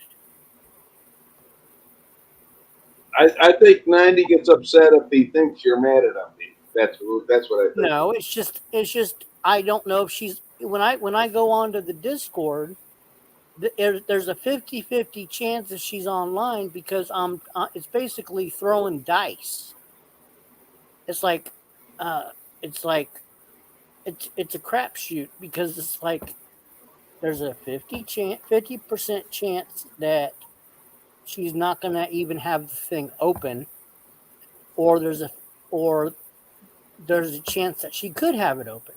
I think 90 gets upset if he thinks you're mad at him. That's what I think. No, it's just I don't know if she's when I go onto the Discord, there's a 50-50 chance that she's online because it's basically throwing dice. It's like it's a crapshoot because it's like there's a 50% chance that she's not gonna even have the thing open, or there's a chance that she could have it open.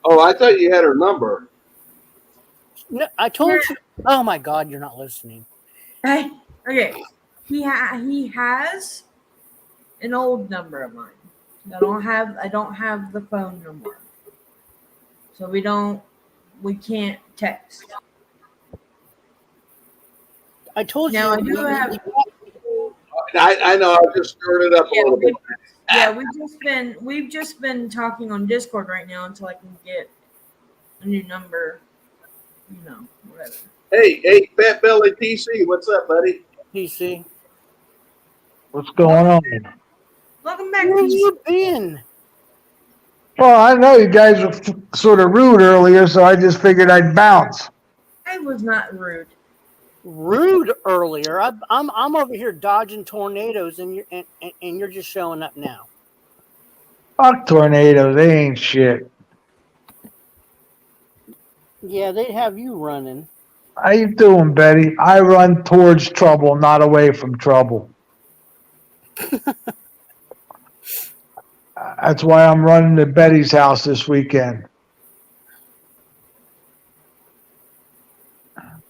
Oh, I thought you had her number. No, I told you. Oh my God, you're not listening. Okay, he has an old number of mine. I don't have the phone number, so we can't text. I told now, you. I do have. I know. I just stirred it up a little bit. Yeah, we've just been talking on Discord right now until I can get a new number. Whatever. Hey, Fat Belly TC, what's up, buddy? TC, What's going on? Welcome back. Where you been? Well, I know you guys were sort of rude earlier, so I just figured I'd bounce. I was not rude. Rude earlier. I'm over here dodging tornadoes, and you're just showing up now. Fuck tornadoes, they ain't shit. Yeah, they'd have you running. How you doing, Betty? I run towards trouble, not away from trouble. That's why I'm running to Betty's house this weekend.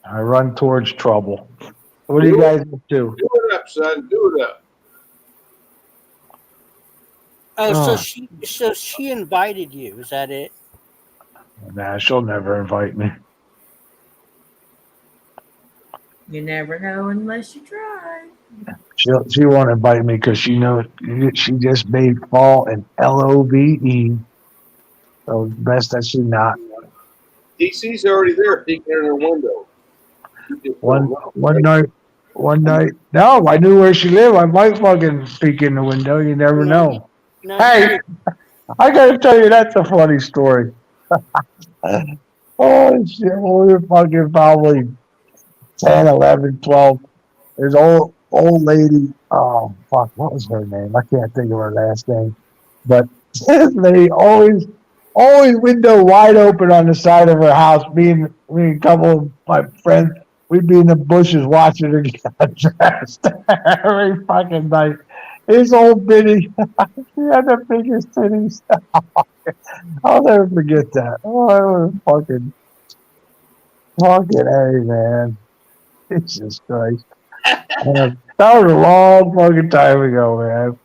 I run towards trouble. What do you guys do? Do it up, son. Do it up. Oh, so she invited you. Is that it? Nah, she'll never invite me. You never know unless you try. She won't invite me because she knows she just made fall an LOVE. So best that she not. TC's already there peeking in her window. One night. No, I knew where she lived. I might fucking peek in the window. You never know. Hey, I gotta tell you, that's a funny story. Oh shit, we were fucking probably 10, 11, 12. There's old lady. Oh fuck, what was her name? I can't think of her last name. But this lady always window wide open on the side of her house. Me and a couple of my friends, we'd be in the bushes watching her get dressed every fucking night. His old bitty, she had the biggest titties. I'll never forget that. Oh, it was fucking A, man. Jesus Christ. That was a long fucking time ago, man.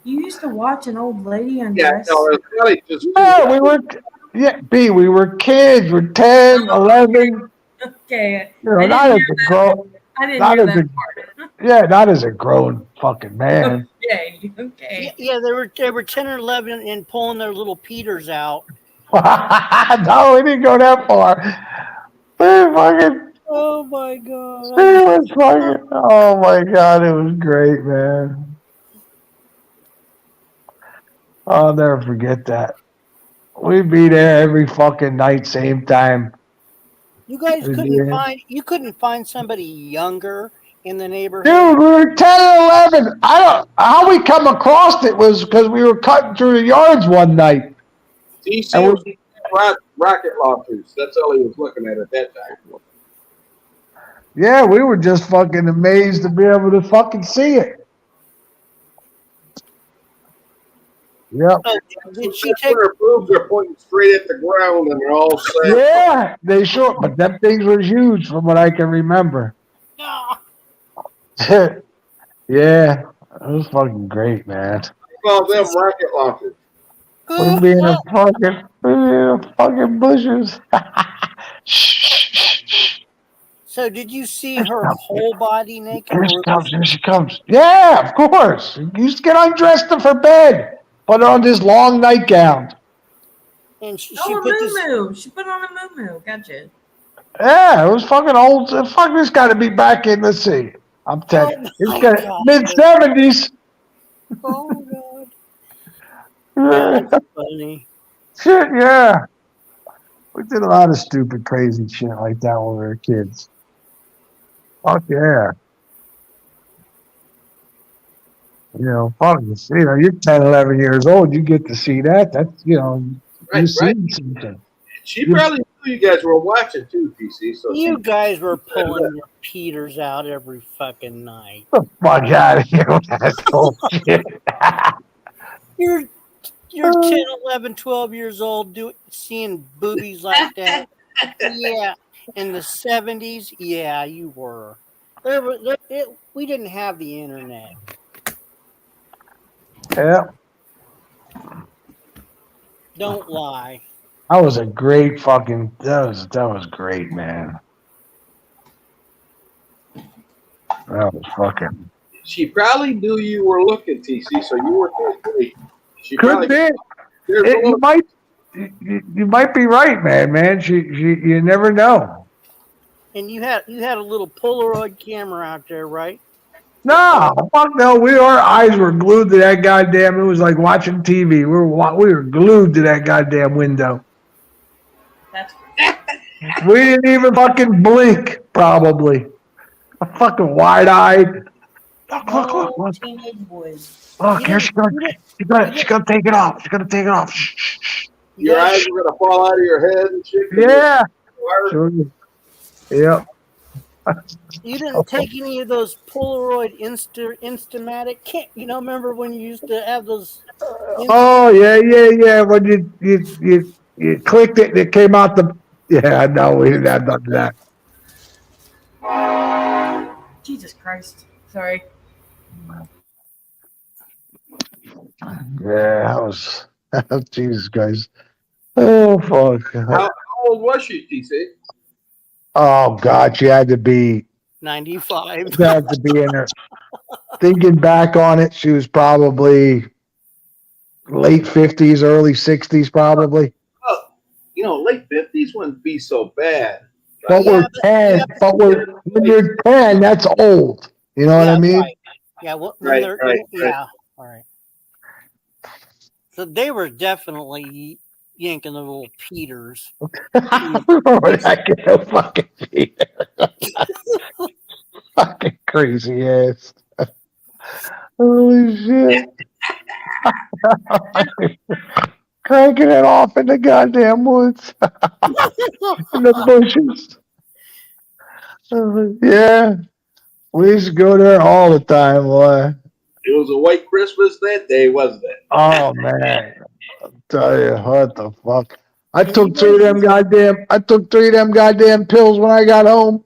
You used to watch an old lady Yeah, undress. no, it's really just. Yeah, we were kids. We're 10, 11. Okay. You know, not as a grown. I didn't Not hear as that a, yeah, not as a grown fucking man. Okay. Yeah, they were 10 or 11 and pulling their little Peters out. No, we didn't go that far. We fucking. Oh my God. It was fucking. Oh my God, it was great, man. I'll never forget that. We'd be there every fucking night, same time. You guys Yeah. couldn't find somebody younger in the neighborhood. Dude, we were 10 and 11. How we come across it was because we were cutting through the yards one night. TC And was rocket launchers. That's all he was looking at that time. Yeah, we were just fucking amazed to be able to fucking see it. Yep. Did she take her boobs are pointing straight at the ground and they're all sad. Yeah, they sure, but them things were huge from what I can remember. Yeah, it was fucking great, man. Well, them rocket launchers. We're being a fucking bushes. So did you see her whole body naked? Here she comes, here she comes. Yeah, of course. You used to get undressed for bed. Put on this long nightgown. And she Oh, a put this. moo-moo. She put on a moo-moo. Gotcha. Yeah, it was fucking old. Fuck, this got to be back in. Let's see. I'm telling you, my it's got God. mid-70s. Oh God. That's funny. Shit, yeah. We did a lot of stupid, crazy shit like that when we were kids. Fuck yeah. You know, fuck, you know, you're 10, 11 years old, you get to see that. That's, you know, you see something. She probably knew you guys were watching too, PC. So You guys were pulling your Peters out every fucking night. Get the fuck out of here with that bullshit. You're 10, 11, 12 years old seeing boobies like that. Yeah. In the 70s, yeah, you were. We didn't have the internet. Yeah. Don't lie. That was a great fucking, that was great, man. That was fucking. she probably knew you were looking, TC, so you were great. She Could be. You might be right, man. You never know. And you had a little Polaroid camera out there, right? No, fuck no. Our eyes were glued to that goddamn. It was like watching TV. We were glued to that goddamn window. We didn't even fucking blink. Probably. Fucking wide-eyed. Look. Teenage boys. Look, here she goes. She's gonna take it off. She's gonna take it off. Shh. Your eyes are gonna fall out of your head and shit. Yeah. Sure. Yep. You didn't take any of those Polaroid Instamatic. Remember when you used to have those? Oh yeah. When you clicked it, and it came out the. Yeah, no, we didn't have none of that. Jesus Christ. Sorry. Yeah, that was. Jesus, guys. Oh fuck. How old was she, TC? Oh God, she had to be 95. She had to be in her. Thinking back on it, she was probably late 50s, early 60s, probably. Oh, late 50s wouldn't be so bad. But we're 10. When you're 10, that's old. You know what I mean? Right. Yeah. Right. Yeah. All right. So they were definitely yanking the little Peters. I get no fucking Peter. Fucking crazy ass. Holy shit. Cranking it off in the goddamn woods. In the bushes. Yeah. We used to go there all the time, boy. It was a white Christmas that day, wasn't it? Oh man. I'll tell you, what the fuck. I took three of them goddamn pills when I got home.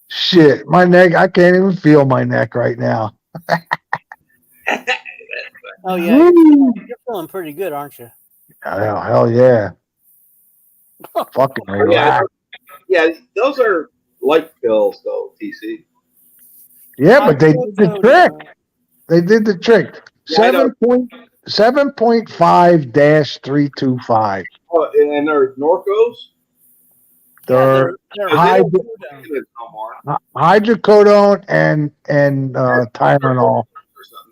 Shit, my neck, I can't even feel my neck right now. Oh yeah, you're feeling pretty good, aren't you? Hell yeah. Fucking relax. Yeah, those are light pills though, TC. Yeah, but they did the trick. They did the trick. 7.5-325. Oh, and they're Norcos? They're hydrocodone and Tylenol.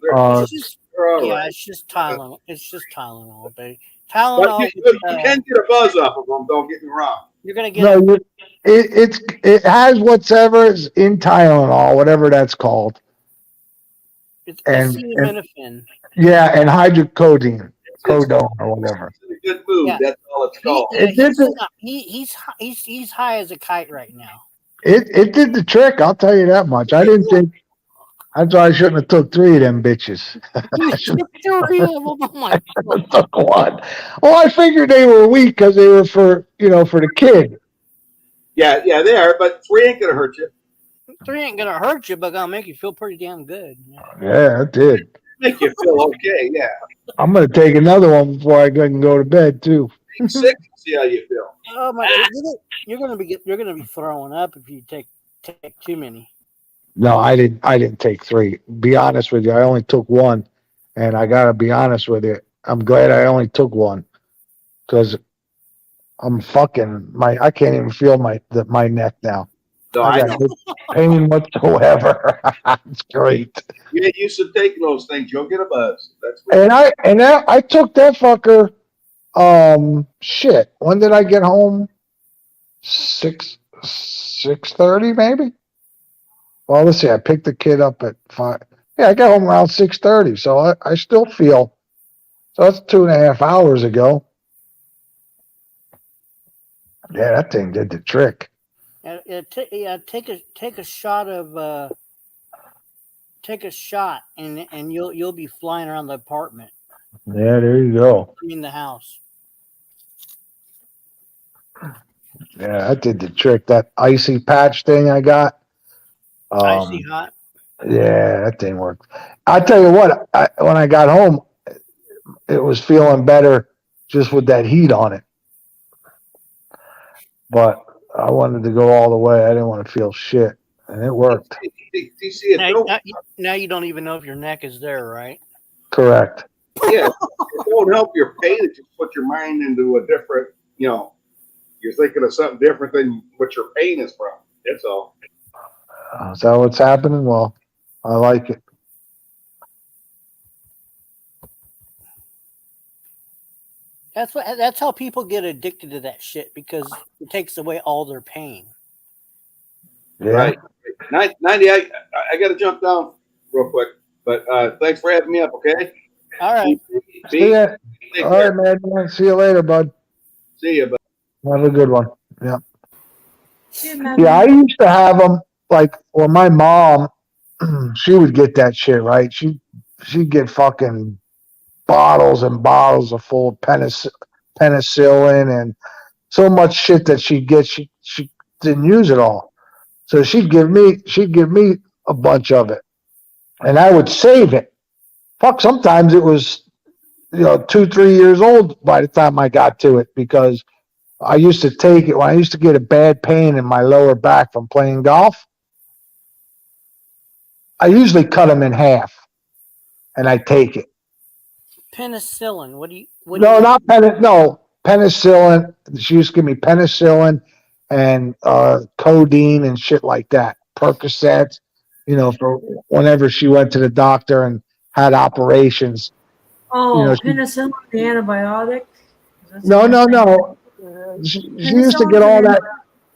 It's just Tylenol. It's just Tylenol, baby. Tylenol. But you can get a buzz off of them. Don't get me wrong. You're gonna get. No, it has whatever is in Tylenol, whatever that's called. It's acetaminophen. Yeah, and hydrocodone, codone or whatever. It's a good move. Yeah. That's all it's called. He's high as a kite right now. It did the trick. I'll tell you that much. I didn't think. That's why I shouldn't have took 3 of them bitches. You took 3 of them. Oh my I took 1. Well, I figured they were weak because they were for the kid. Yeah, they are, but 3 ain't gonna hurt you. 3 ain't gonna hurt you, but gonna make you feel pretty damn good. Yeah, it did. Make you feel okay, yeah. I'm gonna take another one before I can go to bed too. Take 6 and see how you feel. Oh my! You're gonna be throwing up if you take too many. No, I didn't take 3. Be honest with you, I only took 1, and I gotta be honest with you. I'm glad I only took 1 because I'm fucking I can't even feel my neck now. No, I I got know. no pain whatsoever. It's great. You get used to taking those things, you'll get a buzz. That's what And I took that fucker. Shit. When did I get home? 6:30 maybe. Well, let's see. I picked the kid up at 5. Yeah, I got home around 6:30. So I still feel. So that's 2.5 hours ago. Yeah, that thing did the trick. Take a shot of take a shot, and you'll be flying around the apartment. Yeah, there you go. I mean the house. Yeah, that did the trick. That icy patch thing I got. Icy hot. Yeah, that thing worked. I tell you what, when I got home, it was feeling better just with that heat on it. But I wanted to go all the way. I didn't want to feel shit, and it worked. Do you see it? Now you don't even know if your neck is there, right? Correct. Yeah, it won't help your pain if you put your mind into a different, you're thinking of something different than what your pain is from. That's all. Is that what's happening? Well, I like it. That's how people get addicted to that shit, because it takes away all their pain. Yeah. Right. 90, I got to jump down real quick, but thanks for having me up, okay? All right. See ya. All right, man. See you later, bud. See you, bud. Have a good one. Yeah. Yeah, Yeah, I used to have them my mom, she would get that shit, right? She'd get fucking bottles and bottles of full of penicillin and so much shit that she'd get. She didn't use it all. So she'd give me a bunch of it, and I would save it. Fuck, sometimes it was 2-3 years old by the time I got to it, because I used to take it when I used to get a bad pain in my lower back from playing golf. I usually cut them in half, and I take it. Penicillin. Penicillin. She used to give me penicillin and codeine and shit like that. Percocet, for whenever she went to the doctor and had operations. Oh, penicillin, the antibiotic? No. She used to get all that.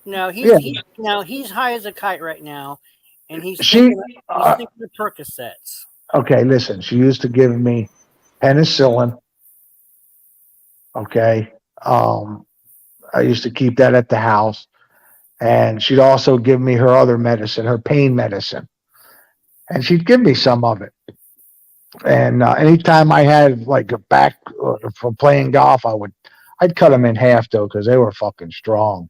No, he's high as a kite right now, and he's thinking of Percocets. Okay, listen. She used to give me penicillin. Okay. I used to keep that at the house. And she'd also give me her other medicine, her pain medicine. And she'd give me some of it. And anytime I had like a back from playing golf, I'd cut them in half though, because they were fucking strong.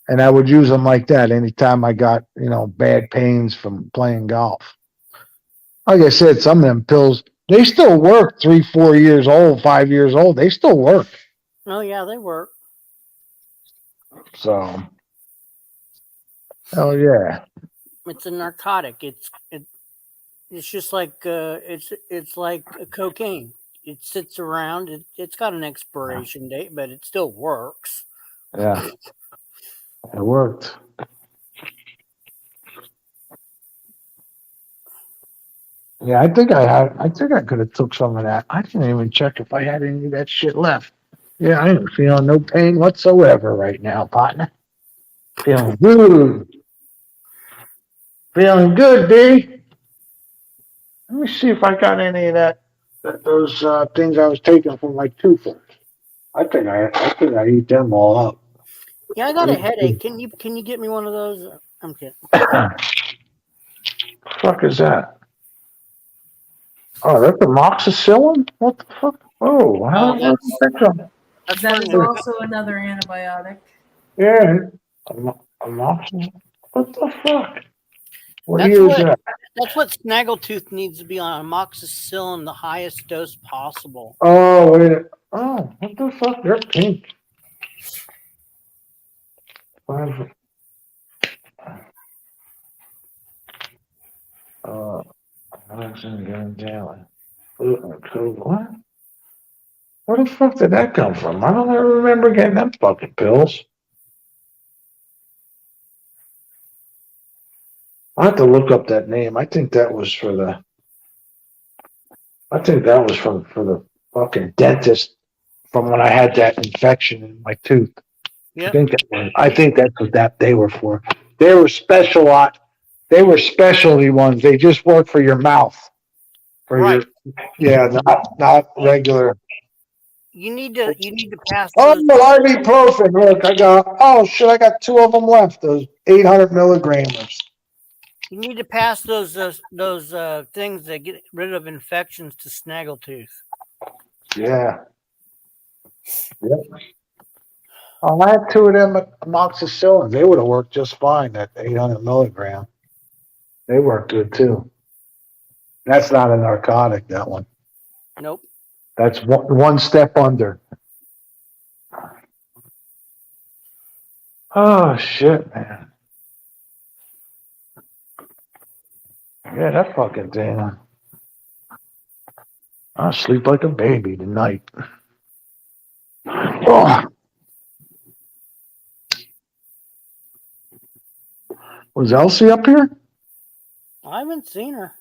And I would use them like that anytime I got, bad pains from playing golf. Like I said, some of them pills, they still work 3-4 years old, 5 years old. They still work. Oh, yeah, they work. So, hell yeah. It's a narcotic. It's just like it's like cocaine. It sits around. It's got an expiration date, but it still works. Yeah, it worked. Yeah, I think I could have took some of that. I didn't even check if I had any of that shit left. Yeah, I ain't feeling no pain whatsoever right now, partner. Feeling good. Feeling good, D. Let me see if I got any of those things I was taking from my toothbrush. I think I eat them all up. Yeah, I got a headache. Can you get me one of those? I'm kidding. fuck is that? Oh, that's amoxicillin? What the fuck? Oh, how did that come? That is also another antibiotic. Yeah, amoxicillin. What the fuck? What year is that? That's what Snaggletooth needs to be on, amoxicillin, the highest dose possible. Oh, wait. Oh, what the fuck? They're pink. What? Where the fuck did that come from? I don't ever remember getting them fucking pills. I have to look up that name. I think that was for the. I think that was for the fucking dentist from when I had that infection in my tooth. Yep. I think that's what they were for. They were They were specialty ones. They just work for your mouth. Right. Not regular. You need to pass. Oh, ibuprofen. Look, I got 2 of them left. Those 800 milligrammers. You need to pass those things that get rid of infections to Snaggletooth. Yeah. Yep. Oh, I had 2 of them amoxicillin. They would have worked just fine. That 800 milligram. They work good too. That's not a narcotic. That one. Nope. That's one step under. Oh shit, man. Yeah, that fucking thing. I'll sleep like a baby tonight. Oh. Was Elsie up here? I haven't seen her.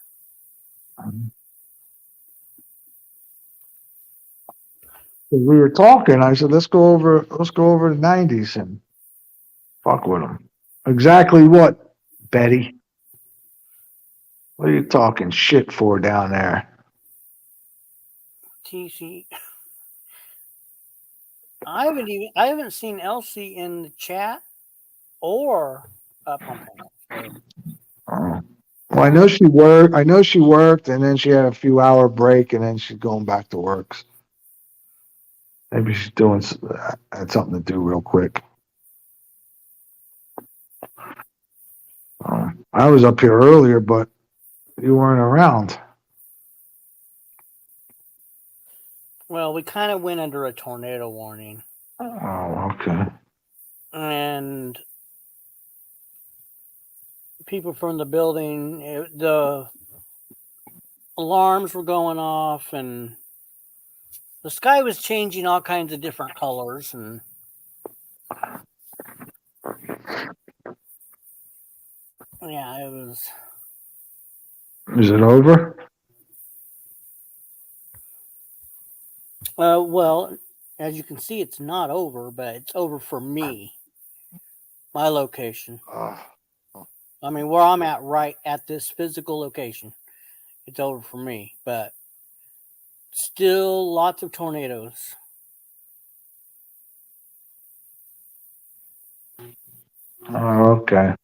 We were talking. I said, let's go over the 90s and fuck with them. Exactly what, Betty? What are you talking shit for down there? TC. I haven't seen Elsie in the chat or up on panel. Oh. Well, I know she worked, and then she had a few hour break, and then she's going back to work. Maybe she's had something to do real quick. I was up here earlier, but you weren't around. Well, we kind of went under a tornado warning. Oh, okay. And people from the building, the alarms were going off, and the sky was changing all kinds of different colors, and yeah, it was. Is it over? Well, as you can see, it's not over, but it's over for me. My location. I mean, where I'm at right at this physical location. It's over for me, but still lots of tornadoes. Oh, okay.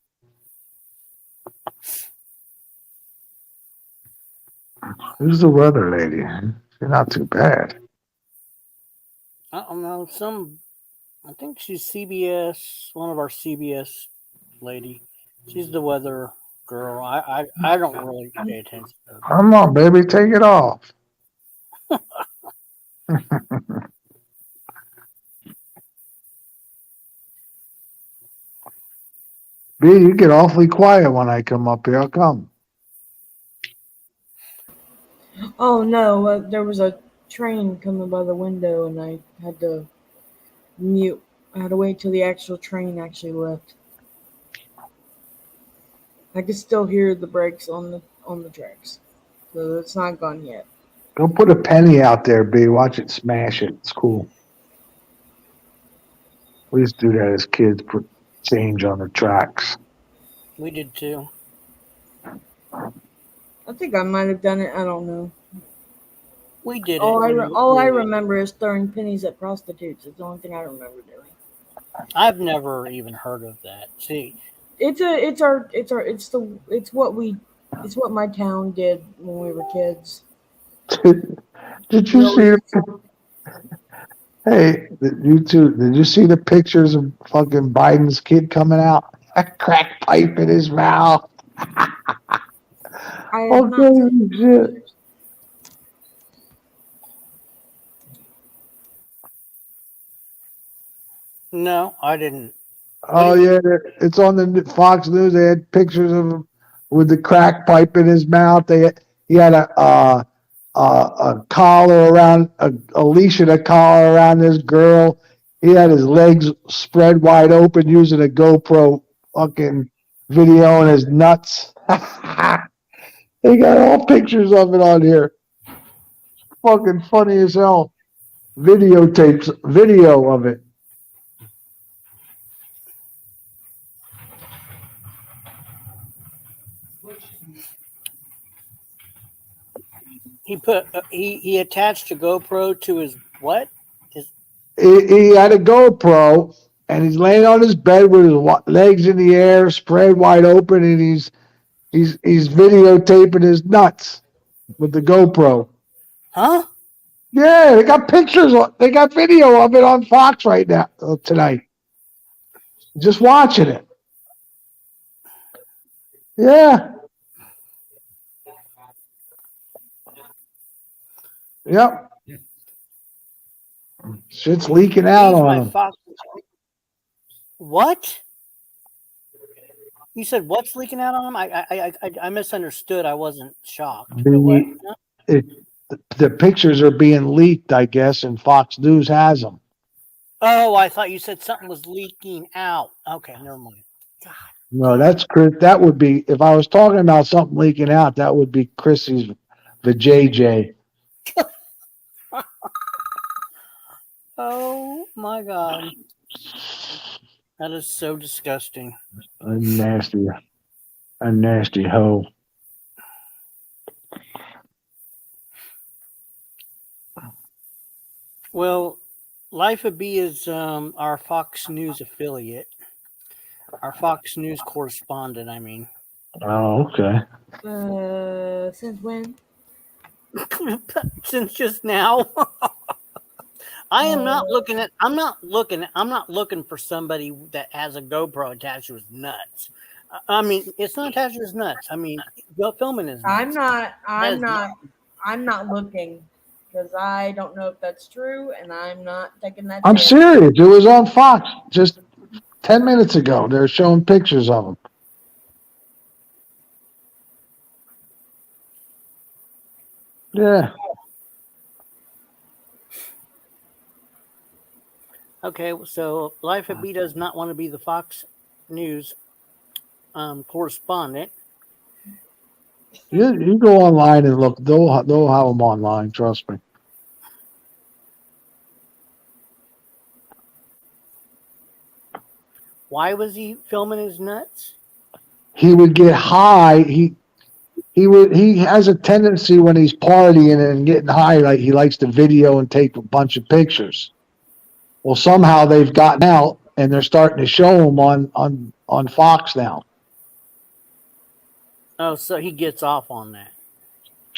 Who's the weather lady? She's not too bad. I don't know. I think she's CBS, one of our CBS lady. She's the weather girl. I don't really pay attention to her. Come on, baby, take it off. B, you get awfully quiet when I come up here. How come? Oh no, there was a train coming by the window, and I had to mute. I had to wait till the actual train actually left. I could still hear the brakes on the tracks, so it's not gone yet. Go put a penny out there, B. Watch it smash it. It's cool. We used to do that as kids, put change on the tracks. We did too. I think I might have done it. I don't know. We did All I remember is throwing pennies at prostitutes. It's the only thing I remember doing. I've never even heard of that. See, It's what we It's what my town did when we were kids. Did you see? Hey, did you see the pictures of fucking Biden's kid coming out? A crack pipe in his mouth. I have Oh, not crazy shit. No, I didn't. Oh yeah, it's on the Fox News. They had pictures of him with the crack pipe in his mouth. He had a collar around a leash and a collar around this girl. He had his legs spread wide open using a GoPro fucking video and his nuts. They got all pictures of it on here. Fucking funny as hell. Video of it. He put he attached a GoPro to his what? He had a GoPro and he's laying on his bed with his legs in the air, spread wide open, and he's videotaping his nuts with the GoPro. Huh? Yeah, they got pictures. They got video of it on Fox right now tonight. Just watching it. Yeah. Yep. Shit's leaking out on him. What? You said what's leaking out on him? I misunderstood. I wasn't shocked. The pictures are being leaked, I guess, and Fox News has them. Oh, I thought you said something was leaking out. Okay, never mind. No, that's Chris. That would be, if I was talking about something leaking out, that would be Chrissy's vajayjay. Oh my God. That is so disgusting. A nasty hoe. Well, Life of B is our Fox News affiliate. Our Fox News correspondent, I mean. Oh, okay. Since when? Since just now. I'm not looking for somebody that has a GoPro attached to his nuts. I mean, it's not attached to his nuts. I mean, filming his nuts. I'm not looking because I don't know if that's true, and I'm not taking that. I'm chance. serious. It was on Fox just 10 minutes ago. They're showing pictures of him. Yeah. Okay, so Life of B does not want to be the Fox News correspondent. You go online and look. They'll have them online. Trust me. Why was he filming his nuts? He would get high. He has a tendency when he's partying and getting high, like he likes to video and take a bunch of pictures. Well, somehow they've gotten out and they're starting to show him on Fox now. Oh, so he gets off on that.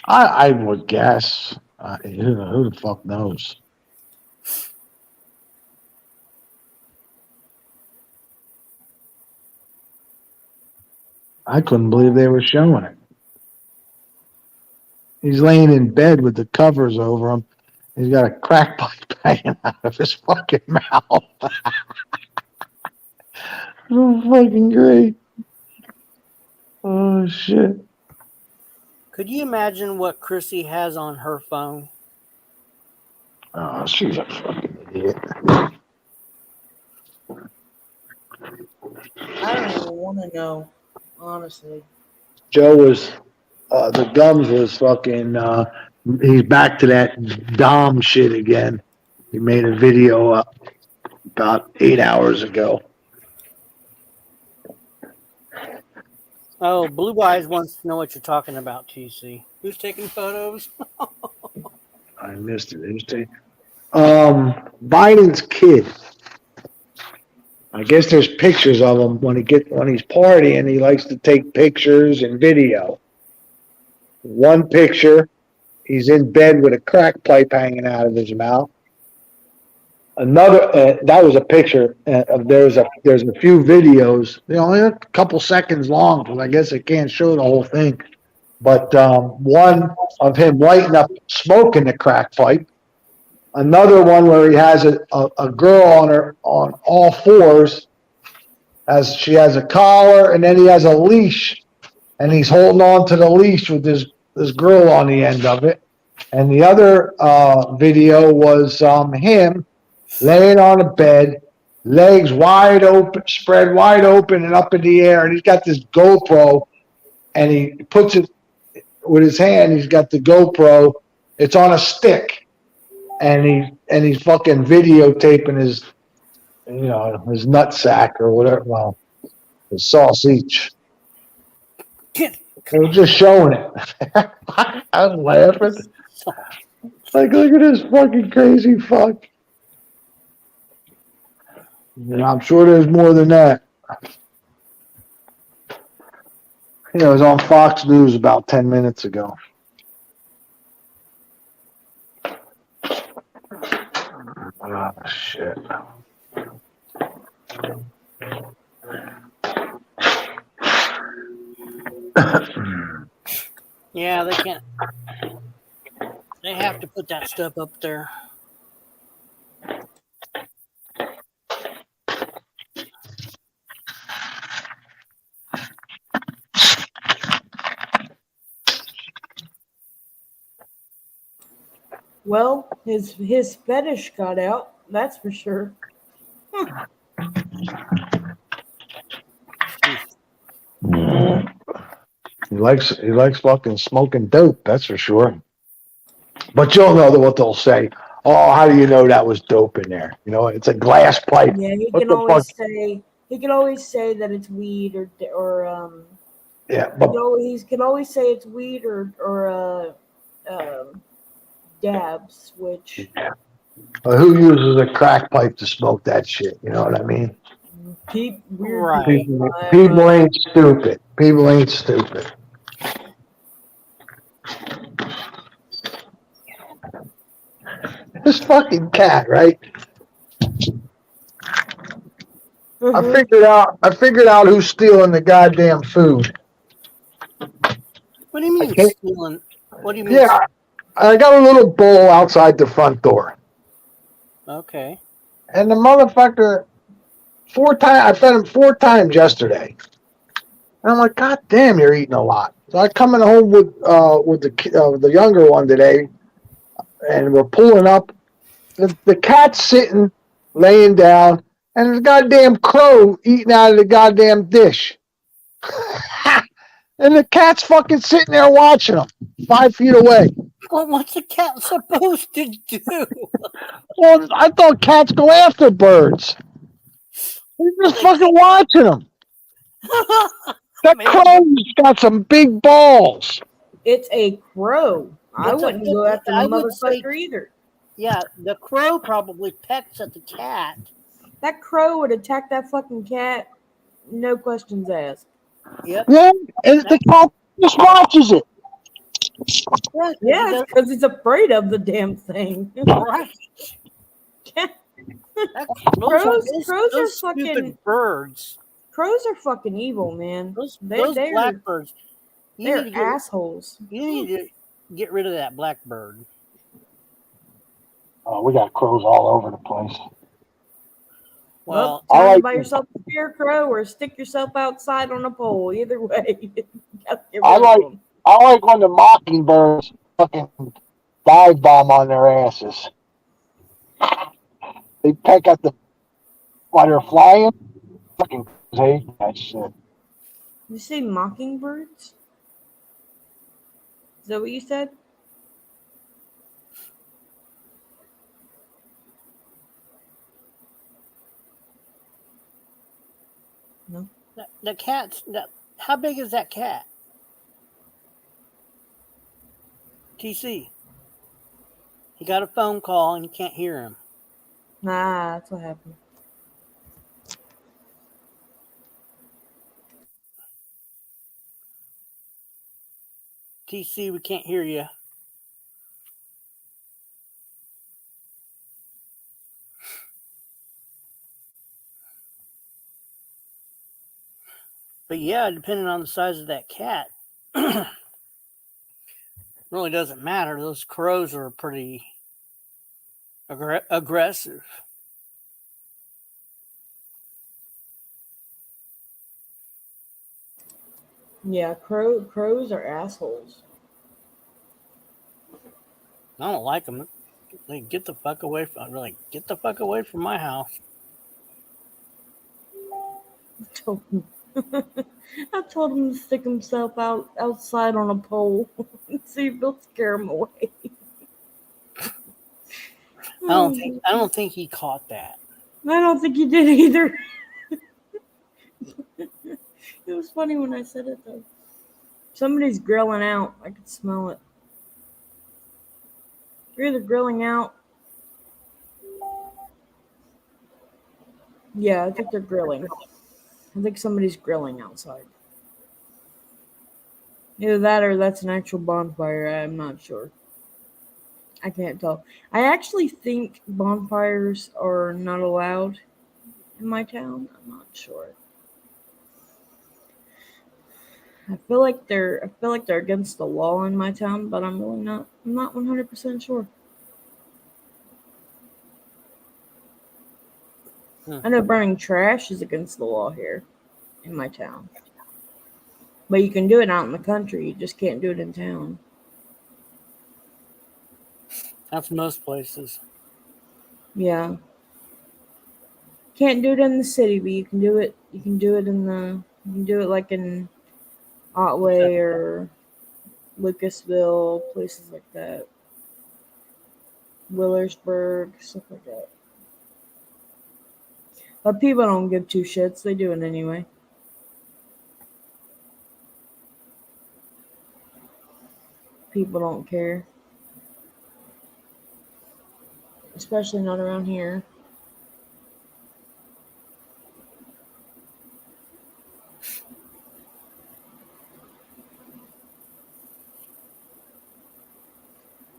I would guess. Who the fuck knows? I couldn't believe they were showing it. He's laying in bed with the covers over him. He's got a crack pipe hanging out of his fucking mouth. So fucking great. Oh, shit. Could you imagine what Chrissy has on her phone? Oh, she's a fucking idiot. I don't even want to know, honestly. Joe was, the gums was fucking, he's back to that Dom shit again. He made a video up about 8 hours ago. Oh, Blue Eyes wants to know what you're talking about, TC. Who's taking photos? I missed it. Biden's kid. I guess there's pictures of him when he's partying. He likes to take pictures and video. One picture, he's in bed with a crack pipe hanging out of his mouth. Another, that was a picture. There's a few videos, only a couple seconds long, because I guess I can't show the whole thing. But one of him lighting up, smoking the crack pipe. Another one where he has a girl on all fours, as she has a collar, and then he has a leash, and he's holding on to the leash with this girl on the end of it. And the other video was him laying on a bed, legs wide open, spread wide open and up in the air, and he's got this GoPro, and he puts it with his hand. He's got the GoPro. It's on a stick, and he's fucking videotaping his, his nutsack or whatever. Well, his sausage. They were just showing it. I was laughing. Like, look at this fucking crazy fuck. I'm sure there's more than that. It was on Fox News about 10 minutes ago. Oh, shit. Yeah, they can't. They have to put that stuff up there. Well, his fetish got out. That's for sure. He likes fucking smoking dope, that's for sure. But you'll know what they'll say. Oh, how do you know that was dope in there? It's a glass pipe. Yeah, he What can the always fuck? say that it's weed or Yeah, but he can always say it's weed or dabs, which who uses a crack pipe to smoke that shit? You know what I mean? weird People ain't stupid. People ain't stupid. This fucking cat, right? I figured out who's stealing the goddamn food. What do you mean stealing? What do you mean? Yeah, I got a little bowl outside the front door, Okay. and the motherfucker I fed him 4 times yesterday. And I'm like, God damn, you're eating a lot. So I coming home with the younger one today, and we're pulling up. The cat's sitting, laying down, and there's a goddamn crow eating out of the goddamn dish. And the cat's fucking sitting there watching him 5 feet away. Well, what's a cat supposed to do? Well, I thought cats go after birds. He's just fucking watching them. That crow's got some big balls. it's a crow. I It's a- wouldn't go after the I would say- motherfucker either. Yeah, the crow probably pecks at the cat. That crow would attack that fucking cat, no questions asked. Yep. Yeah, and the cat just watches it. Yeah, it's because he's afraid of the damn thing. Right. Crows those are stupid fucking birds. Crows are fucking evil, man. Those They're blackbirds. You they're need to get- assholes. You need to get rid of that blackbird. Oh, we got crows all over the place. Well, turn I like by yourself a scarecrow or stick yourself outside on a pole. Either way, you gotta get I rid of like them. I like when the mockingbirds fucking dive bomb on their asses. They peck at while they're flying. Fucking hate that shit. You say mockingbirds? Is that what you said? No. the cat's. How big is that cat? TC. He got a phone call and you can't hear him. Nah, that's what happened. TC, we can't hear you. But yeah, depending on the size of that cat, really doesn't matter. Those crows are pretty aggressive. Yeah, crows are assholes. I don't like them. They get the fuck away from. Really, get the fuck away from my house. I told him to stick himself outside on a pole and see if he'll scare him away. I don't think he caught that. I don't think he did either. It was funny when I said it though. Somebody's grilling out. I could smell it. You're either grilling out. Yeah, I think they're grilling. I think somebody's grilling outside. Either that or that's an actual bonfire. I'm not sure. I can't tell. I actually think bonfires are not allowed in my town. I'm not sure. I feel like they're against the law in my town, but I'm not 100% sure. I know burning trash is against the law here in my town. But you can do it out in the country. You just can't do it in town. That's most places. Yeah. Can't do it in the city, but you can do it. You can do it like in Otway or Lucasville, places like that. Willersburg, stuff like that. But people don't give two shits. They do it anyway. People don't care. Especially not around here.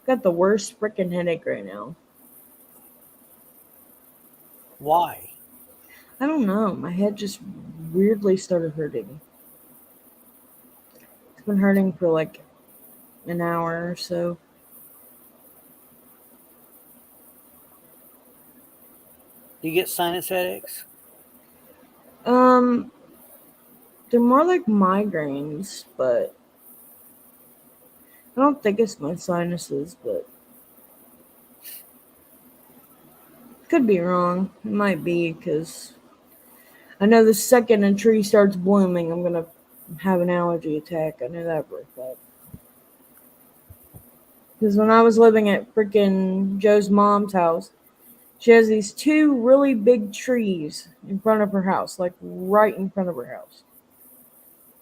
Got the worst freaking headache right now. Why? I don't know. My head just weirdly started hurting. It's been hurting for like an hour or so. Do you get sinus headaches? They're more like migraines, but I don't think it's my sinuses, but could be wrong. It might be because I know the second a tree starts blooming, I'm gonna have an allergy attack. I know that for a fact. Because when I was living at freaking Joe's mom's house, she has these two really big trees in front of her house, like right in front of her house,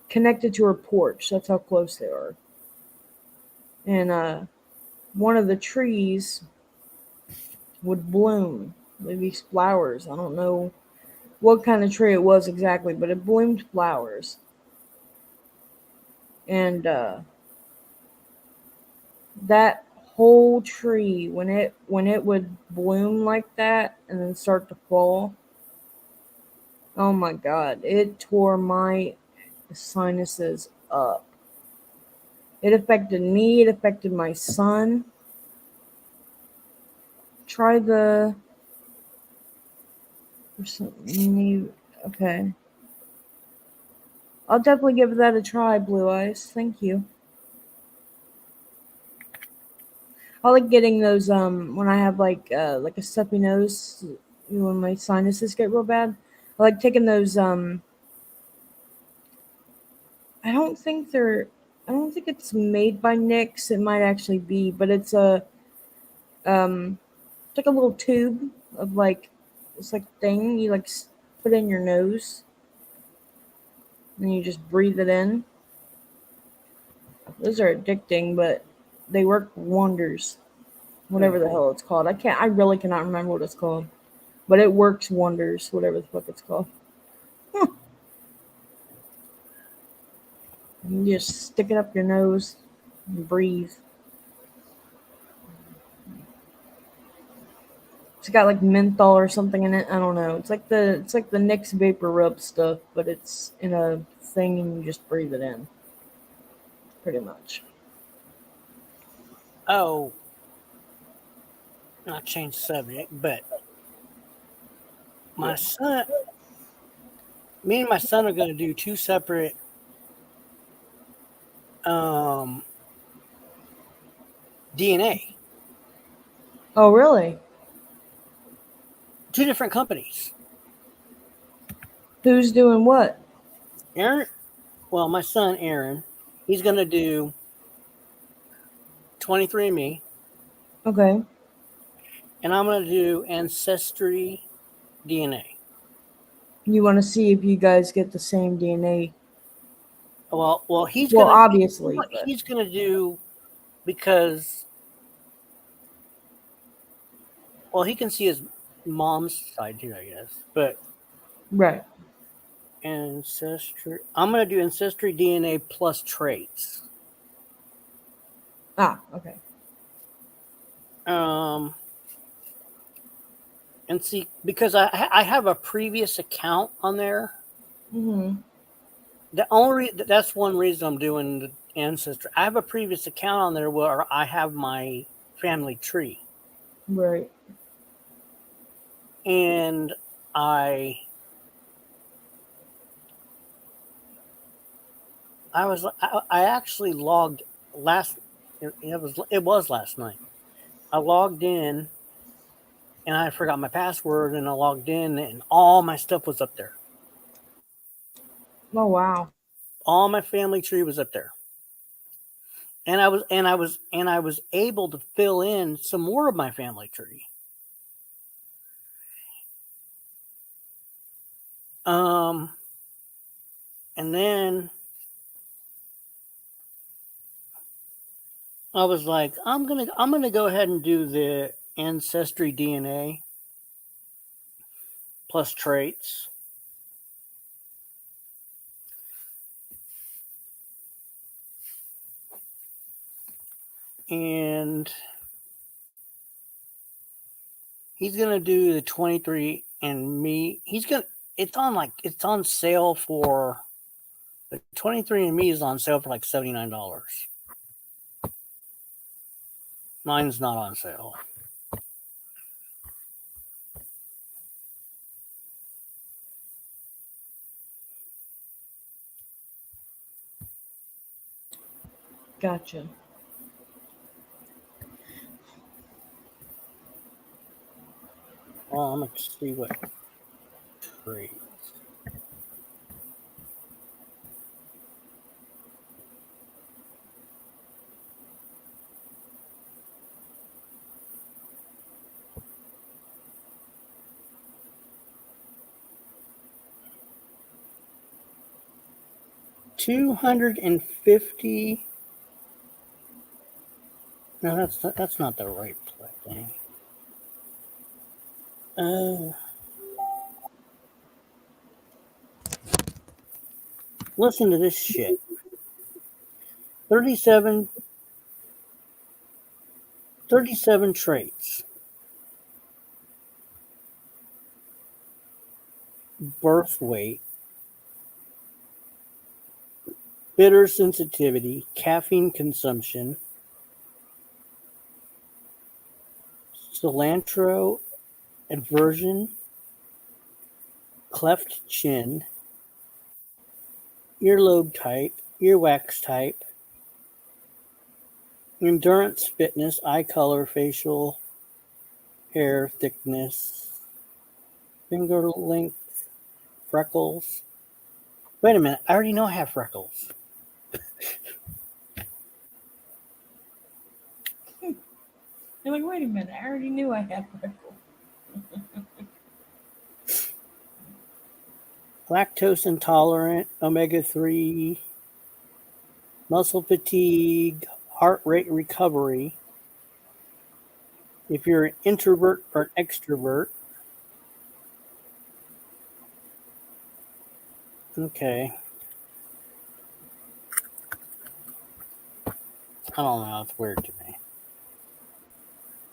connected to her porch. That's how close they are. And one of the trees would bloom with these flowers. I don't know what kind of tree it was exactly, but it bloomed flowers. And that whole tree, when it would bloom like that and then start to fall, oh my God, it tore my sinuses up. It affected me. It affected my son. Try the... Okay. I'll definitely give that a try, Blue Eyes. Thank you. I like getting those when I have like a stuffy nose, when my sinuses get real bad. I like taking those I don't think it's made by NYX. It might actually be, but it's a it's like a little tube of like this like thing you like put in your nose, and you just breathe it in. Those are addicting, but they work wonders. Whatever the hell it's called. I really cannot remember what it's called. But it works wonders, whatever the fuck it's called. You just stick it up your nose. and breathe. It's got like menthol or something in it. I don't know. It's like the Nix Vapor Rub stuff, but it's in a thing and you just breathe it in. Pretty much. Oh, not change the subject, but my son, me and my son are going to do 2 separate DNA. Oh, really? 2 different companies. Who's doing what? Aaron, well, my son Aaron, he's going to do 23andMe. Okay. And I'm going to do Ancestry DNA. You want to see if you guys get the same DNA? Well, he's Well, gonna, obviously, what but- he's going to do, because, well, he can see his mom's side too, I guess. But Right. Ancestry, I'm going to do Ancestry DNA plus traits. Ah, okay. And see, because I have a previous account on there. Mm-hmm. That's one reason I'm doing the Ancestry. I have a previous account on there where I have my family tree, Right. and I actually logged last. It was last night. I logged in, and I forgot my password, and I logged in, and all my stuff was up there. Oh, wow. All my family tree was up there. And I was able to fill in some more of my family tree. And then I was like, I'm gonna go ahead and do the Ancestry DNA plus traits. And he's gonna do the 23andMe. It's on sale for the 23andMe is on sale for like $79. Mine's not on sale. Gotcha. Well, I'm gonna see what traits. $250. No, that's not the right thing. Listen to this shit. 37 traits. Birth weight. Bitter sensitivity. Caffeine consumption. Cilantro aversion. Cleft chin. Earlobe type. Earwax type. Endurance, fitness, eye color, facial hair thickness, finger length, freckles. Wait a minute, I already know I have freckles. You're like, wait a minute, I already knew I had freckles. Lactose intolerant, omega-3, muscle fatigue, heart rate recovery. If you're an introvert or an extrovert. Okay. I don't know. It's weird to me.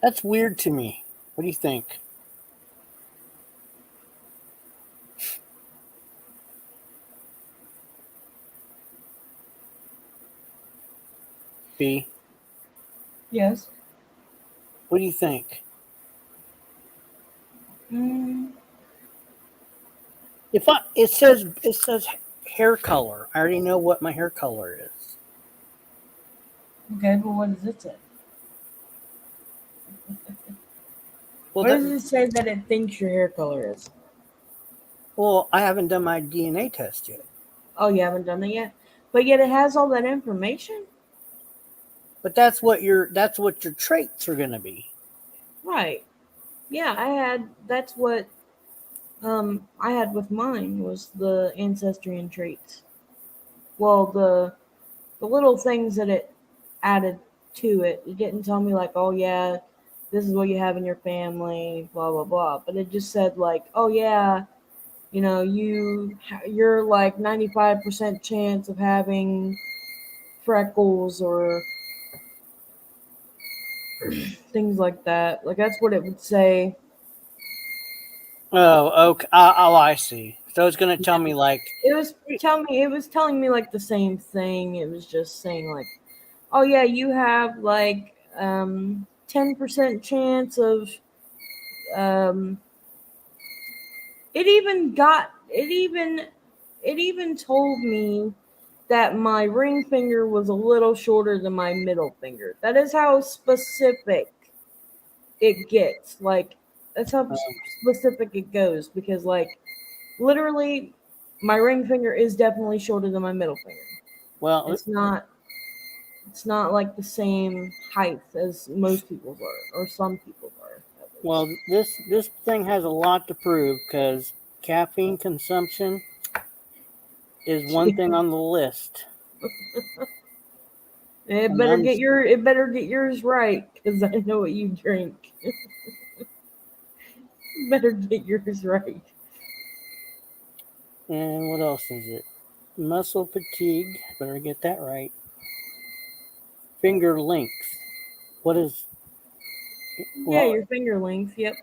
That's weird to me. What do you think? B, Yes. what do you think? If it says hair color. I already know what my hair color is. Okay, but what does it say? Well, What does it say that it thinks your hair color is? Well, I haven't done my DNA test yet. Oh, you haven't done that yet? But yet it has all that information? But that's what your traits are gonna be. Right. Yeah, that's what I had with mine was the ancestry and traits. Well, the little things that it added to it. It didn't tell me like, oh yeah, this is what you have in your family, blah blah blah. But it just said like, oh yeah, you know, you're like 95% chance of having freckles or things like that. Like that's what it would say. Oh, okay. Oh, I see. So it's gonna tell me like It was telling me like the same thing. It was just saying like, oh yeah, you have like 10% chance of it even told me that my ring finger was a little shorter than my middle finger. That is how specific it gets. Like that's how specific it goes because like literally my ring finger is definitely shorter than my middle finger. Well, it's not like the same height as most people's are or some people's are. well, this thing has a lot to prove because caffeine consumption is one thing on the list. It better get yours right because I know what you drink. Better get yours right. And what else is it? Muscle fatigue. Better get that right. Finger length. What is? Yeah, your finger length. Yep.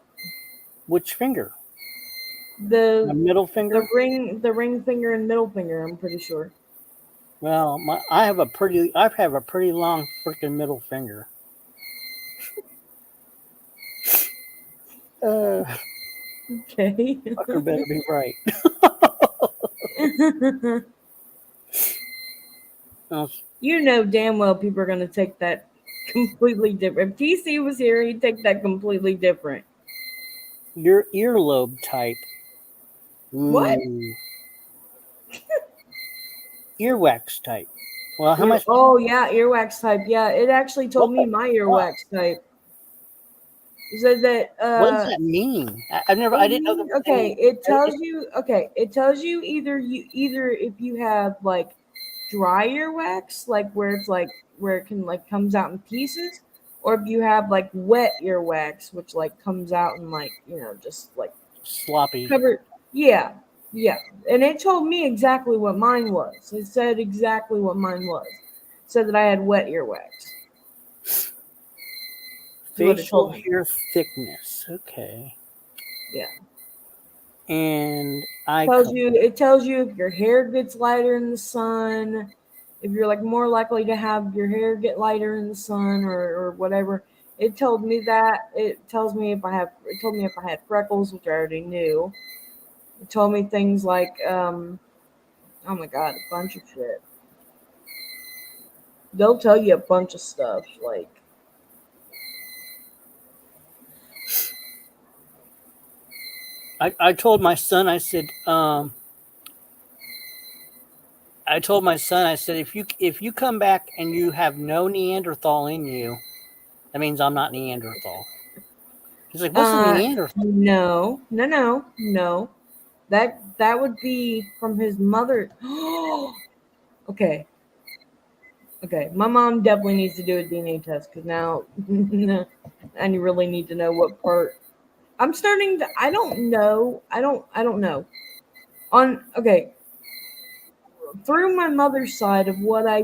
Which finger? The middle finger. The ring finger and middle finger. I'm pretty sure. Well, I have a pretty long freaking middle finger. Okay. Fucker better be right. You know damn well people are going to take that completely different. If TC was here, he'd take that completely different. Your earlobe type. What? Earwax type. Well, how much? Oh yeah, earwax type. Yeah, it actually told me my earwax type. It said that. What does that mean? I didn't know that. Okay, it tells you. Okay, it tells you either if you have like dry earwax, like where it can like comes out in pieces, or if you have like wet earwax, which like comes out in like just like sloppy. Covered. Yeah. Yeah, and it told me exactly what mine was. It said exactly what mine was. It said that I had wet earwax. Facial hair thickness. Okay. Yeah. And it tells you if your hair gets lighter in the sun, if you're like more likely to have your hair get lighter in the sun or whatever. It told me that. It told me if I had freckles, which I already knew. It told me things like, oh my God, a bunch of shit. They'll tell you a bunch of stuff. Like, I told my son, I said, if you come back and you have no Neanderthal in you, that means I'm not Neanderthal. He's like, what's a Neanderthal? No. That would be from his mother. Okay. My mom definitely needs to do a DNA test because now I really need to know what part. I don't know. Through my mother's side of what I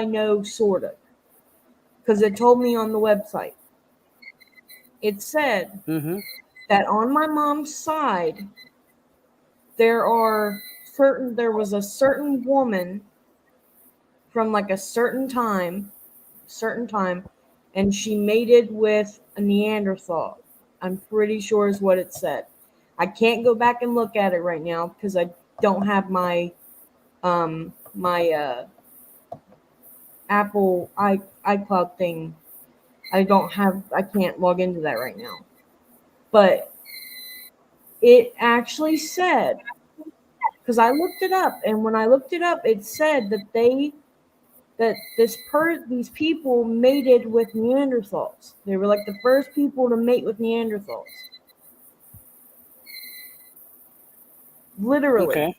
know, sort of. because it told me on the website. It said that on my mom's side, there was a certain woman from like a certain time, and she mated with a Neanderthal. I'm pretty sure is what it said. I can't go back and look at it right now because I don't have my Apple iCloud thing. I can't log into that right now. But it actually said, because I looked it up, and when I looked it up, it said that these people mated with Neanderthals. They were like the first people to mate with Neanderthals. Literally. Okay.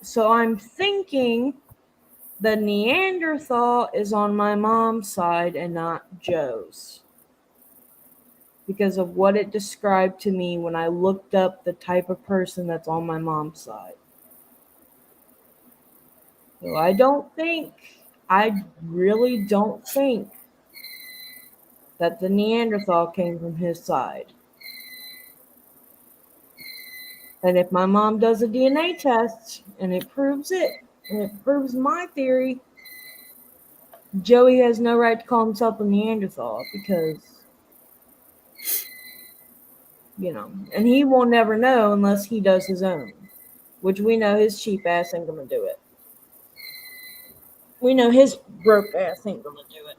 So I'm thinking the Neanderthal is on my mom's side and not Joe's, because of what it described to me when I looked up the type of person that's on my mom's side. So I really don't think that the Neanderthal came from his side. And if my mom does a DNA test and it proves my theory, Joey has no right to call himself a Neanderthal because, and he will never know unless he does his own, which we know his cheap ass ain't gonna do it. We know his broke ass ain't gonna do it.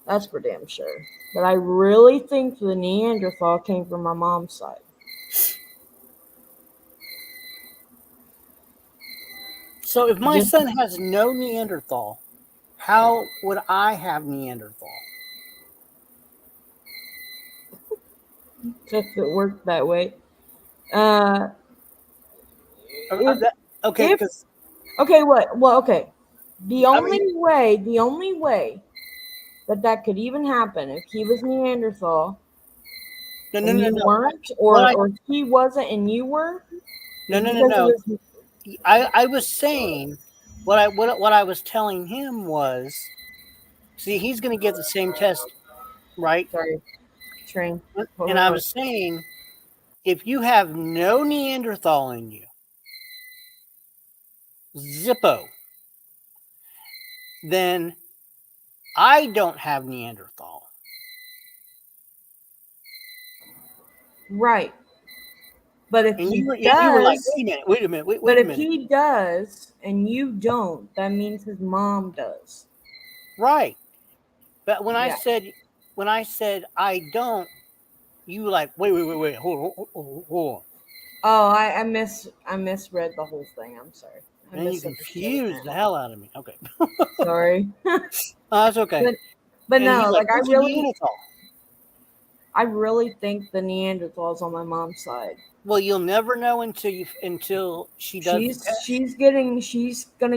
That's for damn sure. But I really think the Neanderthal came from my mom's side. So if my son has no Neanderthal, how would I have Neanderthal? If it worked that way. Okay. Okay, what? Well, okay. The only way that could even happen if he was Neanderthal and you weren't, or he wasn't and you were. No. I was saying what I was telling him was, see, he's going to get the same test, right? Sorry, train. And I was saying, if you have no Neanderthal in you, Zippo, then I don't have Neanderthal. Right. But if and he you were like, wait a minute. But if he does and you don't, that means his mom does. Right. But when I said I don't, you were like, wait, hold on. Oh, I misread the whole thing. I'm sorry. And you confused the hell out of me. Okay. Sorry. That's okay. But no, like I really think the Neanderthal's on my mom's side. Well, you'll never know until she does. She's gonna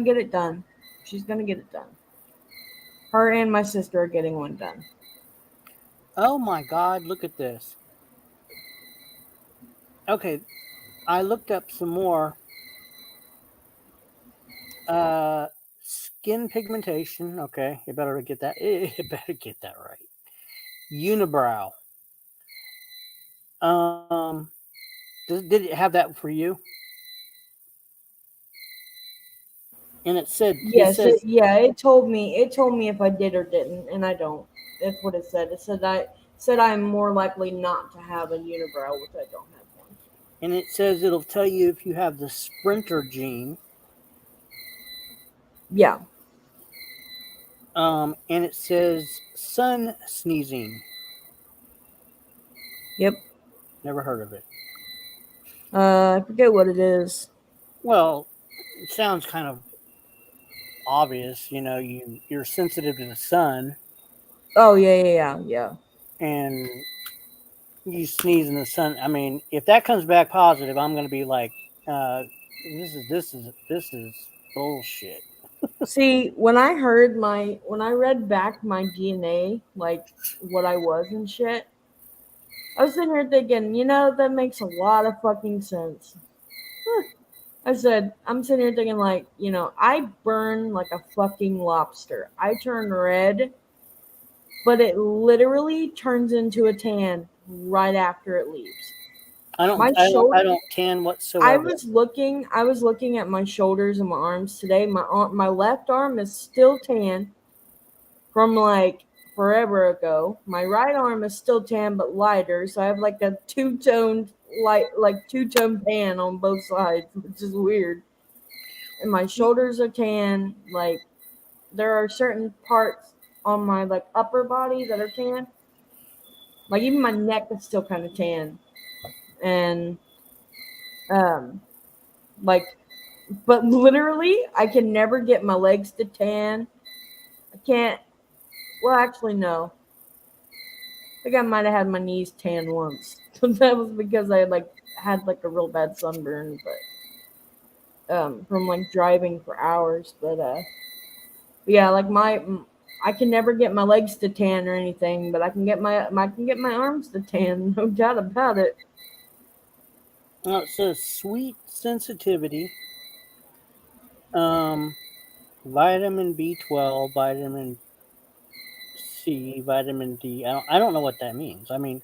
get it done. She's gonna get it done. Her and my sister are getting one done. Oh my God! Look at this. Okay, I looked up some more. Skin pigmentation. Okay, you better get that. You better get that right. Unibrow. Did it have that for you? And it said, yes, it told me if I did or didn't, and I don't. That's what it said. It said I'm more likely not to have a unibrow, which I don't have one. And it says it'll tell you if you have the sprinter gene. Yeah. And it says sun sneezing. Yep. Never heard of it. I forget what it is. Well, it sounds kind of obvious. You're sensitive to the sun. Oh yeah. And you sneeze in the sun. I mean, if that comes back positive, I'm going to be like, this is bullshit. See, when I read back my DNA, like what I was and shit, I was sitting here thinking, that makes a lot of fucking sense. I said, I'm sitting here thinking, like, you know, I burn like a fucking lobster. I turn red, but it literally turns into a tan right after it leaves. I don't tan I whatsoever. was looking at my shoulders and my arms today. My left arm is still tan from like forever ago. My right arm is still tan but lighter, so I have like a two-tone tan on both sides, which is weird. And my shoulders are tan. Like there are certain parts on my like upper body that are tan. Like even my neck is still kind of tan. And like but literally I can never get my legs to tan. I can't. Well, actually no. I think I might have had my knees tan once. That was because I had a real bad sunburn, but from like driving for hours. But yeah, like I can never get my legs to tan or anything, but I can get my arms to tan, no doubt about it. It says sweet sensitivity, vitamin B12, vitamin C, vitamin D. I don't know what that means. I mean,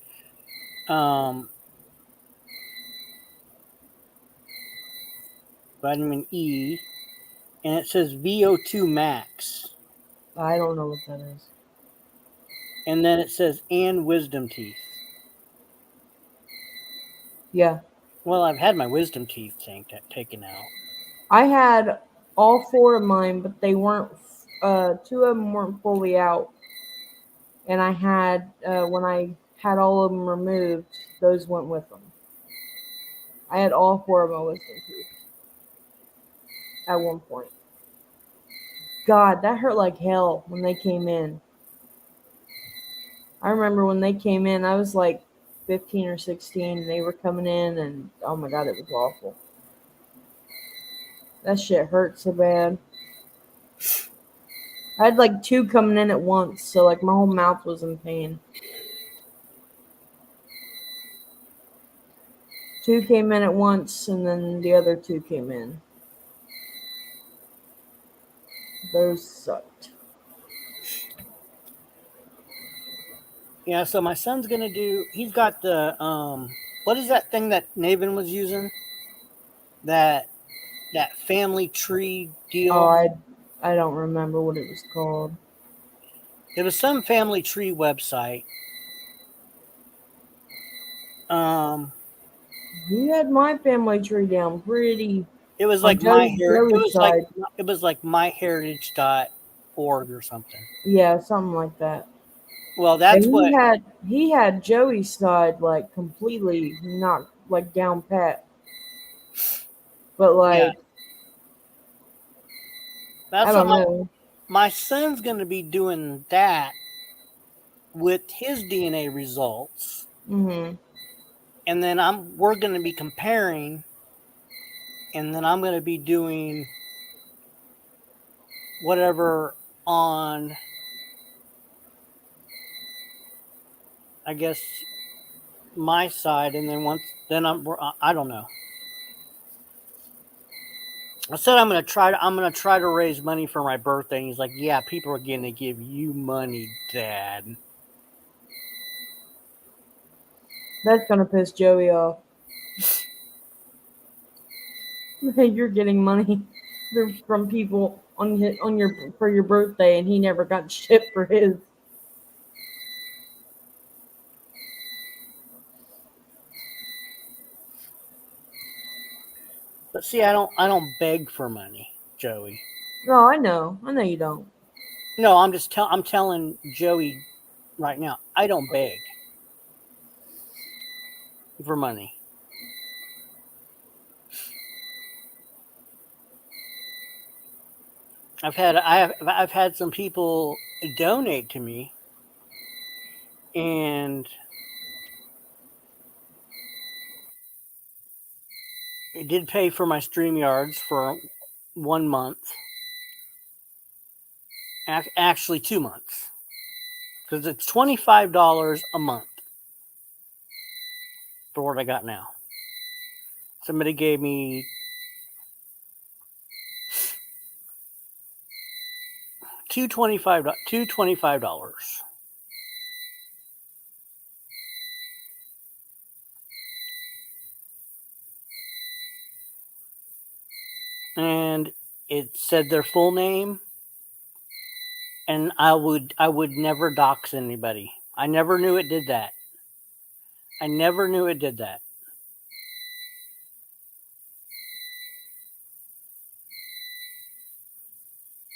vitamin E, and it says VO2 max. I don't know what that is. And then it says and wisdom teeth. Yeah. Well, I've had my wisdom teeth taken out. I had all 4 of mine, but they weren't. 2 of them weren't fully out, and I had when I had all of them removed, those went with them. I had all 4 of my wisdom teeth at one point. God, that hurt like hell when they came in. I remember when they came in, I was like 15 or 16, and they were coming in, and oh my God, it was awful. That shit hurt so bad. I had like 2 coming in at once, so like my whole mouth was in pain. 2 came in at once, and then the other 2 came in. Those sucked. Yeah, so my son's gonna he's got the what is that thing that Navin was using? That family tree deal. Oh, I don't remember what it was called. It was some family tree website. He had my family tree down pretty. It was like it was like myheritage.org or something. Yeah, something like that. Well, that's and what he had Joey's side like completely knocked like down pat. But like that's I don't what know. My son's going to be doing that with his DNA results. Mm-hmm. And then we're going to be comparing, and then I'm going to be doing whatever on, I guess, my side, and then I don't know. I said I'm gonna try to raise money for my birthday. And he's like, "Yeah, people are gonna give you money, Dad." That's gonna piss Joey off. You're getting money from people for your birthday, and he never got shit for his. But see, I don't beg for money, Joey. No, I know you don't. No, I'm telling Joey right now, I don't beg for money. I've had some people donate to me, and it did pay for my StreamYards for 1 month. Actually, 2 months, because it's $25 a month for what I got now. Somebody gave me $225. And it said their full name, and I would never dox anybody. I never knew it did that. I never knew it did that.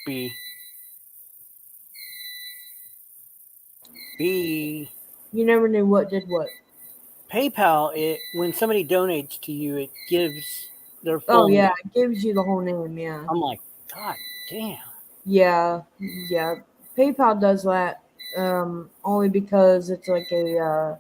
B. You never knew what did what. PayPal, when somebody donates to you, it gives their full Oh yeah, name. it gives you the whole name. Yeah. I'm like, God damn. Yeah. PayPal does that only because it's like a.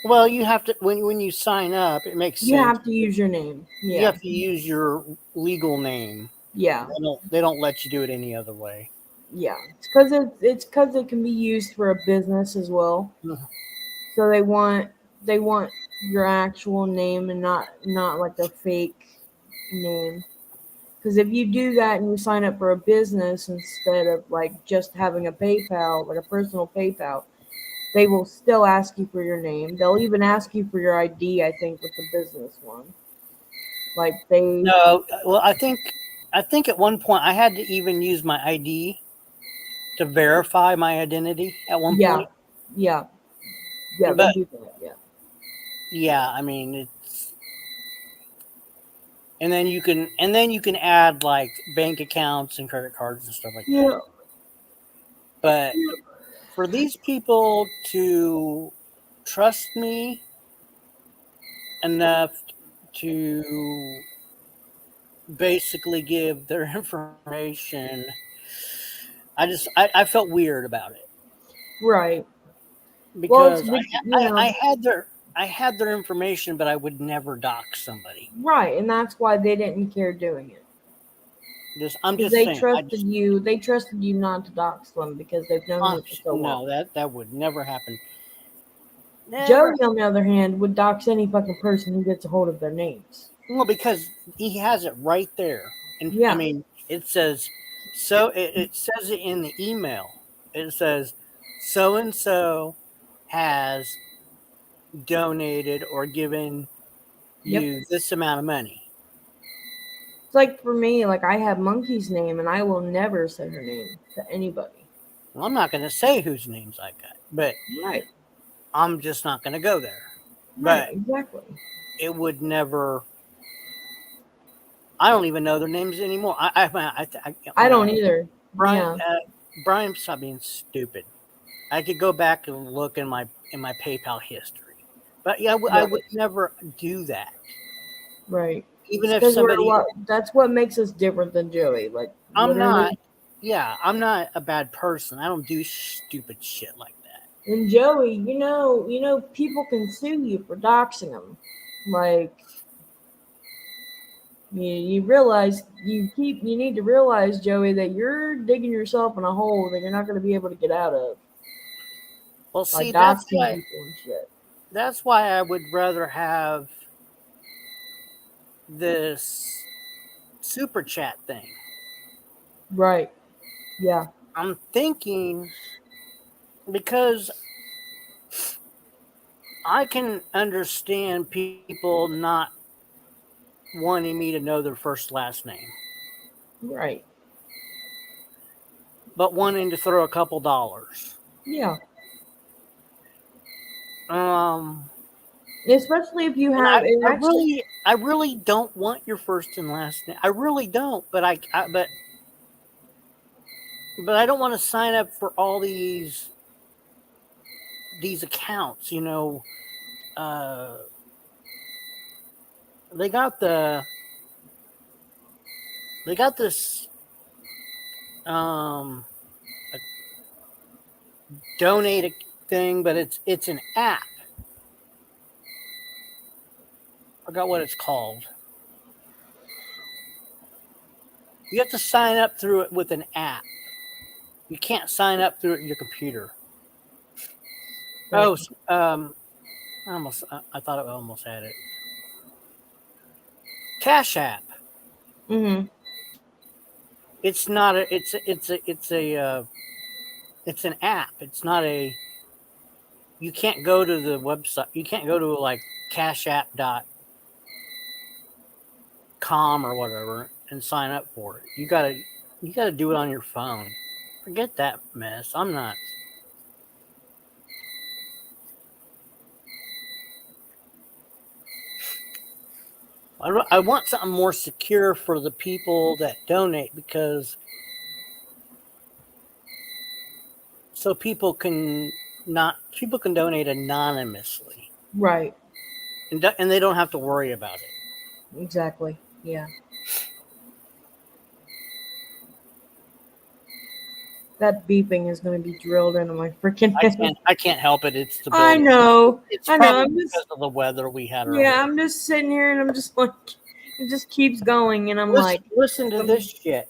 Well, you have to when you sign up, it makes You sense. have to use your name. You Yeah. have to use your legal name. Yeah. They don't let you do it any other way. Yeah. It's because it can be used for a business as well. Mhm. So they want your actual name and not like a fake name. Because if you do that and you sign up for a business instead of like just having a PayPal, like a personal PayPal, they will still ask you for your name. They'll even ask you for your ID, I think, with the business one. Like they. No, well, I think at one point I had to even use my ID to verify my identity at one Yeah. point. Yeah. Yeah, they But do that. Yeah. yeah, I mean it's, and then you can add like bank accounts and credit cards and stuff like that. Yeah. But for these people to trust me enough to basically give their information, I felt weird about it. Right. Because Well, I had their information, but I would never dox somebody. right, and that's why they didn't care doing it. I'm Because just they saying. trusted you. They trusted you not to dox them because they've known you for so long. No, that would never happen. Joey, on the other hand, would dox any fucking person who gets a hold of their names. Well, because he has it right there, and Yeah. I mean, it says so. It says it in the email. It says so and so has donated or given you this amount of money. It's like for me, like I have Monkey's name, and I will never say her name to anybody. Well, I'm not going to say whose names I got, but right, I'm just not going to go there. Right, But exactly. it would never. I don't even know their names anymore. I don't either. Brian, Brian, stop being stupid. I could go back and look in my PayPal history, but yeah, I would never do that. Right. Even It's if 'cause we're somebody, that's what makes us different than Joey. Like I'm literally- not. Yeah, I'm not a bad person. I don't do stupid shit like that. And Joey, you know, people can sue you for doxing them. Like, you realize you need to realize, Joey, that you're digging yourself in a hole that you're not going to be able to get out of. Well, By see, that's doxing why. people and shit. That's why I would rather have this super chat thing. Right. Yeah. I'm thinking because I can understand people not wanting me to know their first last name, Right. but wanting to throw a couple dollars. Yeah. Especially if you have I really don't want your first and last name. I really don't, but but I don't want to sign up for all these accounts, you know. They got this donate a thing, but it's an app. Forgot what it's called. You have to sign up through it with an app. You can't sign up through it in your computer. Oh, I thought I almost had it. Cash App. Mm-hmm. It's not a. It's an app. It's not a. You can't go to the website. You can't go to like cashapp.com or whatever and sign up for it. You gotta do it on your phone. Forget that mess. I'm not. I want something more secure for the people that donate, because so people can donate anonymously, Right. and they don't have to worry about it. Exactly. Yeah. That beeping is going to be drilled into my freaking head. I can't help it. It's the I building. know. It's I know. probably I'm just, because of the weather we had earlier. yeah, I'm just sitting here and I'm just like, it just keeps going, and I'm Listen to this shit.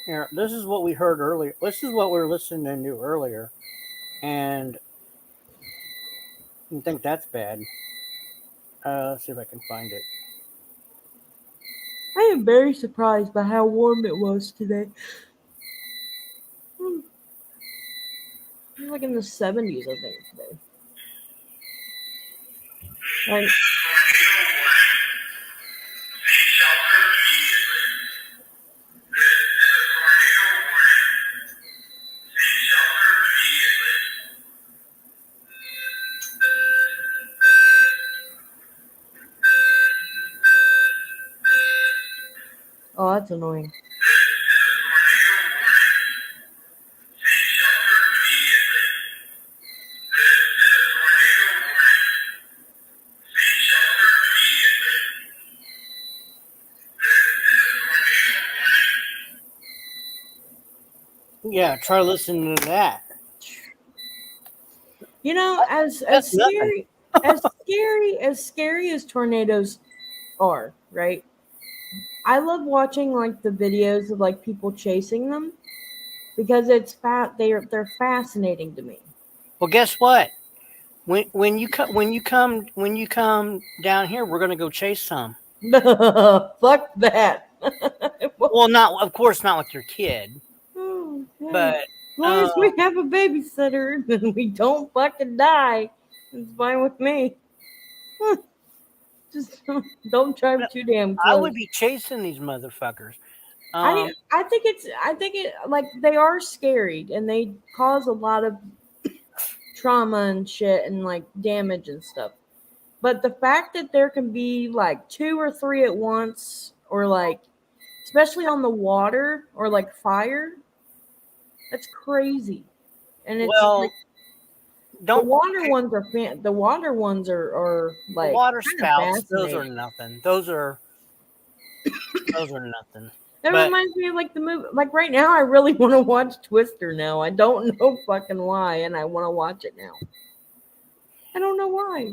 Here, this is what we heard earlier. This is what we were listening to earlier, and you think that's bad? Let's see if I can find it. I am very surprised by how warm it was today. It was like in the 70s, I think, today. Like, oh, that's annoying. Yeah, try listening to that. You know, as scary as tornadoes are, right? I love watching like the videos of like people chasing them because they're fascinating to me. Well, guess what? When you come down here, we're gonna go chase some. Fuck that. Well, of course not with your kid, Oh, yeah. but As long as we have a babysitter and we don't fucking die, it's fine with me. Just don't drive too damn close. I would be chasing these motherfuckers. I think it like they are scary and they cause a lot of trauma and shit and like damage and stuff. But the fact that there can be like 2 or 3 at once, or like especially on the water or like fire, that's crazy. And it's like, the water ones are like the water kinda spouts. Those are fascinating. nothing. Those are nothing. That But- reminds me of like the movie. Like right now, I really want to watch Twister now. I don't know fucking why, and I want to watch it now. I don't know why.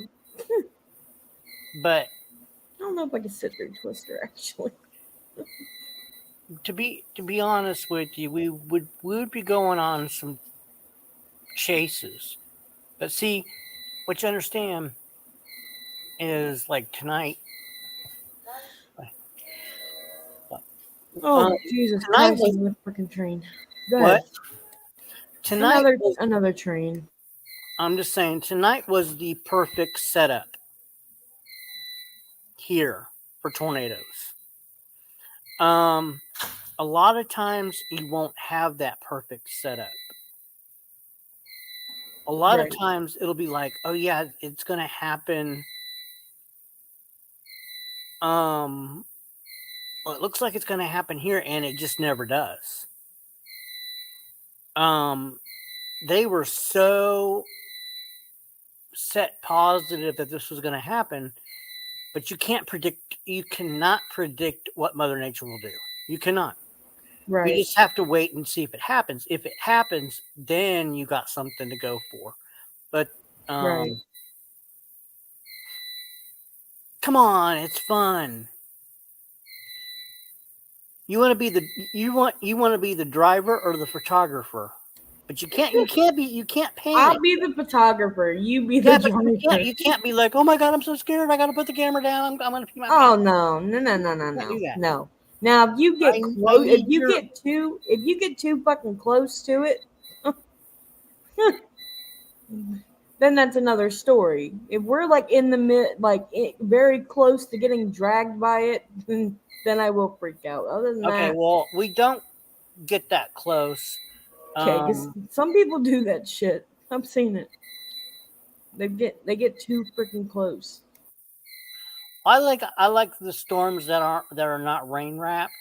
But I don't know if I can sit through Twister actually. to be honest with you, we would be going on some chases. But see, what you understand is like tonight. Oh Jesus tonight Christ! was- On the freaking train. Go What? ahead. Tonight Another train. I'm just saying, tonight was the perfect setup here for tornadoes. A lot of times you won't have that perfect setup. A lot Right. of times it'll be like, oh yeah, it's gonna happen. Well, it looks like it's gonna happen here, and it just never does. They were so set positive that this was going to happen, but you cannot predict what Mother Nature will do. You cannot. Right. You just have to wait and see if it happens. If it happens, then you got something to go for. But Right. come on, it's fun. You want to be the driver or the photographer, but you can't paint. I'll be the photographer. You be Yeah, the but you driver. you can't be like, oh my god, I'm so scared. I got to put the camera down. I'm going to pee my Oh no! Can't do that. No. Now, if you get I close, need if you get too fucking close to it, then that's another story. If we're like in the very close to getting dragged by it, then I will freak out. Other than Okay, that, well, we don't get that close. okay, because some people do that shit. I've seen it. They get too freaking close. I like the storms that are not rain wrapped.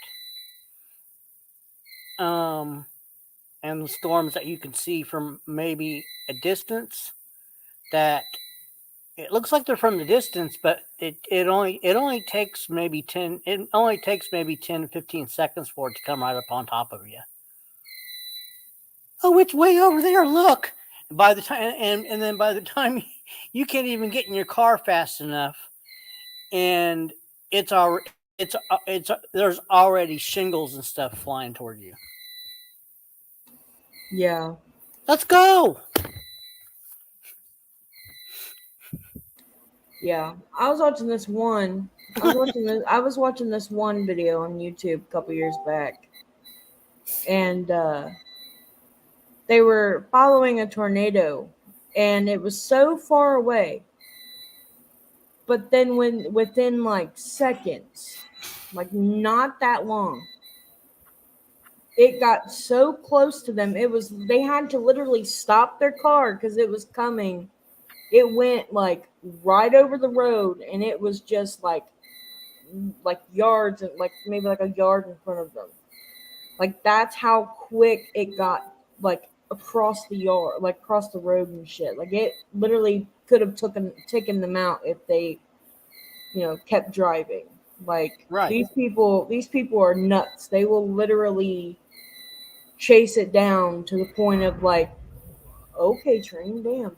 And the storms that you can see from maybe a distance, that it looks like they're from the distance, but it only takes maybe 10 to 15 seconds for it to come right up on top of you. Oh, it's way over there, look. By the time and then by the time you can't even get in your car fast enough, and there's already shingles and stuff flying toward you. Yeah. Let's go. Yeah. I was watching this one video on YouTube a couple years back. And they were following a tornado, and it was so far away. But then within like seconds, like not that long, it got so close to them. They had to literally stop their car because it was coming. It went like right over the road, and it was just like yards, and like maybe like a yard in front of them. Like that's how quick it got, like across the yard, like across the road and shit. Like it literally could have taken them out if they, kept driving. Like these people are nuts. They will literally chase it down to the point of like, okay, train, damn.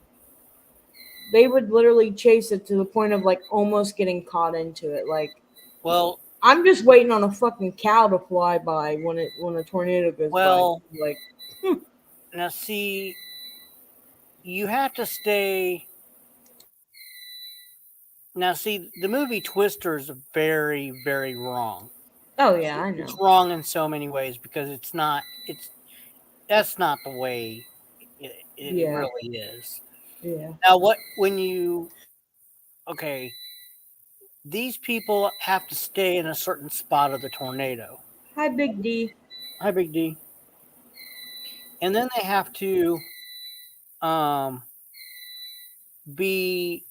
They would literally chase it to the point of like almost getting caught into it. Like, well, I'm just waiting on a fucking cow to fly by when a tornado goes by. Like, now see, you have to stay. Now see, the movie Twister is very, very wrong. Oh yeah, I know. It's wrong in so many ways because that's not the way it really is. Yeah. Now these people have to stay in a certain spot of the tornado. Hi, Big D. Hi, Big D. And then they have to be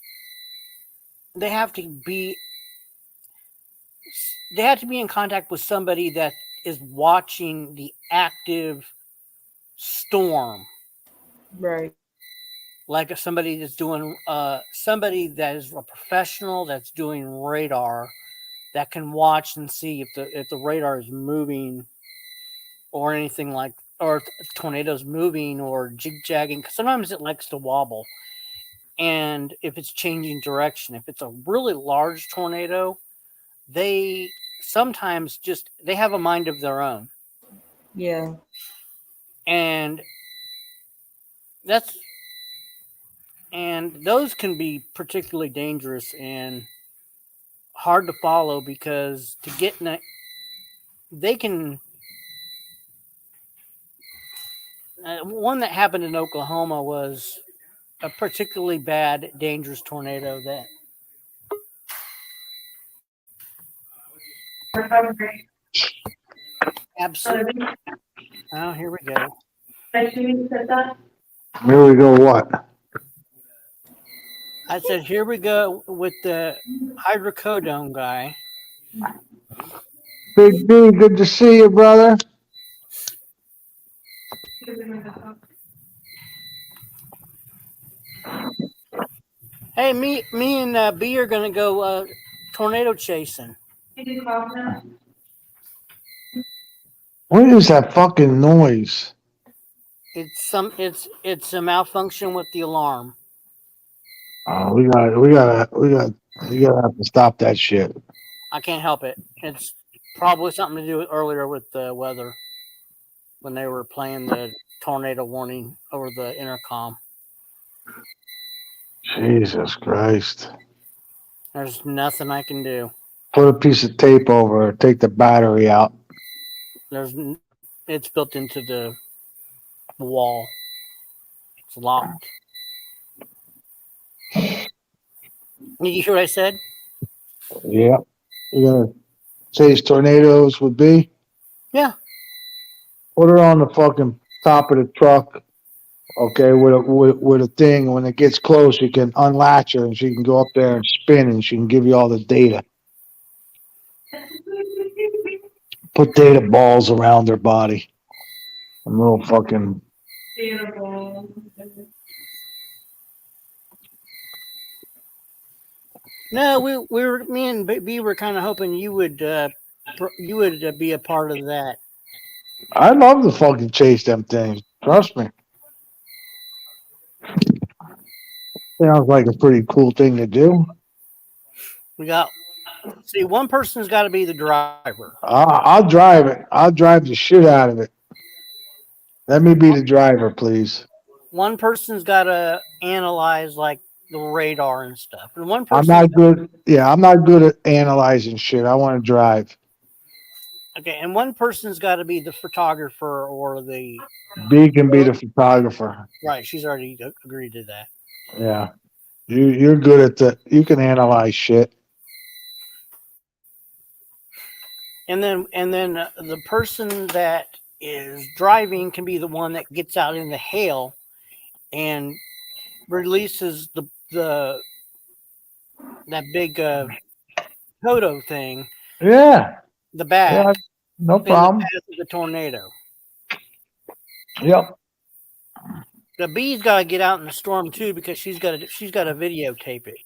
in contact with somebody that is watching the active storm. Right. Like if somebody that's doing somebody that is a professional that's doing radar, that can watch and see if the radar is moving or anything like, or if the tornado's moving or jig-jagging. Sometimes it likes to wobble. And if it's changing direction, if it's a really large tornado, they sometimes they have a mind of their own. Yeah. And those can be particularly dangerous and hard to follow because to get in they can. One that happened in Oklahoma was a particularly bad, dangerous tornado that. Absolutely. Oh, here we go. Here we go. What? I said, here we go with the hydrocodone guy. Big D, good to see you, brother. Hey, me and B are gonna go tornado chasing. What is that fucking noise? It's a malfunction with the alarm. Oh, we gotta have to stop that shit. I can't help it. It's probably something to do with earlier with the weather when they were playing the tornado warning over the intercom. Jesus Christ. There's nothing I can do. Put a piece of tape over it. Take the battery out. It's built into the wall. It's locked. You hear what I said? Yeah. You're gonna chase tornadoes would be? Yeah. Put her on the fucking top of the truck. Okay, with a thing. When it gets close, you can unlatch her and she can go up there and spin and she can give you all the data. Put data balls around her body. Some little fucking. No, me and B were kind of hoping you would be a part of that. I love to fucking chase them things. Trust me. Sounds like a pretty cool thing to do. One person's got to be the driver. I'll drive it. I'll drive the shit out of it. Let me be the driver, please. One person's got to analyze like the radar and stuff, and one I'm person. not good. Yeah, I'm not good at analyzing shit. I want to drive. Okay, and one person's got to be the photographer or the. B can be the photographer. Right, she's already agreed to that. Yeah, you're good at you can analyze shit. And then the person that is driving can be the one that gets out in the hail and releases that big Toto thing. Yeah. The bag. Yeah, no problem. In the path of the tornado. Yep. The B's got to get out in the storm too because she's got to videotape it.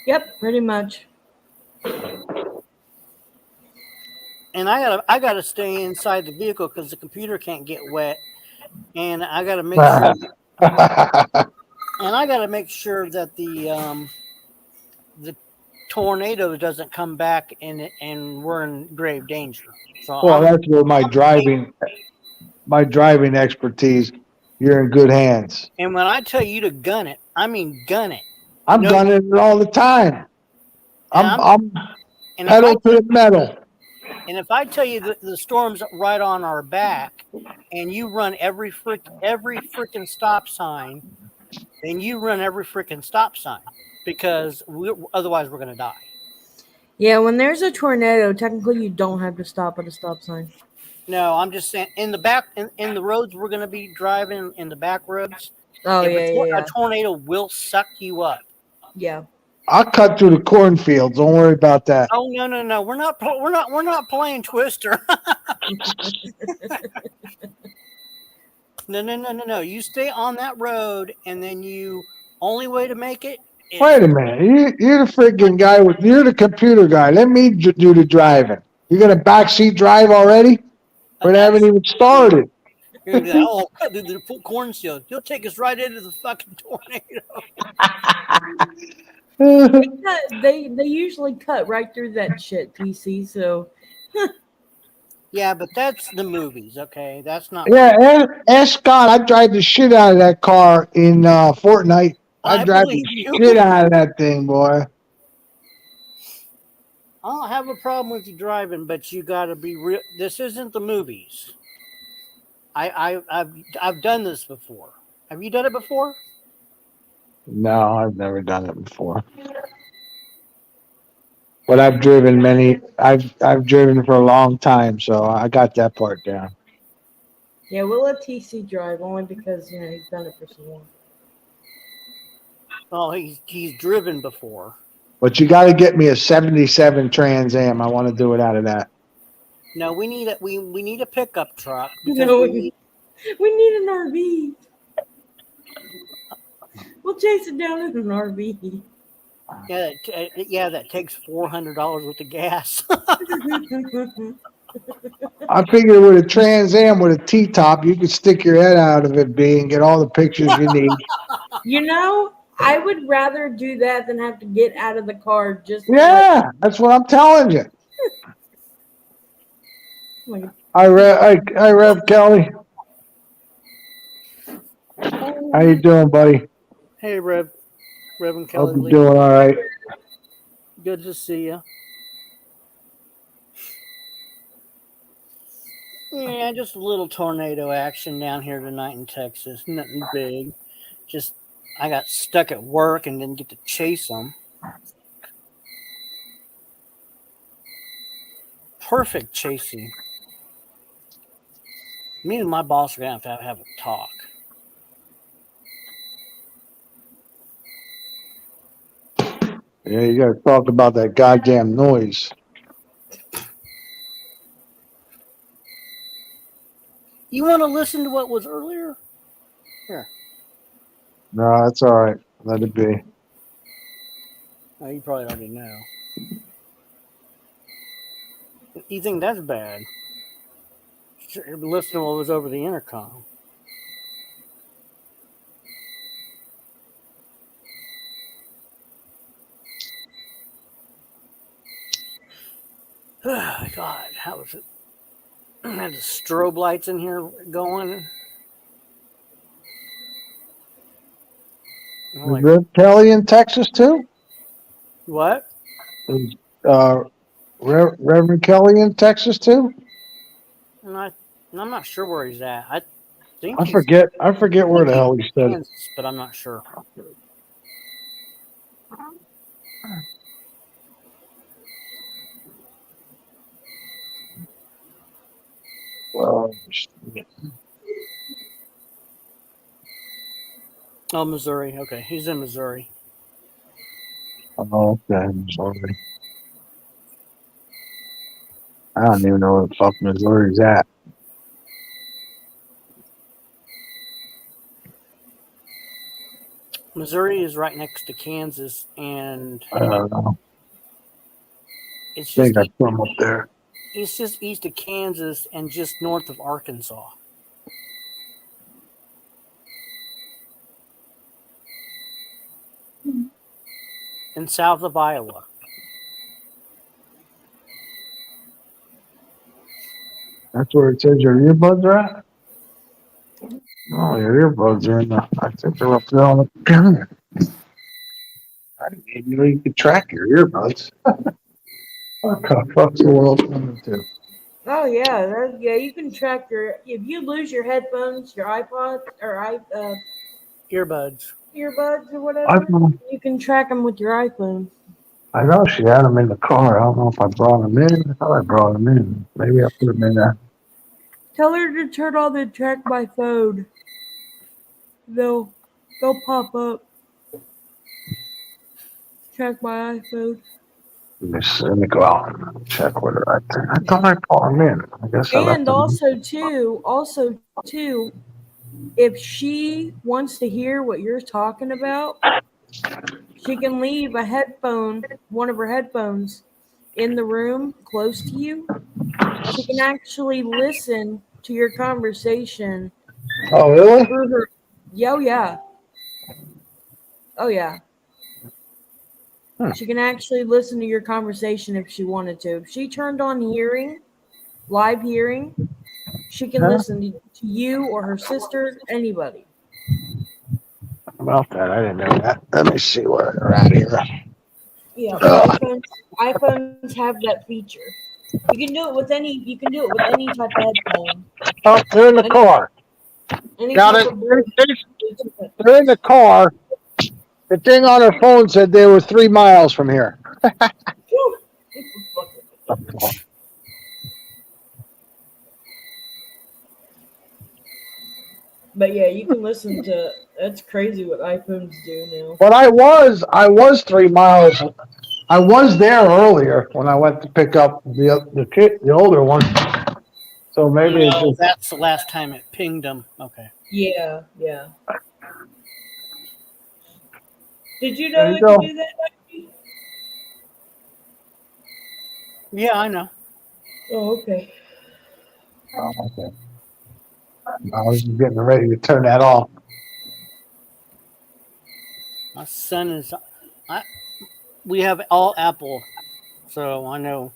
Yep, pretty much. And I gotta stay inside the vehicle because the computer can't get wet, and I gotta make sure. And I gotta make sure that the tornado doesn't come back and we're in grave danger. So Well, that's where my driving expertise. You're in good hands. And when I tell you to gun it, I mean gun it. I'm gunning it all the time. I'm pedal to the metal. And if I tell you that the storm's right on our back, and you run every freaking stop sign, then you run every freaking stop sign because otherwise we're gonna die. Yeah, when there's a tornado, technically you don't have to stop at a stop sign. No, I'm just saying in the back in the roads we're gonna be driving in the back roads. Oh yeah. A tornado will suck you up. Yeah. I'll cut through the cornfields. Don't worry about that. Oh no! We're not playing Twister. No! You stay on that road, and then only way to make it. Wait a minute. You're the freaking guy you're the computer guy. Let me do the driving. You're gonna backseat drive already? We haven't even started. You're gonna be like, oh, cut through the cornfield. You'll take us right into the fucking tornado. They usually cut right through that shit, PC. So. Yeah, but that's the movies, okay? That's not. Yeah, ask Scott. I drive the shit out of that car in Fortnite. I drive the shit out of that thing, boy. I don't have a problem with you driving, but you got to be real. This isn't the movies. I've done this before. Have you done it before? No, I've never done it before. But I've driven many. I've driven for a long time, so I got that part down. Yeah, we'll let TC drive only because he's done it for so long. Oh, he's driven before. But you got to get me a '77 Trans Am. I want to do it out of that. No, we need a pickup truck. No, we need an RV. We'll chase it down in an RV. Yeah, that takes $400 worth of gas. I figure with a Trans Am with a T-top, you could stick your head out of it, B, and get all the pictures you need. I would rather do that than have to get out of the car just. Yeah, that's what I'm telling you. I Rev Kelly. How you doing, buddy? Hey, Rev. Reverend Kelly Hope you're Lee. doing all right. Good to see you. Yeah, just a little tornado action down here tonight in Texas. Nothing big. Just I got stuck at work and didn't get to chase them. Perfect chasing. Me and my boss are gonna have a talk. Yeah, you got to talk about that goddamn noise. You want to listen to what was earlier? Here. No, that's all right. Let it be. Oh, you probably already know. You think that's bad? Listen to what was over the intercom. Oh, God, how was it? Had the strobe lights in here going. I'm Is like, Rev Kelly in Texas too? what? Is Reverend Kelly in Texas too? I'm not sure where he's at. I think I he's forget where the hell he said. Kansas, but I'm not sure. Well, Oh, Missouri. Okay, he's in Missouri. oh, okay. I'm sorry. I don't even know where the fuck Missouri's at. Missouri is right next to Kansas, and I don't know. it's I think just I'm from up there. it's just east of Kansas and just north of Arkansas. And south of Iowa. That's where it says your earbuds are at? Oh, your earbuds are in the, I think they're up there on the counter. I didn't even know you could track your earbuds. What the fuck's the world coming to? Oh yeah, yeah. You can track your if you lose your headphones, your iPod or Earbuds. earbuds or whatever. iPhone. You can track them with your iPhone. I know she had them in the car. I don't know if I brought them in. I thought I brought them in. Maybe I put them in there. Tell her to turn on the track by phone. They'll pop up. Track my iPhone. Let me go out and check with her. I thought I brought them in. I guess I left And them. also too, if she wants to hear what you're talking about, she can leave one of her headphones in the room close to you. She can actually listen to your conversation. Oh, really? Through her. Oh, yeah. Oh, yeah. She can actually listen to your conversation if she wanted to. If she turned on live hearing, she can listen to you or her sister, anybody. About that, I didn't know that. Let me see where they're at here. Yeah, iPhones have that feature. You can do it with any type of headphone. Oh, they're in the car. Now they're in the car. The thing on her phone said they were 3 miles from here. But yeah, you can listen to. That's crazy what iPhones do now. But I was 3 miles. I was there earlier when I went to pick up the older one. So maybe it's just, That's the last time it pinged them. Okay. Yeah. Did you There know you it go. could do that? Yeah, I know. Oh, okay. oh, okay. I was just getting ready to turn that off. My son is. We have all Apple, so I know.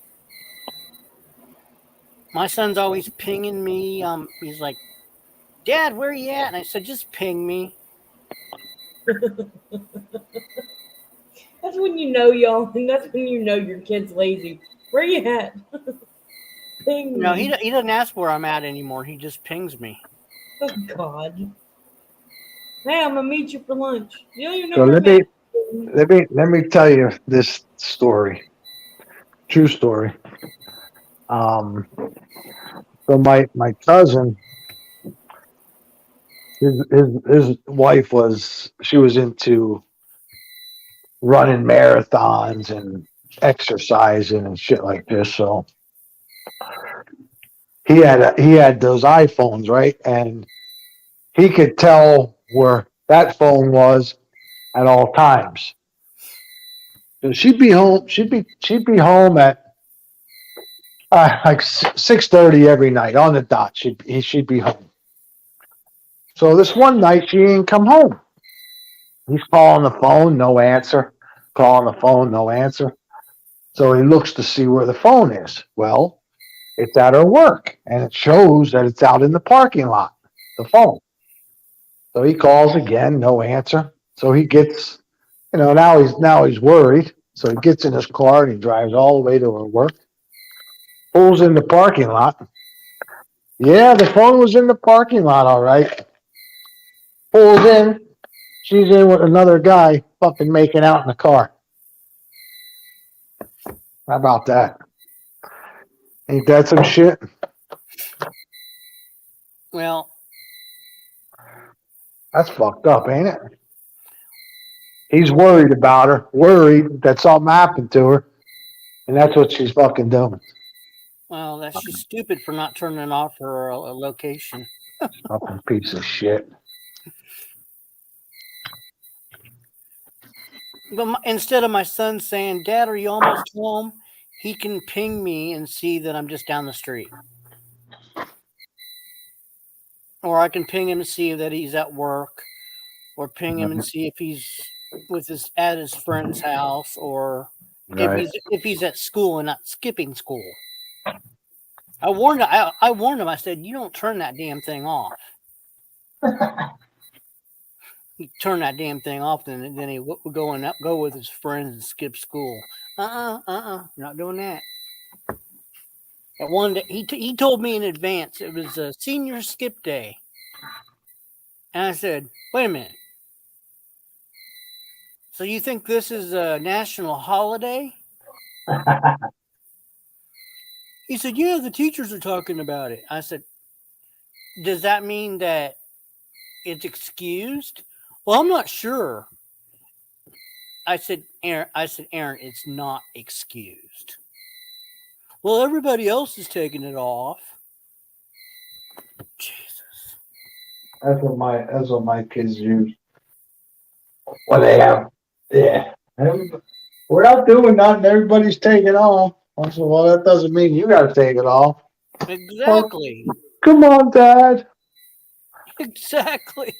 My son's always pinging me. He's like, "Dad, where are you at?" And I said, "Just ping me." That's when you know, y'all, and that's when you know your kid's lazy. Where you at? Ping No, me. he doesn't ask where I'm at anymore. He just pings me. Oh God. Hey, I'm gonna meet you for lunch. You don't even know So where I'm at. let me tell you this story. True story. So my cousin, his wife she was into running marathons and exercising and shit like this. So he had those iPhones, right? And he could tell where that phone was at all times. So she'd be home. She'd be home at like 6:30 every night on the dot. She'd be home. So this one night she didn't come home. He's calling the phone, no answer. Calling the phone, no answer. So he looks to see where the phone is. Well, it's at her work, and it shows that it's out in the parking lot. The phone. So he calls again, no answer. So he gets, now he's worried. So he gets in his car and he drives all the way to her work. Pulls in the parking lot. Yeah, the phone was in the parking lot, all right. Pulls in. She's in with another guy fucking making out in the car. How about that? Ain't that some shit? Well, that's fucked up, ain't it? He's worried about her, worried that something happened to her, and that's what she's fucking doing. Well, she's stupid for not turning off her location. Fucking piece of shit. But instead of my son saying, "Dad, are you almost home?" he can ping me and see that I'm just down the street. Or I can ping him and see that he's at work, or ping him and see if he's at his friend's house, or if he's at school and not skipping school. I warned him. I said, "You don't turn that damn thing off." He turned that damn thing off, and then he would go with his friends and skip school. Not doing that. At one day, he told me in advance it was a senior skip day, and I said, "Wait a minute. So you think this is a national holiday?" He said, "Yeah, the teachers are talking about it." I said, "Does that mean that it's excused?" "Well, I'm not sure." I said, Aaron, it's not excused." "Well, everybody else is taking it off." Jesus. That's what my kids use. When they have, yeah. We're not doing nothing. Everybody's taking off. I said, well, that doesn't mean you got to take it off. Exactly. Well, come on, Dad. Exactly.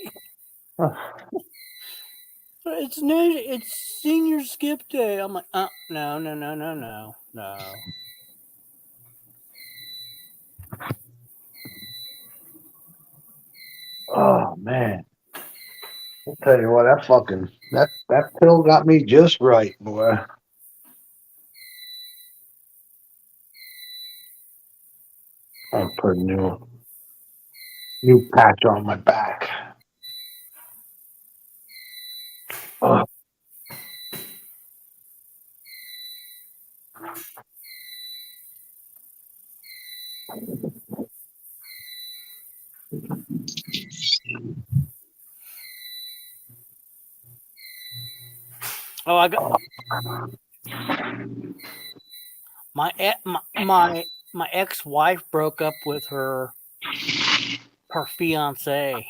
It's senior skip day. I'm like, no. Oh man. I'll tell you what, that pill got me just right, boy. I'll put a new patch on my back. Oh. Oh, I got my ex-wife broke up with her fiance.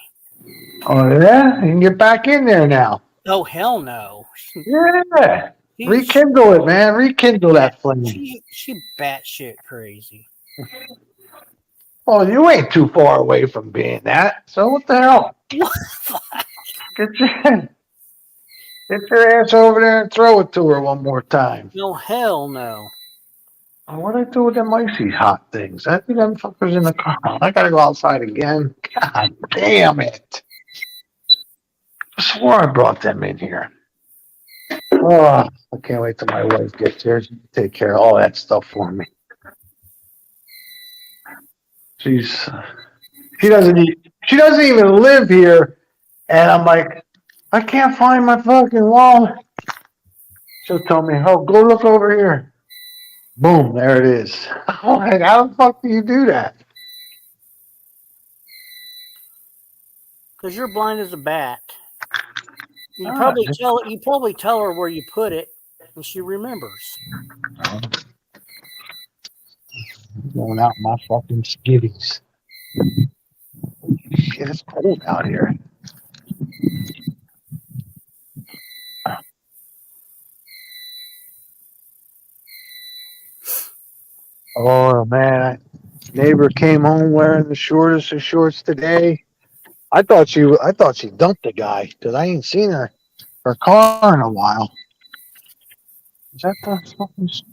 Oh yeah, you can get back in there now. Oh hell no! Yeah, rekindle it, man. Rekindle that flame. She batshit crazy. Well, you ain't too far away from being that. So what the hell? Get your ass over there and throw it to her one more time. No, hell no. What do I do with them icy hot things? I think them fuckers in the car. I gotta go outside again. God damn it. Just swore I brought them in here. Oh, I can't wait till my wife gets here. She can take care of all that stuff for me. She doesn't even live here, and I'm like, I can't find my fucking wallet. She'll tell me, oh, go look over here. Boom, there it is. I'm like, how the fuck do you do that? Because you're blind as a bat. You probably tell her where you put it, and she remembers. Going out in my fucking skivvies. Shit, it's cold out here. Oh man, neighbor came home wearing the shortest of shorts today. I thought she dumped the guy because I ain't seen her car in a while. Is that the fucking? Is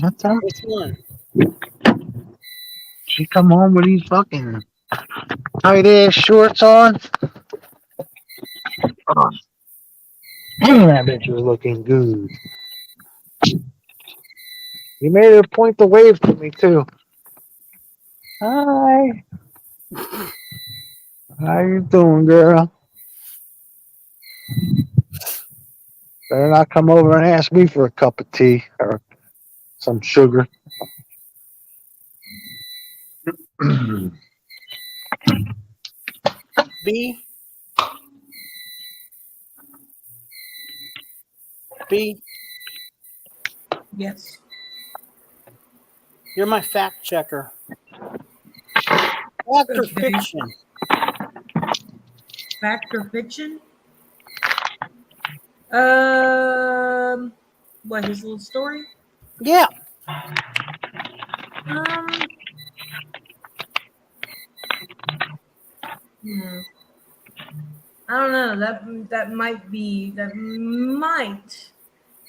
that the? Which one? She come home with these fucking tight ass shorts on. Oh. That bitch was looking good. He made it a point to wave to me too. Hi. How you doing, girl? Better not come over and ask me for a cup of tea or some sugar. B. Yes. You're my fact checker. Fact or fiction? Fact or fiction? What, his little story? Yeah. I don't know. That might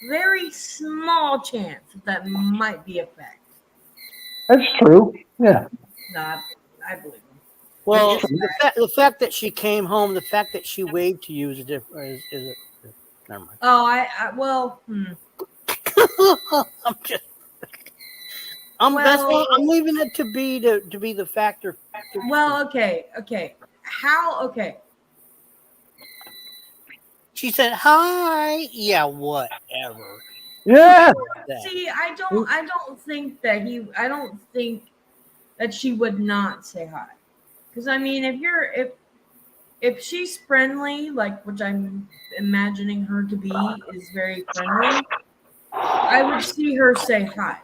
very small chance that might be a fact. That's true. Yeah. No, I believe him. Well, the fact that she came home, the fact that she waved to you is a different. Never mind. Oh, I'm leaving it to be the factor. Well, okay. How? Okay. She said, "Hi." Yeah, whatever. Yeah. See, I don't think that she would not say hi. Because I mean, if she's friendly, like which I'm imagining her to be, is very friendly, I would see her say hi.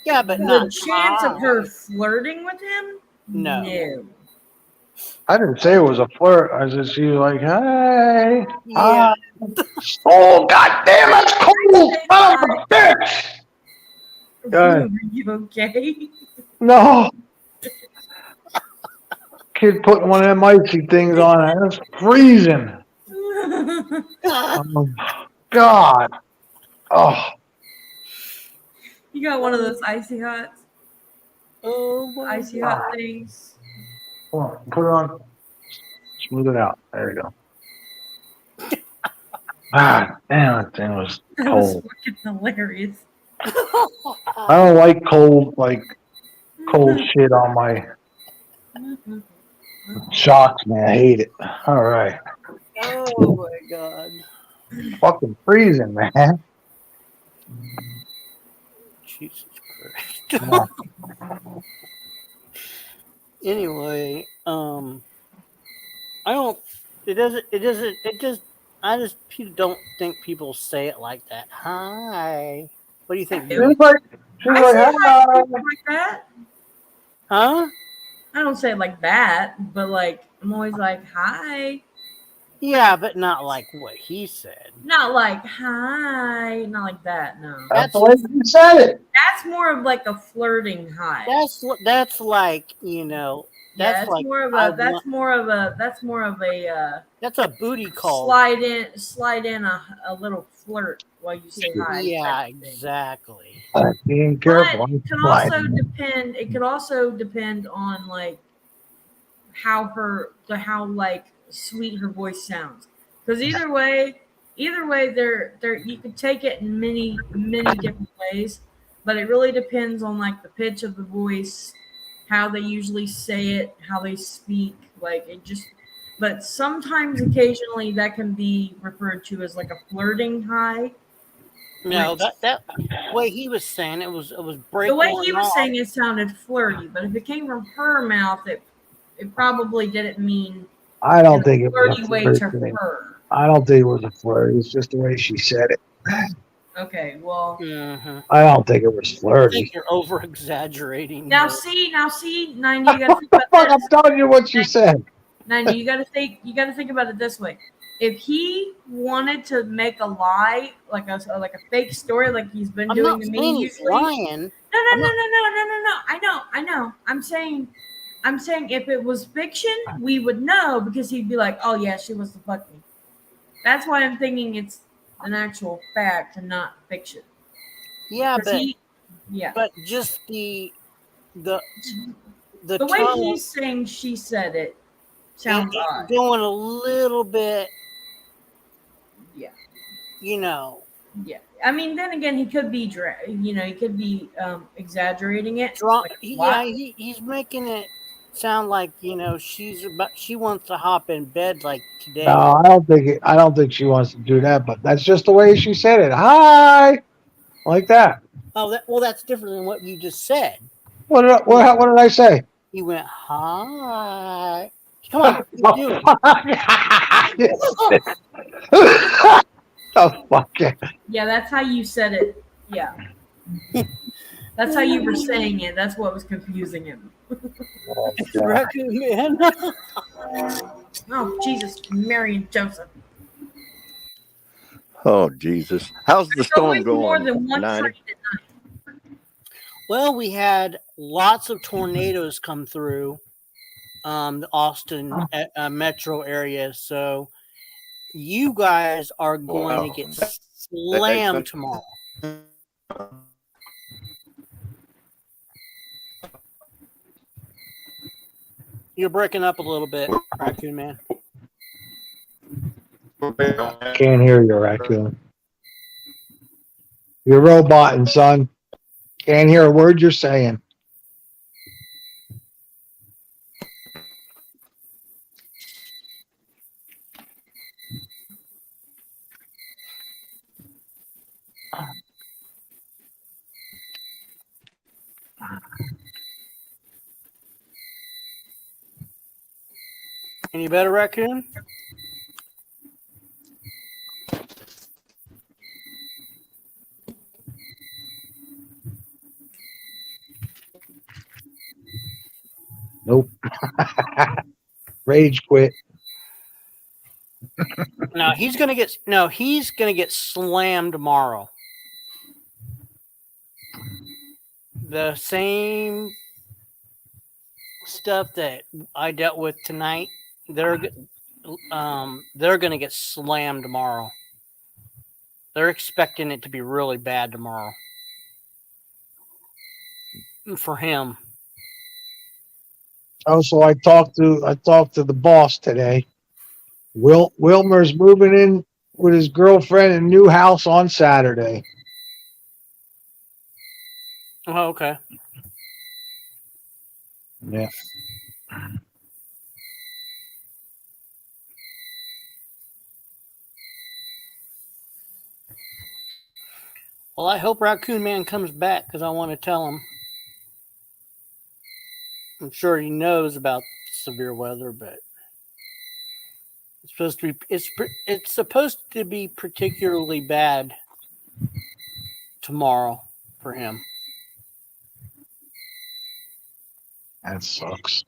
Yeah, but the chance of her flirting with him, no. I didn't say it was a flirt. I said she was like, "Hey, yeah." Oh, goddamn, it's cold, son of a bitch." Are you okay? No. Kid putting one of them icy things on. It's freezing. Oh, God. Oh. You got one of those icy hots? Oh, my icy God. hot things. Come on, put it on. Smooth it out. There you go. Ah, damn, that thing was That was cold. fucking hilarious. I don't like cold shit on my shocks, man. I hate it. All right. Oh my God. Fucking freezing, man. Jesus Christ. Anyway, I just don't think people say it like that. Hi. What do you think? She's like, hi like that. Huh? I don't say it like that, but like I'm always like hi. Yeah, but not like what he said. Not like hi, not like that. No, that's the way you said it. That's more of like a flirting hi. That's like, you know. That's like that's more of a that's a booty call. Slide in a little flirt while you say hi. Yeah, exactly. Being careful. But it could also depend on like how sweet her voice sounds. Because either way, there you could take it in many different ways, but it really depends on like the pitch of the voice, how they usually say it, how they speak. Like it just, but sometimes, occasionally, that can be referred to as like a flirting high. No, that way he was saying it was breaking. The way he was saying it sounded flirty, but if it came from her mouth, it probably didn't mean I don't think it was flirty a way flirt to thing. her. I don't think it was a flirt. It's just the way she said it. Okay, well, I don't think it was I flirty. think you're over exaggerating. now see, 90, you gotta think about Fuck, this. I'm telling you what you said. 90, you gotta think about it this way. If he wanted to make a lie, like a fake story, like he's been I'm doing not to saying me he's usually. lying. No. I know. I'm saying if it was fiction, we would know because he'd be like, "Oh yeah, she wants to fuck me." That's why I'm thinking it's an actual fact and not fiction. Yeah, 'Cause but just the way tone he's saying she said it sounds odd. going a little bit. Yeah. You know. Yeah. I mean, then again, he could be he could be exaggerating it. He's making it sound like she wants to hop in bed like today. No, I don't think she wants to do that, but that's just the way she said it. Hi, like that. Oh, that's different than what you just said. What did I say? You went hi. Come on, you do it. Oh fuck it. Yeah, that's how you said it. Yeah. That's how you were saying it. That's what was confusing him. Raccoon Man. Oh, Jesus, Mary and Joseph. Oh Jesus! How's the storm always more going? than one 90? train at night. Well, we had lots of tornadoes come through the Austin metro area, so you guys are going to get slammed tomorrow. You're breaking up a little bit, Raccoon Man. Can't hear you, Raccoon. You're roboting, son. Can't hear a word you're saying. Any better, Raccoon? Nope. Rage quit. No, he's gonna get slammed tomorrow. The same stuff that I dealt with tonight, they're gonna get slammed tomorrow. They're expecting it to be really bad tomorrow for him. Oh, so I talked to the boss today. Wilmer's moving in with his girlfriend in a new house on Saturday. Oh, okay. Yeah. Well, I hope Raccoon Man comes back because I want to tell him. I'm sure he knows about severe weather, but it's supposed to be particularly bad tomorrow for him. That sucks.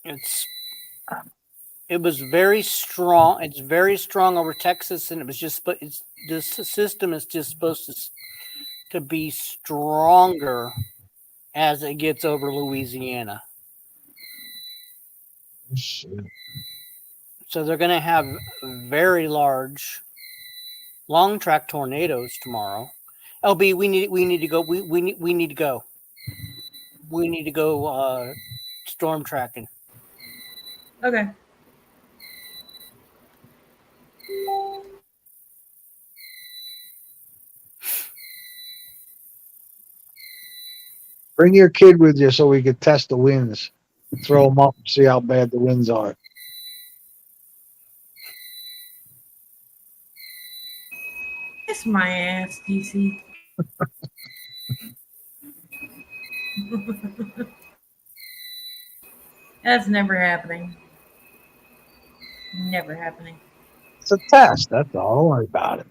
It was very strong. It's very strong over Texas, and the system is just supposed to be stronger as it gets over Louisiana. Shit. So they're going to have very large, long track tornadoes tomorrow. LB, we need to go. We need to go. We need to go storm tracking. Okay. Bring your kid with you so we could test the winds. Throw them up and see how bad the winds are. Kiss my ass, DC. That's never happening. Never happening. It's a test. That's all. Don't worry about it.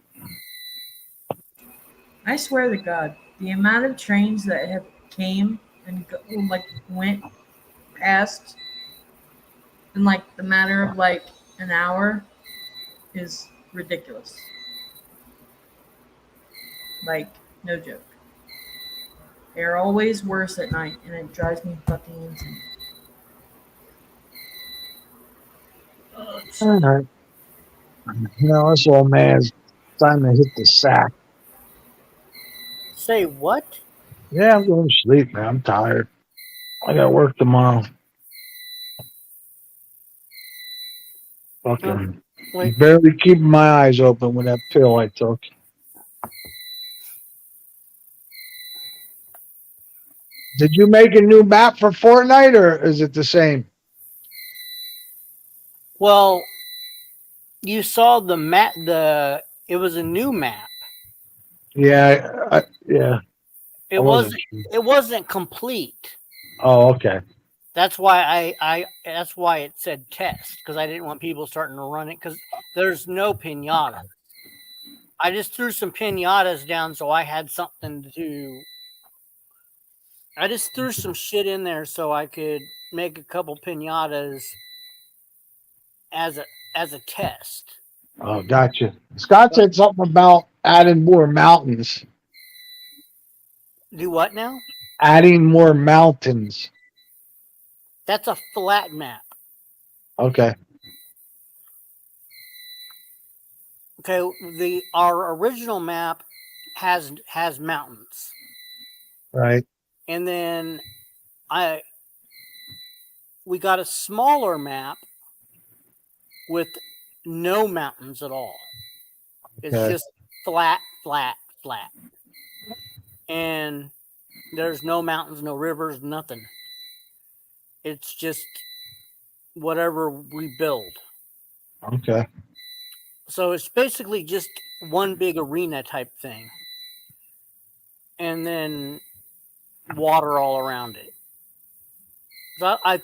I swear to God, the amount of trains that have came and went past in the matter of an hour is ridiculous. No joke. They're always worse at night, and it drives me fucking insane. All right. This old man's time to hit the sack. Say what? Yeah, I'm going to sleep, man. I'm tired. I got work tomorrow. Fucking barely keeping my eyes open with that pill I took. Did you make a new map for Fortnite, or is it the same? Well, you saw the map. It was a new map. Yeah, yeah. It wasn't complete. Oh, okay. That's why that's why it said test, because I didn't want people starting to run it, because there's no pinata. I just threw some pinatas down so I had something to. I just threw some shit in there so I could make a couple pinatas as a test. Oh, gotcha. Scott said something about adding more mountains. Do what now? Adding more mountains. That's a flat map. Okay. Okay, our original map has mountains. Right. And then we got a smaller map with no mountains at all. It's Okay. just flat. And there's no mountains, no rivers, nothing. It's just whatever we build. Okay. So it's basically just one big arena type thing. And then water all around it. So I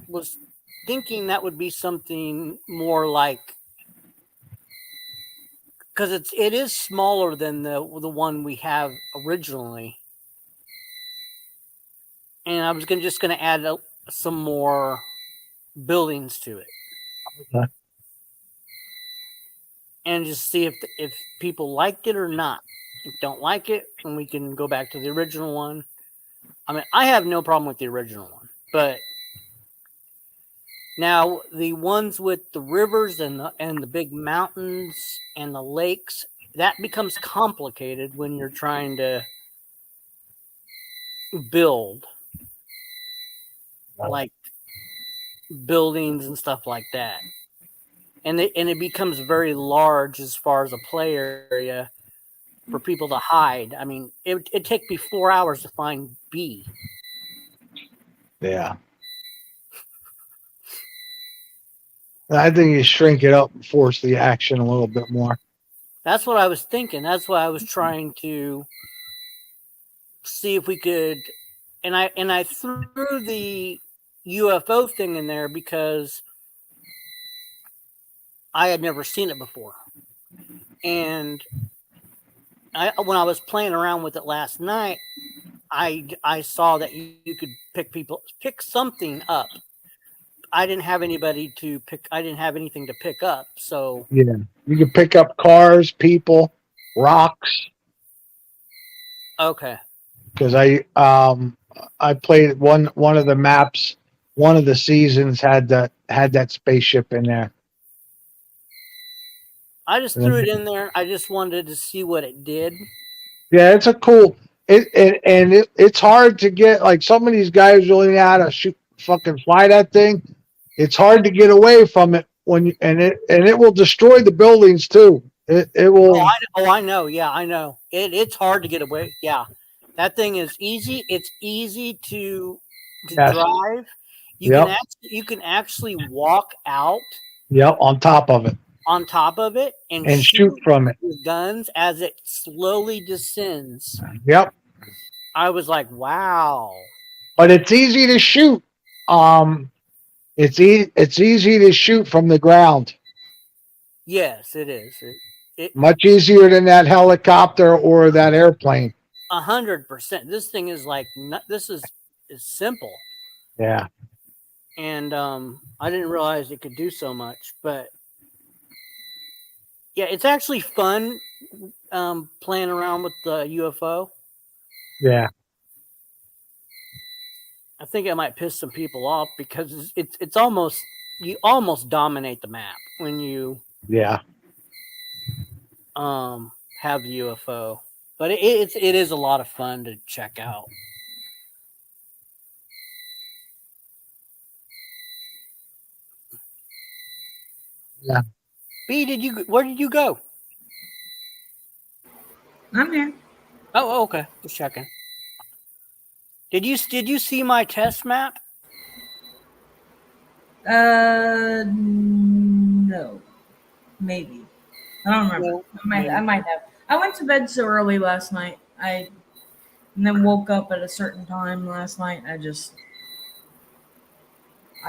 was thinking that would be something more like, because it is smaller than the one we have originally, and I was just going to add some more buildings to it, Okay. and just see if people liked it or not. If don't like it, then we can go back to the original one. I mean, I have no problem with the original one, but now the ones with the rivers and the big mountains and the lakes, that becomes complicated when you're trying to build, like buildings and stuff like that, and it becomes very large as far as a play area for people to hide. I mean, it'd take me 4 hours to find B. Yeah. I think you shrink it up and force the action a little bit more. That's what I was thinking. That's why I was trying to see if we could, and I threw the UFO thing in there because I had never seen it before, and when I was playing around with it last night, I saw that you could pick something up. I didn't have anybody to pick. I didn't have anything to pick up. So Yeah, you can pick up cars, people, rocks. Okay. Because I played one of the maps. One of the seasons had that spaceship in there. I just threw it in there. I just wanted to see what it did. Yeah, it's a cool. It's hard to get. Like some of these guys really know how to fly that thing. it's hard to get away from it and it will destroy the buildings too. It will. I know. Yeah, I know. It's hard to get away. Yeah, that thing is easy. It's easy to Yes. drive. Yep. You can actually walk out Yep, on top of it on top of it and shoot from it. with guns as it slowly descends. Yep. I was like, wow. But it's easy to shoot. It's easy to shoot from the ground. Yes, it is. Much easier than that helicopter or that airplane. 100%. This thing is like this is simple. Yeah. And I didn't realize it could do so much, but yeah, it's actually fun playing around with the UFO. Yeah. I think I might piss some people off because it's almost you almost dominate the map when you Yeah. have the UFO, but it is a lot of fun to check out. Yeah. B, where did you go? I'm here. Oh, okay. Just checking. Did you see my test map? No, maybe. I don't remember. I might have. I went to bed so early last night. And then woke up at a certain time last night. I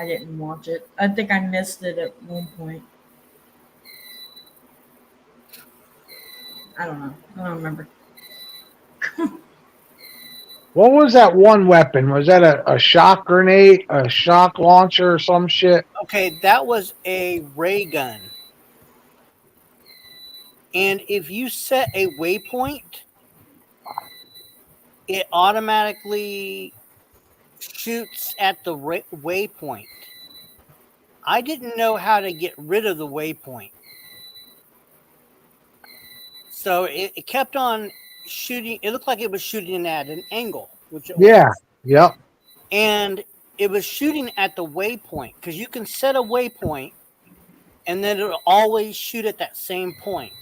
didn't watch it. I think I missed it at one point. I don't know. I don't remember. What was that one weapon? Was that a shock grenade, a shock launcher, or some shit? Okay, that was a ray gun. And if you set a waypoint, it automatically shoots at the waypoint. I didn't know how to get rid of the waypoint. So it kept on shooting. It looked like it was shooting at an angle, which it Yeah. was. Yep. And it was shooting at the waypoint because you can set a waypoint and then it'll always shoot at that same point.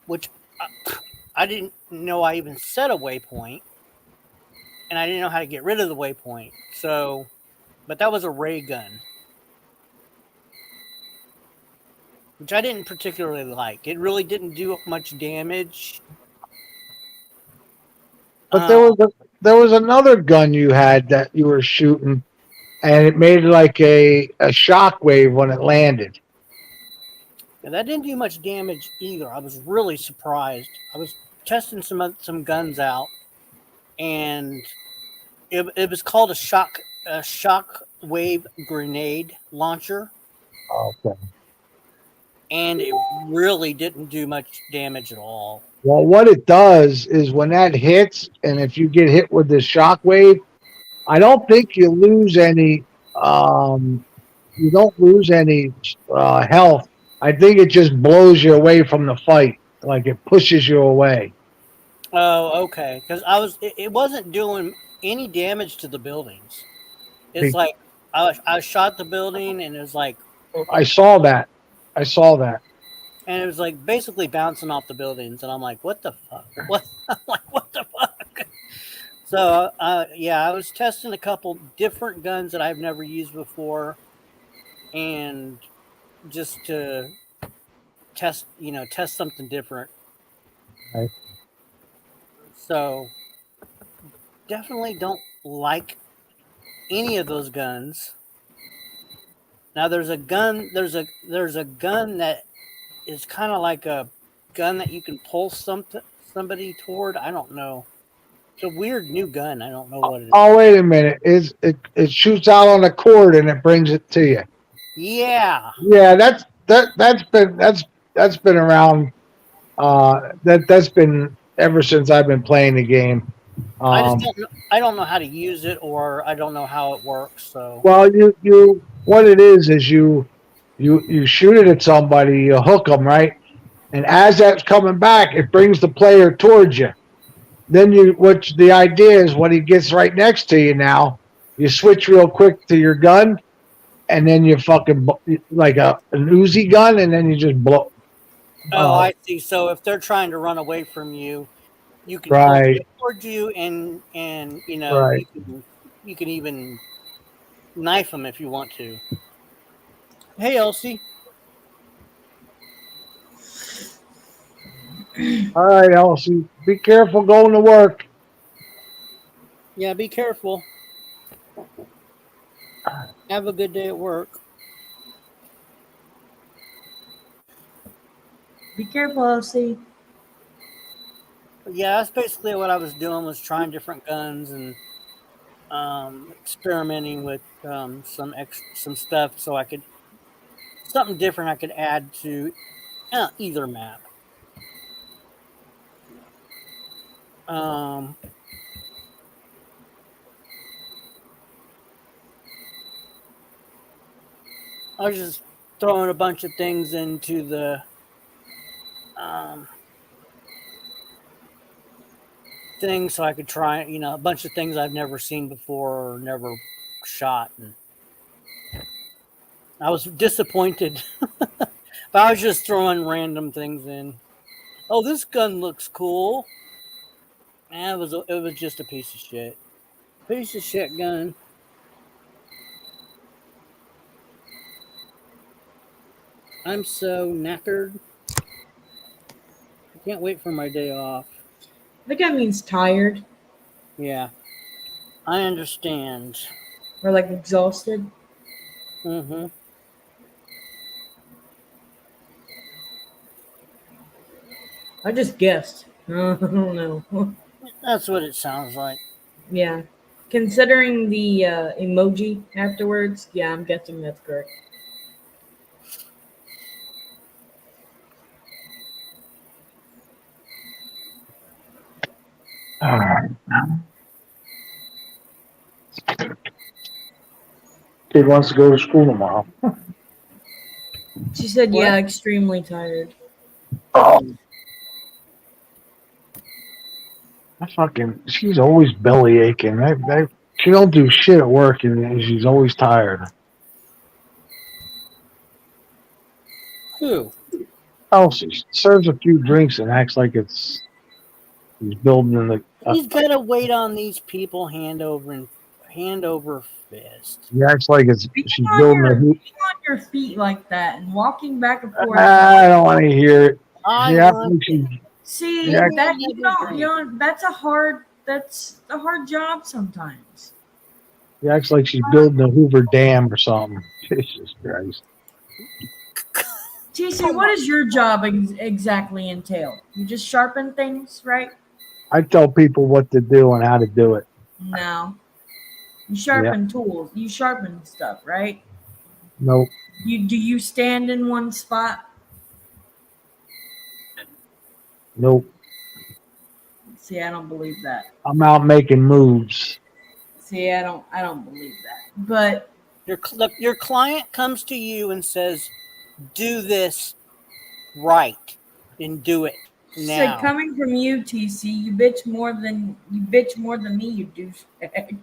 Which I didn't know I even set a waypoint, and I didn't know how to get rid of the waypoint. So, but that was a ray gun, which I didn't particularly like. It really didn't do much damage. But there was another gun you had that you were shooting, and it made like a shock wave when it landed. And that didn't do much damage either. I was really surprised. I was testing some guns out, and it was called a shock wave grenade launcher. Okay. And it really didn't do much damage at all. Well, what it does is when that hits, and if you get hit with the shock wave, I don't think you lose any. You don't lose any health. I think it just blows you away from the fight, like it pushes you away. Oh, okay. Because it wasn't doing any damage to the buildings. It's like I shot the building, and it was like I saw that. and it was like basically bouncing off the buildings, and I'm like, what the fuck? What? I'm like, what the fuck? So yeah, I was testing a couple different guns that I've never used before, and just to test something different. Right. So definitely don't like any of those guns. Now there's a gun that is kind of like a gun that you can pull somebody toward. I don't know. It's a weird new gun. I don't know what it is. Oh, wait a minute! It shoots out on a cord and it brings it to you. Yeah. Yeah, that's been around. That's been ever since I've been playing the game. I don't know how to use it, or I don't know how it works. So Well, you what it is you shoot it at somebody, you hook them, right? And as that's coming back, it brings the player towards you. Then the idea is when he gets right next to you now, You switch real quick to your gun, and then you fucking like an Uzi gun, and then you just blow. Oh, I see. So if they're trying to run away from you, you can Right. pull towards you, and you know Right. you can even knife them if you want to. Hey, Elsie. All right, Elsie, be careful going to work. Yeah, be careful. Have a good day at work. Be careful, OC. Yeah, that's basically what I was doing, was trying different guns and experimenting with some stuff so I could something different I could add to either map. I was just throwing a bunch of things into the thing so I could try, a bunch of things I've never seen before or never shot. And I was disappointed, but I was just throwing random things in. Oh, this gun looks cool. And it was just a piece of shit. Piece of shit gun. I'm so knackered. I can't wait for my day off. I think that means tired. Yeah. I understand. Or like exhausted. Mm-hmm. I just guessed. I don't know. That's what it sounds like. Yeah. Considering the emoji afterwards, yeah, I'm guessing that's correct. All right. Kid wants to go to school tomorrow. She said, yeah, extremely tired. Oh. She's always belly aching. She don't do shit at work, and she's always tired. Who? Elsie serves a few drinks and acts like he's building the. He's got to wait on these people hand over fist. He acts like she's building a. Being on your feet like that and walking back and forth. I don't want to hear it. See, Yeah. that that's a hard job sometimes. He acts like she's building a Hoover Dam or something. Jesus Christ. TC, what does your job exactly entail? You just sharpen things, right? I tell people what to do and how to do it. No. You sharpen tools. You sharpen stuff, right? Nope. Do you stand in one spot? Nope. See, I don't believe that. I'm out making moves. See, I don't believe that. But your client comes to you and says, "Do this right and do it now." So coming from you, TC, you bitch more than me, you douchebag.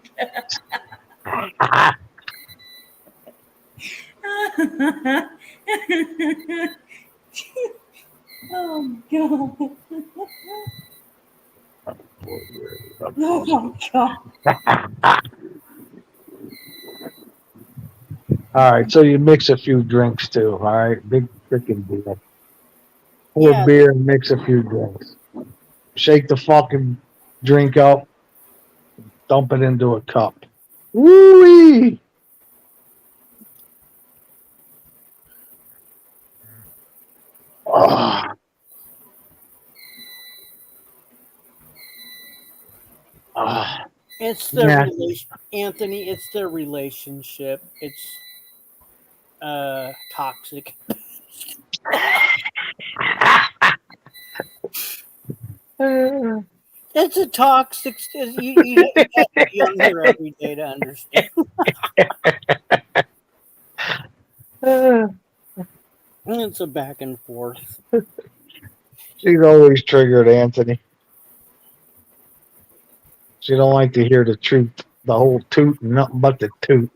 Oh god. Oh god. All right, so you mix a few drinks too. All right, big freaking deal. Pour beer and mix a few drinks. Shake the fucking drink up. Dump it into a cup. Woo-wee! It's their Yeah. Anthony. It's their relationship. It's toxic. It's a toxic. You have to be younger every day to understand. It's a back and forth. She's always triggered, Anthony. She don't like to hear the truth. the whole toot and nothing but the toot.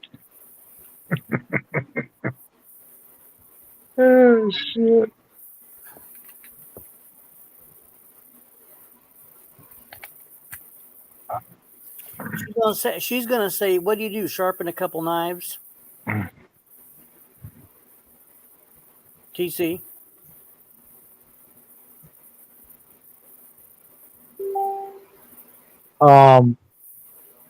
Oh shit. She's gonna say, what do you do? Sharpen a couple knives? TC.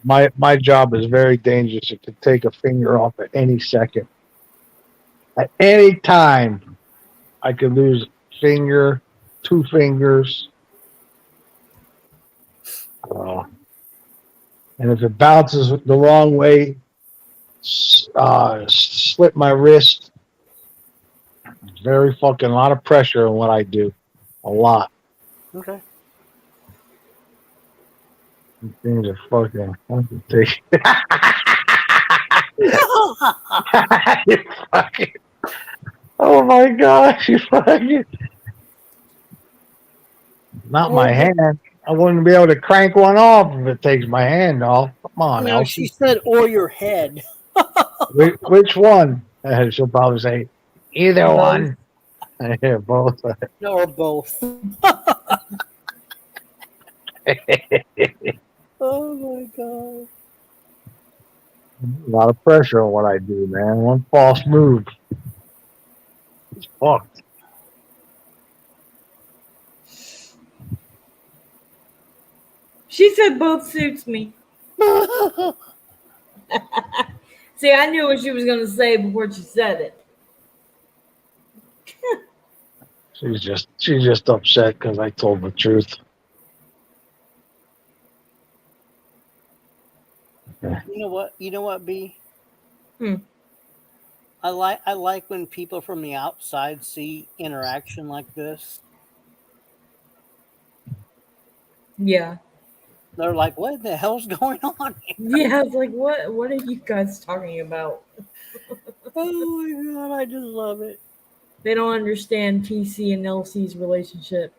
My job is very dangerous. It could take a finger off at any second. At any time, I could lose a finger, 2 fingers. And if it bounces the wrong way, slip my wrist. Very fucking a lot of pressure on what I do. A lot. Okay. These things are fucking. You fucking. Oh my gosh, you fucking. Not my hand. I wouldn't be able to crank one off if it takes my hand off. Come on, No, Elsie. she said, or your head. Which one? She'll probably say, either Both. one. Yeah, both. No, or both. Oh my god. A lot of pressure on what I do, man. One false move. It's fucked. She said both suits me. See, I knew what she was going to say before she said it. She's just upset because I told the truth. You know what, B? Hmm. I like when people from the outside see interaction like this. Yeah. They're like, what the hell's going on here? Yeah, it's like, what are you guys talking about? Oh my god, I just love it. They don't understand TC and LC's relationship.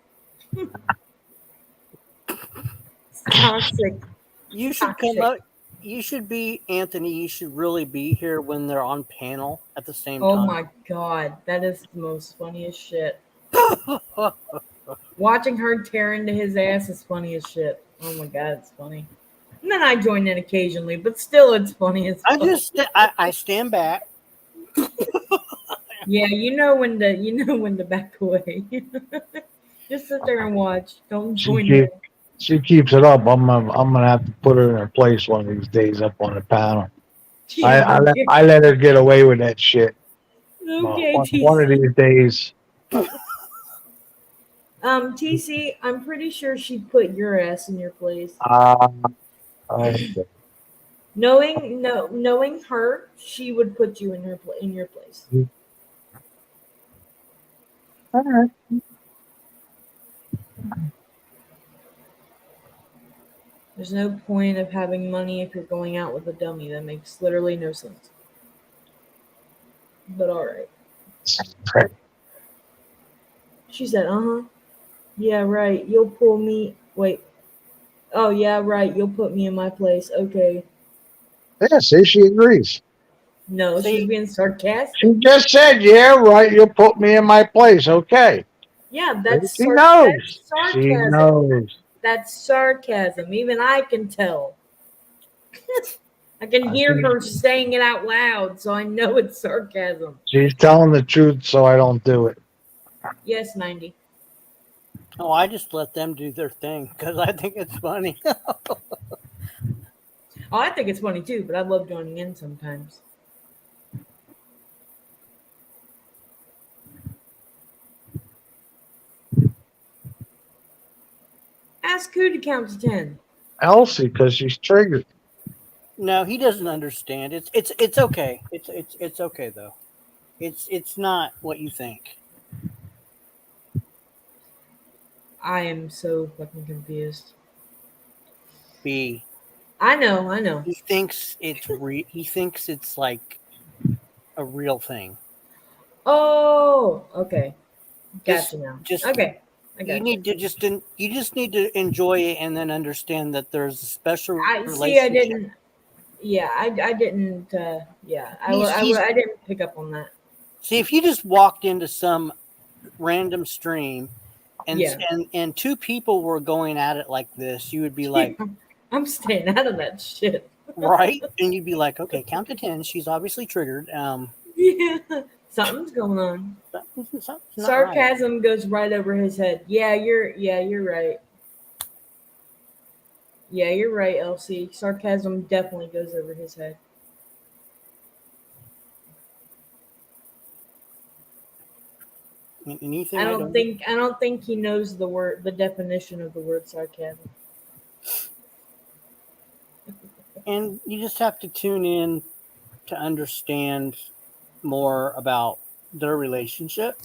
It's toxic. You should come up. You should be, Anthony, you should really be here when they're on panel at the same Oh time. my god, that is the most funniest shit. Watching her tear into his ass is funny as shit. Oh my god, it's funny. And then I join in occasionally, but still, it's funny as fuck. I stand back. Yeah, you know when to back away. Just sit there and watch. Don't join in. She keeps it up. I'm gonna have to put her in her place one of these days up on the panel. I let her get away with that shit. Okay, One of these days. TC, I'm pretty sure she'd put your ass in your place. Knowing her, she would put you in your place. All right. There's no point of having money if you're going out with a dummy. That makes literally no sense. But all right. She said, yeah, right. You'll pull me. Wait. Oh, yeah, right. You'll put me in my place. Okay. Yeah, see, she agrees. No, she's being sarcastic. She just said, yeah, right, you'll put me in my place. Okay. Yeah, that's She knows. That's sarcasm. She knows. That's sarcasm. Even I can tell. I can hear her saying it out loud, so I know it's sarcasm. She's telling the truth, so I don't do it. Yes, 90. Oh, I just let them do their thing because I think it's funny. Oh, I think it's funny too, but I love joining in sometimes. Ask who to count to 10. Elsie, because she's triggered. No, he doesn't understand. It's okay. It's okay though. It's not what you think. I am so fucking confused. B. I know. He thinks it's he thinks it's like a real thing. Oh, okay. Gotcha now. Okay. I got you need to you just need to enjoy it and then understand that there's a special I relationship. Yeah, I didn't. Yeah, He's- I didn't pick up on that. See, if you just walked into some random stream and Yeah. and two people were going at it like this, you would be like, I'm staying out of that shit. right? And you'd be like, okay, count to 10. She's obviously triggered. Yeah, something's going on. Something's not right. Sarcasm goes right over his head. Yeah, you're right. Yeah, you're right, Elsie. Sarcasm definitely goes over his head. Anything I don't think he knows the definition of the word sarcasm. And you just have to tune in to understand more about their relationship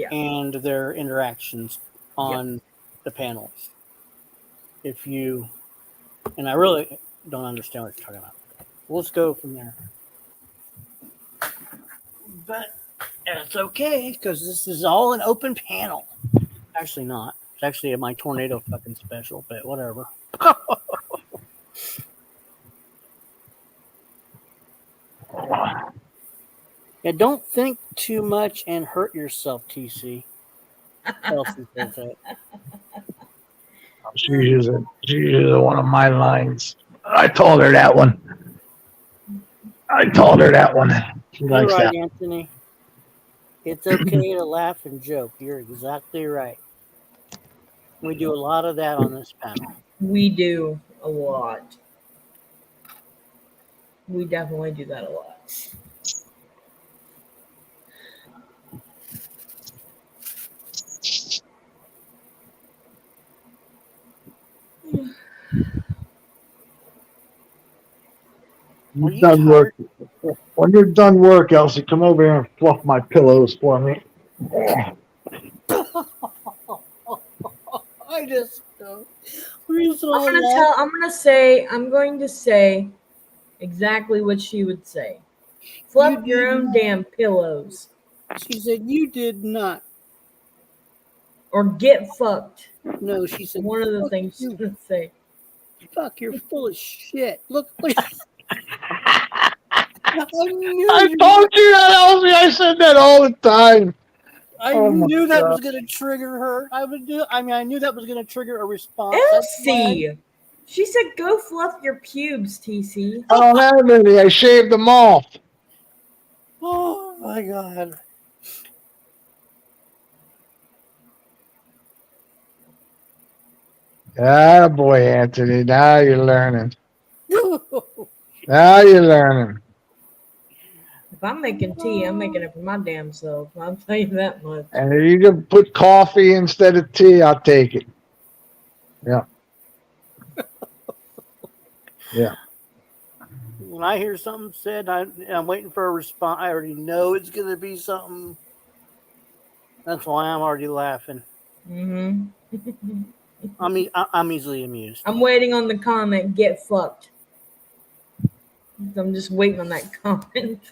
and their interactions on the panels. If you, and I really don't understand what you're talking about. Let's go from there. But it's okay because this is all an open panel. Actually, not. It's actually my tornado fucking special, but whatever. Yeah, don't think too much and hurt yourself, TC. Elsie says that. She uses one of my lines. I told her that one. She You're likes right, that. Anthony. It's okay to laugh and joke. You're exactly right. We do a lot of that on this panel. We do a lot. We definitely do that a lot. When you're done work, Elsie, come over here and fluff my pillows for me. I just I'm going to say exactly what she would say. Fluff your own damn pillows. She said you did not. Or get fucked. No, she said one of the things she would say. Fuck, you're full of shit. Look. I told you that, Elsie. I said that all the time. I knew that was going to trigger her. I knew that was going to trigger a response. Elsie! She said go fluff your pubes, TC. I don't have any. I shaved them off. Oh, my God. Ah, boy, Anthony. Now you're learning. Now you're learning. If I'm making tea, I'm making it for my damn self. I'll tell you that much. And if you can put coffee instead of tea, I'll take it. Yeah. Yeah. When I hear something said, I'm waiting for a response. I already know it's going to be something. That's why I'm already laughing. Mm-hmm. I'm easily amused. I'm waiting on the comment, get fucked. I'm just waiting on that comment.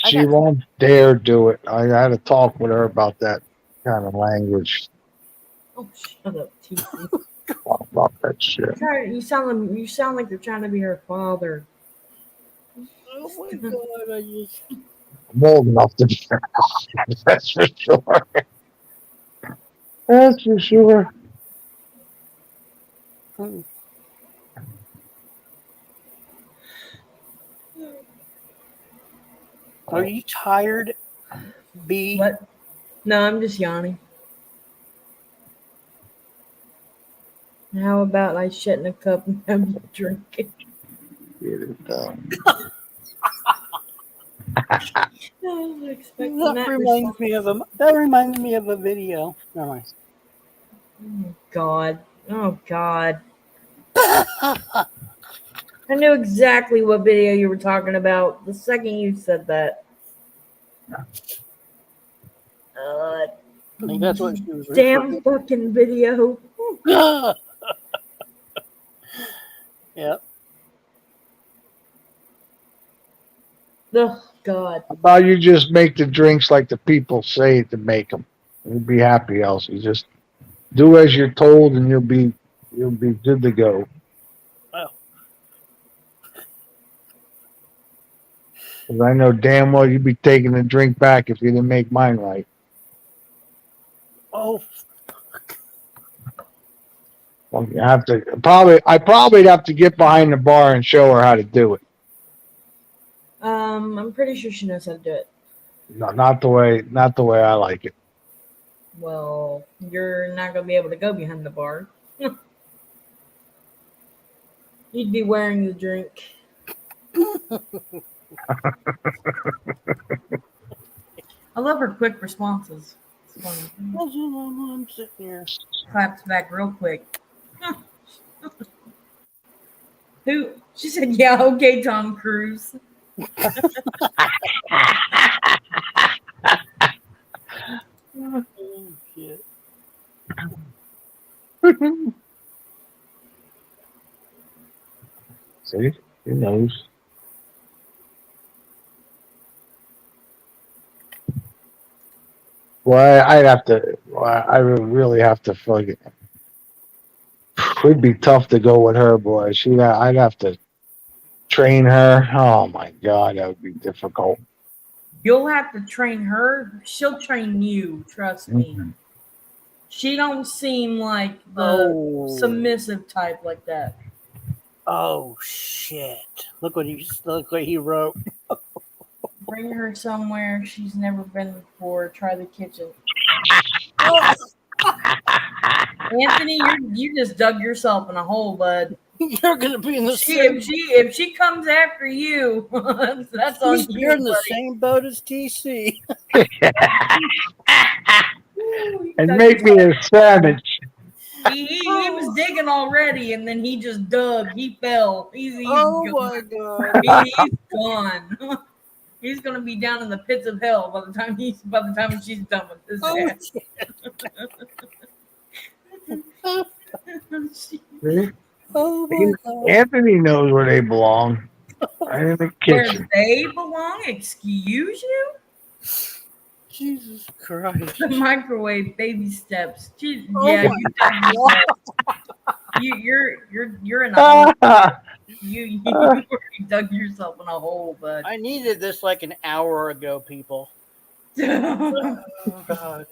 She won't dare do it. I had to talk with her about that kind of language. Oh, shut up, TC. Talk about that shit. You sound like you're trying to be her father. Oh my God! I'm old enough to be her father. That's for sure. That's for sure. Are you tired, B? What? No, I'm just yawning. How about I shit in a cup and have you drink it? Get it done. I was expecting That reminds me of a video. Never mind. Oh God. Oh God. I knew exactly what video you were talking about the second you said that. I think that's what she was damn fucking video. Yep. Oh God. How about you just make the drinks like the people say to make them? You'll be happy, Elsie. Just do as you're told, and you'll be good to go. Well, 'Cause I know damn well you'd be taking the drink back if you didn't make mine right. Oh, Well, you have to I probably have to get behind the bar and show her how to do it. I'm pretty sure she knows how to do it. No, not the way I like it. Well, you're not gonna be able to go behind the bar. You'd be wearing the drink. I love her quick responses. It's funny. I'm sitting here. Claps back real quick. Who? She said, "Yeah, okay, Tom Cruise." Oh, shit. See, he knows. Well, I'd have to. Well, I would really have to fucking. It'd be tough to go with her, boy. I'd have to train her. Oh my god, that would be difficult. You'll have to train her. She'll train you. Trust me. Mm-hmm. She don't seem like the submissive type like that. Oh shit! Look what he wrote. Bring her somewhere she's never been before. Try the kitchen. Anthony, you just dug yourself in a hole, bud. You're gonna be in the same. If she comes after you, that's on you. You're in the buddy. same boat as TC. And make me a savage. He was digging already, and then he just dug. He fell. He's Oh gone. my god! He's gone. He's gonna be down in the pits of hell by the time she's done with this. Oh, ass. See? Oh my god! Anthony knows where they belong. Right in the Where kitchen. they belong? Excuse you? Jesus Christ! The microwave baby steps. Oh Yeah, my you're in a hole. You already dug yourself in a hole, bud. I needed this like an hour ago, people. Oh god!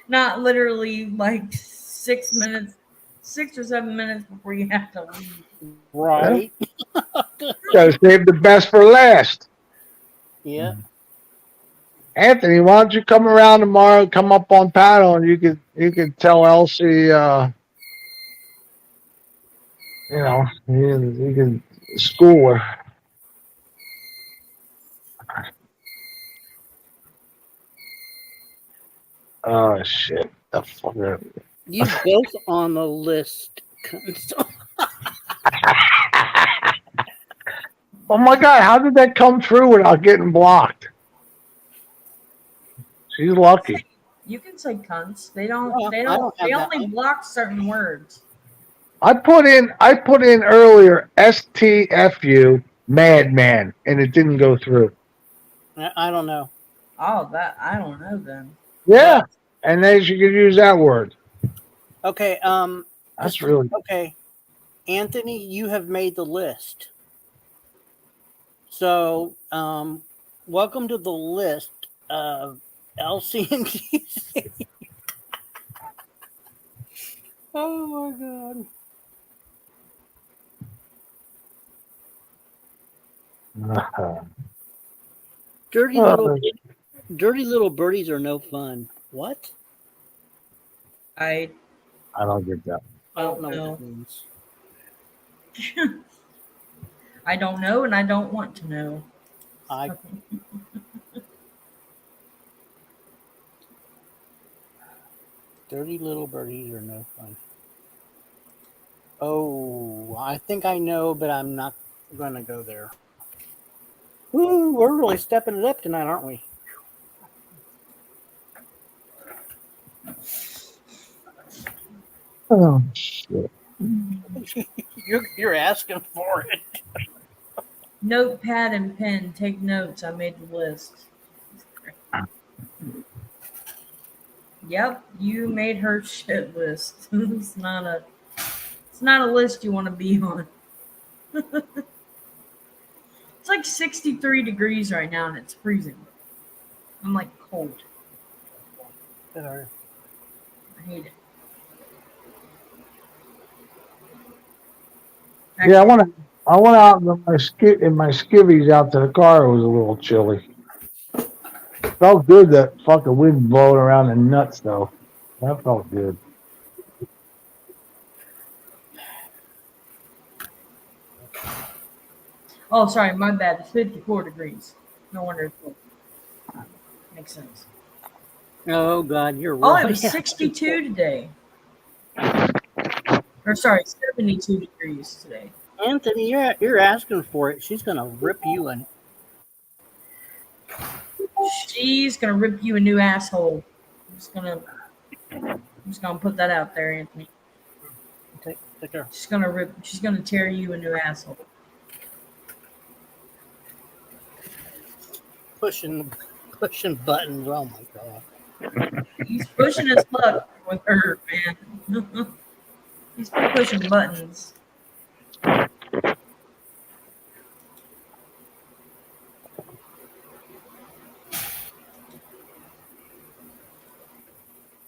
Not literally like 6 minutes, 6 or 7 minutes before you have to leave. Right? Gotta save the best for last. Yeah. Anthony, why don't you come around tomorrow? Come up on paddle, and you could tell Elsie. You can school her. Oh shit! The fucker. You both on the list. Oh my god! How did that come through without getting blocked? She's lucky. You can say cunts. They don't. Well, They I don't. don't have They that. only block certain words. I put in earlier STFU madman, and it didn't go through. I don't know. Oh, that I don't know then. Yeah, and then you could use that word. Okay. That's really Okay. Anthony, you have made the list. So, welcome to the list of Elsie and TC. Oh my god. Dirty little birdies are no fun. What? I don't get that. I don't know No. what that means. I don't know, and I don't want to know. Dirty little birdies are no fun. Oh, I think I know, but I'm not going to go there. Ooh, we're really stepping it up tonight, aren't we? Oh shit! You're asking for it. Notepad and pen. Take notes. I made the list. Yep, you made her shit list. It's not a list you want to be on. It's like 63 degrees right now, and it's freezing. I'm like cold. Sorry. I hate it. Yeah, I went out in my skivvies out to the car. It was a little chilly. Felt good that fucking wind blowing around the nuts though. That felt good. Oh, sorry, my bad. It's 54 degrees. No wonder it's cold. Makes sense. Oh God, you're Oh, right. it was 62 today. Or sorry, 72 degrees today. Anthony, you're asking for it. She's gonna rip you in. She's gonna rip you a new asshole. I'm just gonna put that out there, Anthony. Take care. She's gonna tear you a new asshole. Pushing buttons. Oh my God. He's pushing his luck with her, man. He's pushing buttons.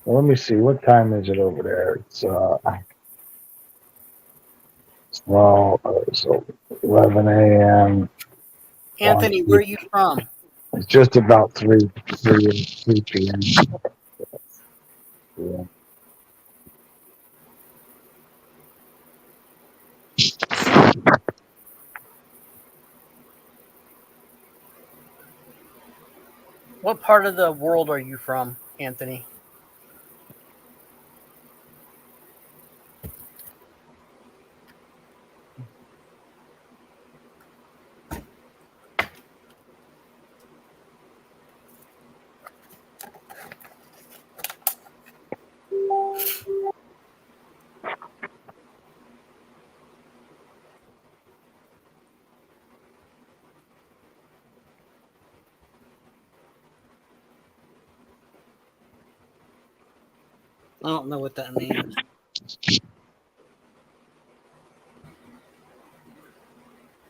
Well, let me see. What time is it over there? It's so 11 a.m. Anthony, where are you from? It's just about 3 p.m. Yeah. What part of the world are you from, Anthony? I don't know what that means.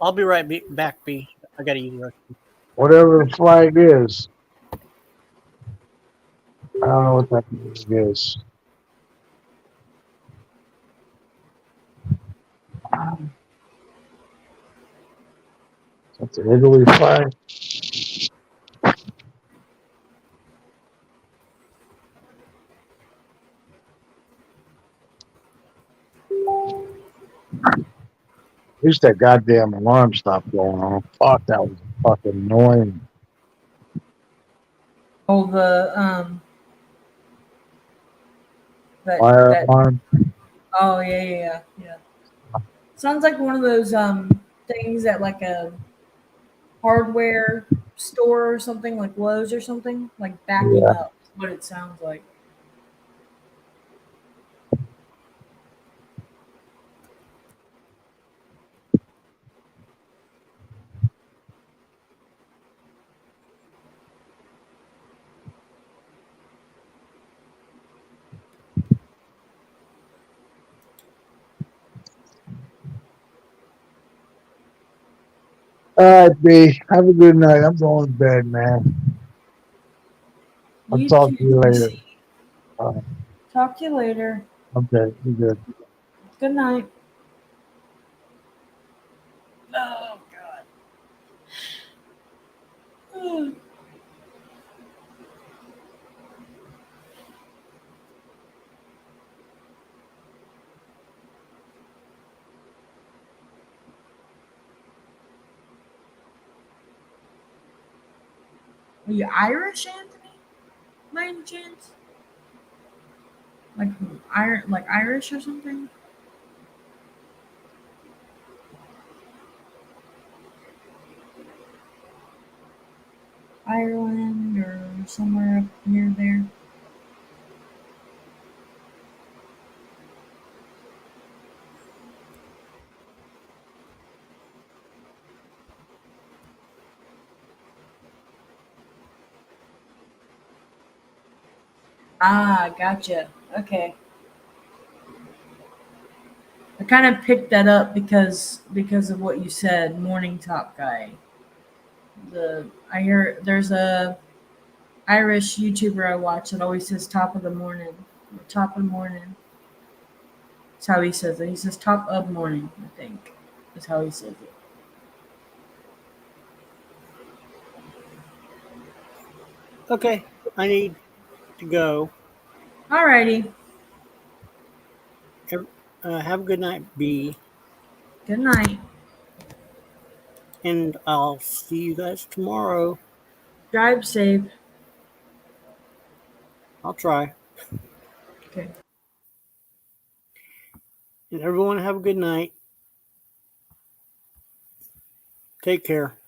I'll be right back, B. I gotta use the restroom. Whatever the flag is. I don't know what that flag is. That's the Italy flag. At least that goddamn alarm stopped going on. Fuck, that was fucking annoying. Oh, Fire alarm. Oh yeah. Sounds like one of those things at like a hardware store or something, like Lowe's or something, like backing Yeah. up. Is what it sounds like. All right, B. Have a good night. I'm going to bed, man. I'll talk to you later. Talk to you later. Okay, you good. Good night. Oh God. Are you Irish, Anthony? By any chance? Like Irish or something? Ireland or somewhere up near there. Ah, gotcha. Okay. I kind of picked that up because of what you said, morning top guy. I hear there's a Irish YouTuber I watch that always says top of the morning. Or top of the morning. That's how he says it. He says top of morning, I think. Is how he says it. Okay, I need to go. Alrighty. Have a good night, B. Good night. And I'll see you guys tomorrow. Drive safe. I'll try. Okay. And everyone have a good night. Take care.